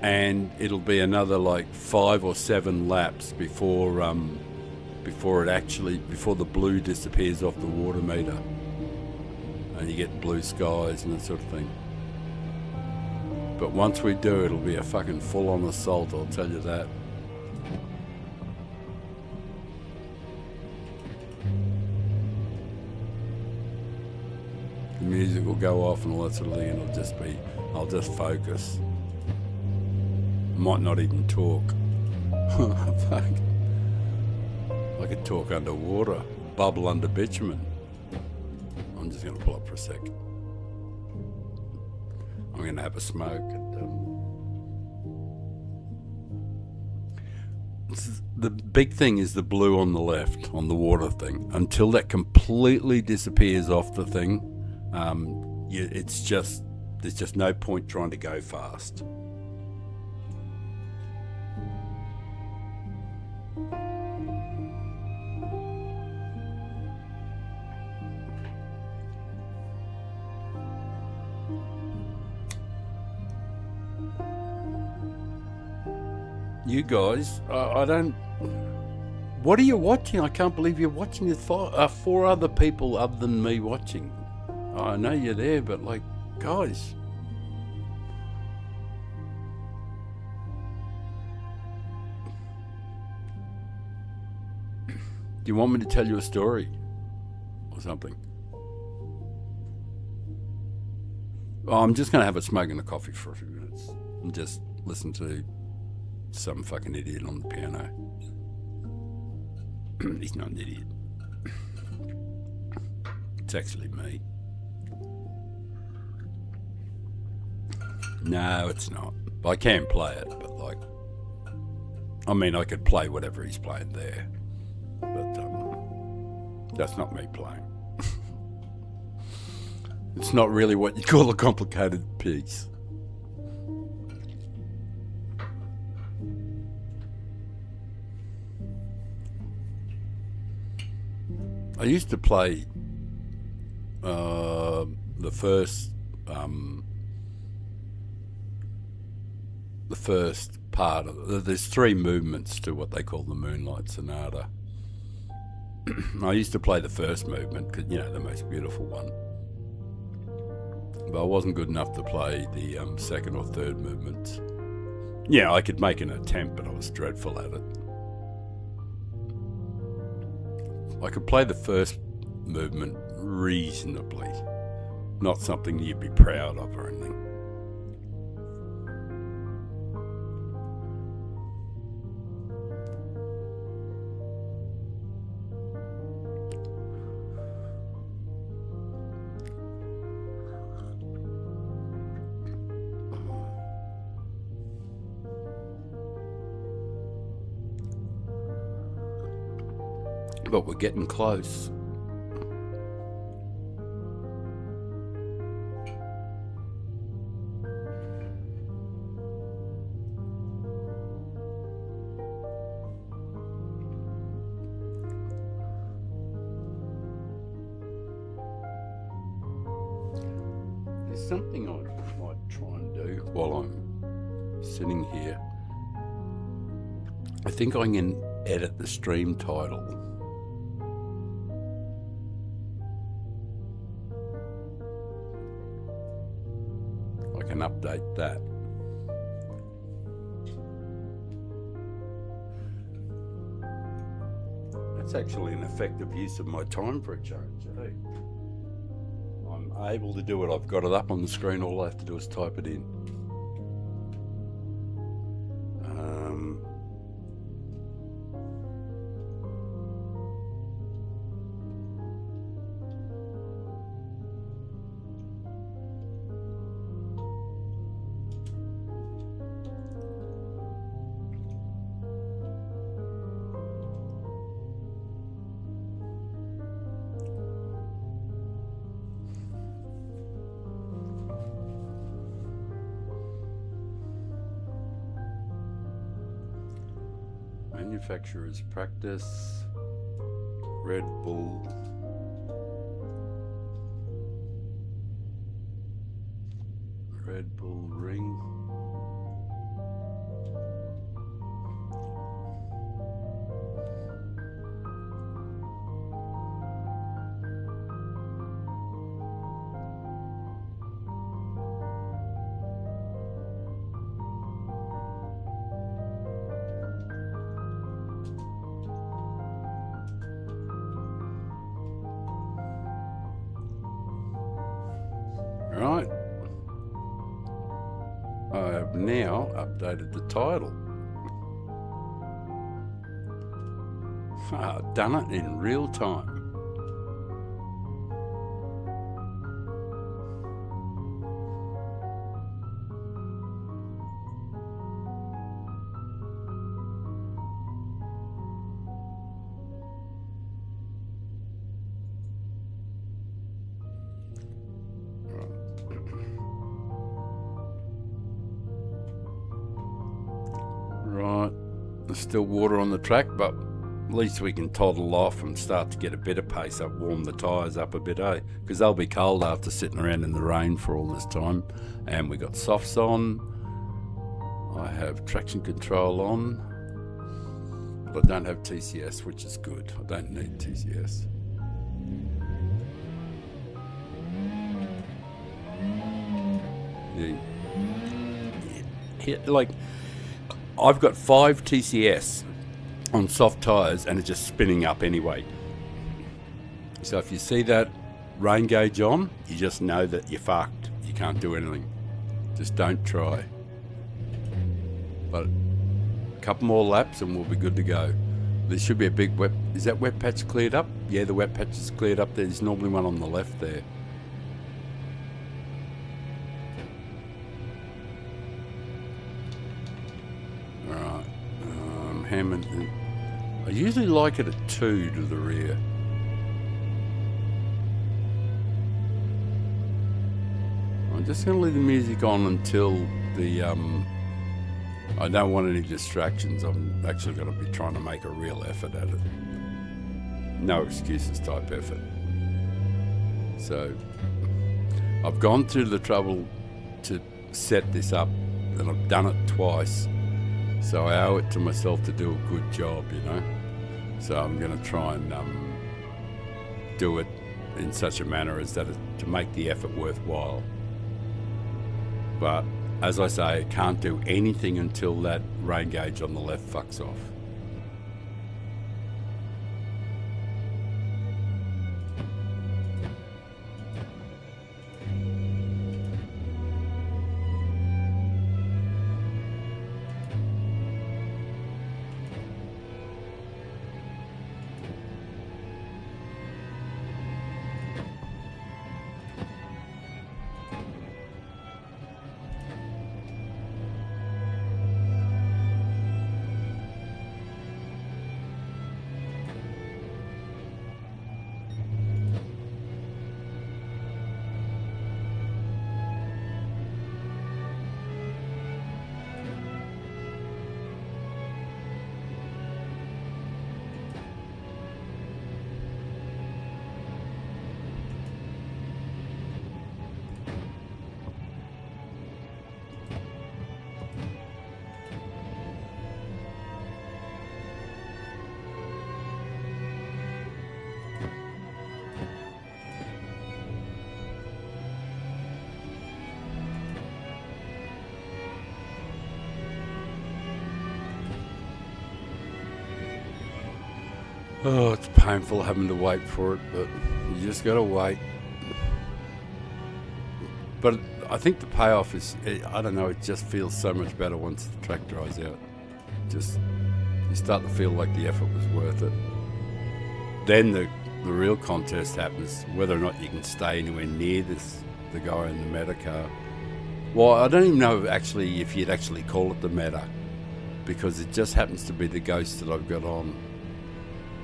Speaker 1: and it'll be another like 5 or 7 laps before the blue disappears off the water meter. And you get blue skies and that sort of thing. But once we do, it'll be a fucking full-on assault, I'll tell you that. The music will go off and all that sort of thing, and I'll just focus. I might not even talk. Fuck. I could talk underwater, bubble under bitumen. I'm just going to pull up for a sec. I'm going to have a smoke. And, the big thing is the blue on the left, on the water thing. Until that completely disappears off the thing, there's just no point trying to go fast. You guys, I don't... What are you watching? I can't believe you're watching. There's 4 other people other than me watching. I know you're there, but like, guys... Do you want me to tell you a story? Or something? Oh, I'm just going to have a smoke and a coffee for a few minutes. And just listen to some fucking idiot on the piano. He's not an idiot. It's actually me. No, it's not. I can play it, but like... I mean, I could play whatever he's playing there. But that's not me playing. It's not really what you call a complicated piece. I used to play the first part of there's 3 movements to what they call the Moonlight Sonata. I used to play the first movement because, you know, the most beautiful one. But I wasn't good enough to play the second or third movements. Yeah, I could make an attempt, but I was dreadful at it. I could play the first movement reasonably. Not something you'd be proud of or anything. But we're getting close. something I might try and do while I'm sitting here. I think I can edit the stream title. I can update that. That's actually an effective use of my time for a change, eh? I'm able to do it. I've got it up on the screen. All I have to do is type it in. Manufacturer's practice, Red Bull, ring. Right, I have now updated the title. I've done it in real time. Right, there's still water on the track, but at least we can toddle off and start to get a bit of pace up, warm the tyres up a bit, eh? Because they'll be cold after sitting around in the rain for all this time. And we got softs on. I have traction control on, but I don't have TCS, which is good. I don't need TCS. Like, I've got 5 TCS on soft tyres and it's just spinning up anyway. So if you see that rain gauge on, you just know that you're fucked. You can't do anything. Just don't try. But a couple more laps and we'll be good to go. There should be a big wet... Is that wet patch cleared up? Yeah, the wet patch is cleared up. There's normally one on the left there. Alright. Hammond. I usually like it at 2 to the rear. I'm just going to leave the music on until the... I don't want any distractions. I'm actually going to be trying to make a real effort at it. No excuses type effort. So I've gone through the trouble to set this up and I've done it twice. So I owe it to myself to do a good job, you know. So I'm going to try and do it in such a manner as that to make the effort worthwhile. But as I say, I can't do anything until that rain gauge on the left fucks off. Oh, it's painful having to wait for it, but you just got to wait. But I think the payoff is, I don't know, it just feels so much better once the track dries out. Just, you start to feel like the effort was worth it. Then the real contest happens, whether or not you can stay anywhere near the guy in the Meta car. Well, I don't even know actually if you'd actually call it the Meta, because it just happens to be the Ghost that I've got on.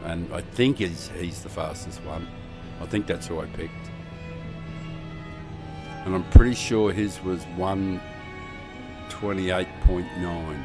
Speaker 1: And I think he's the fastest one. I think that's who I picked. And I'm pretty sure his was 1:28.9.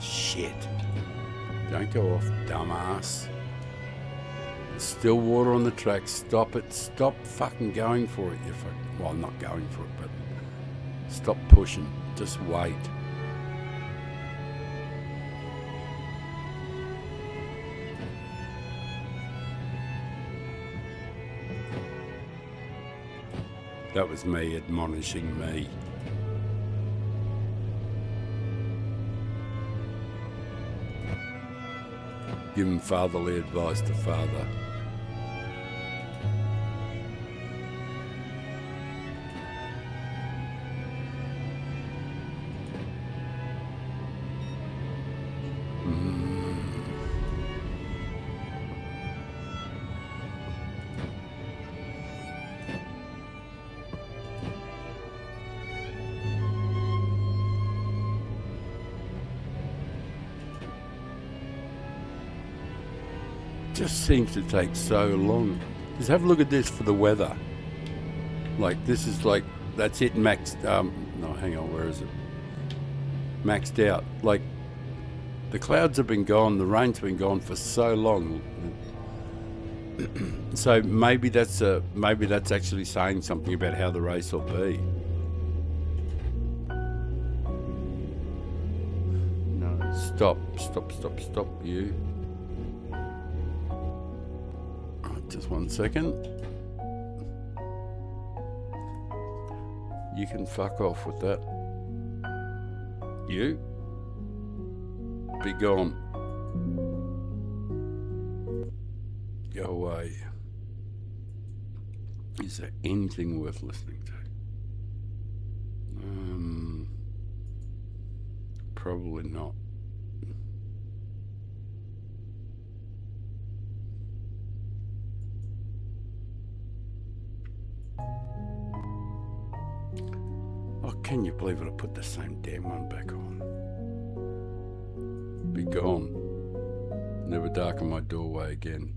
Speaker 1: Shit. Don't go off, dumbass. There's still water on the track. Stop it. Stop fucking going for it. Well, not going for it, but stop pushing. Just wait. That was me admonishing me. Giving fatherly advice to father. Just seems to take so long. Just have a look at this for the weather. Like, this is like, that's it maxed, no, hang on, where is it? Maxed out. Like, the clouds have been gone, the rain's been gone for so long. So maybe that's actually saying something about how the race will be. No, stop, you. Just 1 second. You can fuck off with that. You. Be gone. Go away. Is there anything worth listening to? Probably not. Oh, can you believe it? I put the same damn one back on. Be gone. Never darken my doorway again.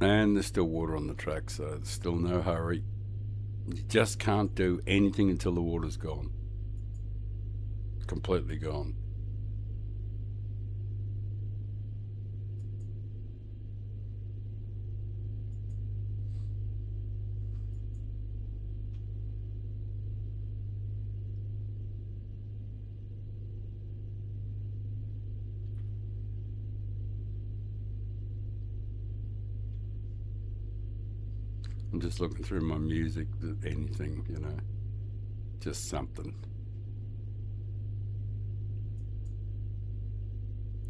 Speaker 1: And there's still water on the track, so there's still no hurry. You just can't do anything until the water's gone. Completely gone. I'm just looking through my music, anything, you know, just something.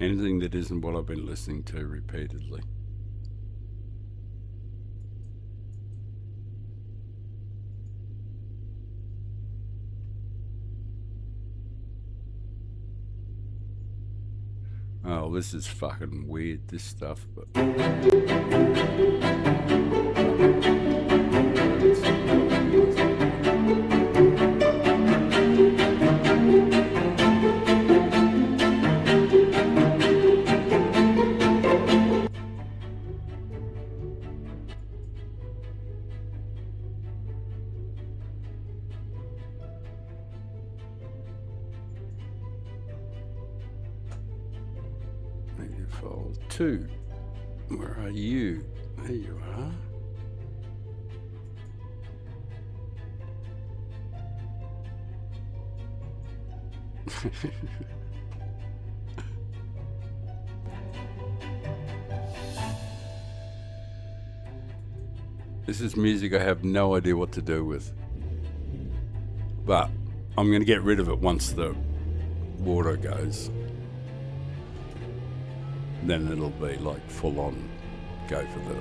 Speaker 1: Anything that isn't what I've been listening to repeatedly. Oh, this is fucking weird, this stuff, but... File 2. Where are you? There you are. This is music I have no idea what to do with. But I'm going to get rid of it once the water goes. Then it'll be like full on go for the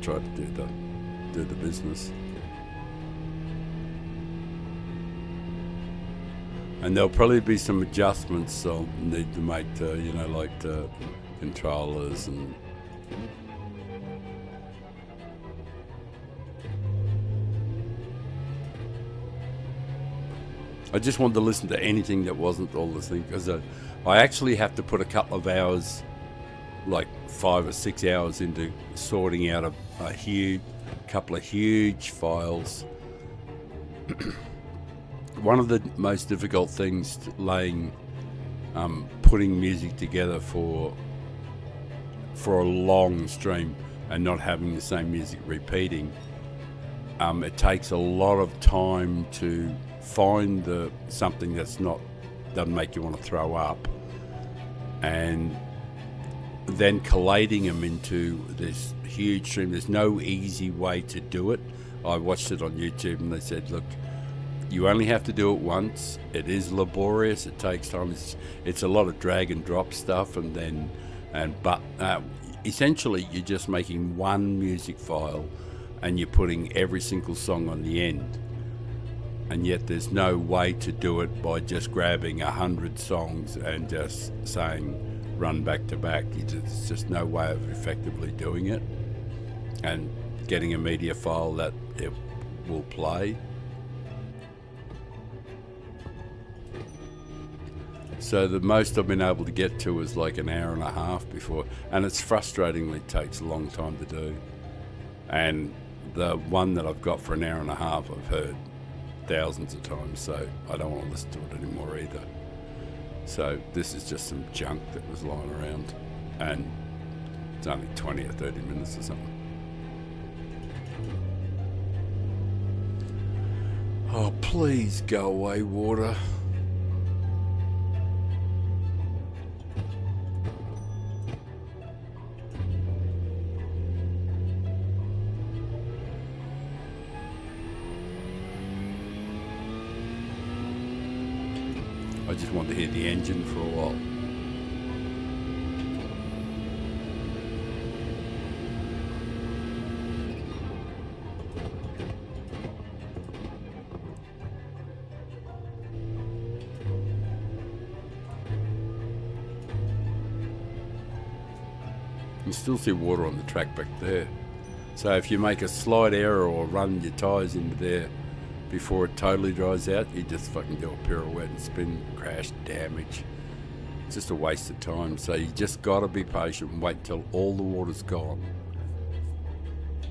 Speaker 1: try to do the business. And there'll probably be some adjustments I'll need to make to, you know, like the controllers and I just wanted to listen to anything that wasn't all this thing because I actually have to put a couple of hours, like 5 or 6 hours into sorting out a huge couple of huge files. One of the most difficult things putting music together for a long stream and not having the same music repeating, it takes a lot of time to find something that's doesn't make you want to throw up, and then collating them into this huge stream. There's no easy way to do it. I watched it on YouTube and they said, look, you only have to do it once. It is laborious. It takes time. It's a lot of drag and drop stuff, but essentially you're just making one music file and you're putting every single song on the end. And yet there's no way to do it by just grabbing 100 songs and just saying run back to back. There's just no way of effectively doing it and getting a media file that it will play. So the most I've been able to get to is like an hour and a half before, and it's frustratingly takes a long time to do. And the one that I've got for an hour and a half I've heard thousands of times, so I don't want to listen to it anymore either. So this is just some junk that was lying around, and it's only 20 or 30 minutes or something. Oh, please go away, water. I just want to hear the engine for a while. You still see water on the track back there. So if you make a slight error or run your tyres into there before it totally dries out, you just fucking do a pirouette and spin, crash, damage. It's just a waste of time. So you just gotta be patient and wait until all the water's gone.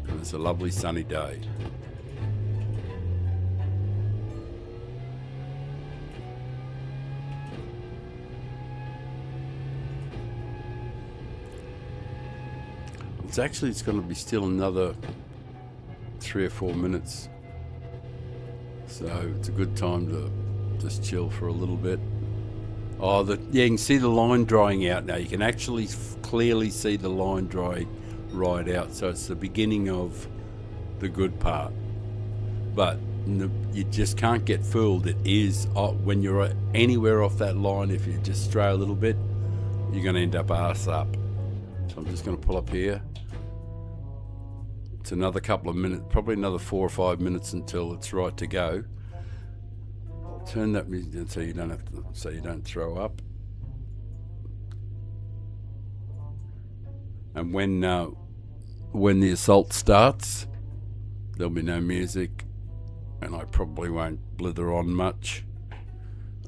Speaker 1: And it's a lovely sunny day. It's going to be still another 3 or 4 minutes. So it's a good time to just chill for a little bit. Oh, you can see the line drying out now. You can actually clearly see the line dry right out. So it's the beginning of the good part. But you just can't get fooled. It is, when you're anywhere off that line, if you just stray a little bit, you're going to end up arse up. So I'm just going to pull up here. It's another couple of minutes, probably another 4 or 5 minutes until it's right to go. I'll turn that music down so you don't throw up. And when the assault starts, there'll be no music, and I probably won't blither on much.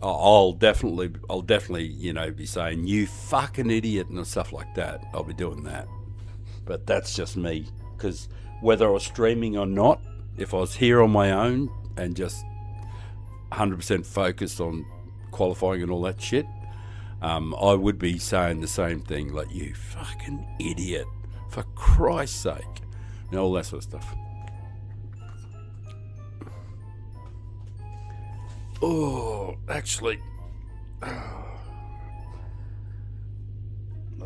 Speaker 1: I'll definitely, be saying, "You fucking idiot," and stuff like that. I'll be doing that. But that's just me, because whether I was streaming or not, if I was here on my own and just 100% focused on qualifying and all that shit, I would be saying the same thing, like, "You fucking idiot, for Christ's sake," and all that sort of stuff. Oh, actually, I'll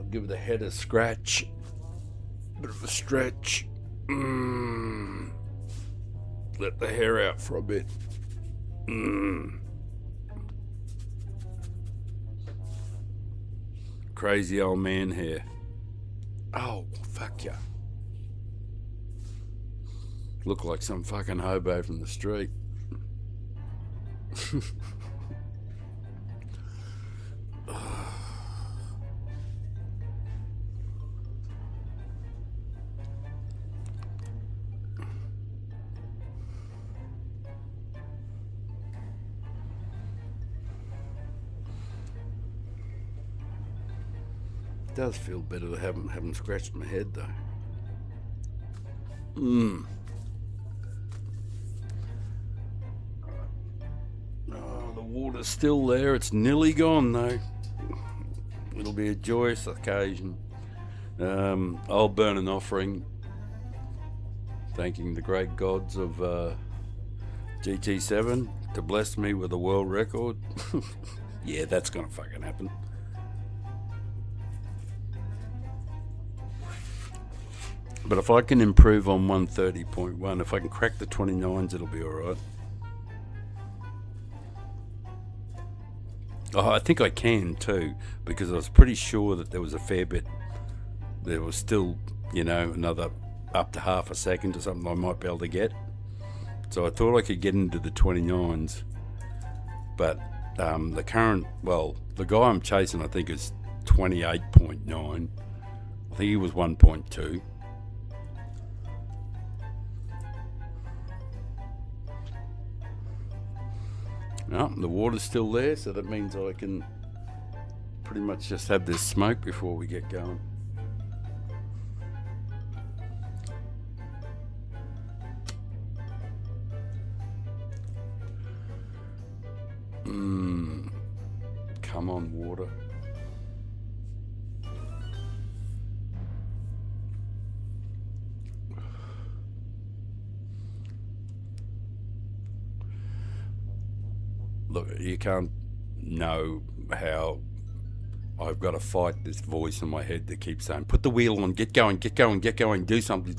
Speaker 1: give the head a scratch, bit of a stretch. Let the hair out for a bit. Crazy old man hair. Oh, fuck ya. Look like some fucking hobo from the street. It does feel better to haven't scratched my head though. Oh, the water's still there. It's nearly gone though. It'll be a joyous occasion. I'll burn an offering, thanking the great gods of GT7 to bless me with a world record. Yeah, that's gonna fucking happen. But if I can improve on 130.1, if I can crack the 29s, it'll be alright. Oh, I think I can too, because I was pretty sure that there was a fair bit. There was still, another up to half a second or something I might be able to get. So I thought I could get into the 29s. But the guy I'm chasing, I think, is 28.9. I think he was 1.2. No, the water's still there, so that means I can pretty much just have this smoke before we get going. Come on, water. Look, you can't know how I've got to fight this voice in my head that keeps saying, "Put the wheel on, get going, get going, get going, do something.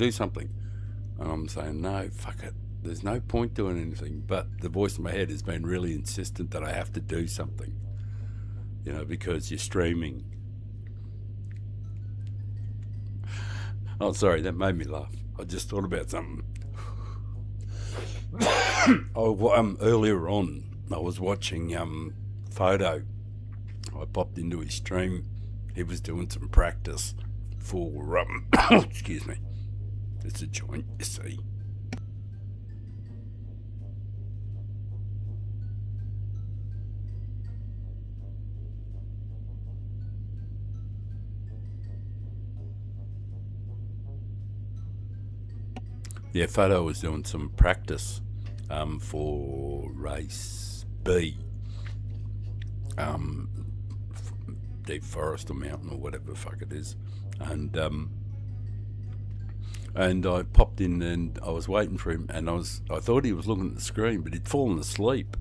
Speaker 1: And I'm saying, no, fuck it. There's no point doing anything. But the voice in my head has been really insistent that I have to do something, because you're streaming. Oh, sorry, that made me laugh. I just thought about something. Earlier on, I was watching Photo. I popped into his stream. He was doing some practice for excuse me. It's a joint, you see. Yeah, Photo was doing some practice for race B, Deep Forest or Mountain or whatever the fuck it is, and I popped in and I was waiting for him, and I thought he was looking at the screen, but he'd fallen asleep.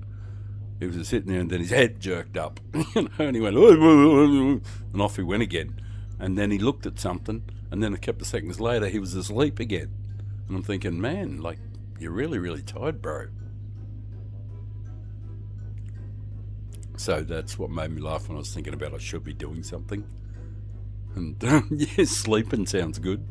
Speaker 1: He was just sitting there, and then his head jerked up, and he went, and off he went again, and then he looked at something, and then a couple of seconds later he was asleep again, and I'm thinking, man, like, you're really, really tired, bro. So that's what made me laugh when I was thinking about I should be doing something. And yeah, sleeping sounds good.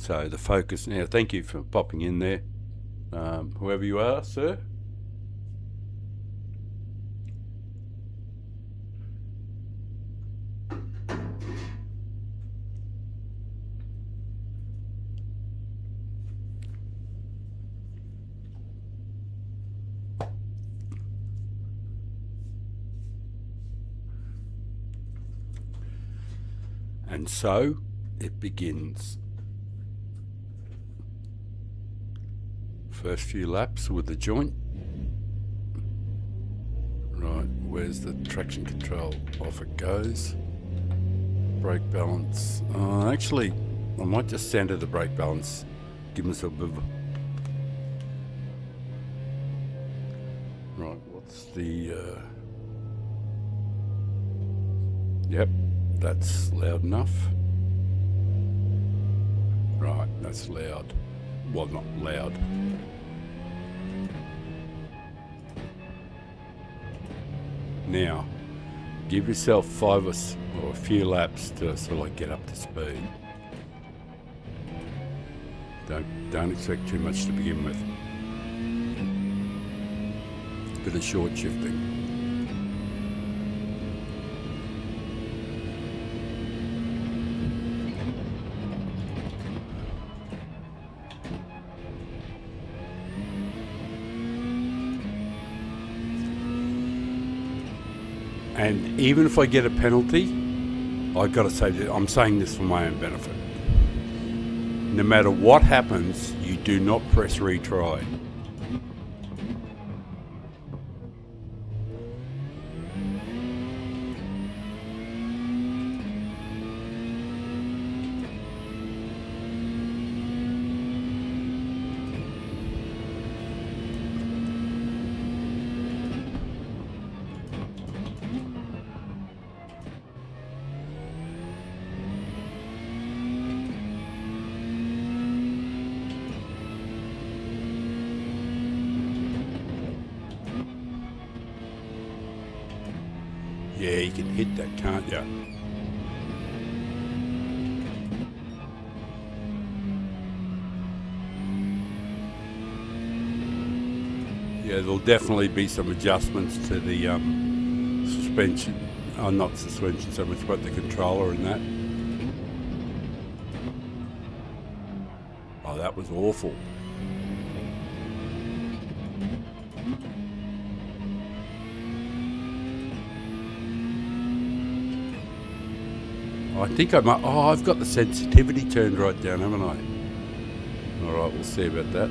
Speaker 1: So the focus now. Thank you for popping in there, whoever you are, sir. And so it begins. First few laps with the joint. Right, where's the traction control? Off it goes. Brake balance. Actually, I might just center the brake balance. Give myself a bit of a... Right, what's the... Yep, that's loud enough. Right, that's loud. Well, not loud. Now, give yourself 5 or a few laps to sort of like get up to speed. Don't expect too much to begin with. Bit of short shifting. And even if I get a penalty, I've got to say that I'm saying this for my own benefit. No matter what happens, you do not press retry. Yeah, you can hit that, can't you? Yeah, there'll definitely be some adjustments to the suspension. Not suspension so much, but the controller and that. Oh, that was awful. I think I might... Oh, I've got the sensitivity turned right down, haven't I? Alright, we'll see about that.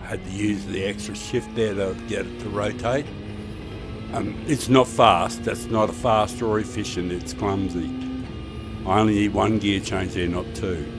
Speaker 1: Had to use the extra shift there to get it to rotate. It's not fast, that's not fast or efficient, it's clumsy. I only need 1 gear change there, not 2.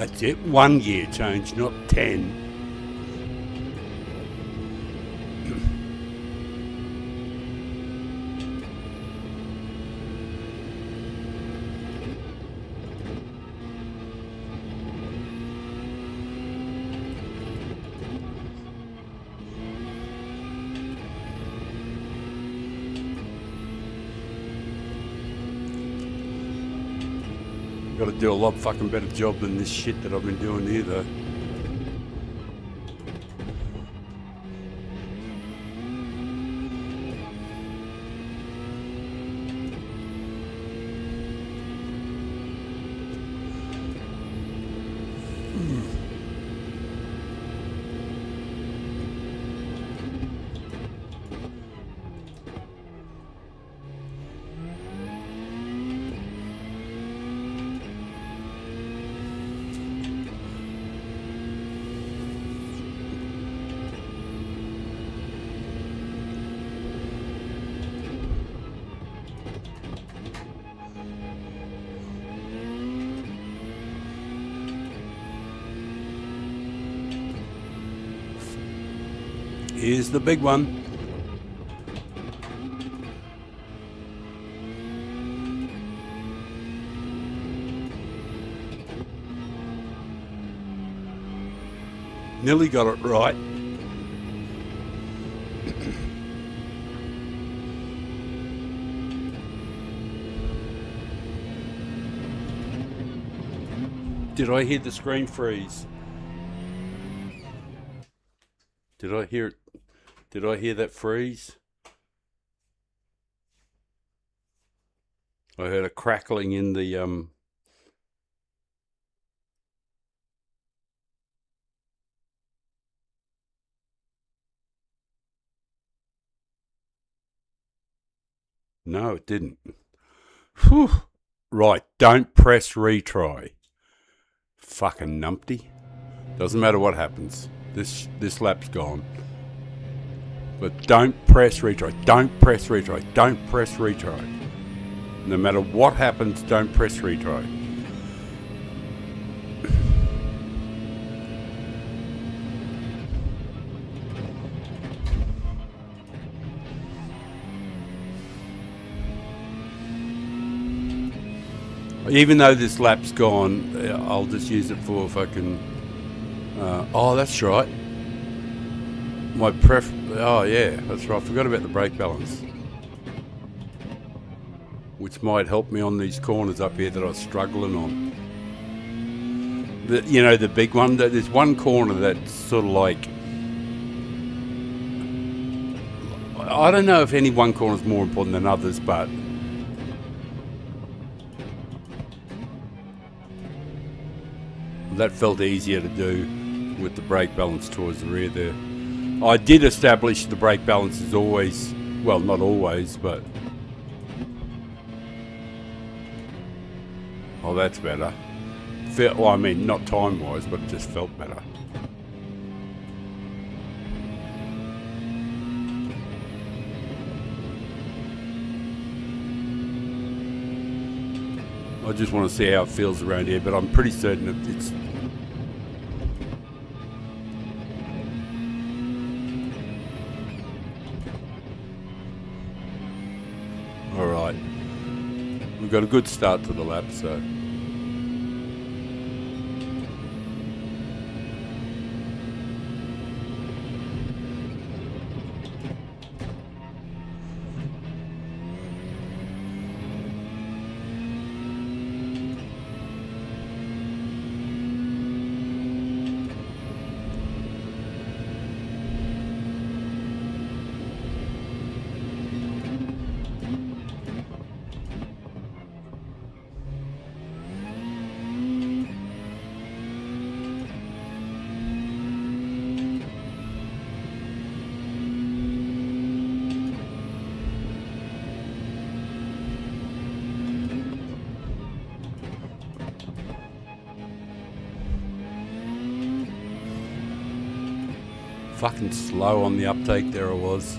Speaker 1: That's it. 1 gear change, not 10. Got to do a lot fucking better job than this shit that I've been doing here, though. Here's the big one. Nearly got it right. Did I hear the screen freeze? Did I hear it? Did I hear that freeze? I heard a crackling in the No, it didn't. Whew. Right, don't press retry. Fucking numpty. Doesn't matter what happens. This lap's gone. But don't press retry. Don't press retry. Don't press retry. No matter what happens, don't press retry. Even though this lap's gone, I'll just use it for fucking... oh, that's right. Oh yeah, that's right. I forgot about the brake balance, which might help me on these corners up here that I was struggling on. The big one. There's one corner that's sort of like, I don't know if any one corner is more important than others, but that felt easier to do with the brake balance towards the rear there. I did establish the brake balance as always. Well, not always, but... Oh, that's better. Well, I mean, not time-wise, but it just felt better. I just want to see how it feels around here, but I'm pretty certain it's... Alright. We've got a good start to the lap, so... Fucking slow on the uptake there I was.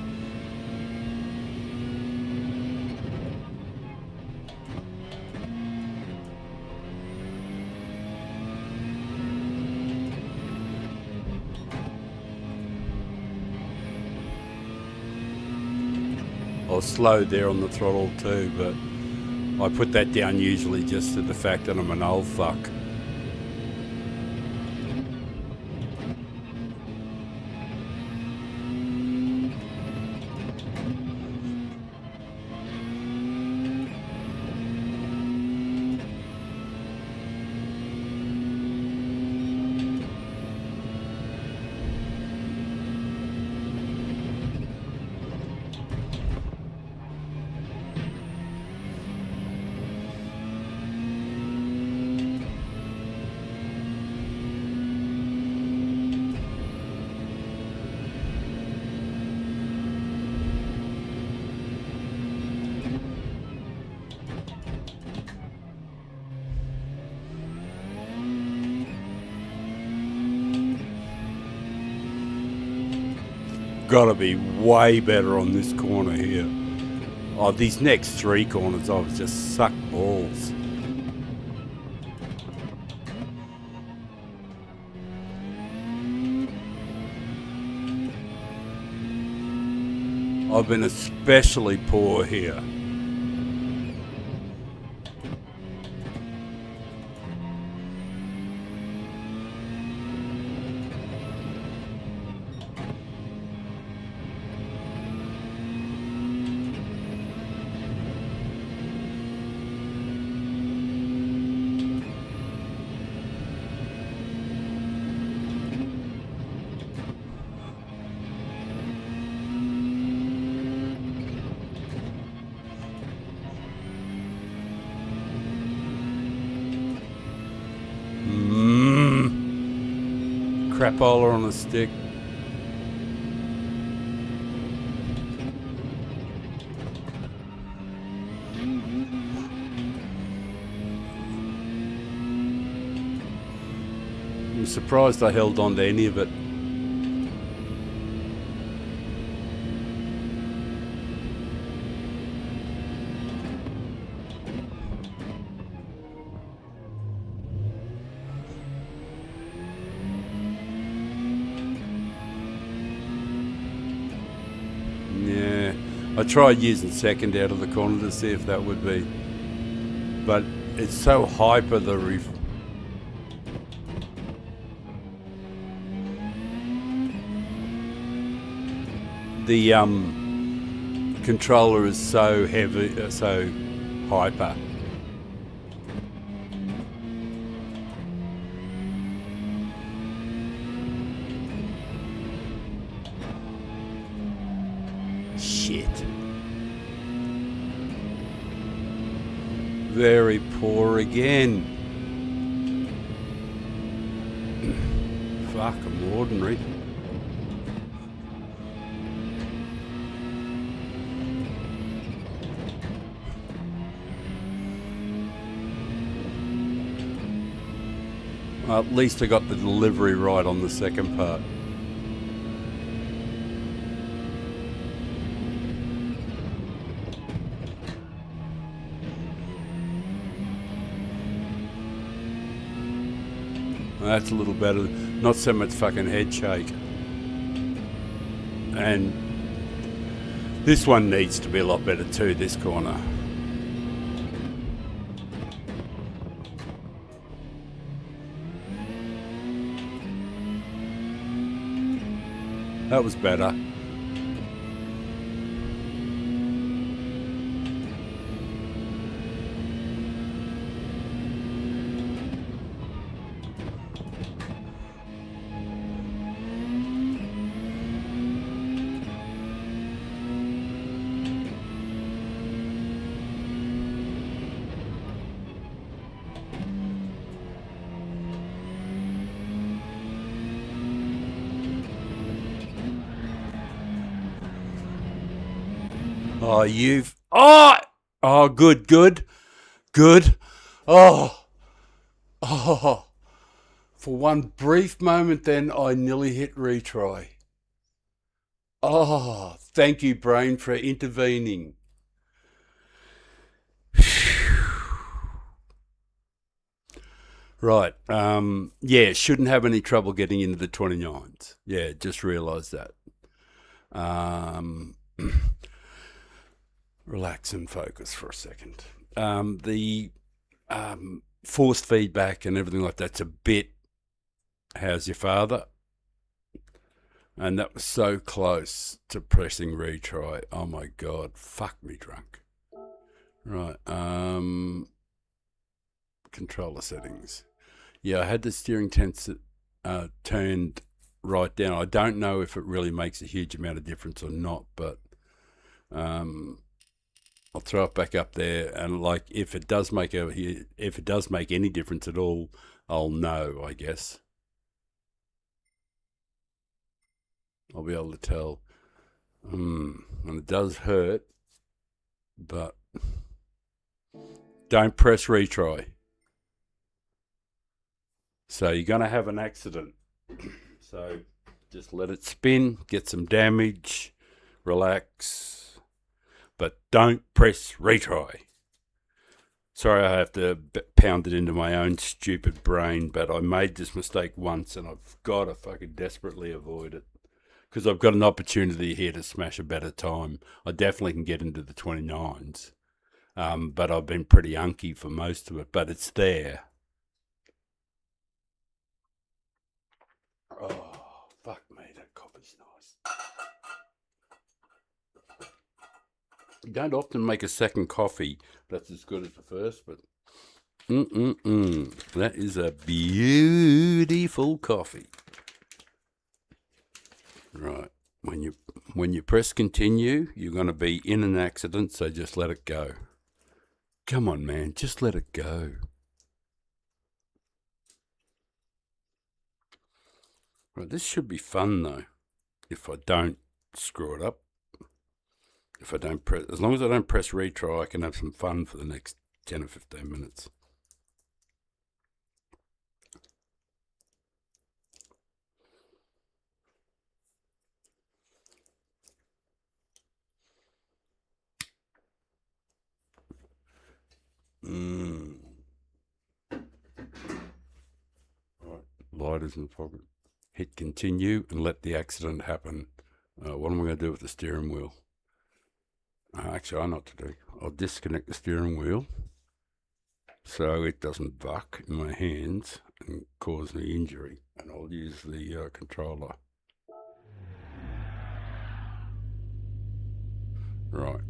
Speaker 1: I was slow there on the throttle too, but I put that down usually just to the fact that I'm an old fuck. Gotta be way better on this corner here. Oh, these next three corners, I've just sucked balls. I've been especially poor here. Crapola on a stick. I'm surprised I held on to any of it. I tried using second out of the corner to see if that would be, but it's so hyper the controller is so heavy, so hyper. Shit. Very poor again. Fuck, I'm ordinary. Well, at least I got the delivery right on the second part. That's a little better. Not so much fucking head shake. And this one needs to be a lot better too, this corner. That was better. Oh, you've... Oh! Oh, good. Oh! For one brief moment then, I nearly hit retry. Oh, thank you, brain, for intervening. Right. Yeah, shouldn't have any trouble getting into the 29s. Yeah, just realised that. relax and focus for a second. The forced feedback and everything like that's a bit, how's your father? And that was so close to pressing retry. Oh my God, fuck me drunk. Right, controller settings. Yeah, I had the steering turned right down. I don't know if it really makes a huge amount of difference or not, but I'll throw it back up there, and like if it does make any difference at all, I'll know, I guess. I'll be able to tell. And it does hurt, but don't press retry. So you're going to have an accident. So just let it spin, get some damage, relax, but don't press retry. Sorry, I have to pound it into my own stupid brain, but I made this mistake once and I've got to fucking desperately avoid it. Because I've got an opportunity here to smash a better time. I definitely can get into the 29s. But I've been pretty unky for most of it, but it's there. Oh, fuck me, that coffee's nice. You don't often make a second coffee that's as good as the first, but that is a beautiful coffee. Right, when you press continue, you're going to be in an accident, so just let it go. Come on, man, just let it go. Right, this should be fun though, if I don't screw it up. If I don't press, as long as I don't press retry, I can have some fun for the next 10 or 15 minutes. Right, lighters in the pocket. Hit continue and let the accident happen. What am I going to do with the steering wheel? Actually, I know what to do. I'll disconnect the steering wheel so it doesn't buck in my hands and cause me injury. And I'll use the controller. Right.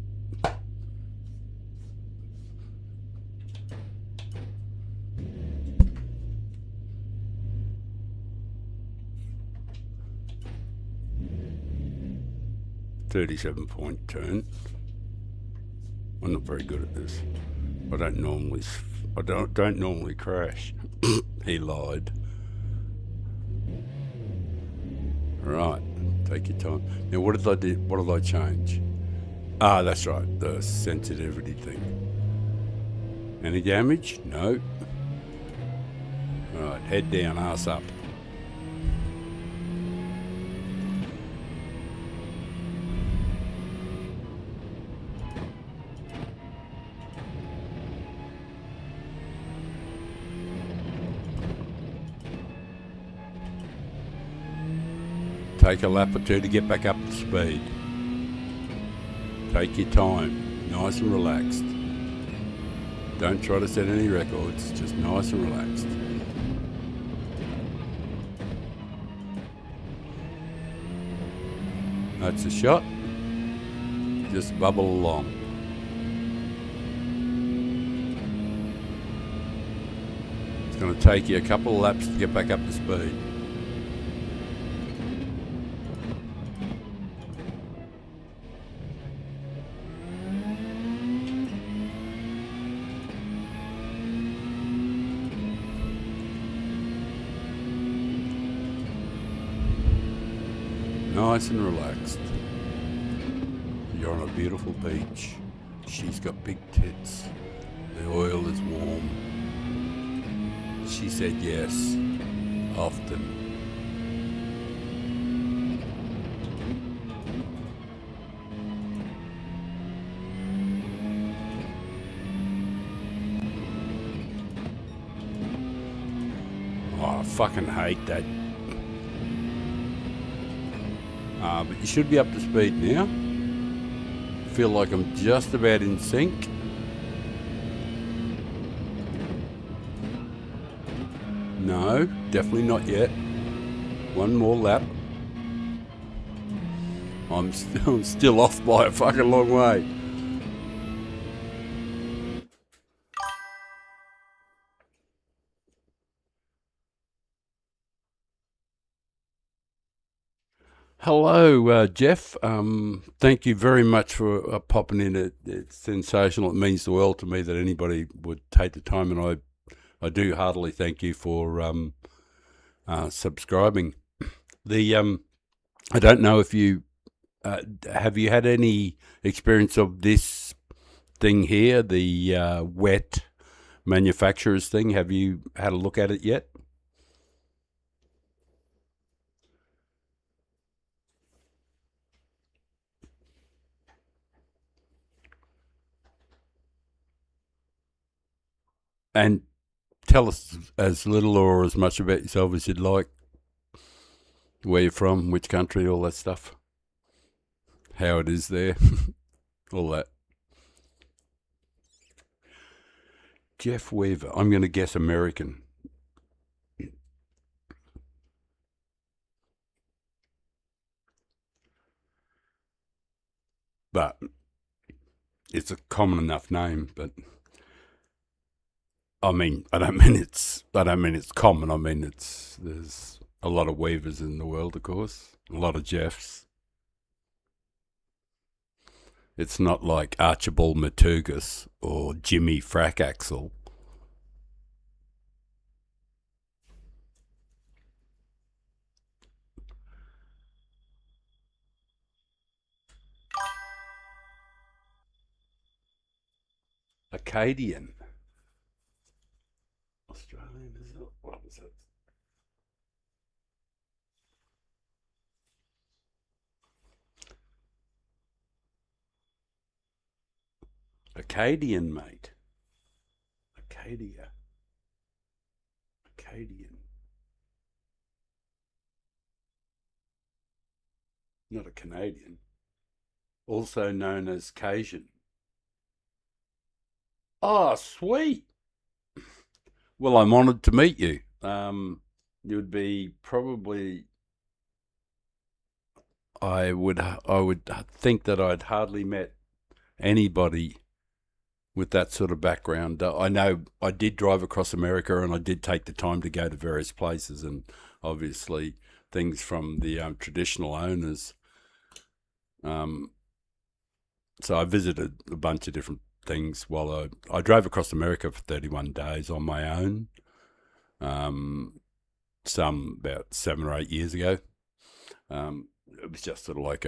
Speaker 1: .37 turn. I'm not very good at this. I don't normally crash. He lied. Right, take your time. Now, what did I do? What did I change? Ah, that's right, the sensitivity thing. Any damage? No. Right, head down, ass up. Take a lap or two to get back up to speed. Take your time, nice and relaxed. Don't try to set any records, just nice and relaxed. That's a shot. Just bubble along. It's going to take you a couple of laps to get back up to speed. Nice and relaxed. You're on a beautiful beach. She's got big tits. The oil is warm. She said yes, often. Oh, I fucking hate that. But you should be up to speed now. feel like I'm just about in sync. No, definitely not yet. One more lap. I'm still off by a fucking long way. Hello, Jeff. Thank you very much for popping in. It's sensational. It means the world to me that anybody would take the time, and I do heartily thank you for subscribing. I don't know if you have you had any experience of this thing here, the wet manufacturers thing. Have you had a look at it yet? And tell us as little or as much about yourself as you'd like. Where you're from, which country, all that stuff. How it is there, all that. Jeff Weaver. I'm going to guess American. But it's a common enough name, but I mean, I don't mean it's common. I mean there's a lot of Weavers in the world, of course. A lot of Jeffs. It's not like Archibald Matugas or Jimmy Frackaxle. Acadian. Australian, is it? What is it? Acadian, mate. Acadia. Acadian. Not a Canadian. Also known as Cajun. Oh, sweet. Well, I'm honoured to meet you. You'd be probably. I would think that I'd hardly met anybody with that sort of background. I know I did drive across America, and I did take the time to go to various places, and obviously things from the traditional owners. Um, so I visited a bunch of different things while I drove across America for 31 days on my own. Some about 7 or 8 years ago. It was just sort of like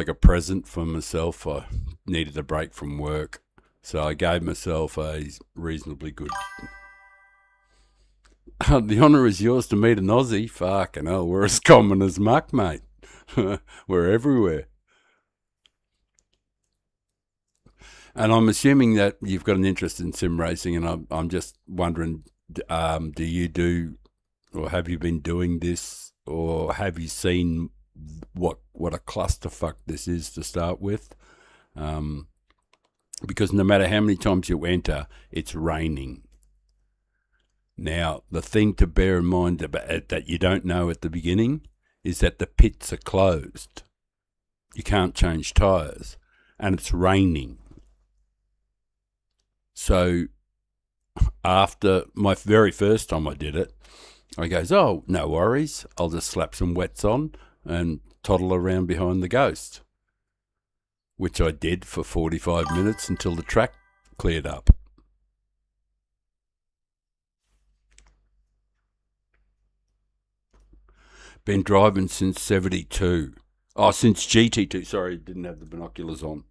Speaker 1: a present for myself. I needed a break from work, so I gave myself a reasonably good. The honour is yours to meet an Aussie. Fucking hell, we're as common as muck, mate. We're everywhere. And I'm assuming that you've got an interest in sim racing, and I'm just wondering, do you do, or have you been doing this, or have you seen what a clusterfuck this is to start with? Because no matter how many times you enter, it's raining. Now, the thing to bear in mind that you don't know at the beginning is that the pits are closed. You can't change tyres, and it's raining. So after my very first time I did it, I goes, oh, no worries. I'll just slap some wets on and toddle around behind the Ghost, which I did for 45 minutes until the track cleared up. Been driving since 72. Oh, since GT2. Sorry, didn't have the binoculars on.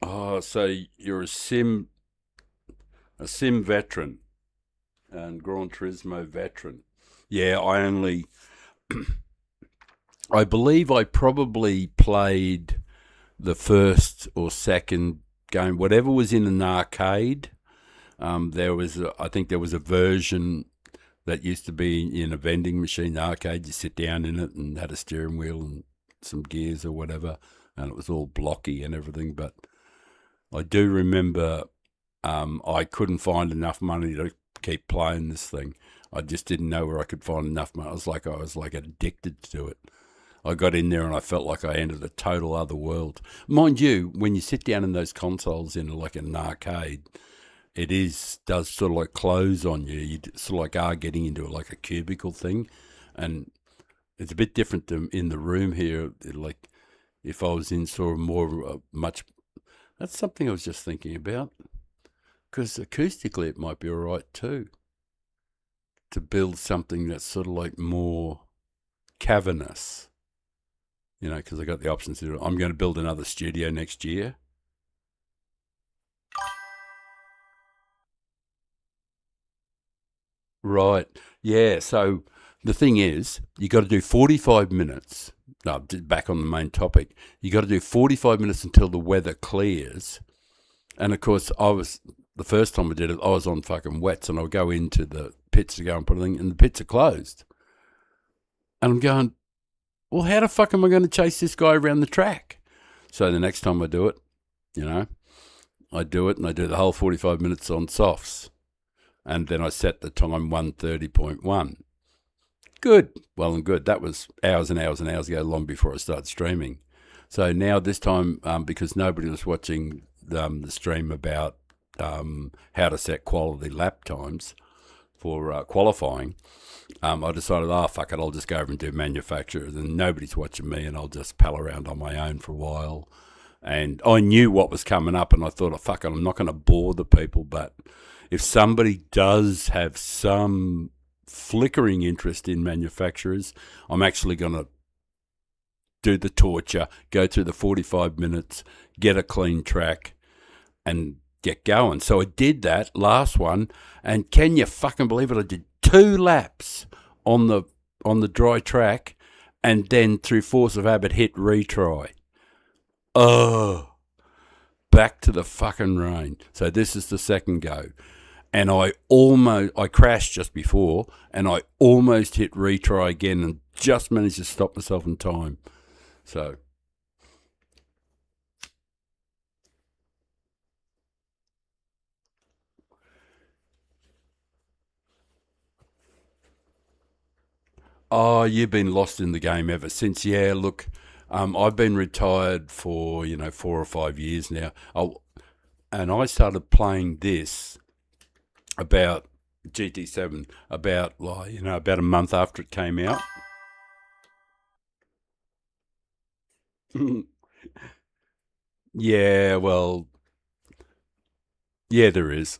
Speaker 1: Oh, so you're a sim veteran and Gran Turismo veteran. Yeah, I believe I probably played the first or second game, whatever was in an arcade. I think there was a version that used to be in a vending machine arcade. You sit down in it and had a steering wheel and some gears or whatever, and it was all blocky and everything. But I do remember I couldn't find enough money to keep playing this thing. I just didn't know where I could find enough money. I was like addicted to it. I got in there and I felt like I entered a total other world. Mind you, when you sit down in those consoles in like an arcade, it does sort of like close on you. You sort of like are getting into like a cubicle thing, and it's a bit different to in the room here. Like if I was in sort of more much, that's something I was just thinking about, because acoustically it might be all right too, to build something that's sort of like more cavernous. You know, because I got the options to do it. I'm going to build another studio next year. Right. Yeah. So the thing is, you got to do 45 minutes. No, back on the main topic. You got to do 45 minutes until the weather clears. And of course, the first time I did it, I was on fucking wets, and I'll go into the pits to go and put a thing, and the pits are closed. And I'm going, well, how the fuck am I going to chase this guy around the track? So the next time I do it, you know, I do it and I do the whole 45 minutes on softs. And then I set the time 1:30.1. Good. Well and good. That was hours and hours and hours ago, long before I started streaming. So now this time, because nobody was watching the stream about how to set quality lap times for qualifying, I decided, fuck it, I'll just go over and do manufacturers, and nobody's watching me, and I'll just pal around on my own for a while. And I knew what was coming up, and I thought, fuck it, I'm not going to bore the people, but if somebody does have some flickering interest in manufacturers, I'm actually going to do the torture, go through the 45 minutes, get a clean track, and get going. So I did that last one, and can you fucking believe it? I did 2 laps on the dry track, and then through force of habit hit retry. Oh, back to the fucking rain. So this is the second go, and I crashed just before, and I almost hit retry again, and just managed to stop myself in time. So. Oh, you've been lost in the game ever since. Yeah, look, I've been retired for 4 or 5 years now. And I started playing this about GT7 about a month after it came out. Yeah, well, yeah, there is.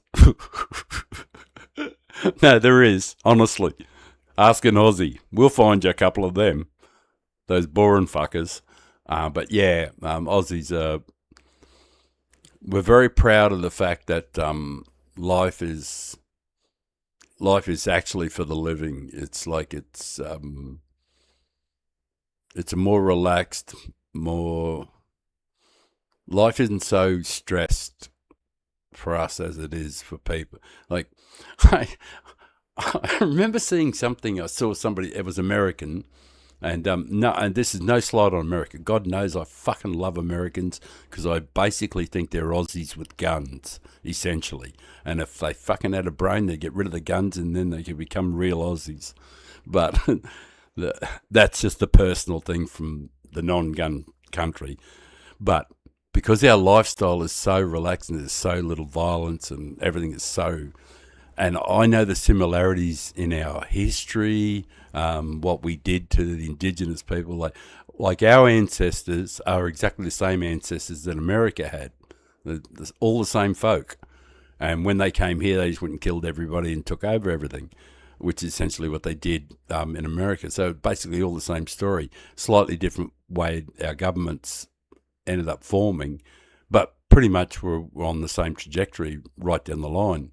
Speaker 1: No, there is, honestly. Ask an Aussie. We'll find you a couple of them. Those boring fuckers. But yeah, Aussies, we're very proud of the fact that life is actually for the living. It's like it's a more relaxed, more life isn't so stressed for us as it is for people. Like I remember seeing something. I saw somebody. It was American, and and this is no slight on America. God knows I fucking love Americans, because I basically think they're Aussies with guns, essentially. And if they fucking had a brain, they'd get rid of the guns, and then they could become real Aussies. But that's just a personal thing from the non-gun country. But because our lifestyle is so relaxed and there's so little violence and everything is so. And I know the similarities in our history, what we did to the indigenous people. Like our ancestors are exactly the same ancestors that America had. All the same folk. And when they came here, they just went and killed everybody and took over everything, which is essentially what they did in America. So basically all the same story. Slightly different way our governments ended up forming, but pretty much we're on the same trajectory right down the line.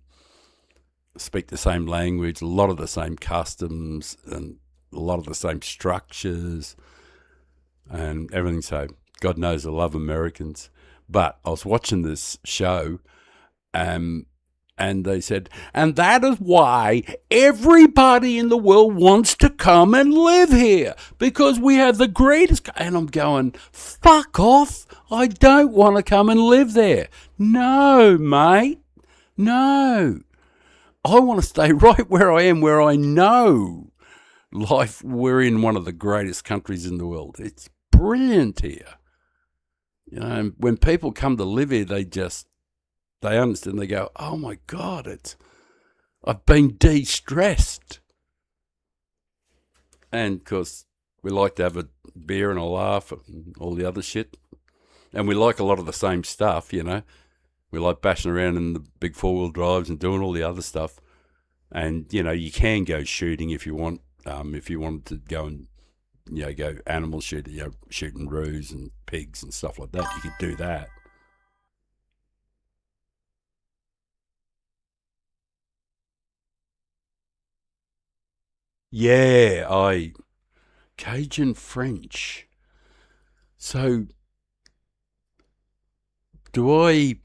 Speaker 1: Speak the same language, a lot of the same customs, and a lot of the same structures and everything. So God knows I love Americans. But I was watching this show, And they said, and that is why everybody in the world wants to come and live here, because we have the greatest. And I'm going, fuck off. I don't want to come and live there. No, mate. No. I want to stay right where I am, where I know life. We're in one of the greatest countries in the world. It's brilliant here. You know, and when people come to live here, they understand. They go, oh my God, I've been de-stressed. And of course, we like to have a beer and a laugh and all the other shit. And we like a lot of the same stuff, you know. We like bashing around in the big four-wheel drives and doing all the other stuff. And, you know, you can go shooting if you want. If you wanted to go and, you know, go animal shooting, you know, shooting roos and pigs and stuff like that, you could do that. Yeah, Cajun French. So do I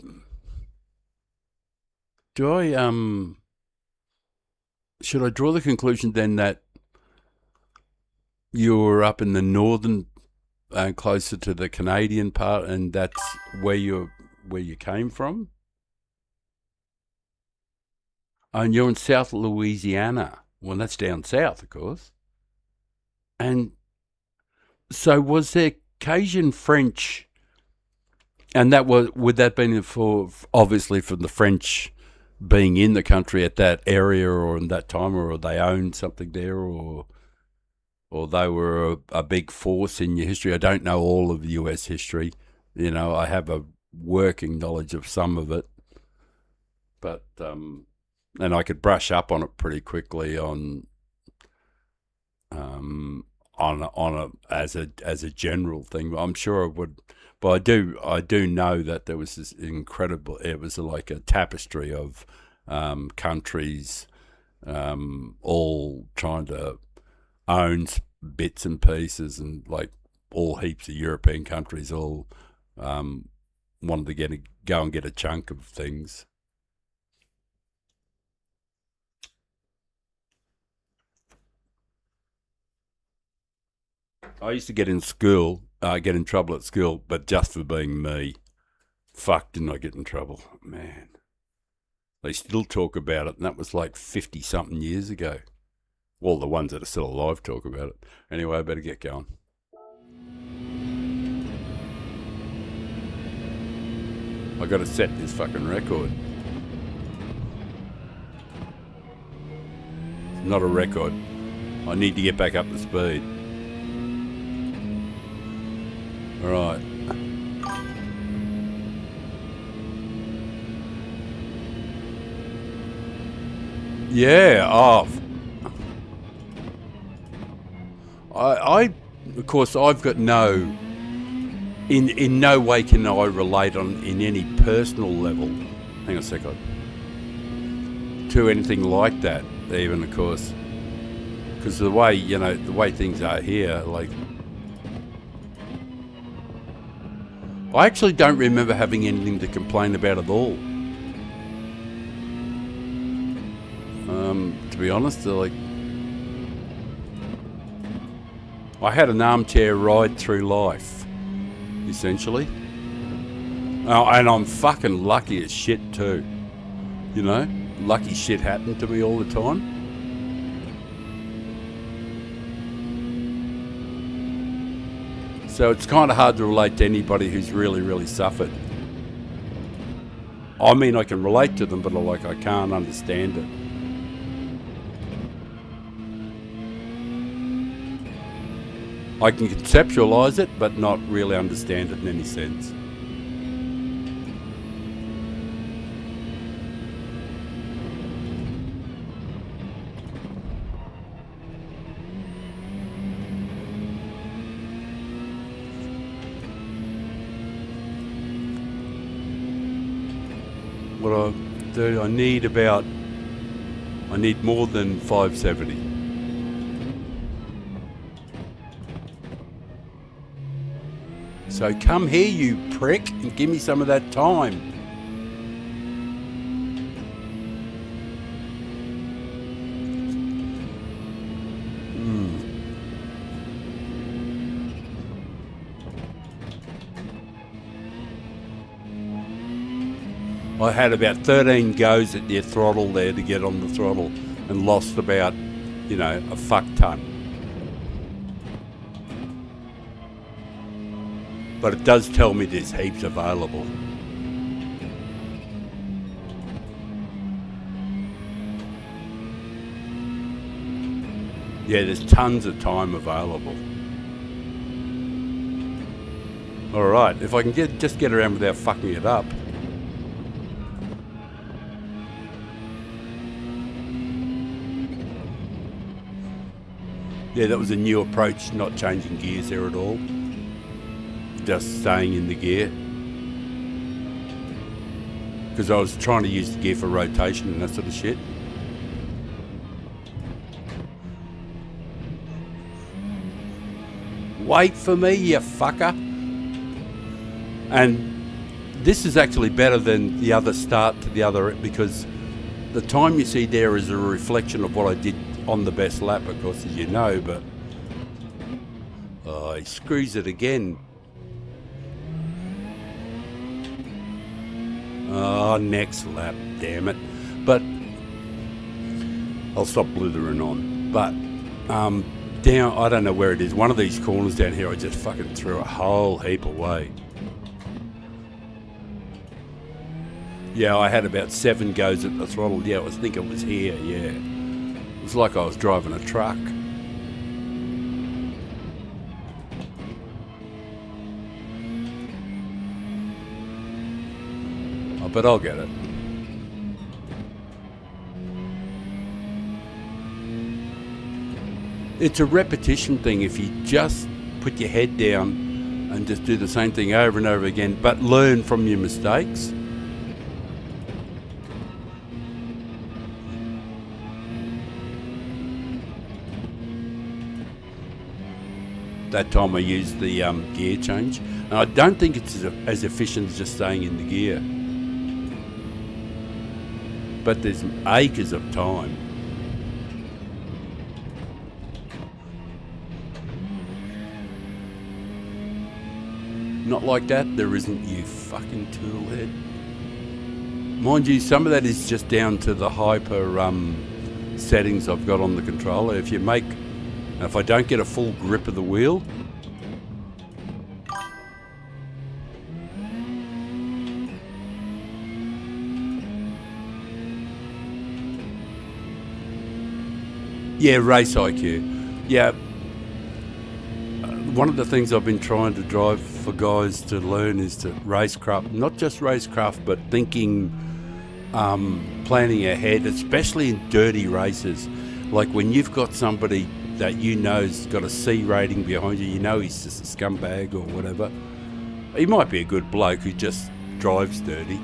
Speaker 1: should I draw the conclusion then that you're up in the northern, closer to the Canadian part, and that's where you came from? And you're in South Louisiana. Well, that's down south, of course. And so was there Cajun French, and would that been for, obviously, from the French being in the country at that area or in that time, or they owned something there, or they were a big force in your history? I don't know all of US history. You know, I have a working knowledge of some of it, but and I could brush up on it pretty quickly as a general thing. I'm sure I would, but I do know that there was this incredible. It was like a tapestry of countries, all trying to own bits and pieces, and like all heaps of European countries all wanted to go and get a chunk of things. I used to get in trouble at school, but just for being me. Fuck, didn't I get in trouble? Man. They still talk about it, and that was like 50-something years ago. Well, the ones that are still alive talk about it. Anyway, I better get going. I got to set this fucking record. It's not a record. I need to get back up to speed. All right. Yeah. I of course, I've got in no way can I relate in any personal level. Hang on a second. To anything like that, even, of course, because the way things are here, like. I actually don't remember having anything to complain about at all. To be honest, I had an armchair ride through life, essentially. Oh, and I'm fucking lucky as shit too. You know, lucky shit happened to me all the time. So it's kind of hard to relate to anybody who's really, really suffered. I mean, I can relate to them, but I can't understand it. I can conceptualise it, but not really understand it in any sense. What I do, I need more than 570. So come here, you prick, and give me some of that time. I had about 13 goes at the throttle there to get on the throttle and lost about, you know, a fuck ton. But it does tell me there's heaps available. Yeah, there's tons of time available. Alright, if I can just get around without fucking it up. Yeah, that was a new approach, not changing gears there at all. Just staying in the gear. Because I was trying to use the gear for rotation and that sort of shit. Wait for me, you fucker. And this is actually better than the other start to the other, because the time you see there is a reflection of what I did on the best lap, of course, as you know, but he screws it again. Oh, next lap, damn it. But I'll stop blithering on. But down, I don't know where it is, one of these corners down here, I just fucking threw a whole heap away. Yeah, I had about 7 goes at the throttle. Yeah, I think it was here, yeah. It was like I was driving a truck. Oh, but I'll get it. It's a repetition thing. If you just put your head down and just do the same thing over and over again, but learn from your mistakes. That time I used the gear change, and I don't think it's as efficient as just staying in the gear. But there's acres of time. Not like that, there isn't, you fucking toolhead. Mind you, some of that is just down to the hyper settings I've got on the controller. If I don't get a full grip of the wheel, yeah, race IQ. Yeah, one of the things I've been trying to drive for guys to learn is to racecraft, not just racecraft, but thinking, planning ahead, especially in dirty races. Like when you've got somebody that you know's got a C rating behind you, you know he's just a scumbag or whatever. He might be a good bloke who just drives dirty,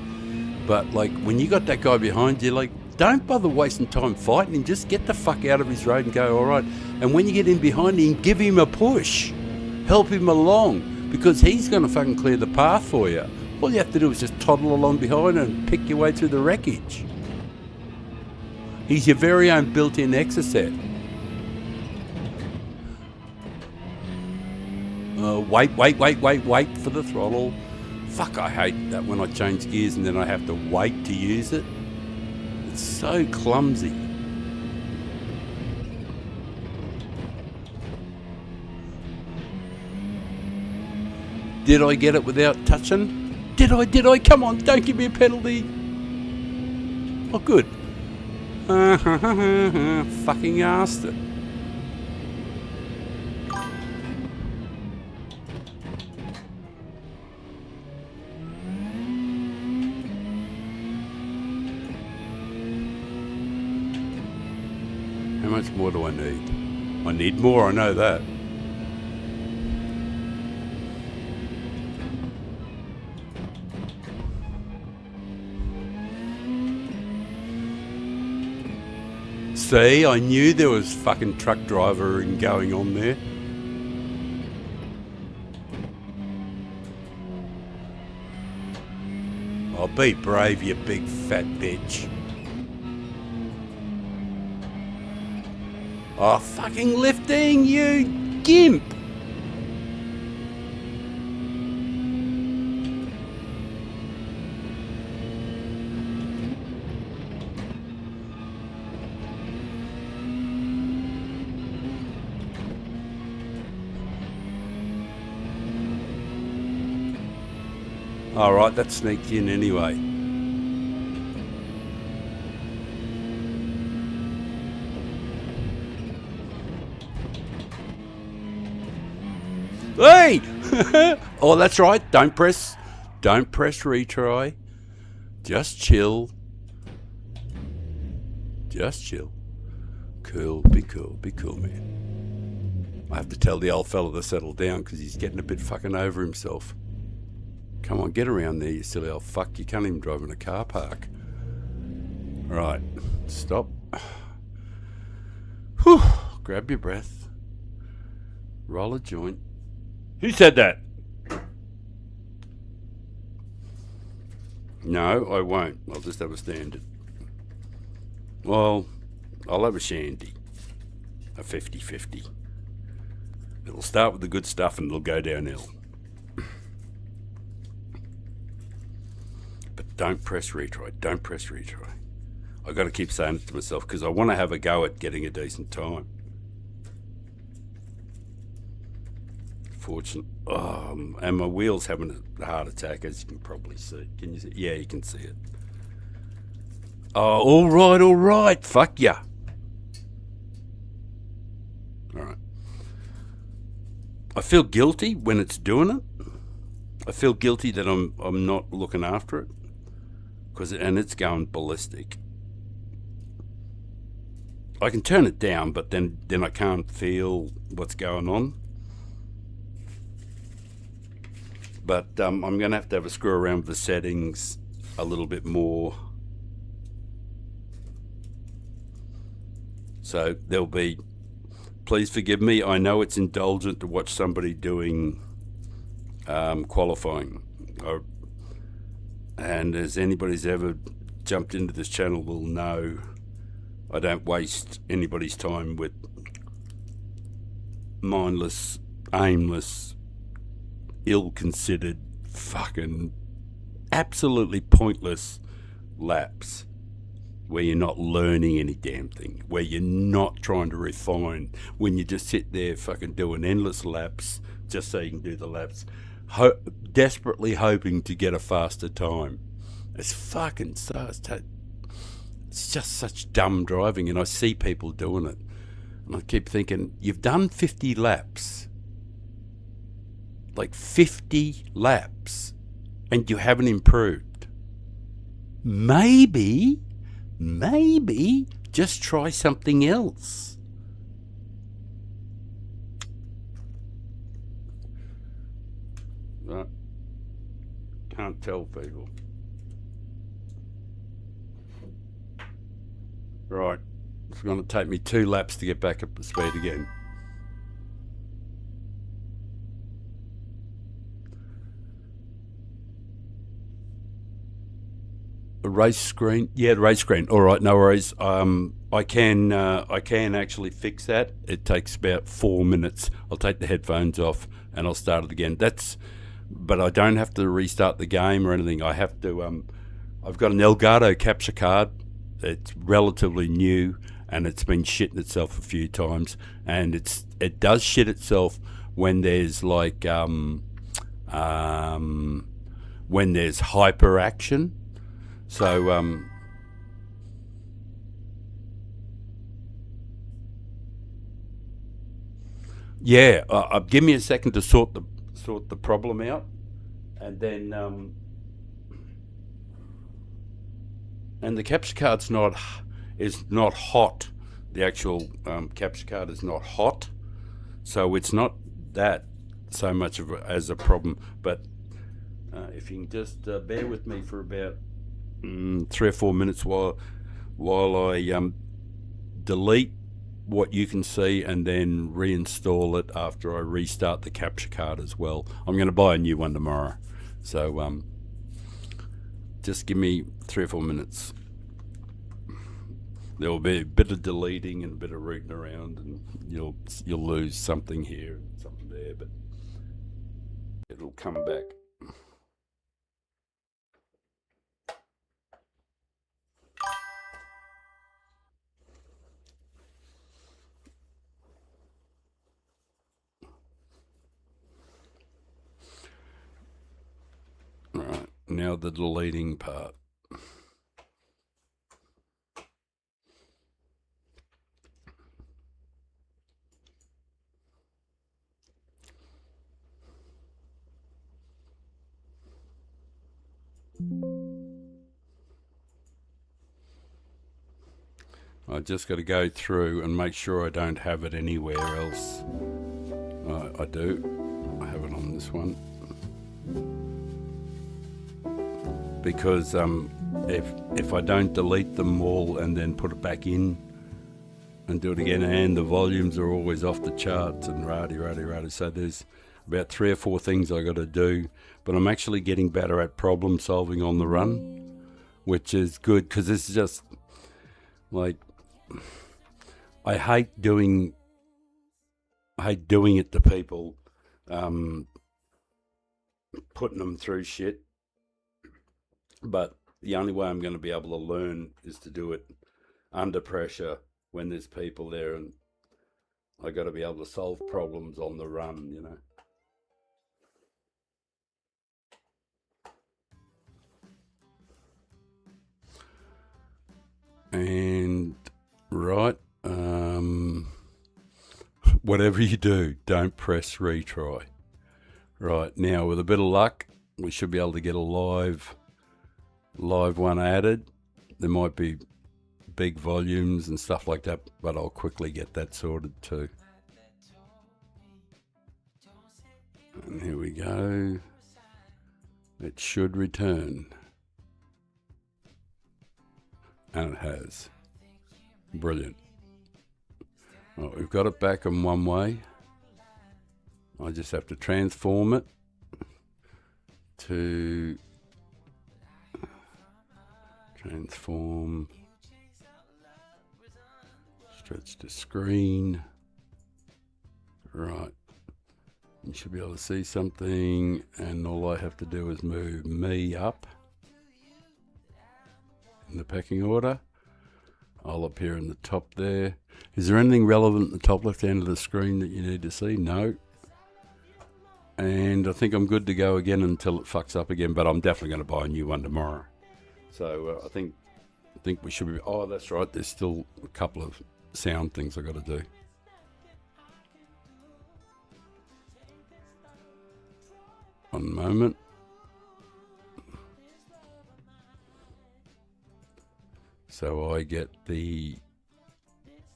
Speaker 1: but like when you got that guy behind you, like don't bother wasting time fighting him, just get the fuck out of his road and go, alright. And when you get in behind him, give him a push, help him along, because he's going to fucking clear the path for you. All you have to do is just toddle along behind and pick your way through the wreckage. He's your very own built-in exocet. Wait for the throttle. Fuck, I hate that when I change gears and then I have to wait to use it. It's so clumsy. Did I get it without touching? Did I? Come on, don't give me a penalty. Oh, good. Fucking asked it. How much more do I need? I need more, I know that. See, I knew there was fucking truck drivering going on there. Oh, be brave, you big fat bitch. Oh, fucking lifting, you gimp! All right, that sneaked in anyway. Hey! Oh, that's right. Don't press retry. Just chill. Just chill. Cool, be cool, man. I have to tell the old fella to settle down because he's getting a bit fucking over himself. Come on, get around there, you silly old fuck. You can't even drive in a car park. Right, stop. Whew. Grab your breath. Roll a joint. Who said that? No, I won't. I'll just have a standard. Well, I'll have a shandy. A 50-50. It'll start with the good stuff and it'll go downhill. But don't press retry. Don't press retry. I've got to keep saying it to myself because I want to have a go at getting a decent time. And my wheel's having a heart attack, as you can probably see. Can you see? Yeah, you can see it. Oh, all right. Fuck ya. All right. I feel guilty when it's doing it. I feel guilty that I'm not looking after it, and it's going ballistic. I can turn it down, but then I can't feel what's going on. But I'm going to have a screw around with the settings a little bit more. So there'll be, please forgive me, I know it's indulgent to watch somebody doing qualifying. And as anybody's ever jumped into this channel will know, I don't waste anybody's time with mindless, aimless, ill-considered, fucking absolutely pointless laps where you're not learning any damn thing, where you're not trying to refine, when you just sit there fucking doing endless laps just so you can do the laps, desperately hoping to get a faster time. It's fucking so, it's just such dumb driving, and I see people doing it, and I keep thinking, you've done 50 laps, like 50 laps, and you haven't improved. Maybe just try something else. Right. Can't tell people. Right. It's going to take me 2 laps to get back up to speed again. A race screen? Yeah, the race screen. All right, no worries. I can actually fix that. It takes about 4 minutes. I'll take the headphones off and I'll start it again. But I don't have to restart the game or anything. I have to. I've got an Elgato capture card. It's relatively new and it's been shitting itself a few times. And it does shit itself when there's like when there's hyper action. So yeah, give me a second to sort the problem out, and then and the capture card's is not hot. The actual capture card is not hot, so it's not that so much as a problem. But if you can just bear with me for about 3 or 4 minutes while I delete what you can see and then reinstall it after I restart the capture card as well. I'm going to buy a new one tomorrow, so just give me 3 or 4 minutes. There will be a bit of deleting and a bit of rooting around, and you'll lose something here and something there, but it'll come back. All right. now the deleting part. I just got to go through and make sure I don't have it anywhere else. I do. I have it on this one. Because if I don't delete them all and then put it back in and do it again, and the volumes are always off the charts and rah-de. So there's about 3 or 4 things I got to do, but I'm actually getting better at problem solving on the run, which is good, because it's just like, I hate doing it to people, putting them through shit. But the only way I'm going to be able to learn is to do it under pressure when there's people there, and I got to be able to solve problems on the run, you know. And right, whatever you do, don't press retry. Right, now with a bit of luck, we should be able to get a live one added. There might be big volumes and stuff like that, but I'll quickly get that sorted too. And here we go. It should return. And it has. Brilliant. Well, we've got it back in one way. I just have to transform it to transform, stretch to screen. Right. You should be able to see something, and all I have to do is move me up in the pecking order. I'll appear in the top there. Is there anything relevant in the top left hand of the screen that you need to see? No. And I think I'm good to go again until it fucks up again, but I'm definitely going to buy a new one tomorrow. So I think we should be... Oh, that's right. There's still a couple of sound things I got to do. One moment. So I get the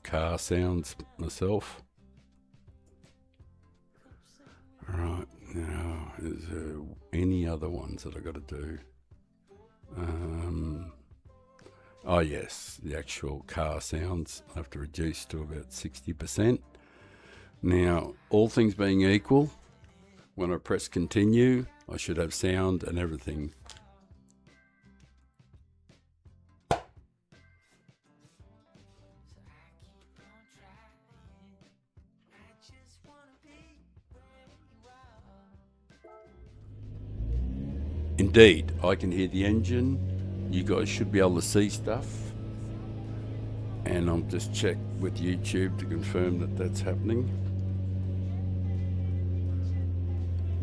Speaker 1: car sounds myself. Right, now, is there any other ones that I got to do? Oh yes, the actual car sounds I have to reduce to about 60%. Now, all things being equal, when I press continue, I should have sound and everything. Indeed, I can hear the engine. You guys should be able to see stuff. And I'll just check with YouTube to confirm that that's happening.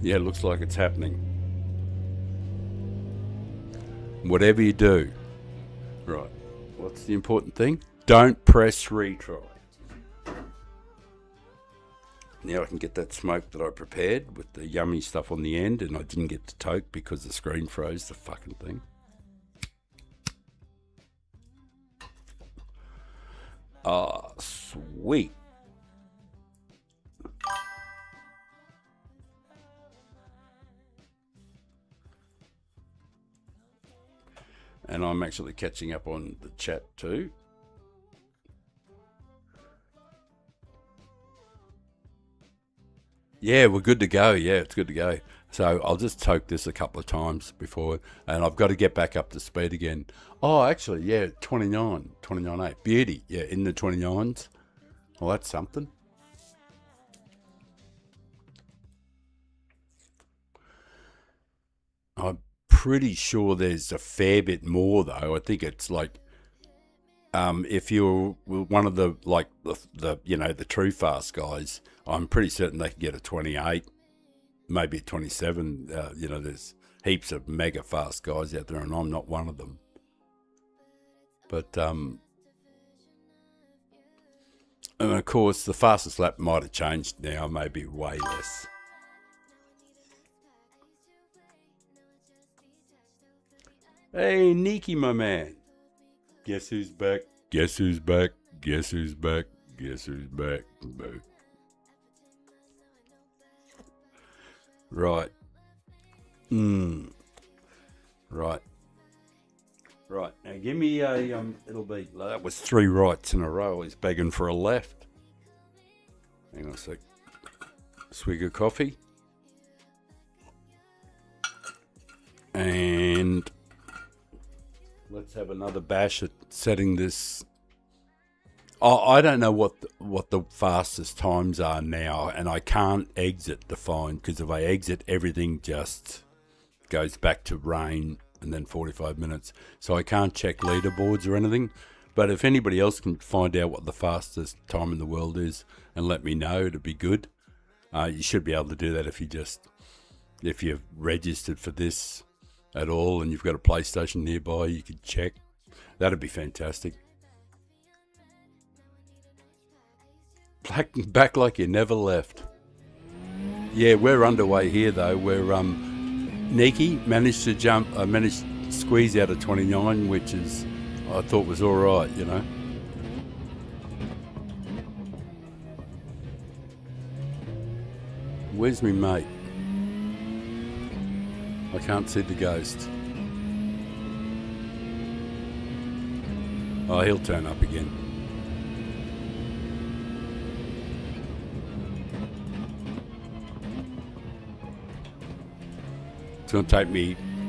Speaker 1: Yeah, it looks like it's happening. Whatever you do. Right, what's the important thing? Don't press retry. Now I can get that smoke that I prepared with the yummy stuff on the end, and I didn't get to toke because the screen froze the fucking thing. Ah, sweet. And I'm actually catching up on the chat too. Yeah, we're good to go. Yeah, it's good to go. So I'll just toke this a couple of times before, and I've got to get back up to speed again. Oh, actually, yeah, 29.8. Beauty, yeah, in the 29s. Well, that's something. I'm pretty sure there's a fair bit more, though. I think it's like, if you're one of the, like, the you know, the true fast guys, I'm pretty certain they can get a 28, maybe a 27. You know, there's heaps of mega fast guys out there, and I'm not one of them. But and of course, the fastest lap might have changed now, maybe way less. Hey, Nikki, my man. Guess who's back? Guess who's back? Guess who's back? Guess who's back? Back. Right. Right. Right. Now give me a it'll be that was 3 rights in a row. He's begging for a left. Hang on a sec. Swig of coffee. And let's have another bash at setting this. I don't know what the fastest times are now, and I can't exit the find, because if I exit, everything just goes back to rain and then 45 minutes. So I can't check leaderboards or anything. But if anybody else can find out what the fastest time in the world is and let me know, it'd be good. You should be able to do that if you've registered for this at all and you've got a PlayStation nearby, you could check. That'd be fantastic. Back like you never left. Yeah, we're underway here though. We're Nikki managed to squeeze out of 29, which is I thought was all right, you know. Where's me mate? I can't see the ghost. Oh, he'll turn up again. It's going to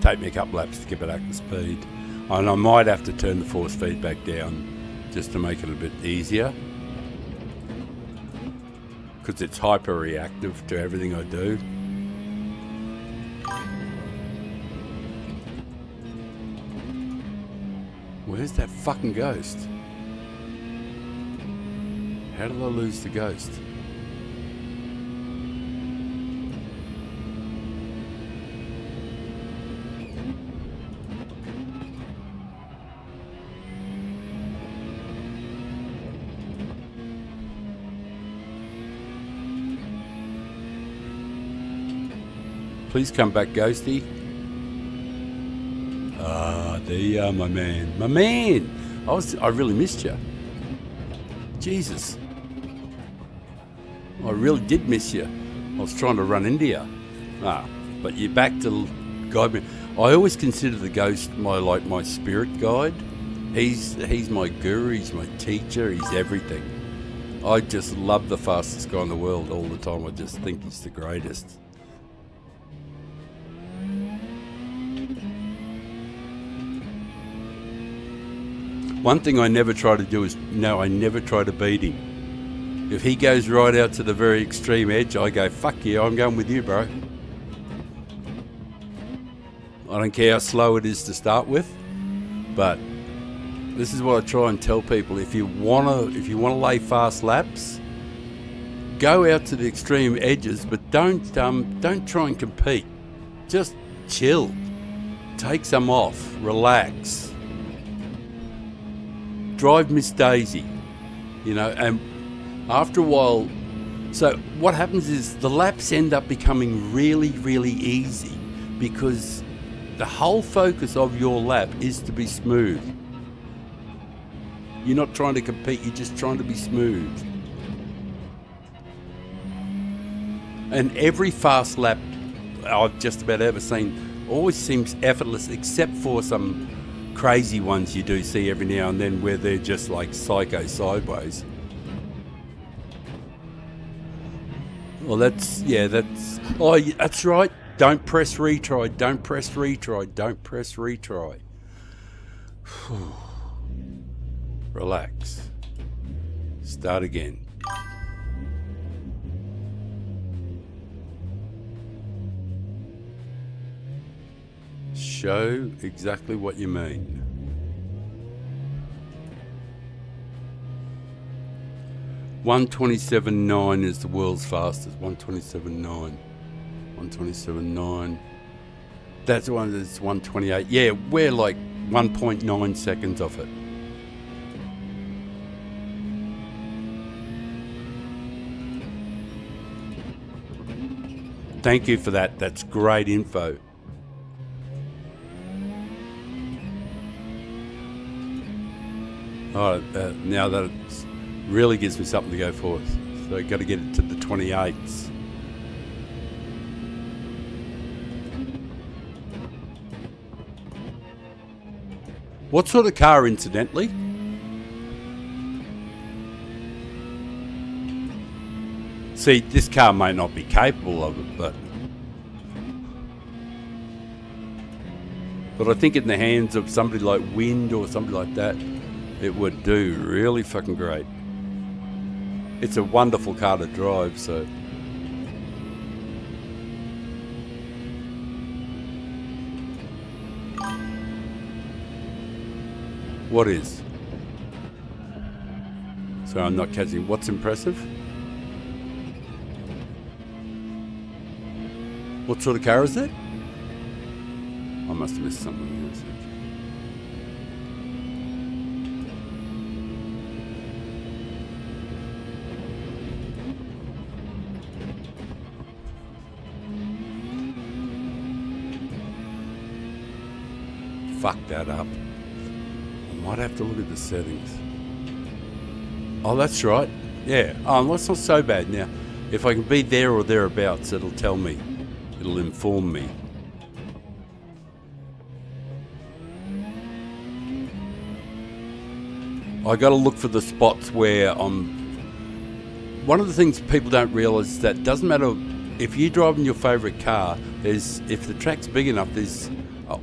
Speaker 1: take me a couple laps to get back to speed. And I might have to turn the force feedback down just to make it a bit easier. Because it's hyper reactive to everything I do. Where's that fucking ghost? How did I lose the ghost? Please come back, Ghosty. There you are, my man. My man! I really missed you. Jesus. I really did miss you. I was trying to run into you. But you're back to guide me. I always consider the ghost my spirit guide. He's my guru, he's my teacher, he's everything. I just love the fastest guy in the world all the time. I just think he's the greatest. One thing I never try to do is, I never try to beat him. If he goes right out to the very extreme edge, I go, fuck yeah, I'm going with you, bro. I don't care how slow it is to start with, but this is what I try and tell people. If you wanna lay fast laps, go out to the extreme edges, but don't try and compete. Just chill. Take some off. Relax. Drive Miss Daisy, and after a while, so what happens is the laps end up becoming really, really easy because the whole focus of your lap is to be smooth. You're not trying to compete, you're just trying to be smooth. And every fast lap I've just about ever seen always seems effortless, except for some crazy ones you do see every now and then where they're just like psycho sideways. Well, that's right. Don't press retry. Don't press retry. Don't press retry. Relax. Start again. Show exactly what you mean. .127.9 is the world's fastest. 127.9. 127.9. That's the one that's 128. Yeah, we're like 1.9 seconds off it. Thank you for that. That's great info. Oh, now that it really gives me something to go for. So I've got to get it to the 28s. What sort of car, incidentally? See, this car may not be capable of it, but I think in the hands of somebody like Wind or somebody like that, it would do really fucking great. It's a wonderful car to drive, so. What is? So I'm not catching. What's impressive? What sort of car is it? I must have missed something. Fuck that up. I might have to look at the settings. Oh, that's right. Yeah. Oh, that's not so bad now. If I can be there or thereabouts, it'll tell me. It'll inform me. I got to look for the spots where I'm. One of the things people don't realise is that it doesn't matter if you're driving your favourite car. If the track's big enough, there's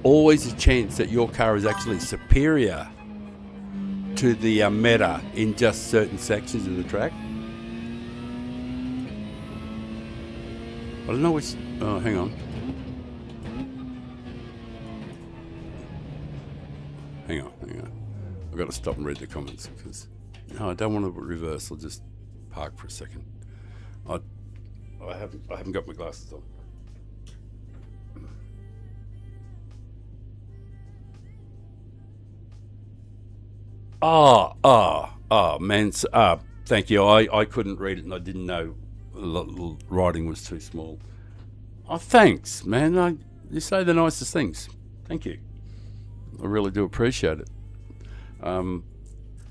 Speaker 1: always a chance that your car is actually superior to the meta in just certain sections of the track. I don't know which. Oh, hang on. Hang on. I've got to stop and read the comments because no, I don't want to reverse. I'll just park for a second. I haven't got my glasses on. Oh, man. Thank you. I couldn't read it and I didn't know the writing was too small. Oh, thanks, man. You say the nicest things. Thank you. I really do appreciate it.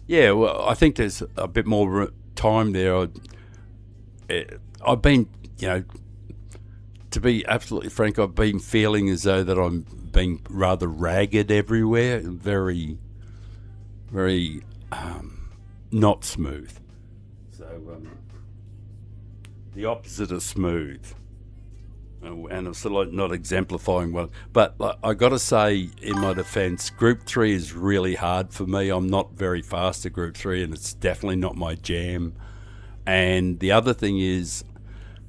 Speaker 1: Yeah, well, I think there's a bit more time there. I've been, to be absolutely frank, I've been feeling as though that I'm being rather ragged everywhere. Very, very not smooth. So the opposite of smooth. And I'm sort of like not exemplifying well. But I got to say, in my defence, Group 3 is really hard for me. I'm not very fast at Group 3 and it's definitely not my jam. And the other thing is,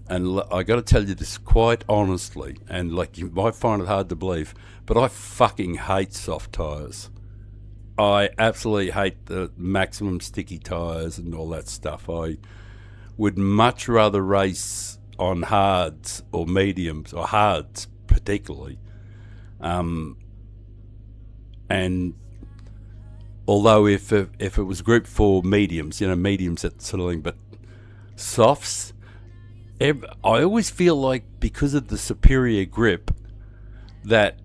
Speaker 1: and I got to tell you this quite honestly, and like you might find it hard to believe, but I fucking hate soft tyres. I absolutely hate the maximum sticky tyres and all that stuff. I would much rather race on hards or mediums, or hards particularly. And although if it was Group 4 mediums, mediums that sort of thing, but softs, I always feel like because of the superior grip that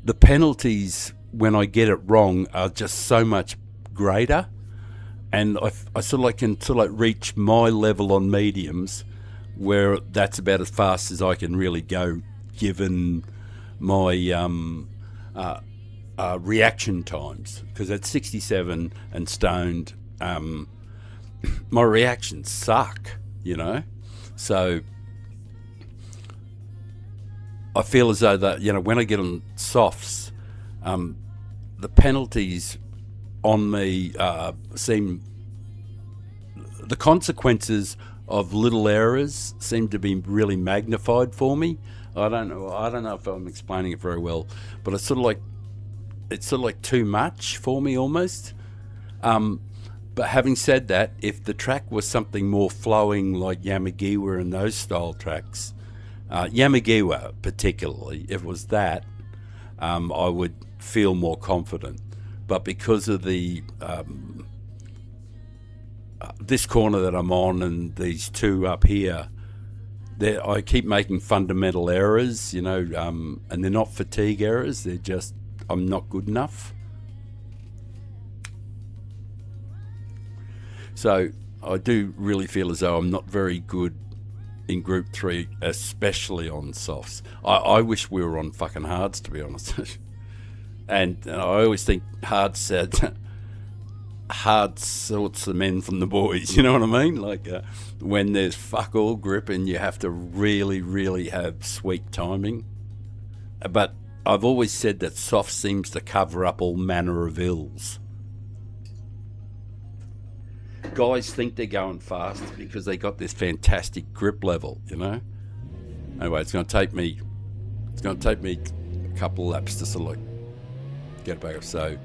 Speaker 1: the penalties when I get it wrong are just so much greater, and I sort of like can sort of like reach my level on mediums where that's about as fast as I can really go given my reaction times, because at 67 and stoned my reactions suck, so I feel as though that when I get on softs, the penalties on me seem, the consequences of little errors seem to be really magnified for me. I don't know if I'm explaining it very well, but it's sort of like too much for me almost. But having said that, if the track was something more flowing like Yamagiwa and those style tracks, Yamagiwa particularly, if it was that, I would feel more confident. But because of the this corner that I'm on and these two up here, I keep making fundamental errors, and they're not fatigue errors. They're just I'm not good enough. So I do really feel as though I'm not very good in Group 3, especially on softs. I wish we were on fucking hards, to be honest. And I always think hard sorts the men from the boys, you know what I mean? Like when there's fuck all grip and you have to really, really have sweet timing. But I've always said that soft seems to cover up all manner of ills. Guys think they're going fast because they got this fantastic grip level, Anyway, it's going to take me a couple of laps to sort of get back up. So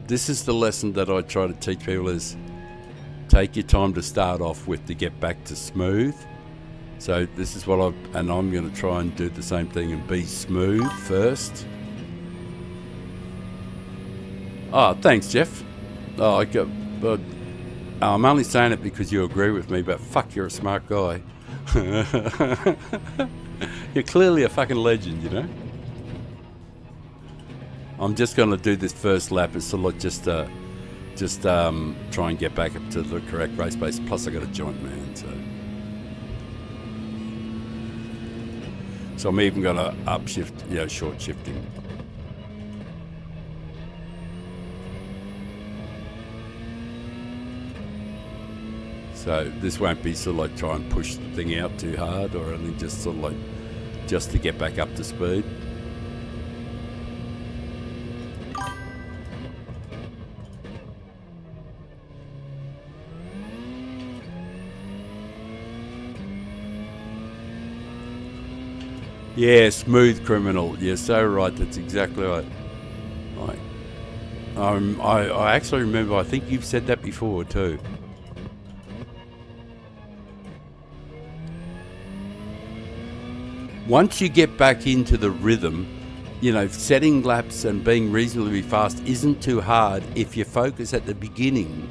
Speaker 1: this is the lesson that I try to teach people is take your time to start off with to get back to smooth. So this is what I'm going to try and do the same thing and be smooth first. Oh, thanks, Jeff. I'm only saying it because you agree with me, but fuck, you're a smart guy. You're clearly a fucking legend, I'm just going to do this first lap as sort of just try and get back up to the correct race pace. Plus I got a joint, man, so I'm even going to upshift, short shifting. So this won't be sort of try and push the thing out too hard or anything, just sort of just to get back up to speed. Yeah, smooth criminal. You're so right. That's exactly right. I actually remember. I think you've said that before too. Once you get back into the rhythm, setting laps and being reasonably fast isn't too hard if your focus at the beginning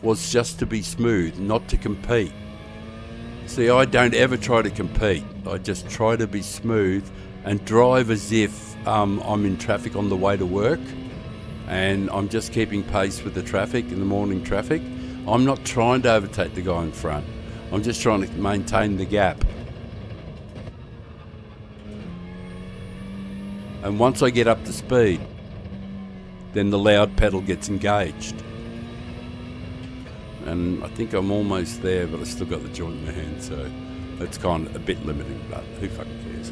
Speaker 1: was just to be smooth, not to compete. See, I don't ever try to compete. I just try to be smooth and drive as if I'm in traffic on the way to work and I'm just keeping pace with the traffic in the morning traffic. I'm not trying to overtake the guy in front. I'm just trying to maintain the gap. And once I get up to speed, then the loud pedal gets engaged. And I think I'm almost there, but I still got the joint in my hand, so it's kind of a bit limiting, but who fucking cares?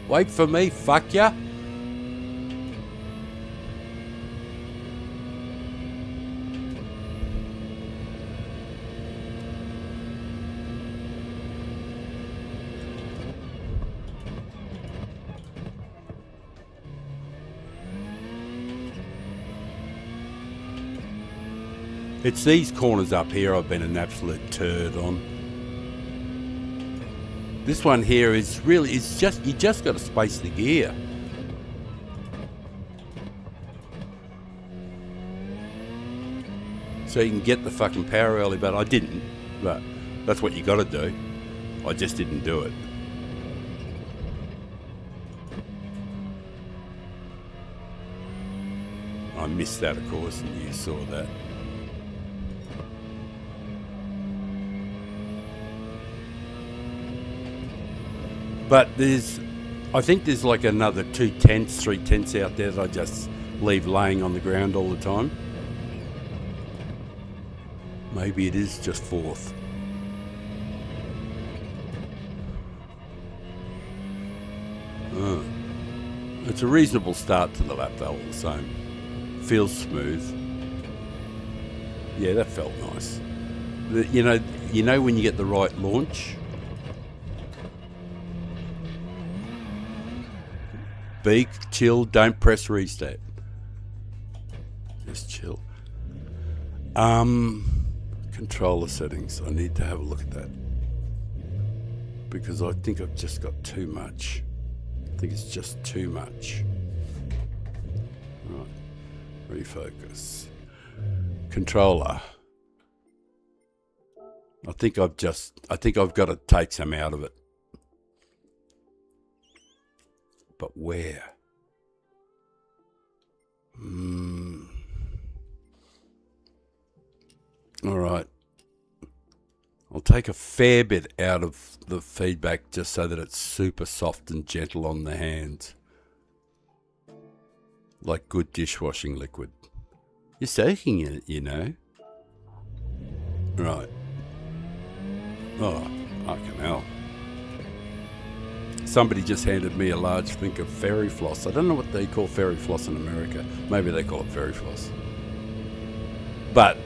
Speaker 1: Wait for me, fuck ya! It's these corners up here I've been an absolute turd on. This one here is really, you just got to space the gear. So you can get the fucking power early, but I didn't. But that's what you got to do. I just didn't do it. I missed that, of course, and you saw that. But I think there's like another 2/10, 3/10 out there that I just leave laying on the ground all the time. Maybe it is just fourth. It's a reasonable start to the lap though, all the same. Feels smooth. Yeah, that felt nice. You know when you get the right launch? Be chill, don't press reset. Just chill. Controller settings. I need to have a look at that. Because I think I've just got too much. I think it's just too much. Right. Refocus. Controller. I think I've got to take some out of it. But where? All right. I'll take a fair bit out of the feedback just so that it's super soft and gentle on the hands. Like good dishwashing liquid. You're soaking in it, you know. Right. Oh, fucking hell. Somebody just handed me a large thing of fairy floss. I don't know what they call fairy floss in America. Maybe they call it fairy floss. But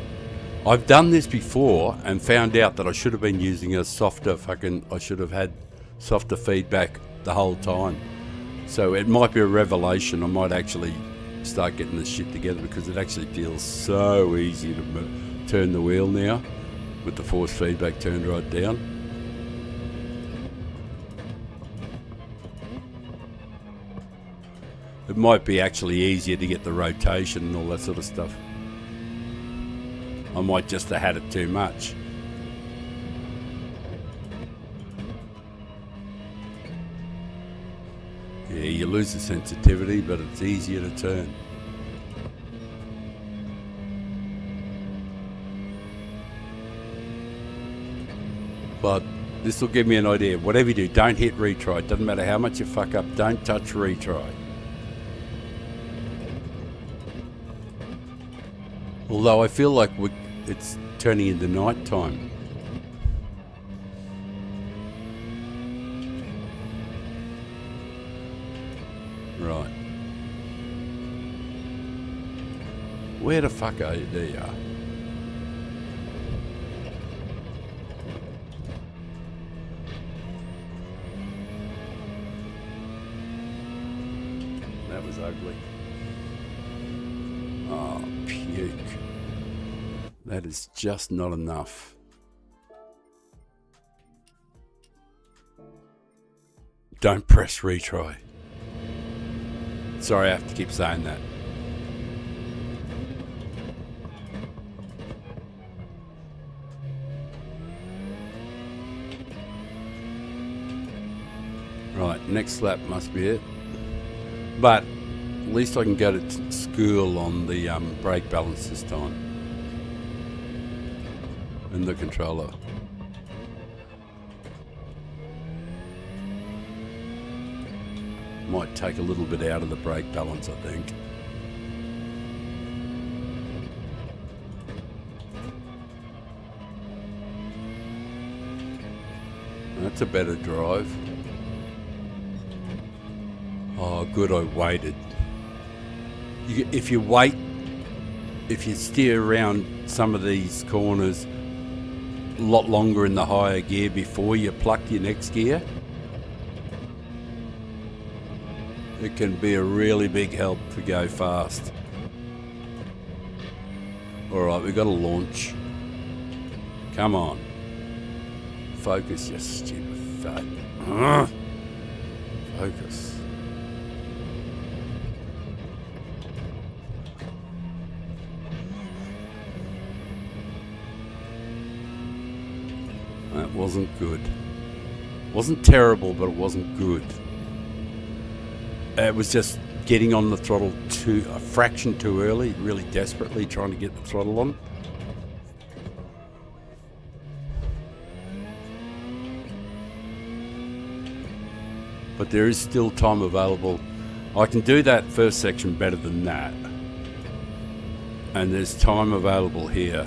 Speaker 1: I've done this before and found out that I should have been using I should have had softer feedback the whole time. So it might be a revelation. I might actually start getting this shit together because it actually feels so easy to turn the wheel now with the force feedback turned right down. It might be actually easier to get the rotation and all that sort of stuff. I might just have had it too much. Yeah, you lose the sensitivity, but it's easier to turn. But this will give me an idea. Whatever you do, don't hit retry. Doesn't matter how much you fuck up, don't touch retry. Although I feel like it's turning into night time. Right. Where the fuck are you? There you are. That was ugly. Oh, puke. That is just not enough. Don't press retry. Sorry, I have to keep saying that. Right, next lap must be it. But at least I can go to school on the brake balance this time. And the controller. Might take a little bit out of the brake balance, I think. That's a better drive. Oh, good, I waited. If you steer around some of these corners a lot longer in the higher gear before you pluck your next gear, it can be a really big help to go fast. Alright, we've got to launch. Come on. Focus, you stupid fat. Focus. That wasn't good. Wasn't terrible, but it wasn't good. It was just getting on the throttle a fraction too early, really desperately trying to get the throttle on. But there is still time available. I can do that first section better than that. And there's time available here.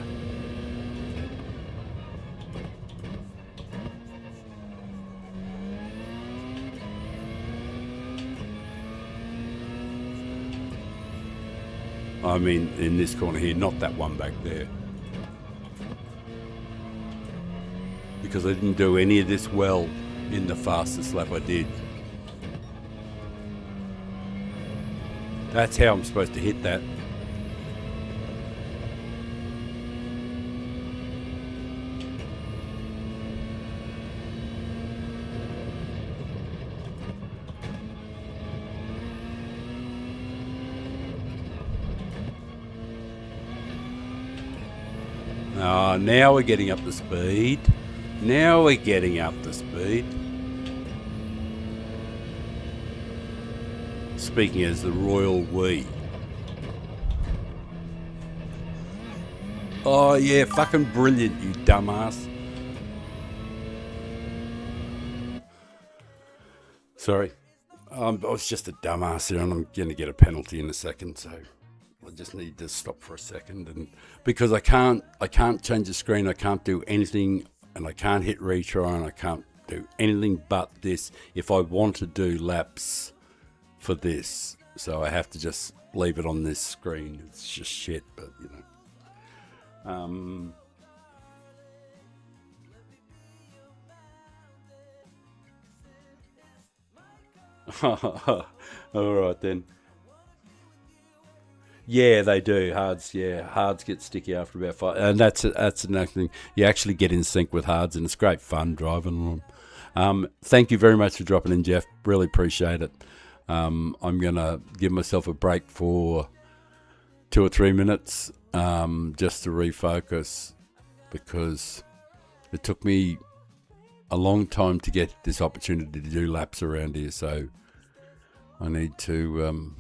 Speaker 1: I mean, in this corner here, not that one back there. Because I didn't do any of this well in the fastest lap I did. That's how I'm supposed to hit that. Oh, now we're getting up to speed. Now we're getting up to speed. Speaking as the royal we. Oh yeah, fucking brilliant, you dumbass. Sorry. I was just a dumbass here, and I'm going to get a penalty in a second, so I just need to stop for a second, and because I can't change the screen, I can't do anything, and I can't hit retry, and I can't do anything but this if I want to do laps for this. So I have to just leave it on this screen. It's just shit, but you know. All right then. Yeah, they do. Hards get sticky after about 5, and that's another thing. You actually get in sync with hards, and it's great fun driving on them. Thank you very much for dropping in, Jeff. Really appreciate it. I'm gonna give myself a break for 2 or 3 minutes, just to refocus, because it took me a long time to get this opportunity to do laps around here, so I need to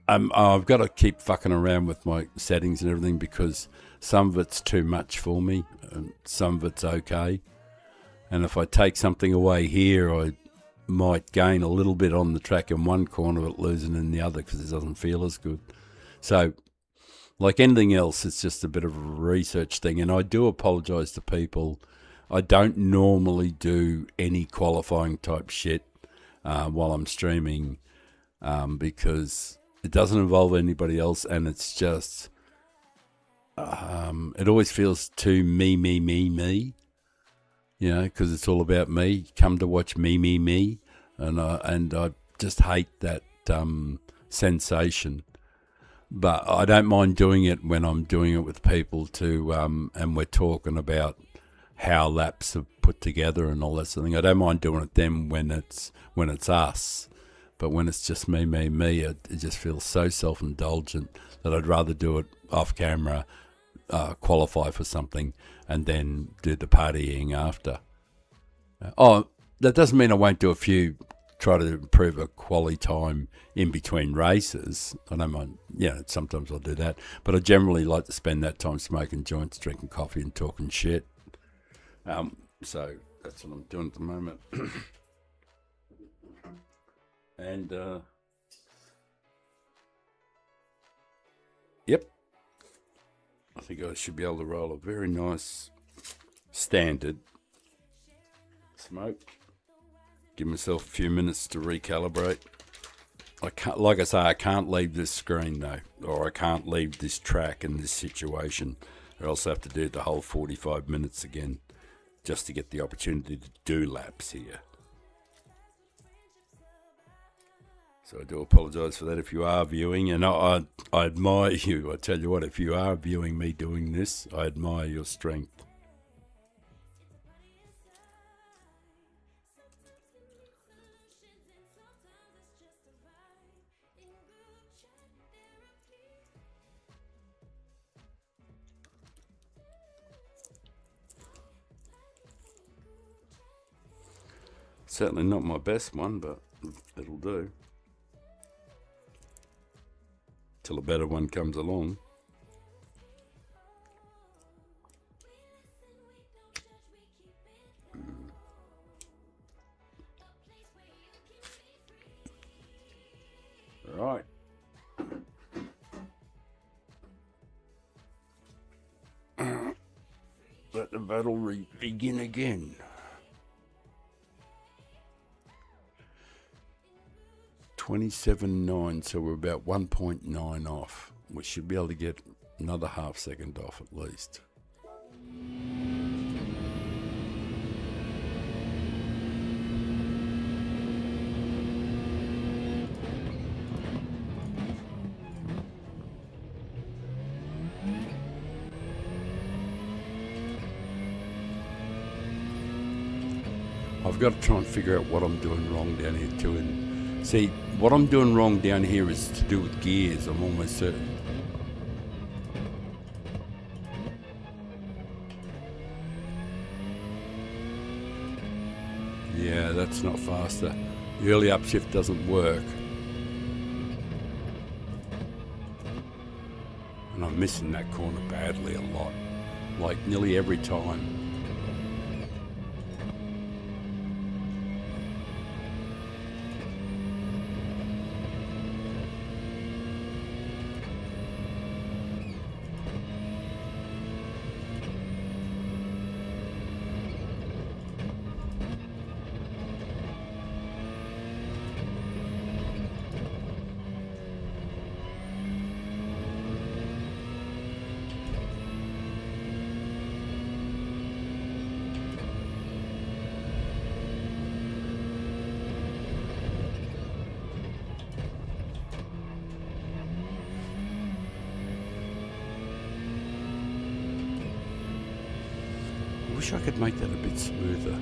Speaker 1: I've got to keep fucking around with my settings and everything, because some of it's too much for me and some of it's okay, and if I take something away here, I might gain a little bit on the track in one corner but losing in the other because it doesn't feel as good. So like anything else, it's just a bit of a research thing, and I do apologise to people. I don't normally do any qualifying type shit while I'm streaming, because it doesn't involve anybody else, and it's just it always feels too me, you know, because it's all about me. Come to watch me, and I just hate that sensation. But I don't mind doing it when I'm doing it with people too, and we're talking about how laps are put together and all that sort of thing. I don't mind doing it then when it's us, but when it's just me, it just feels so self-indulgent that I'd rather do it off camera, qualify for something, and then do the partying after. That doesn't mean I won't do a few, try to improve a quality time in between races. I don't mind, sometimes I'll do that, but I generally like to spend that time smoking joints, drinking coffee and talking shit. So that's what I'm doing at the moment. And yep, I think I should be able to roll a very nice standard smoke. Give myself a few minutes to recalibrate. I can't leave this screen though, or I can't leave this track in this situation, or else I have to do the whole 45 minutes again just to get the opportunity to do laps here. So I do apologise for that if you are viewing, and I admire you. I tell you what, if you are viewing me doing this, I admire your strength. Certainly not my best one, but it'll do. Till a better one comes along. Right. Let the battle begin again. 27.9, so we're about 1.9 off. We should be able to get another half second off at least. I've got to try and figure out what I'm doing wrong down here too. And see, what I'm doing wrong down here is to do with gears, I'm almost certain. Yeah, that's not faster. The early upshift doesn't work. And I'm missing that corner badly a lot. Like nearly every time. I wish I could make that a bit smoother.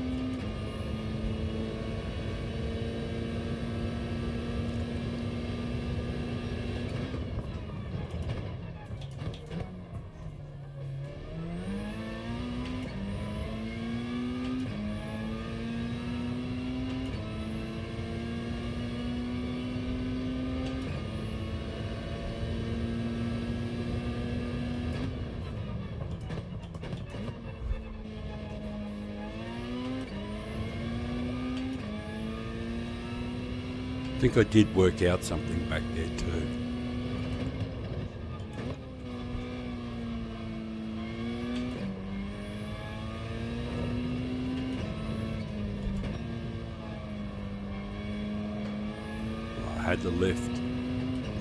Speaker 1: I think I did work out something back there too. I had the lift.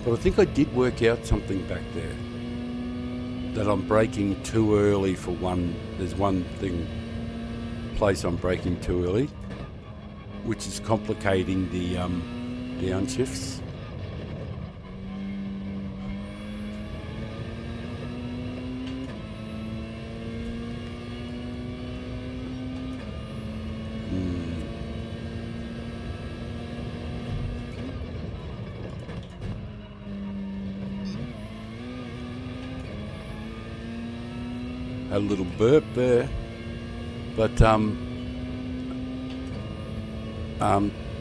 Speaker 1: But I think I did work out something back there. That I'm braking too early for one. There's one place I'm braking too early, which is complicating the unshifts. Had a little burp there, but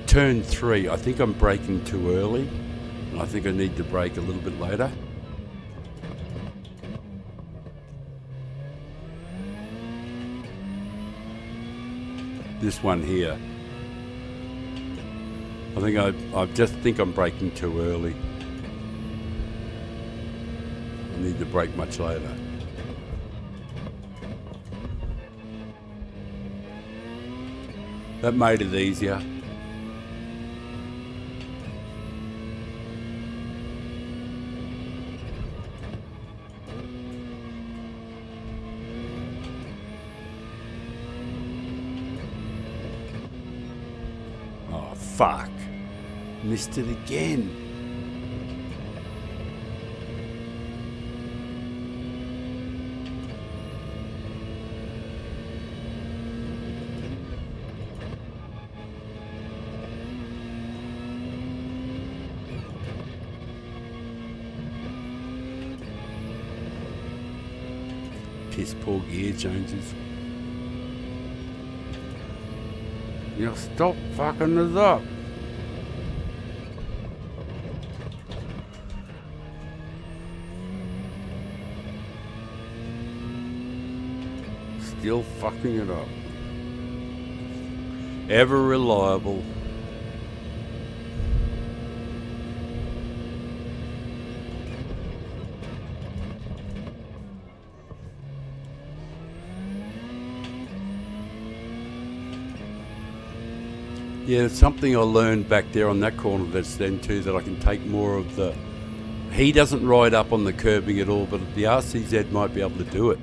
Speaker 1: turn 3, I think I'm braking too early, and I think I need to brake a little bit later. This one here, I just think I'm braking too early. I need to brake much later. That made it easier. Oh, fuck. Missed it again. Piss poor gear changes. You stop fucking us up. Still fucking it up. Ever reliable. Yeah, it's something I learned back there on that corner that's then too, that I can take more of the... He doesn't ride up on the curbing at all, but the RCZ might be able to do it.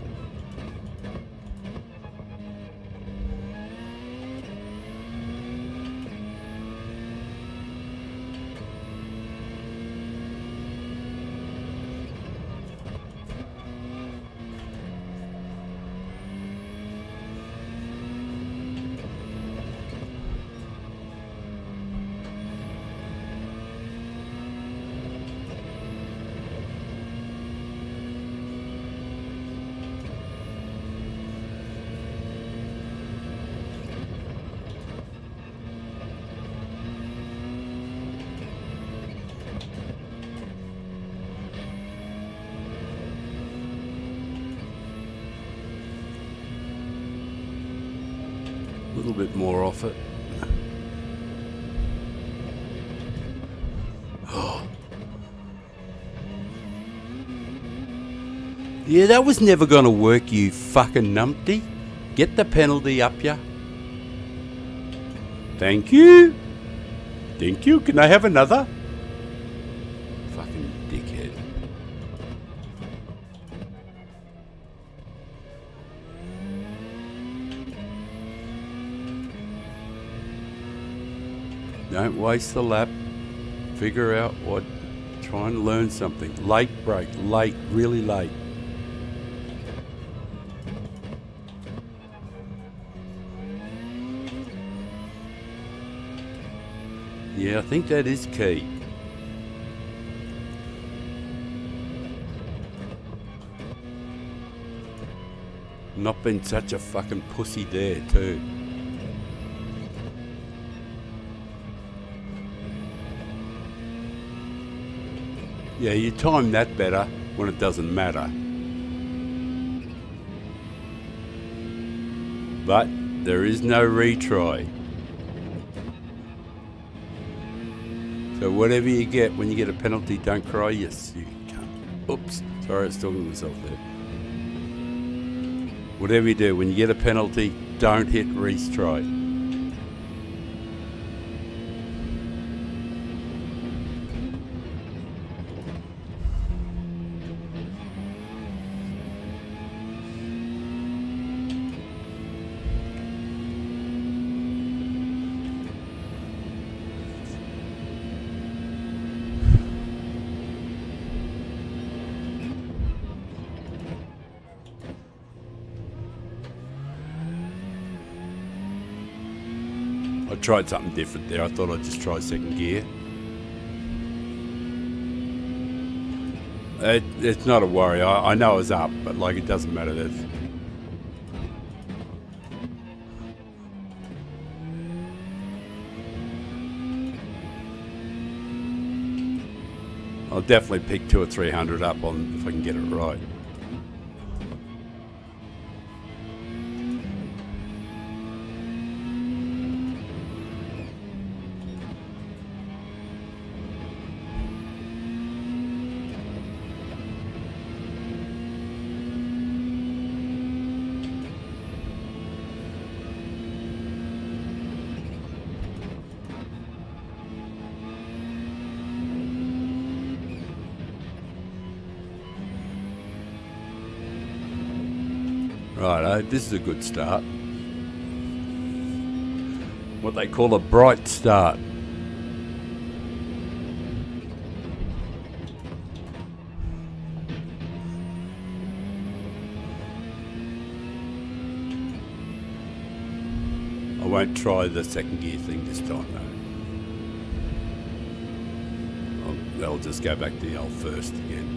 Speaker 1: A little bit more off it. Oh. Yeah, that was never going to work, you fucking numpty. Get the penalty up ya. Thank you. Thank you. Can I have another? Fucking dickhead. Don't waste the lap. Figure out what. Try and learn something. Late break. Late. Really late. Yeah, I think that is key. Not been such a fucking pussy there too. Yeah, you time that better when it doesn't matter. But there is no retry. So whatever you get when you get a penalty, don't cry. Yes, you can't. Oops, sorry, I was talking to myself there. Whatever you do, when you get a penalty, don't hit retry. I tried something different there. I thought I'd just try second gear. It's not a worry. I know I was up, but like it doesn't matter. I'll definitely pick 200 or 300 up on if I can get it right. Righto, this is a good start. What they call a bright start. I won't try the second gear thing this time though. I'll just go back to the old first again.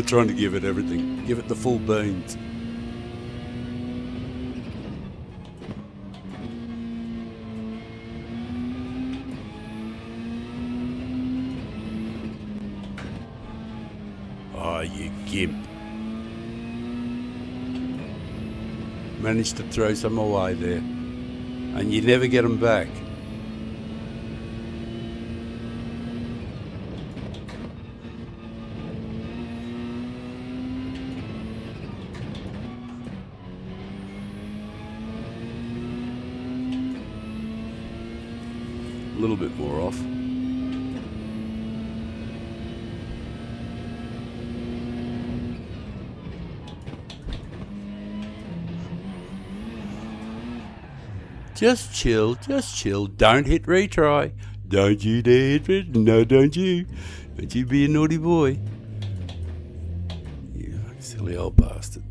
Speaker 1: Trying to give it everything. Give it the full beans. Oh, you gimp. Managed to throw some away there. And you never get them back. A little bit more off. Just chill. Don't hit retry. Don't you dare hit it. No, don't you. Don't you be a naughty boy. You silly old bastard.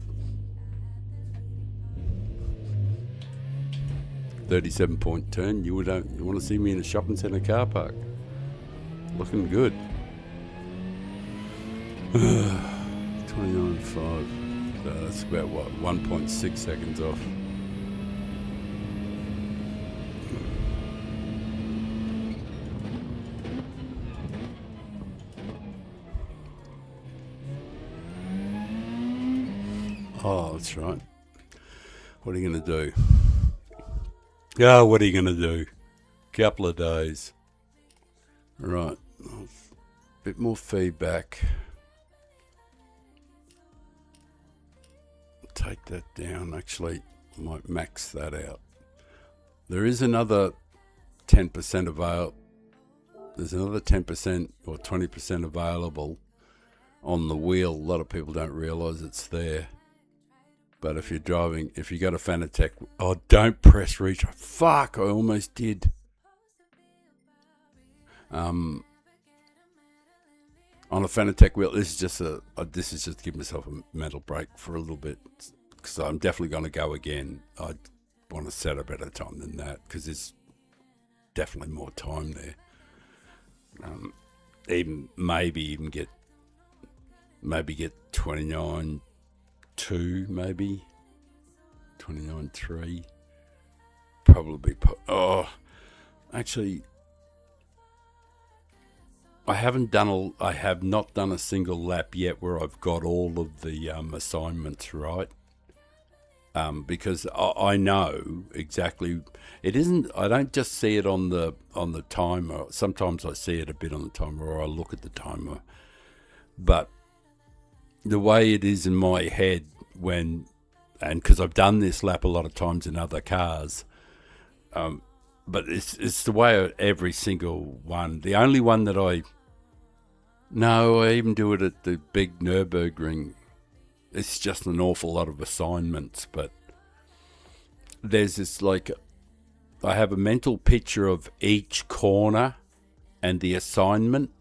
Speaker 1: 37-point turn. You want to see me in a shopping centre car park? looking good. 29.5. So that's about what, 1.6 seconds off. Oh, that's right. What are you going to do? What are you going to do? Couple of days. Right. Bit more feedback. Take that down. Actually, I might max that out. There is another 10% available. There's another 10% or 20% available on the wheel. A lot of people don't realise it's there. But if you're driving, if you got a Fanatec, don't press reach. Fuck, I almost did. On a Fanatec wheel, this is just to give myself a mental break for a little bit, because I'm definitely going to go again. I want to set a better time than that, because there's definitely more time there. Maybe get 29.2, maybe 29.3. Probably. Actually, I have not done a single lap yet where I've got all of the assignments right. Because I know exactly. It isn't. I don't just see it on the timer. Sometimes I see it a bit on the timer, or I look at the timer. But the way it is in my head because I've done this lap a lot of times in other cars. But it's the way every single one. The only one that I even do it at the big Nürburgring. It's just an awful lot of assignments, but there's this I have a mental picture of each corner and the assignment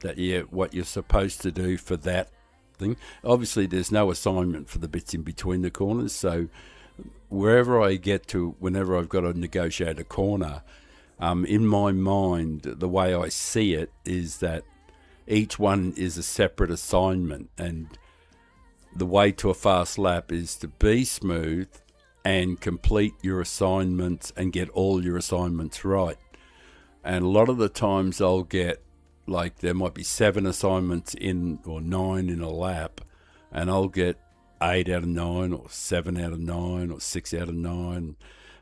Speaker 1: what you're supposed to do for that thing. Obviously, there's no assignment for the bits in between the corners, so wherever I get to, whenever I've got to negotiate a corner, in my mind, the way I see it is that each one is a separate assignment, and the way to a fast lap is to be smooth and complete your assignments and get all your assignments right. And a lot of the times I'll get, there might be 7 assignments or 9 in a lap, and I'll get 8 out of 9 or 7 out of 9 or 6 out of 9.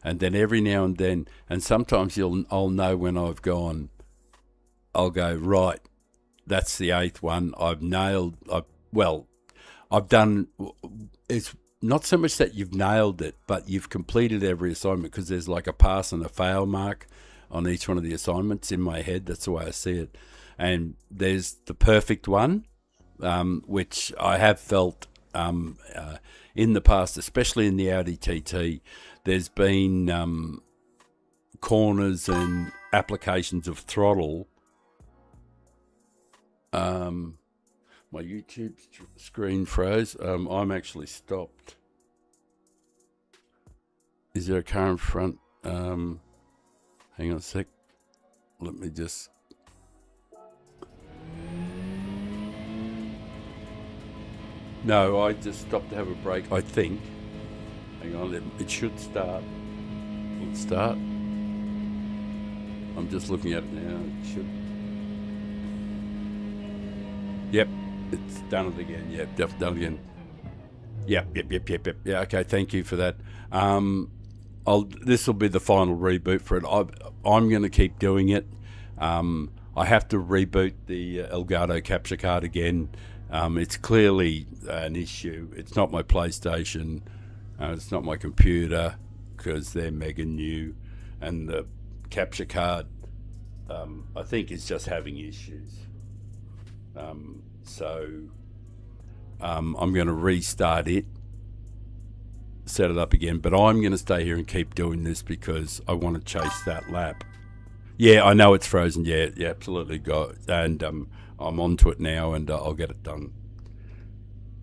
Speaker 1: And then every now and then, and sometimes I'll know when I'll go, right, that's the 8th one. I've done, it's not so much that you've nailed it, but you've completed every assignment, because there's a pass and a fail mark on each one of the assignments in my head. That's the way I see it. And there's the perfect one, which I have felt in the past, especially in the Audi TT, there's been corners and applications of throttle. My YouTube screen froze. I'm actually stopped. Is there a car in front? Hang on a sec. Let me just... No, I just stopped to have a break, I think. Hang on, it should start. Will it start? I'm just looking at it now. It should. Yep, it's done it again. Yep, done it again. Yep. Yeah, okay, thank you for that. This will be the final reboot for it. I'm going to keep doing it. I have to reboot the Elgato capture card again. It's clearly an issue. It's not my PlayStation. It's not my computer, because they're mega new. And the capture card, I think, is just having issues. So I'm going to restart it, set it up again. But I'm going to stay here and keep doing this because I want to chase that lap. Yeah, I know it's frozen. Yeah, absolutely. And I'm onto it now, and I'll get it done.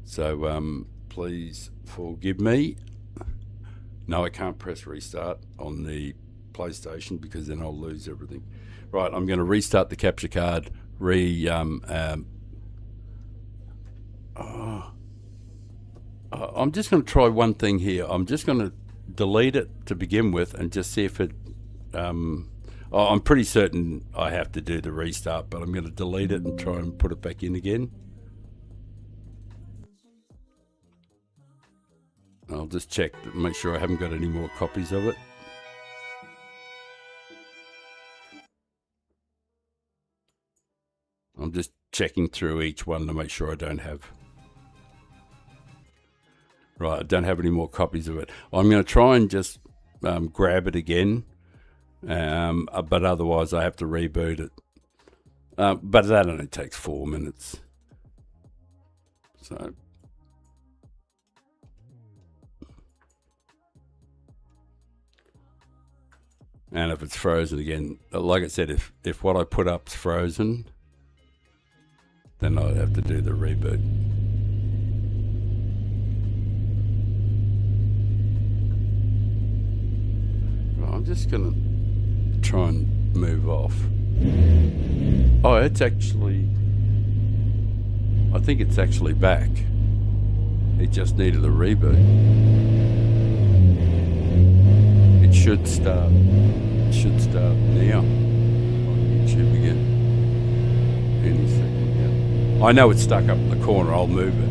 Speaker 1: So please forgive me. No, I can't press restart on the PlayStation because then I'll lose everything. Right, I'm going to restart the capture card, I'm just going to try one thing here. I'm just going to delete it to begin with and just see if it. I'm pretty certain I have to do the restart, but I'm going to delete it and try and put it back in again. I'll just check to make sure I haven't got any more copies of it. I'm just checking through each one to make sure I don't have. Right, I don't have any more copies of it. I'm going to try and just grab it again, but otherwise I have to reboot it. But that only takes 4 minutes. So. And if it's frozen again, like I said, if what I put up's frozen, then I'd have to do the reboot. I'm just going to try and move off. Oh, it's actually... I think it's actually back. It just needed a reboot. It should start. It should start now on YouTube again. Any second, yeah. I know it's stuck up in the corner. I'll move it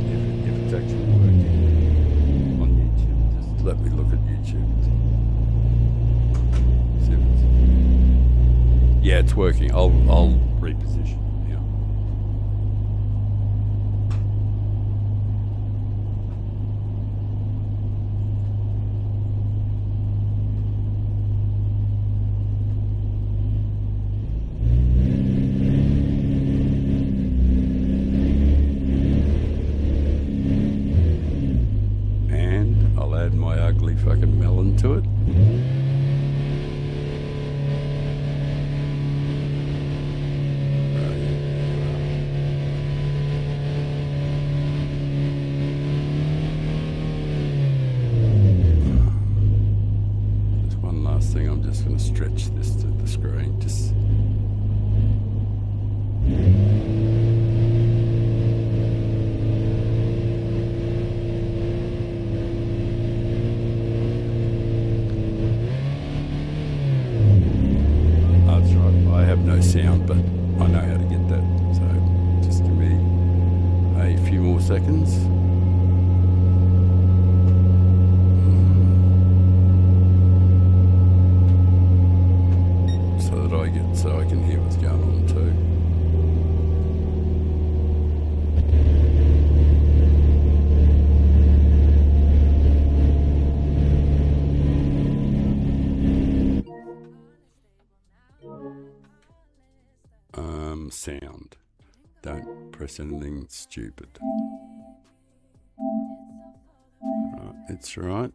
Speaker 1: if it's actually working on YouTube. Just let me look at YouTube. Yeah, it's working. I'll reposition now. And I'll add my ugly fucking melon to it. I'm just going to stretch this to the screen. Just that's right. I have no sound, but I know how to get that. So just give me a few more seconds. So I can hear what's going on too. Sound. Don't press anything stupid. Right, it's right.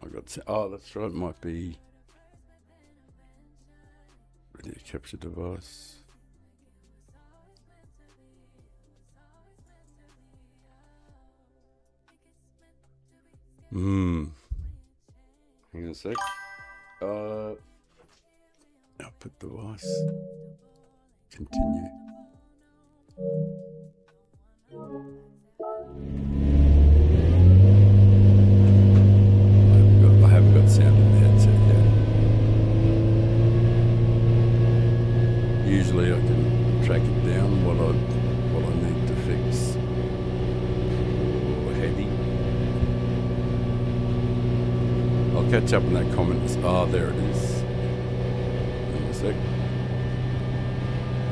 Speaker 1: I got. Oh, that's right. It might be. Video capture device. Hang on a sec. Output device. Continue. I haven't got sound in the headset yet. Usually I can track it down what I need to fix. Or heavy. I'll catch up on that comment. Oh, there it is. In a sec.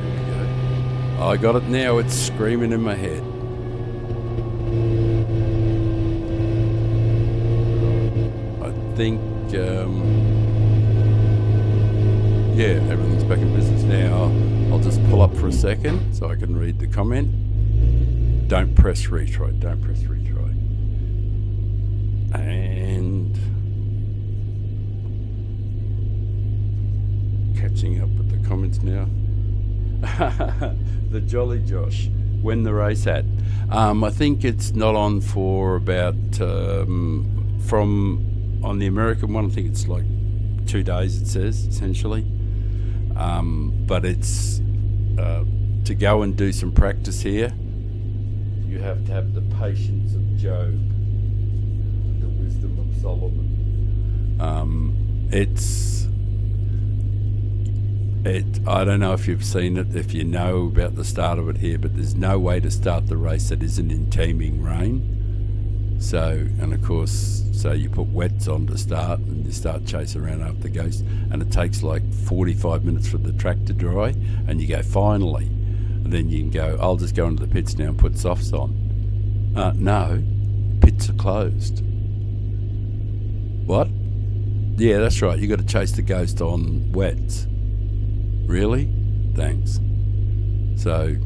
Speaker 1: There we go. I got it now. It's screaming in my head. I think, yeah, everything's back in business now. I'll just pull up for a second so I can read the comment. Don't press retry. Don't press retry. And catching up with the comments now. The Jolly Josh. When the race at? I think it's not on for about from on the American one. I think it's like 2 days. It says essentially, but it's 2 to go and do some practice here, you have to have the patience of Job and the wisdom of Solomon. I don't know if you've seen it, if you know about the start of it here, but there's no way to start the race that isn't in teeming rain. So, and of course, so you put wets on to start and you start chasing around after the ghost, and it takes like 45 minutes for the track to dry, and you go, finally. And then you can go, I'll just go into the pits now and put softs on. No, pits are closed. What? Yeah, that's right, you got to chase the ghost on wets. Really? Thanks. So,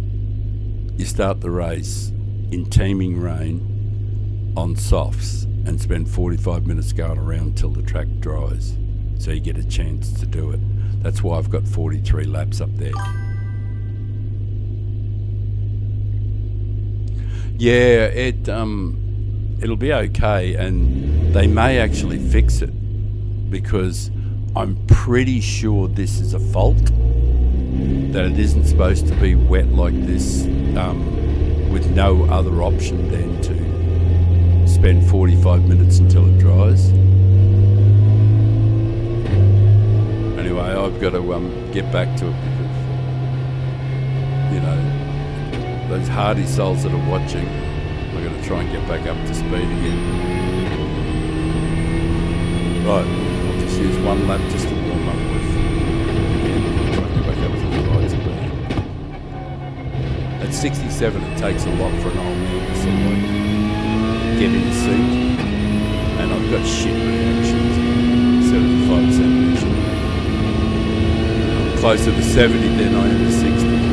Speaker 1: you start the race in teeming rain on softs and spend 45 minutes going around till the track dries, so you get a chance to do it. That's why I've got 43 laps up there. Yeah, it'll be okay, and they may actually fix it, because I'm pretty sure this is a fault, that it isn't supposed to be wet like this, with no other option than to spend 45 minutes until it dries. Anyway, I've got to get back to it, because, you know, those hardy souls that are watching, I've got to try and get back up to speed again. Right, I'll just use one lap just to warm up with. Again, try and get back up to the right speed. At 67, it takes a lot for an old man to sort of like get in the seat, and I've got shit reactions. 75% reaction. I'm closer to 70 than I am to 60.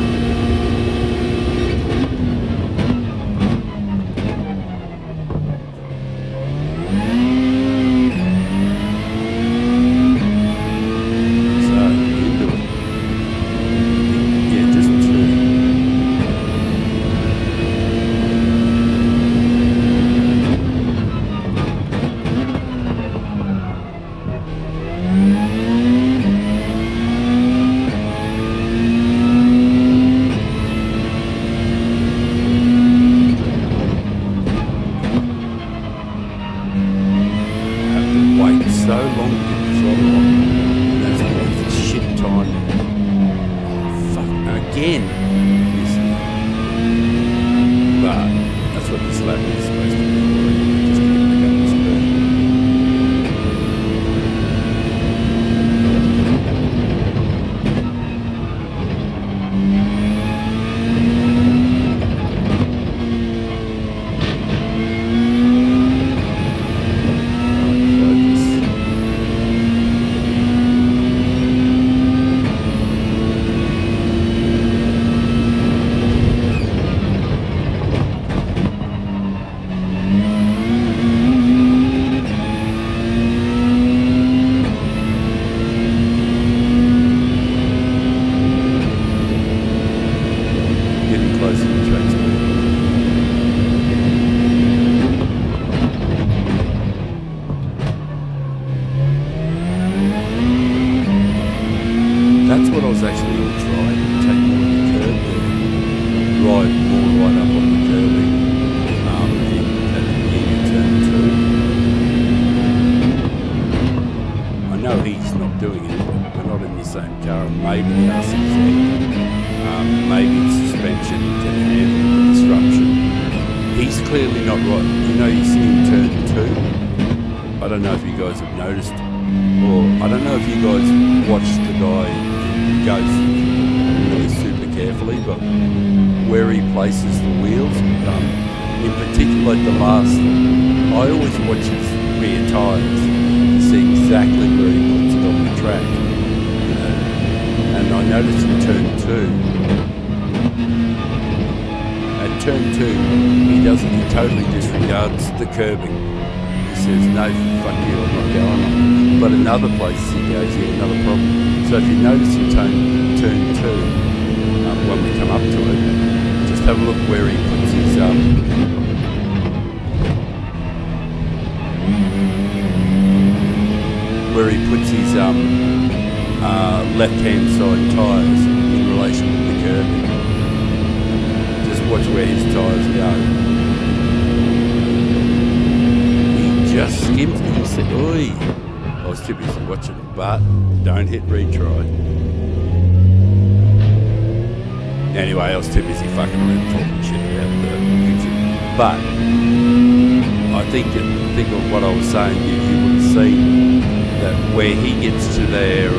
Speaker 1: Curbing. He says, no, fuck you, I'm not going on. But in other places he goes, yeah, another problem. So if you notice in turn 2, when we come up to it, just have a look where he puts his left-hand side tyres in relation to the curbing. Oi! I was too busy watching it, but don't hit retry. Anyway, I was too busy fucking around talking shit about the music. But I think of what I was saying, you would have seen that where he gets to there.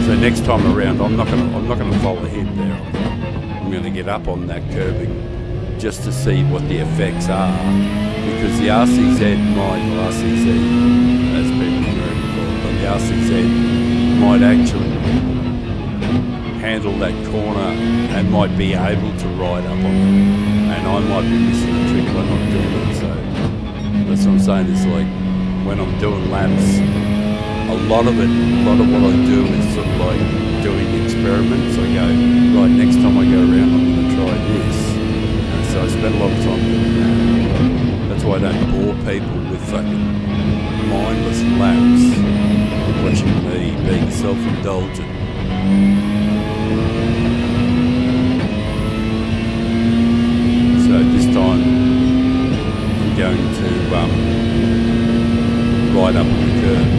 Speaker 1: So next time around, I'm not gonna follow him there. I'm gonna get up on that curbing just to see what the effects are, because the RCZ, as people know it called, but the RCZ might actually handle that corner and might be able to ride up on it, and I might be missing a trick by not doing it. So that's what I'm saying, is like when I'm doing laps, a lot of what I do is sort of like doing experiments. I go, right, next time I go around I'm going to try this. And so I spend a lot of time doing that. That's why I don't bore people with fucking mindless laps, watching me being self-indulgent. So this time I'm going to ride up on the curve.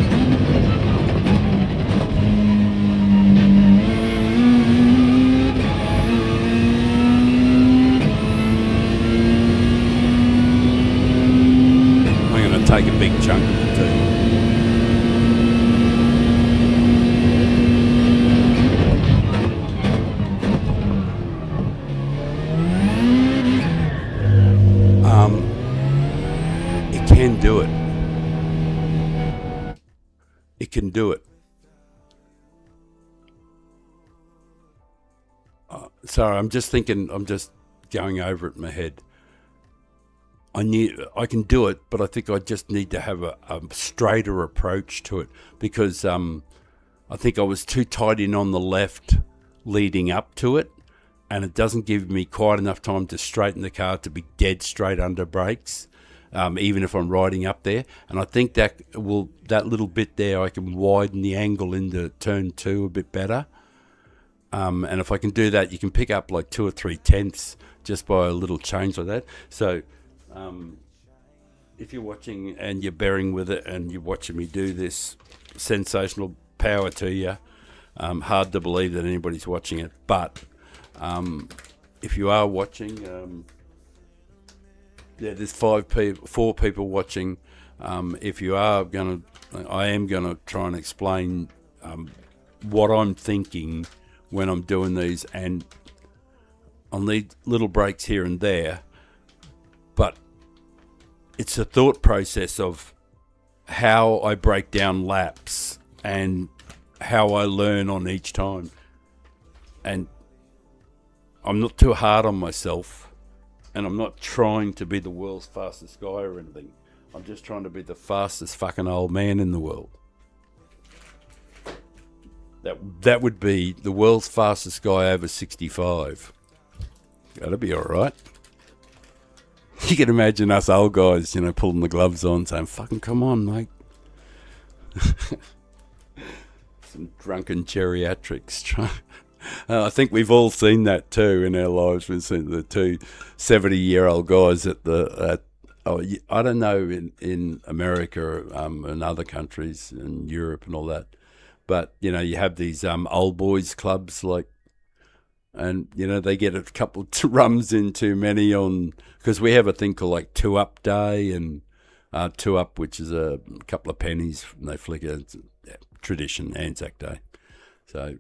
Speaker 1: Take a big chunk of it too. It can do it. It can do it. Sorry, I'm just thinking, I'm just going over it in my head. I can do it, but I think I just need to have a straighter approach to it, because I think I was too tight in on the left leading up to it, and it doesn't give me quite enough time to straighten the car to be dead straight under brakes, even if I'm riding up there. And I think that little bit there, I can widen the angle into turn 2 a bit better. And if I can do that, you can pick up like 2 or 3 tenths just by a little change like that. So if you're watching and you're bearing with it and you're watching me do this, sensational power to you. Hard to believe that anybody's watching it, but if you are watching, there's 4 people watching. If you are I am gonna try and explain what I'm thinking when I'm doing these, and I'll need little breaks here and there, but it's a thought process of how I break down laps and how I learn on each time. And I'm not too hard on myself, and I'm not trying to be the world's fastest guy or anything. I'm just trying to be the fastest fucking old man in the world. That would be the world's fastest guy over 65. That'd be all right. You can imagine us old guys, pulling the gloves on, saying, fucking come on, mate. Some drunken geriatrics. I think we've all seen that too in our lives. We've seen the 2 70-year-old guys I don't know in America and other countries in Europe and all that. But, you have these old boys clubs and, they get a couple of rums in too many because we have a thing called like 2 Up Day and 2 Up, which is a couple of pennies and they flick it. It's tradition, Anzac Day. So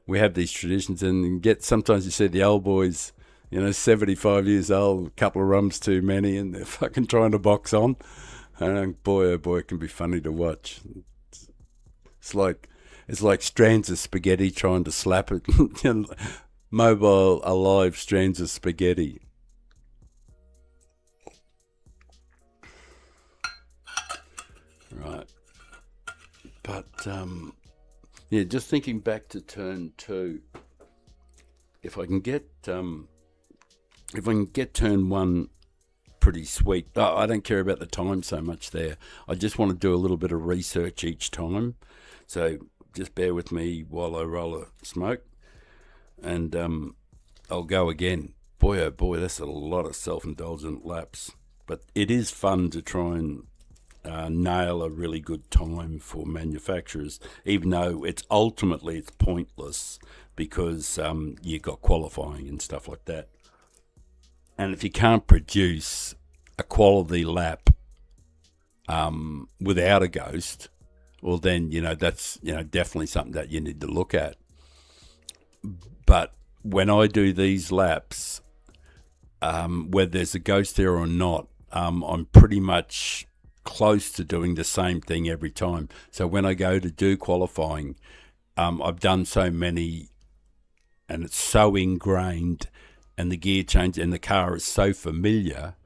Speaker 1: we have these traditions, and sometimes you see the old boys, 75 years old, a couple of rums too many, and they're fucking trying to box on. And boy, oh boy, it can be funny to watch. It's like strands of spaghetti trying to slap it. Mobile, alive strands of spaghetti. Right. But, just thinking back to turn 2, if I can get turn 1 pretty sweet. I don't care about the time so much there. I just want to do a little bit of research each time. So just bear with me while I roll a smoke, and I'll go again. Boy, oh boy, that's a lot of self-indulgent laps. But it is fun to try and nail a really good time for manufacturers, even though it's pointless because you've got qualifying and stuff like that. And if you can't produce a quality lap without a ghost, well then, that's, definitely something that you need to look at. But when I do these laps, whether there's a ghost there or not, I'm pretty much close to doing the same thing every time. So when I go to do qualifying, I've done so many and it's so ingrained and the gear change and the car is so familiar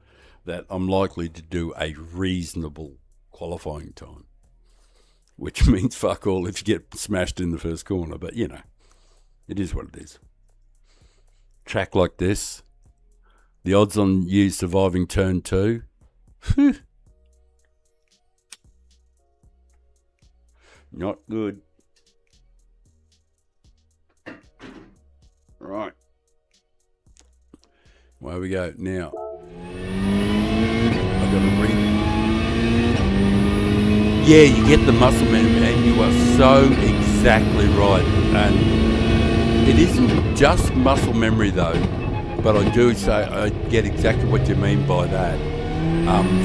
Speaker 1: that I'm likely to do a reasonable qualifying time, which means fuck all if you get smashed in the first corner. But, it is what it is. Track like this, the odds on you surviving turn 2, not good. Right. Where we go now? I got to read. Yeah, you get the muscle memory, and you are so exactly right. And it isn't just muscle memory though, but I do say I get exactly what you mean by that.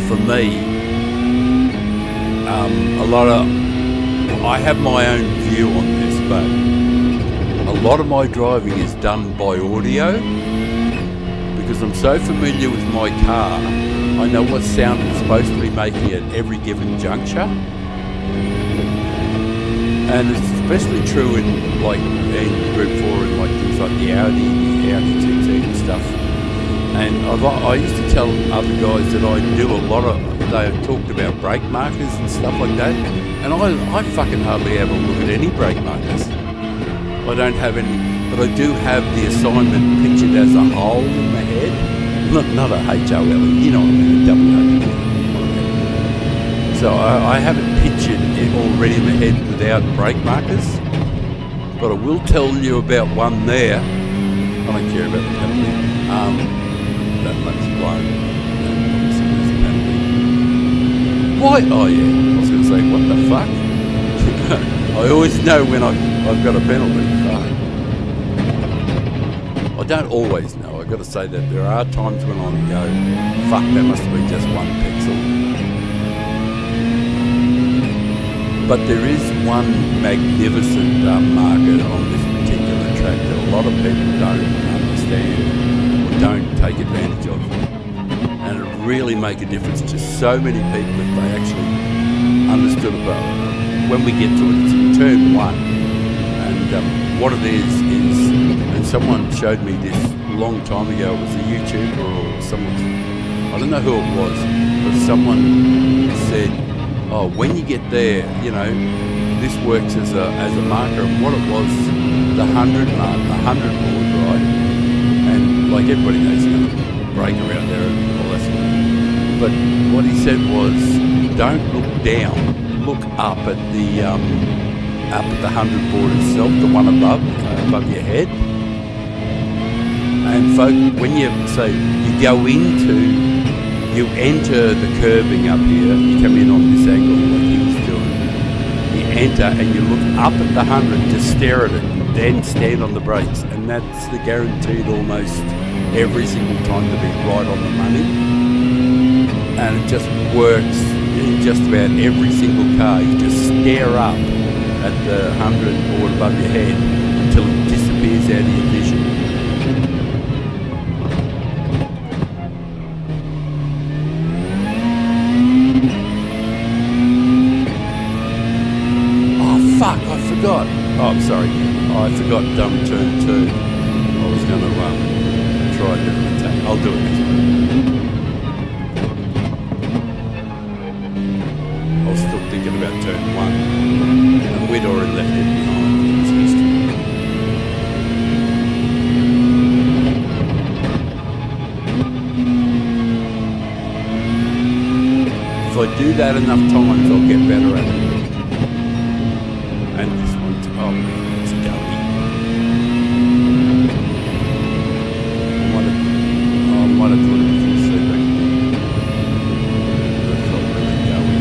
Speaker 1: For me, I have my own view on this, but a lot of my driving is done by audio because I'm so familiar with my car. I know what sound it's supposed to be making at every given juncture. And it's especially true in Group 4 and things like the Audi TT and stuff. And I used to tell other guys that I do a lot of, they talked about brake markers and stuff like that. And I fucking hardly ever look at any brake markers. I don't have any, but I do have the assignment pictured as a whole in my head. Not a HOL, you know what I mean, a WH. So I haven't pictured it already in my head without brake markers. But I will tell you about one there. I don't care about the penalty. That much blown. Why? Oh yeah, I was going to say, what the fuck? I always know when I've got a penalty. I don't always know. I've got to say that there are times when I go, fuck, that must have been just one pixel. But there is one magnificent marker on this particular track that a lot of people don't understand or don't take advantage of. And it really make a difference to so many people if they actually understood about it. When we get to it, it's in turn 1. And what it is, and someone showed me this a long time ago, it was a YouTuber or someone, I don't know who it was, but someone said, oh, when you get there, this works as a marker. And what it was, the 100 mark, the 100 board, right? And like everybody knows, you're going to break around there and all that sort of thing. But what he said was, don't look down, look up at the 100 board itself, the one above your head. And folks, when you you enter the curving up here, you come in on this angle like he was doing, you enter and you look up at the 100 to stare at it, then stand on the brakes, and that's the guaranteed almost every single time to be right on the money. And it just works in just about every single car. You just stare up at the 100 board above your head until it disappears out of your vision. Fuck, I forgot. Oh, I'm sorry. I forgot turn 2. I was going to try a different attack. I'll do it next time. I was still thinking about turn 1. And we'd already left it behind. It was history. If I do that enough times, I'll get better at it. And this one's, oh man, it's doughy. I might have thought it was full sleeping. It felt really doughy.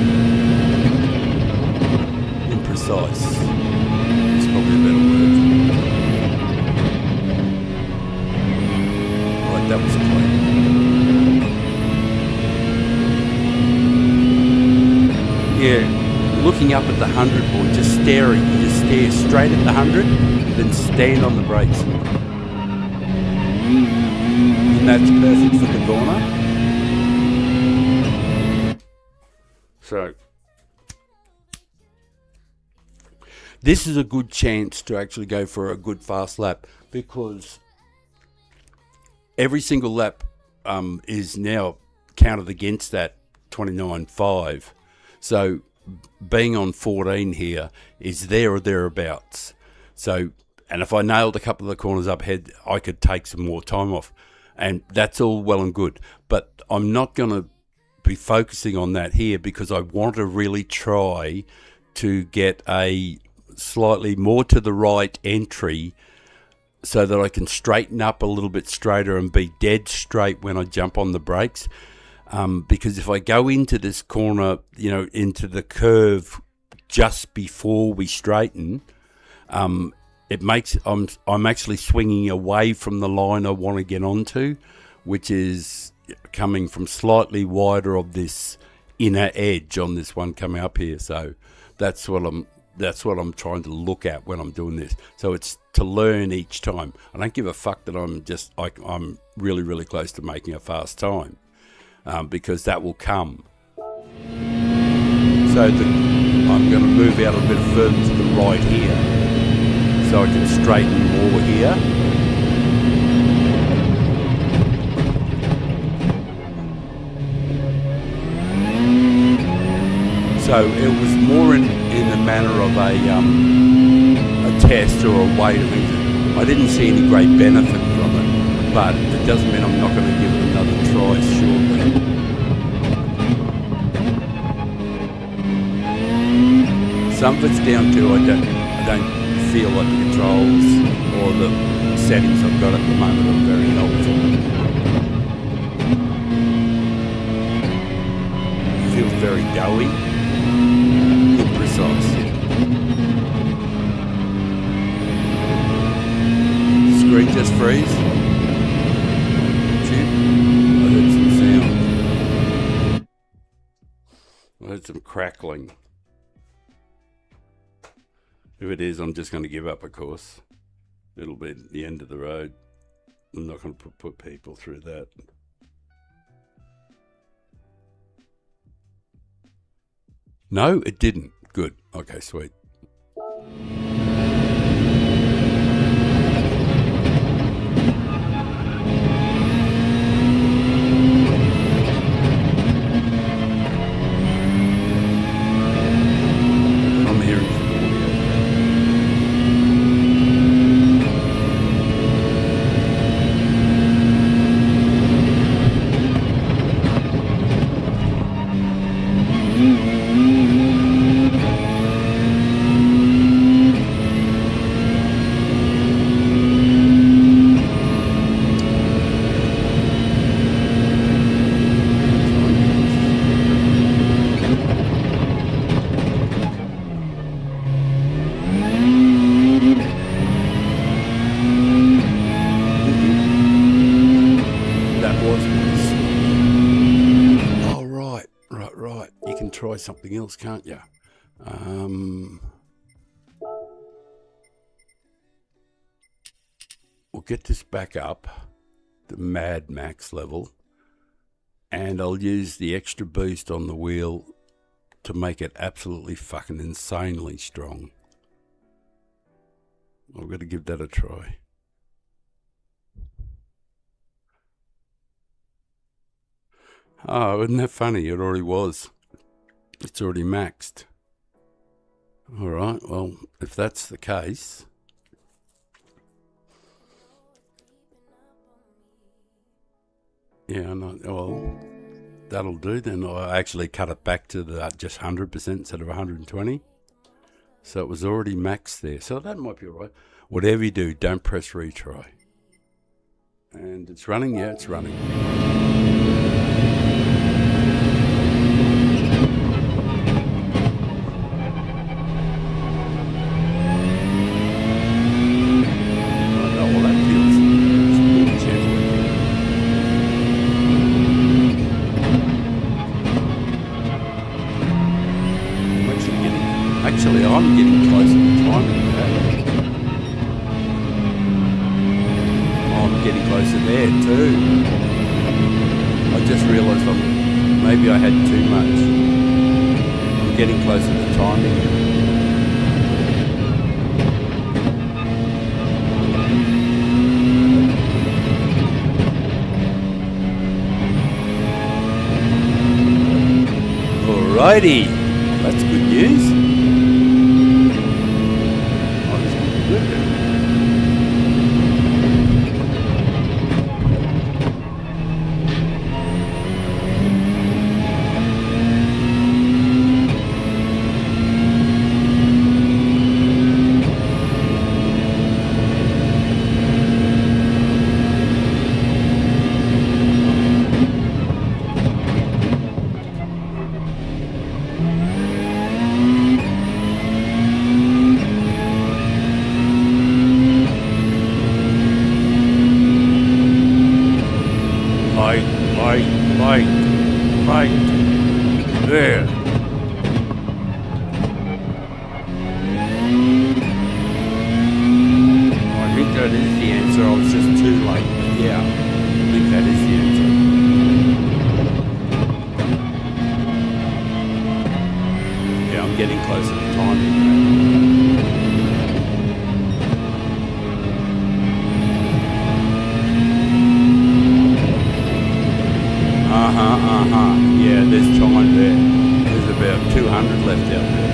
Speaker 1: looking up at the 100 board, just staring. You just stare straight at the 100, then stand on the brakes. And that's perfect for the corner. So this is a good chance to actually go for a good fast lap, because every single lap is now counted against that 29.5. So being on 14 here is there or thereabouts. So, and if I nailed a couple of the corners up ahead, I could take some more time off. And that's all well and good. But I'm not going to be focusing on that here, because I want to really try to get a slightly more to the right entry so that I can straighten up a little bit straighter and be dead straight when I jump on the brakes. Because if I go into this corner, into the curve just before we straighten, it makes I'm actually swinging away from the line I want to get onto, which is coming from slightly wider of this inner edge on this one coming up here. So that's what I'm trying to look at when I'm doing this. So it's to learn each time. I don't give a fuck that I'm really, really close to making a fast time, because that will come. So I'm going to move out a bit further to the right here, so I can straighten more here. So it was more in the manner of a test or a way to things. I didn't see any great benefit from it, but it doesn't mean I'm not going to give it another try shortly. Some of it's down to I don't feel like the controls or the settings I've got at the moment are very helpful. It feels very doughy. Precise. Screen just freeze. I heard some sound. I heard some crackling. If it is, I'm just going to give up, of course. It'll be the end of the road. I'm not going to put people through that. No, it didn't. Good. Okay, sweet. I'm hearing some try something else, can't you? We'll get this back up to Mad Max level, and I'll use the extra boost on the wheel to make it absolutely fucking insanely strong. I've got to give that a try. Oh, isn't that funny? It already was. It's already maxed. All right, well, if that's the case, yeah, well, that'll do then. I actually cut it back to the just 100% instead of 120. So it was already maxed there. So that might be all right. Whatever you do, don't press retry. And it's running? Yeah, it's running. getting closer there too. I just realised maybe I had too much. I'm getting closer to timing. Alrighty, that's good news. Oh, this is good. Right there. I think that is the answer. I was just too late. But yeah, I think that is the answer. Yeah, I'm getting closer to timing. Yeah, there's time there. There's about 200 left out there.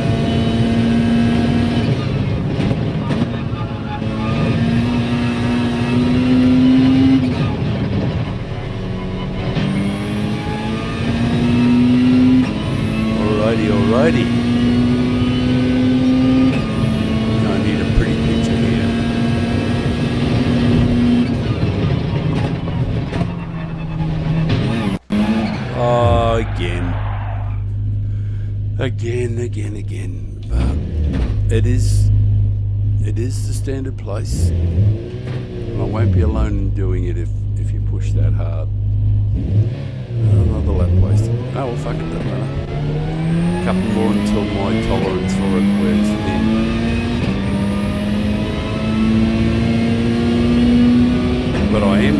Speaker 1: Alrighty. I need a pretty picture here. Oh, again. But it is the standard place. And I won't be alone in doing it if you push that hard. Another lap wasted. Oh, well, fuck it, doesn't matter. A couple more until my tolerance for it wears thin. But I am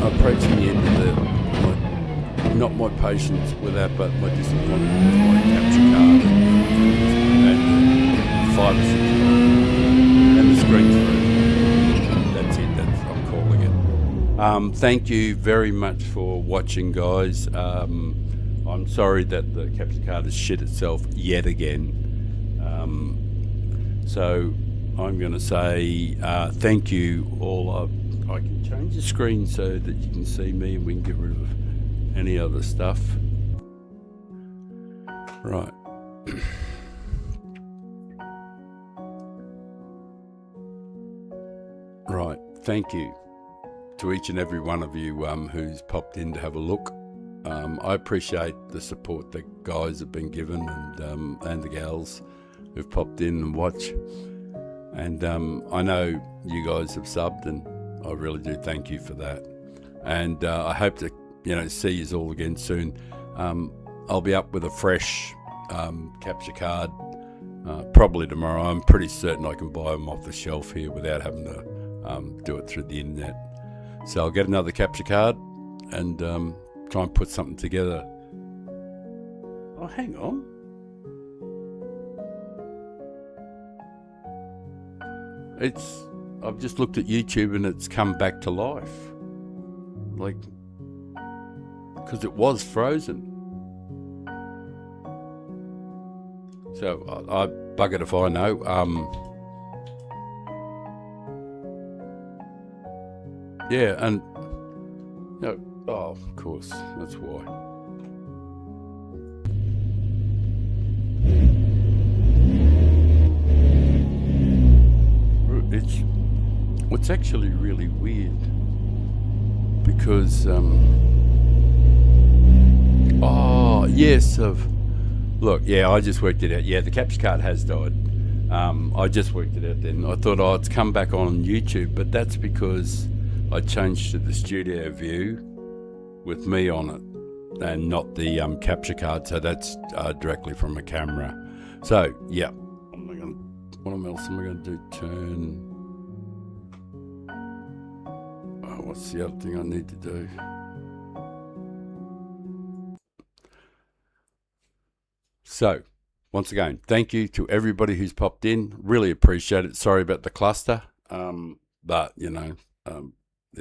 Speaker 1: approaching the end of not my patience with that, but my disappointment with my capture card and the 5 or 6 and the screen through. That's it. I'm calling it. Thank you very much for watching, guys. I'm sorry that the capture card has shit itself yet again. So I'm going to say thank you all. I can change the screen so that you can see me and we can get rid of any other stuff. Right. Right. Thank you to each and every one of you who's popped in to have a look. I appreciate the support that guys have been given and the gals who've popped in and watch. And I know you guys have subbed, and I really do thank you for that. And I hope to see you all again soon. I'll be up with a fresh capture card probably tomorrow. I'm pretty certain I can buy them off the shelf here without having to do it through the internet. So I'll get another capture card and try and put something together. Oh, hang on. I've just looked at YouTube and it's come back to life. Because it was frozen. So I buggered if I know. Yeah, and of course, that's why. It's actually really weird because look, yeah, I just worked it out. Yeah, the capture card has died. I just worked it out then. I thought, it's come back on YouTube, but that's because I changed to the studio view with me on it and not the capture card. So that's directly from a camera. So, yeah, What else am I going to do? Turn. Oh, what's the other thing I need to do? So, once again, thank you to everybody who's popped in. Really appreciate it. Sorry about the cluster, but the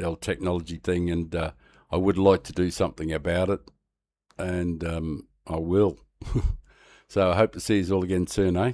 Speaker 1: old technology thing, and I would like to do something about it, and I will. So I hope to see you all again soon, eh?